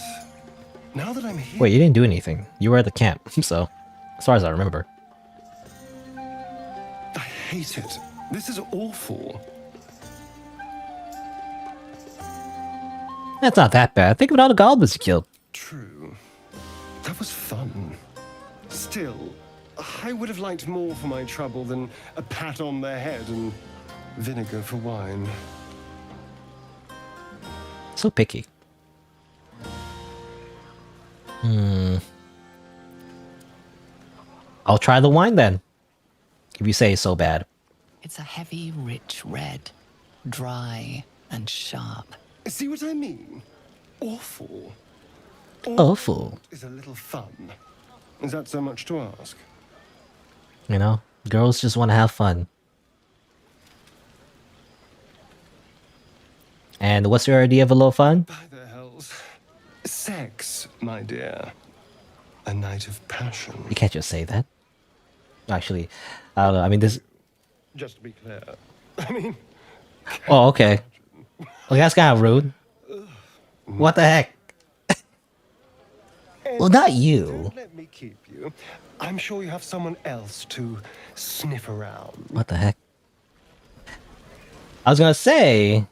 now that I'm here... Wait, you didn't do anything. You were at the camp, so as far as I remember. I hate it. This is awful. That's not that bad. Think of all the goblins you killed. True. That was fun. Still, I would have liked more for my trouble than a pat on the head and vinegar for wine. So picky. I'll try the wine then. If you say it's so bad. It's a heavy, rich red. Dry and sharp. See what I mean? Awful. Awful. Is a little fun. Is that so much to ask? You know, girls just want to have fun. And what's your idea of a little fun? By the hells. Sex, my dear. A night of passion. You can't just say that. Actually, I don't know. I mean, this... Just to be clear. I mean... Oh, okay. Well, that's kind of rude. What the heck? Well, not you. Don't let me keep you. I'm sure you have someone else to sniff around. What the heck? I was gonna say,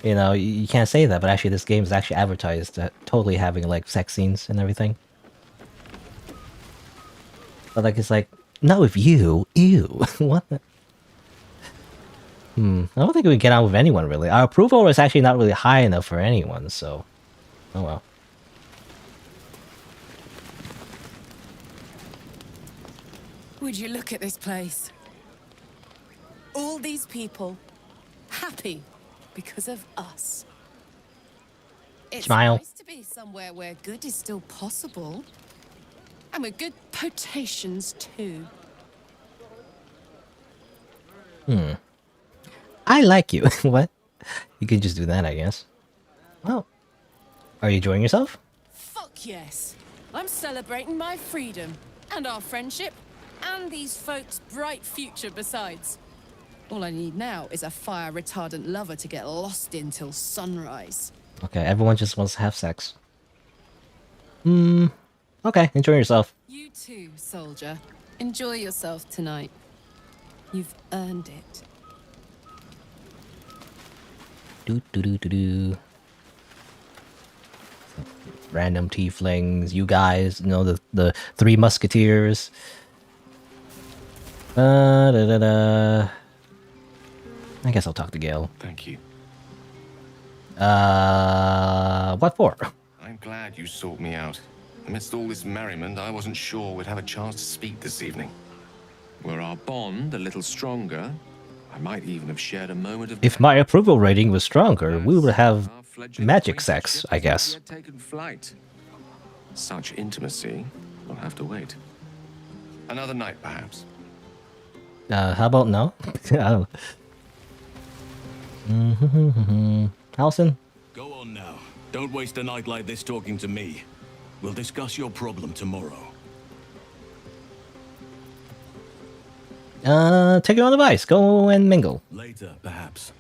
you know, you can't say that, but actually this game is actually advertised totally having like sex scenes and everything. But like, it's like, not with you. Ew. What the... I don't think we can get on with anyone, really. Our approval is actually not really high enough for anyone, so... Oh well. Would you look at this place? All these people happy because of us. It's Smile. nice to be somewhere where good is still possible. And with good potations too. I like you. What? You could just do that, I guess. Well, are you enjoying yourself? Fuck yes. I'm celebrating my freedom and our friendship and these folks' bright future besides. All I need now is a fire-retardant lover to get lost in till sunrise. Okay, everyone just wants to have sex. Okay, enjoy yourself. You too, soldier. Enjoy yourself tonight. You've earned it. Do. Random tieflings, you guys, you know, the three musketeers. I guess I'll talk to Gale. Thank you. What for? I'm glad you sought me out. Amidst all this merriment, I wasn't sure we'd have a chance to speak this evening. Were our bond a little stronger, I might even have shared a moment of... If my approval rating was stronger, we would have magic sex, I guess. Taken flight. Such intimacy will have to wait. Another night, perhaps. How about no? I don't know. Halson? Go on now. Don't waste a night like this talking to me. We'll discuss your problem tomorrow. Take your own advice. Go and mingle. Later, perhaps.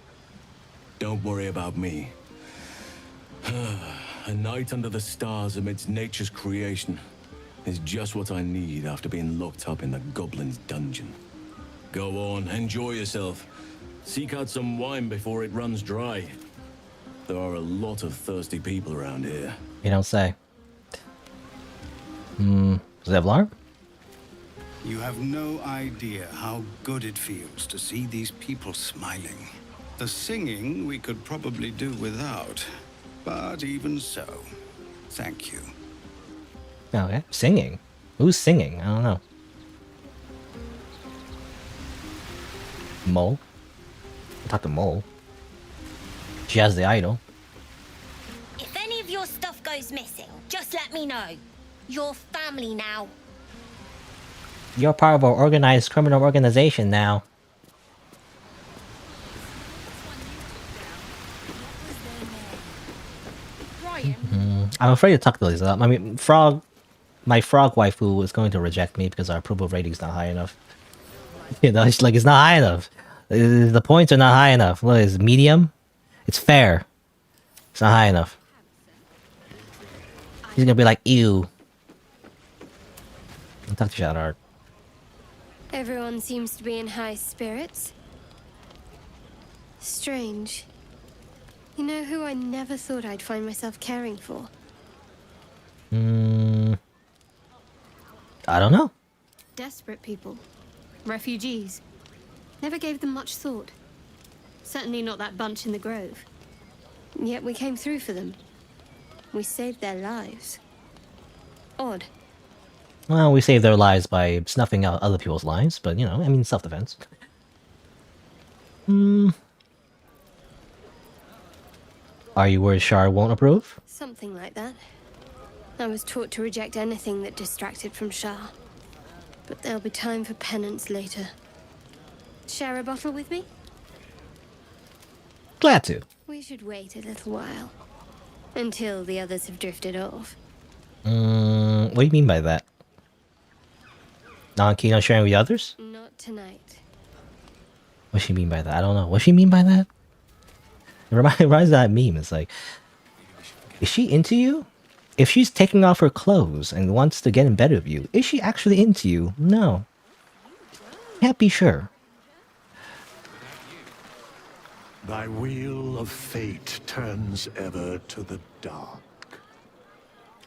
Don't worry about me. A night under the stars amidst nature's creation is just what I need after being locked up in the goblin's dungeon. Go on, enjoy yourself. Seek out some wine before it runs dry. There are a lot of thirsty people around here. You don't say. Zevlar? You have no idea how good it feels to see these people smiling. The singing we could probably do without, but even so, thank you. Okay, singing. Who's singing? I don't know. Mole? Talk to Mole. She has the idol. If any of your stuff goes missing, just let me know. You're family now. You're part of our organized criminal organization now. I'm afraid to talk to Lisa. I mean, my frog waifu is going to reject me because our approval rating is not high enough. You know, it's like it's not high enough. The points are not high enough. Look, it's medium. It's fair. It's not high enough. He's gonna be like, ew. I'll talk to Shadowheart. Everyone seems to be in high spirits. Strange. You know who I never thought I'd find myself caring for? I don't know. Desperate people. Refugees. Never gave them much thought. Certainly not that bunch in the grove. Yet we came through for them. We saved their lives. Odd. Well, we save their lives by snuffing out other people's lives, but you know, I mean, self-defense. Are you worried Shar won't approve? Something like that. I was taught to reject anything that distracted from Shah. But there'll be time for penance later. Share a bottle with me? Glad to. We should wait a little while. Until the others have drifted off. What do you mean by that? Not keen on sharing with others? Not tonight. What does she mean by that? I don't know. What does she mean by that? It reminds me of that meme. It's like, is she into you? If she's taking off her clothes and wants to get in bed with you, is she actually into you? No. Can't be sure. Thy wheel of fate turns ever to the dark.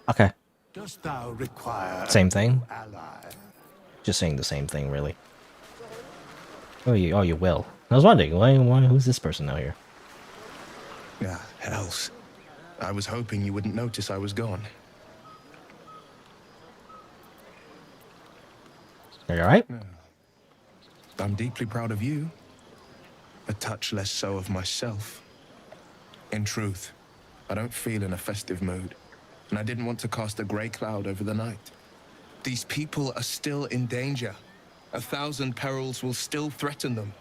Okay. Dost thou require Same thing. ally? Just saying the same thing, really. Oh, you will. I was wondering, who's this person out here? Yeah, hells. I was hoping you wouldn't notice I was gone. Are you alright? I'm deeply proud of you. A touch less so of myself. In truth, I don't feel in a festive mood, and I didn't want to cast a grey cloud over the night. These people are still in danger. 1,000 perils will still threaten them.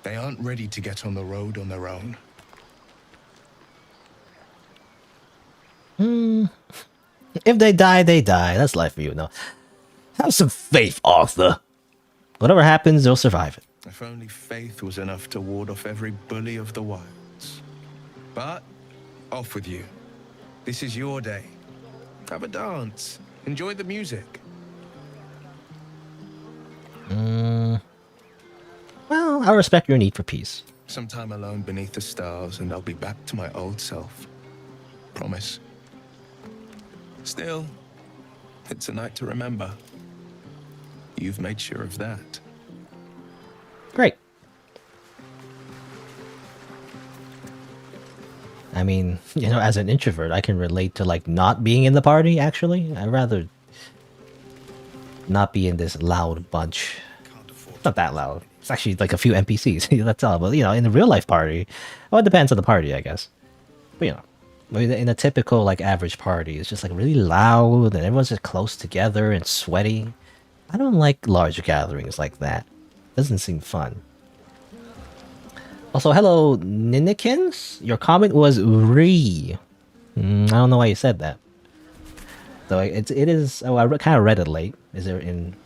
They aren't ready to get on the road on their own. If they die, they die. That's life for you, no. Have some faith, Arthur. Whatever happens, they'll survive it. If only faith was enough to ward off every bully of the wilds. But, off with you. This is your day. Have a dance. Enjoy the music. Well, I respect your need for peace. Some time alone beneath the stars, and I'll be back to my old self. Promise. Still, it's a night to remember. You've made sure of that. Great. I mean, you know, as an introvert, I can relate to, like, not being in the party, actually. I'd rather not be in this loud bunch. Not that loud. It's actually like a few NPCs. That's all. But, you know, in the real-life party, well, it depends on the party, I guess. But, you know, in a typical, like, average party, it's just, like, really loud, and everyone's just close together and sweaty. I don't like large gatherings like that. Doesn't seem fun. Also, hello, Ninikins. Your comment was re. I don't know why you said that. Though it is. Oh, I kind of read it late. Is there in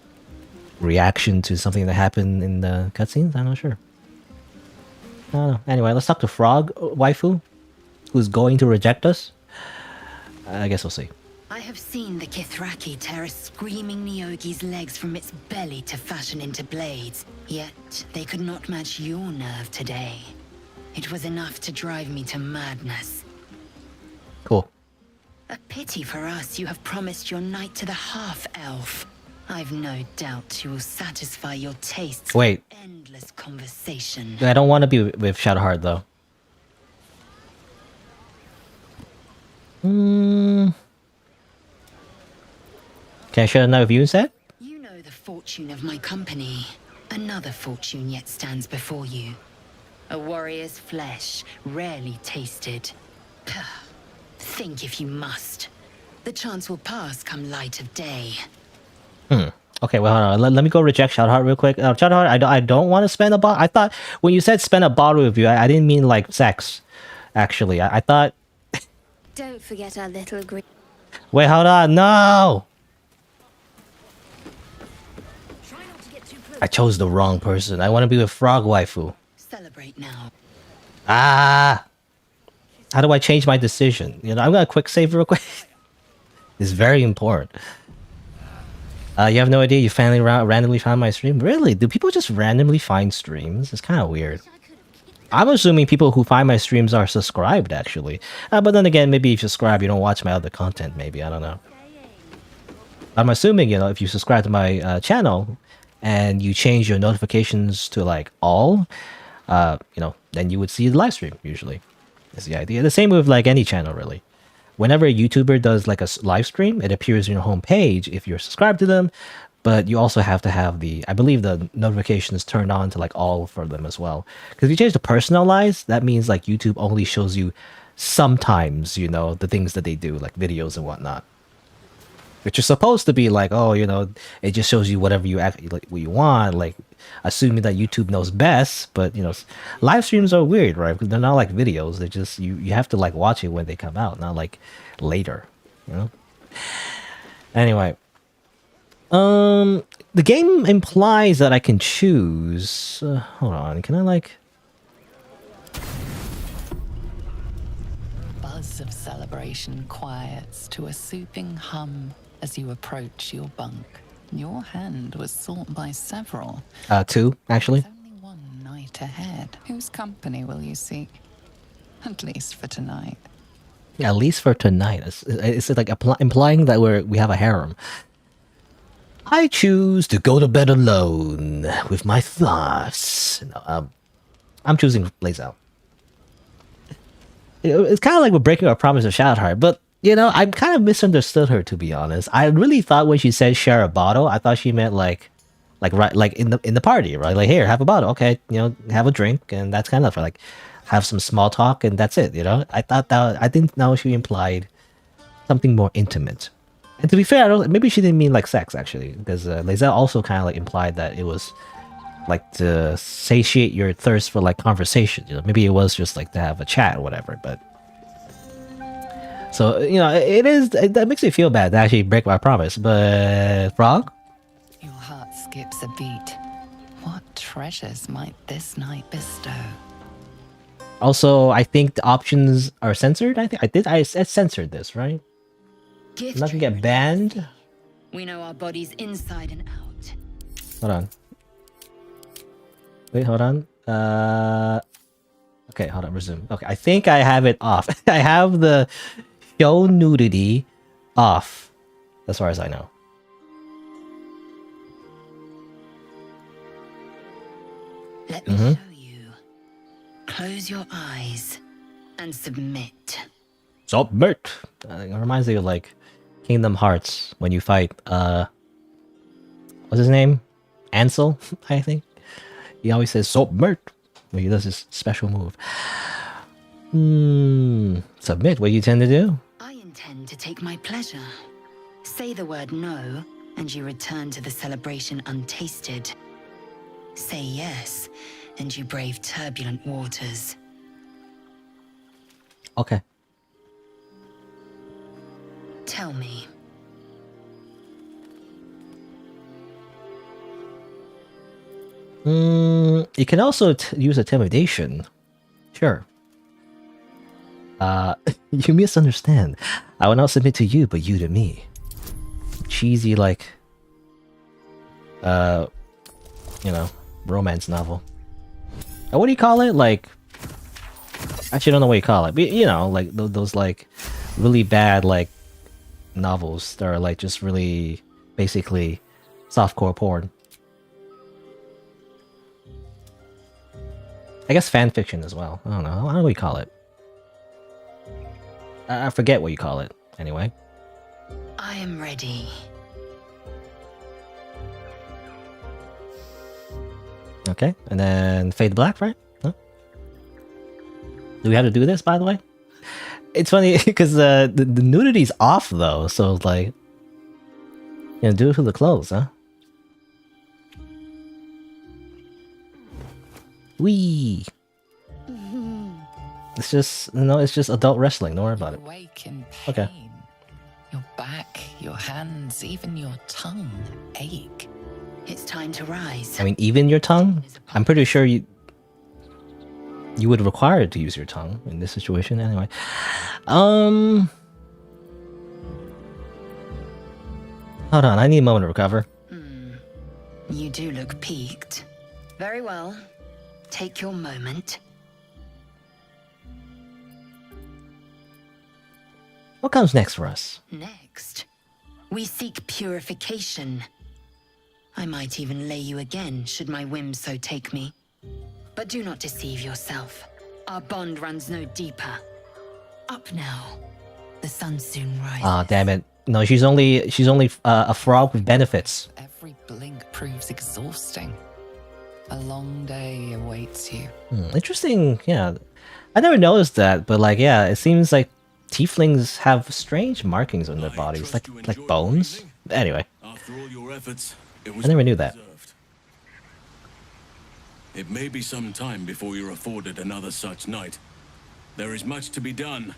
reaction to something that happened in the cutscenes? I'm not sure. I don't know. Anyway, let's talk to Frog Waifu, who's going to reject us. I guess we'll see. I have seen the Kithraki tear a screaming Nyogi's legs from its belly to fashion into blades, yet they could not match your nerve today. It was enough to drive me to madness. Cool. A pity for us you have promised your knight to the half-elf. I've no doubt you will satisfy your tastes Wait. with endless conversation. I don't want to be with Shadowheart, though. Can I share a night with you instead? You know the fortune of my company. Another fortune yet stands before you. A warrior's flesh, rarely tasted. Think if you must. The chance will pass come light of day. Okay, well, hold on. Let me go reject Shadowheart real quick. Shadowheart, I don't want to spend a bottle. I thought when you said spend a bottle with you, I didn't mean like sex. Actually, I thought Don't forget our little green. Wait, hold on. No! I chose the wrong person. I want to be with Frog Waifu. Celebrate now. Ah! How do I change my decision? You know, I'm gonna quick save real quick. It's very important. You have no idea you finally randomly found my stream? Really? Do people just randomly find streams? It's kind of weird. I'm assuming people who find my streams are subscribed, actually. But then again, maybe if you subscribe, you don't watch my other content, maybe. I don't know. I'm assuming, you know, if you subscribe to my channel and you change your notifications to, like, all, you know, then you would see the live stream, usually. That's the idea. The same with, like, any channel, really. Whenever a YouTuber does, like, a live stream, it appears on your homepage if you're subscribed to them, but you also have to have the, I believe the notifications turned on to, like, all for them as well. Because if you change to personalized, that means, like, YouTube only shows you sometimes, you know, the things that they do, like videos and whatnot. Which is supposed to be like, oh, you know, it just shows you whatever you like, what you want, like assuming that YouTube knows best. But you know, live streams are weird, right? Because they're not like videos. They're just you have to like watch it when they come out, not like later. You know. Anyway, the game implies that I can choose. Hold on, can I like? Buzz of celebration quiets to a soothing hum as you approach your bunk. Your hand was sought by several. Two, actually. There's only one night ahead. Whose company will you seek? At least for tonight. Yeah, at least for tonight. It's like implying that we have a harem. I choose to go to bed alone with my thoughts. No, I'm choosing Blaze Out. It's kind of like we're breaking our promise of Shadowheart, but you know, I kind of misunderstood her, to be honest. I really thought when she said share a bottle, I thought she meant like in the party, right? Like, here, have a bottle, okay, you know, have a drink, and that's kind of like have some small talk, and that's it, you know. I thought that I didn't know she implied something more intimate. And to be fair, maybe she didn't mean like sex actually, because Lizelle also kind of like implied that it was like to satiate your thirst for like conversation. You know, maybe it was just like to have a chat or whatever, but. So, you know, that makes me feel bad to actually break my promise, but Frog? Your heart skips a beat. What treasures might this night bestow? Also, I think the options are censored. I censored this, right? Gift Nothing get banned. We know our bodies inside and out. Hold on. Wait, hold on. Okay, hold on, resume. Okay, I think I have it off. I have the show nudity off, as far as I know. Let me show you. Close your eyes and submit. Submit. It reminds me of like Kingdom Hearts when you fight what's his name? Ansel, I think. He always says submit when he does his special move. Submit. What do you tend to do? I intend to take my pleasure. Say the word no, and you return to the celebration untasted. Say yes, and you brave turbulent waters. Okay. Tell me. You can also use intimidation. Sure. You misunderstand. I will not submit to you, but you to me. Cheesy, like, you know, romance novel. What do you call it? Like, actually, I don't know what you call it. But, you know, like those like really bad like novels that are like just really basically softcore porn. I guess fan fiction as well. I don't know what you call it. I forget what you call it. Anyway. I am ready. Okay, and then fade to black, right? Huh? Do we have to do this, by the way? It's funny because the nudity's off though, so like, you know, do it for the clothes, huh? Wee. It's just, it's just adult wrestling. Don't worry about it. Awake in Okay. pain. Your back, your hands, even your tongue ache. It's time to rise. I mean, even your tongue? I'm pretty sure you would require it to use your tongue in this situation anyway. Hold on, I need a moment to recover. You do look peaked. Very well. Take your moment. What comes next for us? Next, we seek purification. I might even lay you again, should my whims so take me. But do not deceive yourself. Our bond runs no deeper. Up now. The sun soon rises. Ah, damn it. No, she's only a frog with benefits. Every blink proves exhausting. A long day awaits you. Interesting, yeah. I never noticed that, but like, yeah, it seems like tieflings have strange markings on their bodies, like bones. Anyway, After all your efforts, it I was never knew that. deserved. It may be some time before you're afforded another such night. There is much to be done,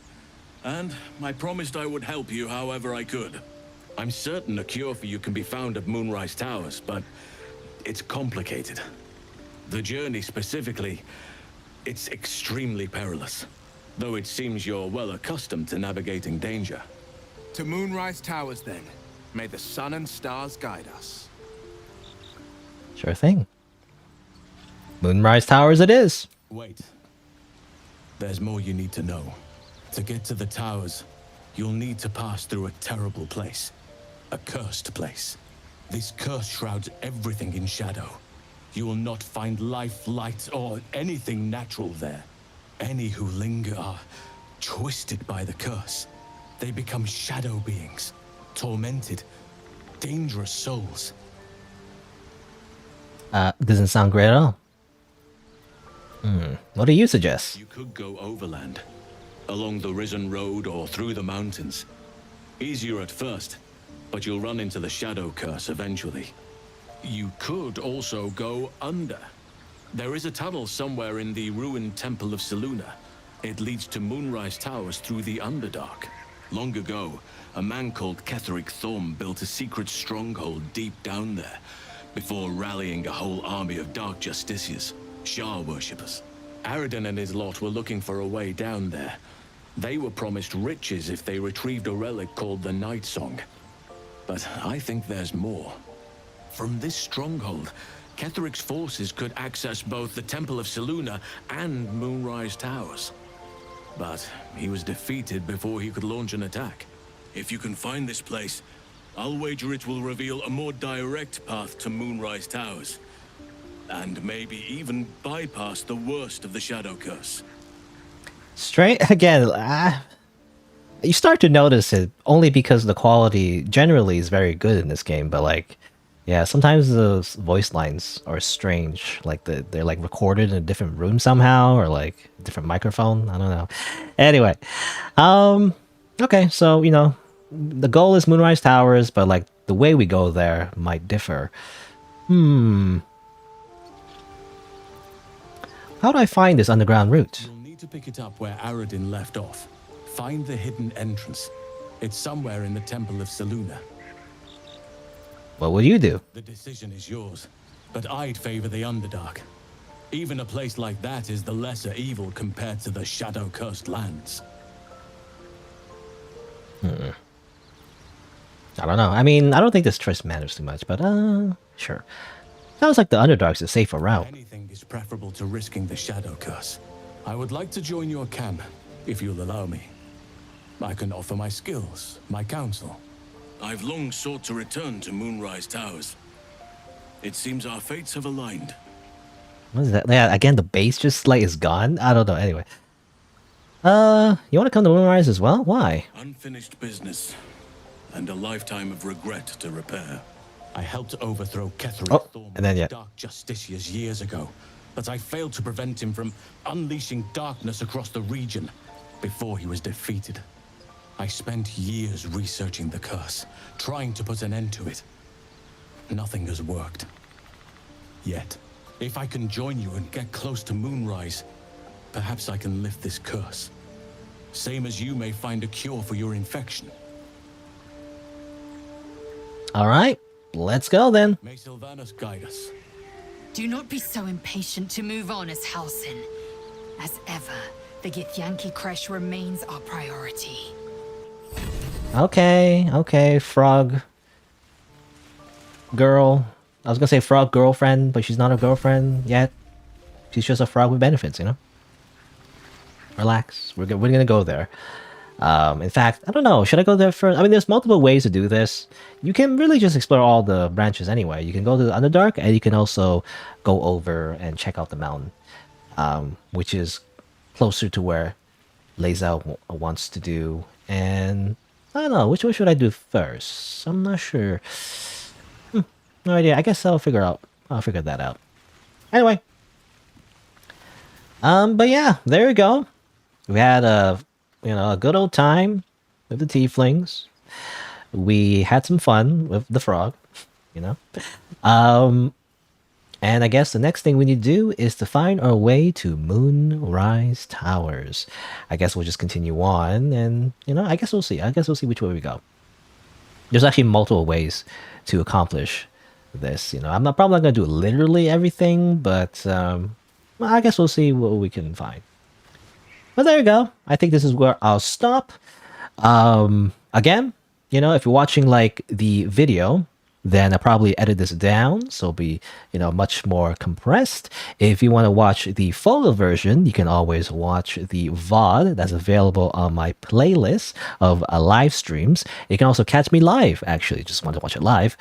and I promised I would help you however I could. I'm certain a cure for you can be found at Moonrise Towers, but it's complicated. The journey specifically, it's extremely perilous, though it seems you're well accustomed to navigating danger. To Moonrise Towers, then. May the sun and stars guide us. Sure thing. Moonrise Towers it is. Wait. There's more you need to know. To get to the towers, you'll need to pass through a terrible place. A cursed place. This curse shrouds everything in shadow. You will not find life, light, or anything natural there. Any who linger are twisted by the curse. They become shadow beings, tormented, dangerous souls. Doesn't sound great at all. What do you suggest? You could go overland, along the Risen Road or through the mountains. Easier at first, but you'll run into the shadow curse eventually. You could also go under. There is a tunnel somewhere in the ruined Temple of Selûne. It leads to Moonrise Towers through the Underdark. Long ago, a man called Ketheric Thorm built a secret stronghold deep down there, before rallying a whole army of Dark Justiciars, Shah worshippers. Aradin and his lot were looking for a way down there. They were promised riches if they retrieved a relic called the Night Song. But I think there's more. From this stronghold, Ketheric's forces could access both the Temple of Selûne and Moonrise Towers. But he was defeated before he could launch an attack. If you can find this place, I'll wager it will reveal a more direct path to Moonrise Towers. And maybe even bypass the worst of the Shadow Curse. Straight again. You start to notice it only because the quality generally is very good in this game, but like, yeah, sometimes the voice lines are strange. Like they're like recorded in a different room somehow, or like a different microphone. I don't know. Anyway, okay, so the goal is Moonrise Towers, but like the way we go there might differ. How do I find this underground route? You'll need to pick it up where Aradin left off. Find the hidden entrance. It's somewhere in the Temple of Selûne. What would you do? The decision is yours, but I'd favor the Underdark. Even a place like that is the lesser evil compared to the shadow-cursed lands. I don't know. I mean, I don't think this choice matters too much, but sure. Sounds like the Underdark's a safer route. Anything is preferable to risking the shadow curse. I would like to join your camp, if you'll allow me. I can offer my skills, my counsel. I've long sought to return to Moonrise Towers. It seems our fates have aligned. What is that? Yeah, again, the base just like is gone. I don't know. Anyway, you want to come to Moonrise as well? Why? Unfinished business, and a lifetime of regret to repair. I helped overthrow Ketheric Thorm and then Dark Justiciars years ago, but I failed to prevent him from unleashing darkness across the region before he was defeated. I spent years researching the curse, trying to put an end to it. Nothing has worked. Yet, if I can join you and get close to Moonrise, Perhaps I can lift this curse. Same as you may find a cure for your infection. All right, let's go then. May Sylvanas guide us. Do not be so impatient to move on as Halsin. As ever, the Githyanki Kresh remains our priority. Okay, frog girl. I was gonna say frog girlfriend, but she's not a girlfriend yet. She's just a frog with benefits, you know? Relax. We're gonna go there. In fact, I don't know. Should I go there first? I mean, there's multiple ways to do this. You can really just explore all the branches anyway. You can go to the Underdark, and you can also go over and check out the mountain, which is closer to where Lae'zel wants to do. And I don't know. Which one should I do first? I'm not sure. No idea. I guess I'll figure that out. Anyway. But yeah, there we go. We had a good old time with the tieflings. We had some fun with the frog, you know. And I guess the next thing we need to do is to find our way to Moonrise Towers. I guess we'll just continue on, and I guess we'll see. I guess we'll see which way we go. There's actually multiple ways to accomplish this. I'm probably not gonna do literally everything, but I guess we'll see what we can find. But there you go. I think this is where I'll stop. Again, if you're watching like the video, then I'll probably edit this down, so it'll be, much more compressed. If you want to watch the full version, you can always watch the VOD that's available on my playlist of live streams. You can also catch me live, actually, just want to watch it live,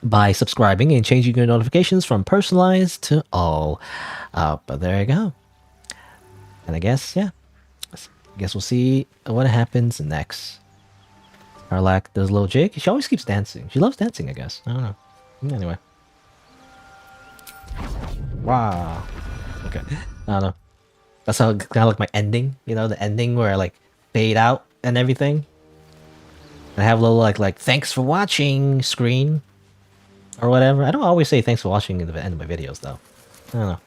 by subscribing and changing your notifications from personalized to all. But there you go. And I guess, yeah, we'll see what happens next. Karlach does a little jig. She always keeps dancing. She loves dancing, I guess. I don't know. Anyway. Wow. Okay. I don't know. That's how kind of like my ending. The ending where I like fade out and everything. And I have a little like thanks for watching screen or whatever. I don't always say thanks for watching at the end of my videos though. I don't know.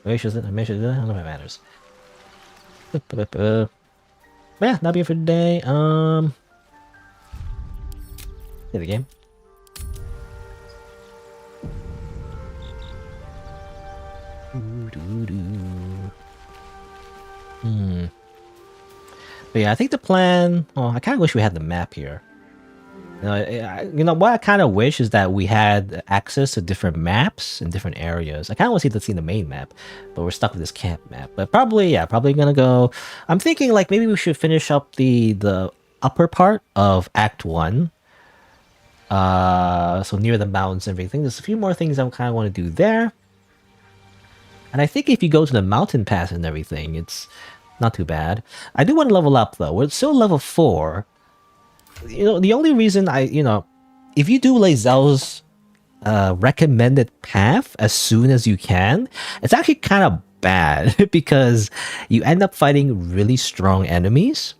Maybe I should do that. I don't know if it matters. But yeah, that'll be it for today. Play the game. But yeah, I think the plan. Oh, I kind of wish we had the map here. What I kind of wish is that we had access to different maps in different areas. I kind of want to see the main map, but we're stuck with this camp map. But probably gonna go. I'm thinking like maybe we should finish up the upper part of Act 1. So near the mountains and everything. There's a few more things I kind of want to do there. And I think if you go to the mountain pass and everything, it's not too bad. I do want to level up though. We're still level 4. The only reason if you do Lae'zel's recommended path as soon as you can, it's actually kind of bad because you end up fighting really strong enemies,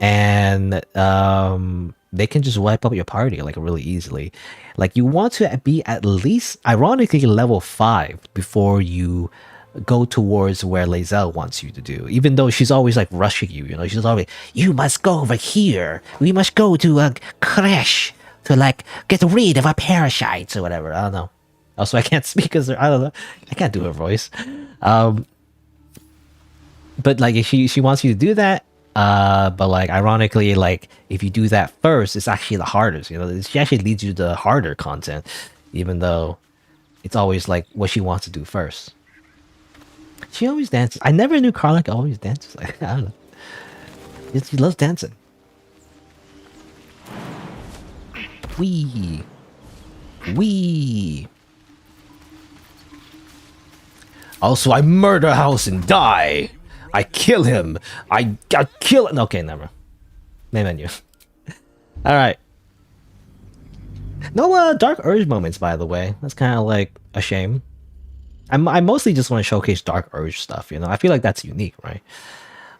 and they can just wipe up your party like really easily. Like you want to be at least, ironically, level 5 before you go towards where Lae'zel wants you to do, even though she's always like rushing you. She's always, you must go over here. We must go to a crash to like get rid of our parasites or whatever. I don't know. Also, I can't speak because I don't know. I can't do her voice. But like she wants you to do that. But like ironically, like if you do that first, it's actually the hardest. She actually leads you to the harder content, even though it's always like what she wants to do first. She always dances. I never knew Karlach always dances. I don't know. She loves dancing. Wee. Also, I murder House and die. I kill him. I kill him. Okay, never. Main menu. All right. No Dark Urge moments, by the way. That's kind of like a shame. I mostly just want to showcase Dark Urge stuff, I feel like that's unique, right?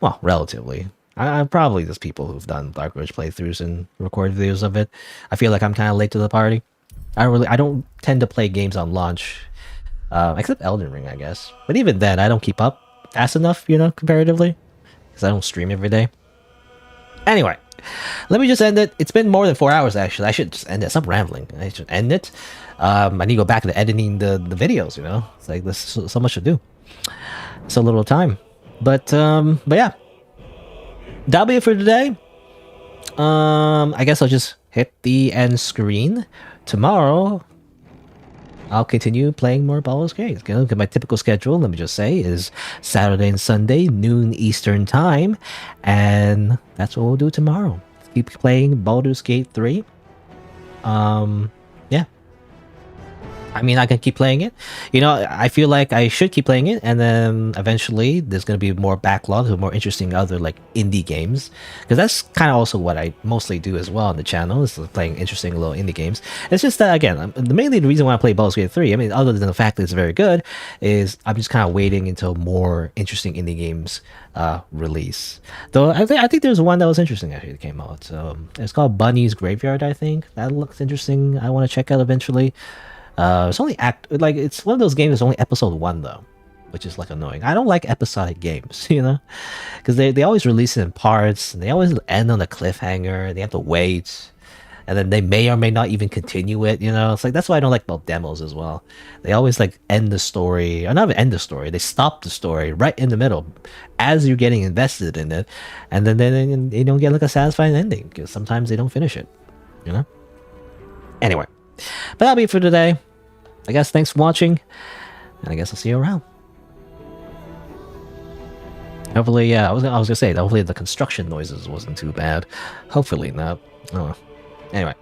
Well, relatively. I'm probably just people who've done Dark Urge playthroughs and recorded videos of it. I feel like I'm kind of late to the party. I don't tend to play games on launch Except Elden Ring, I guess. But even then, I don't keep up fast enough, you know, comparatively, because I don't stream every day. Anyway, let me just end it. It's been more than 4 hours, actually. I should just end it. Stop rambling. I should end it. I need to go back to editing the videos, you know? It's like, there's so much to do. So little time. But yeah. That'll be it for today. I guess I'll just hit the end screen. Tomorrow, I'll continue playing more Baldur's Gate. You know, my typical schedule, let me just say, is Saturday and Sunday, noon Eastern time. And that's what we'll do tomorrow. Keep playing Baldur's Gate 3. Yeah. I mean, I can keep playing it. You know, I feel like I should keep playing it, and then eventually there's going to be more backlogs of more interesting other like indie games, because that's kind of also what I mostly do as well on the channel, is playing interesting little indie games. It's just that, again, mainly the reason why I play Baldur's Gate 3, I mean, other than the fact that it's very good, is I'm just kind of waiting until more interesting indie games release. Though I think there's one that was interesting actually that came out. So it's called Bunny's Graveyard, I think. That looks interesting. I want to check out eventually. It's only it's one of those games that's only episode 1 though, which is like annoying. I don't like episodic games, you know, because they always release it in parts, and they always end on a cliffhanger. They have to wait, and then they may or may not even continue it, you know. It's like, that's why I don't like about demos as well. They always like end the story, or not even end the story, they stop the story right in the middle as you're getting invested in it, and then they don't get like a satisfying ending, because sometimes they don't finish it, you know. Anyway, but that'll be it for today. I guess thanks for watching, and I guess I'll see you around. Hopefully, yeah, I was gonna say, hopefully the construction noises wasn't too bad. Hopefully not. Oh, anyway.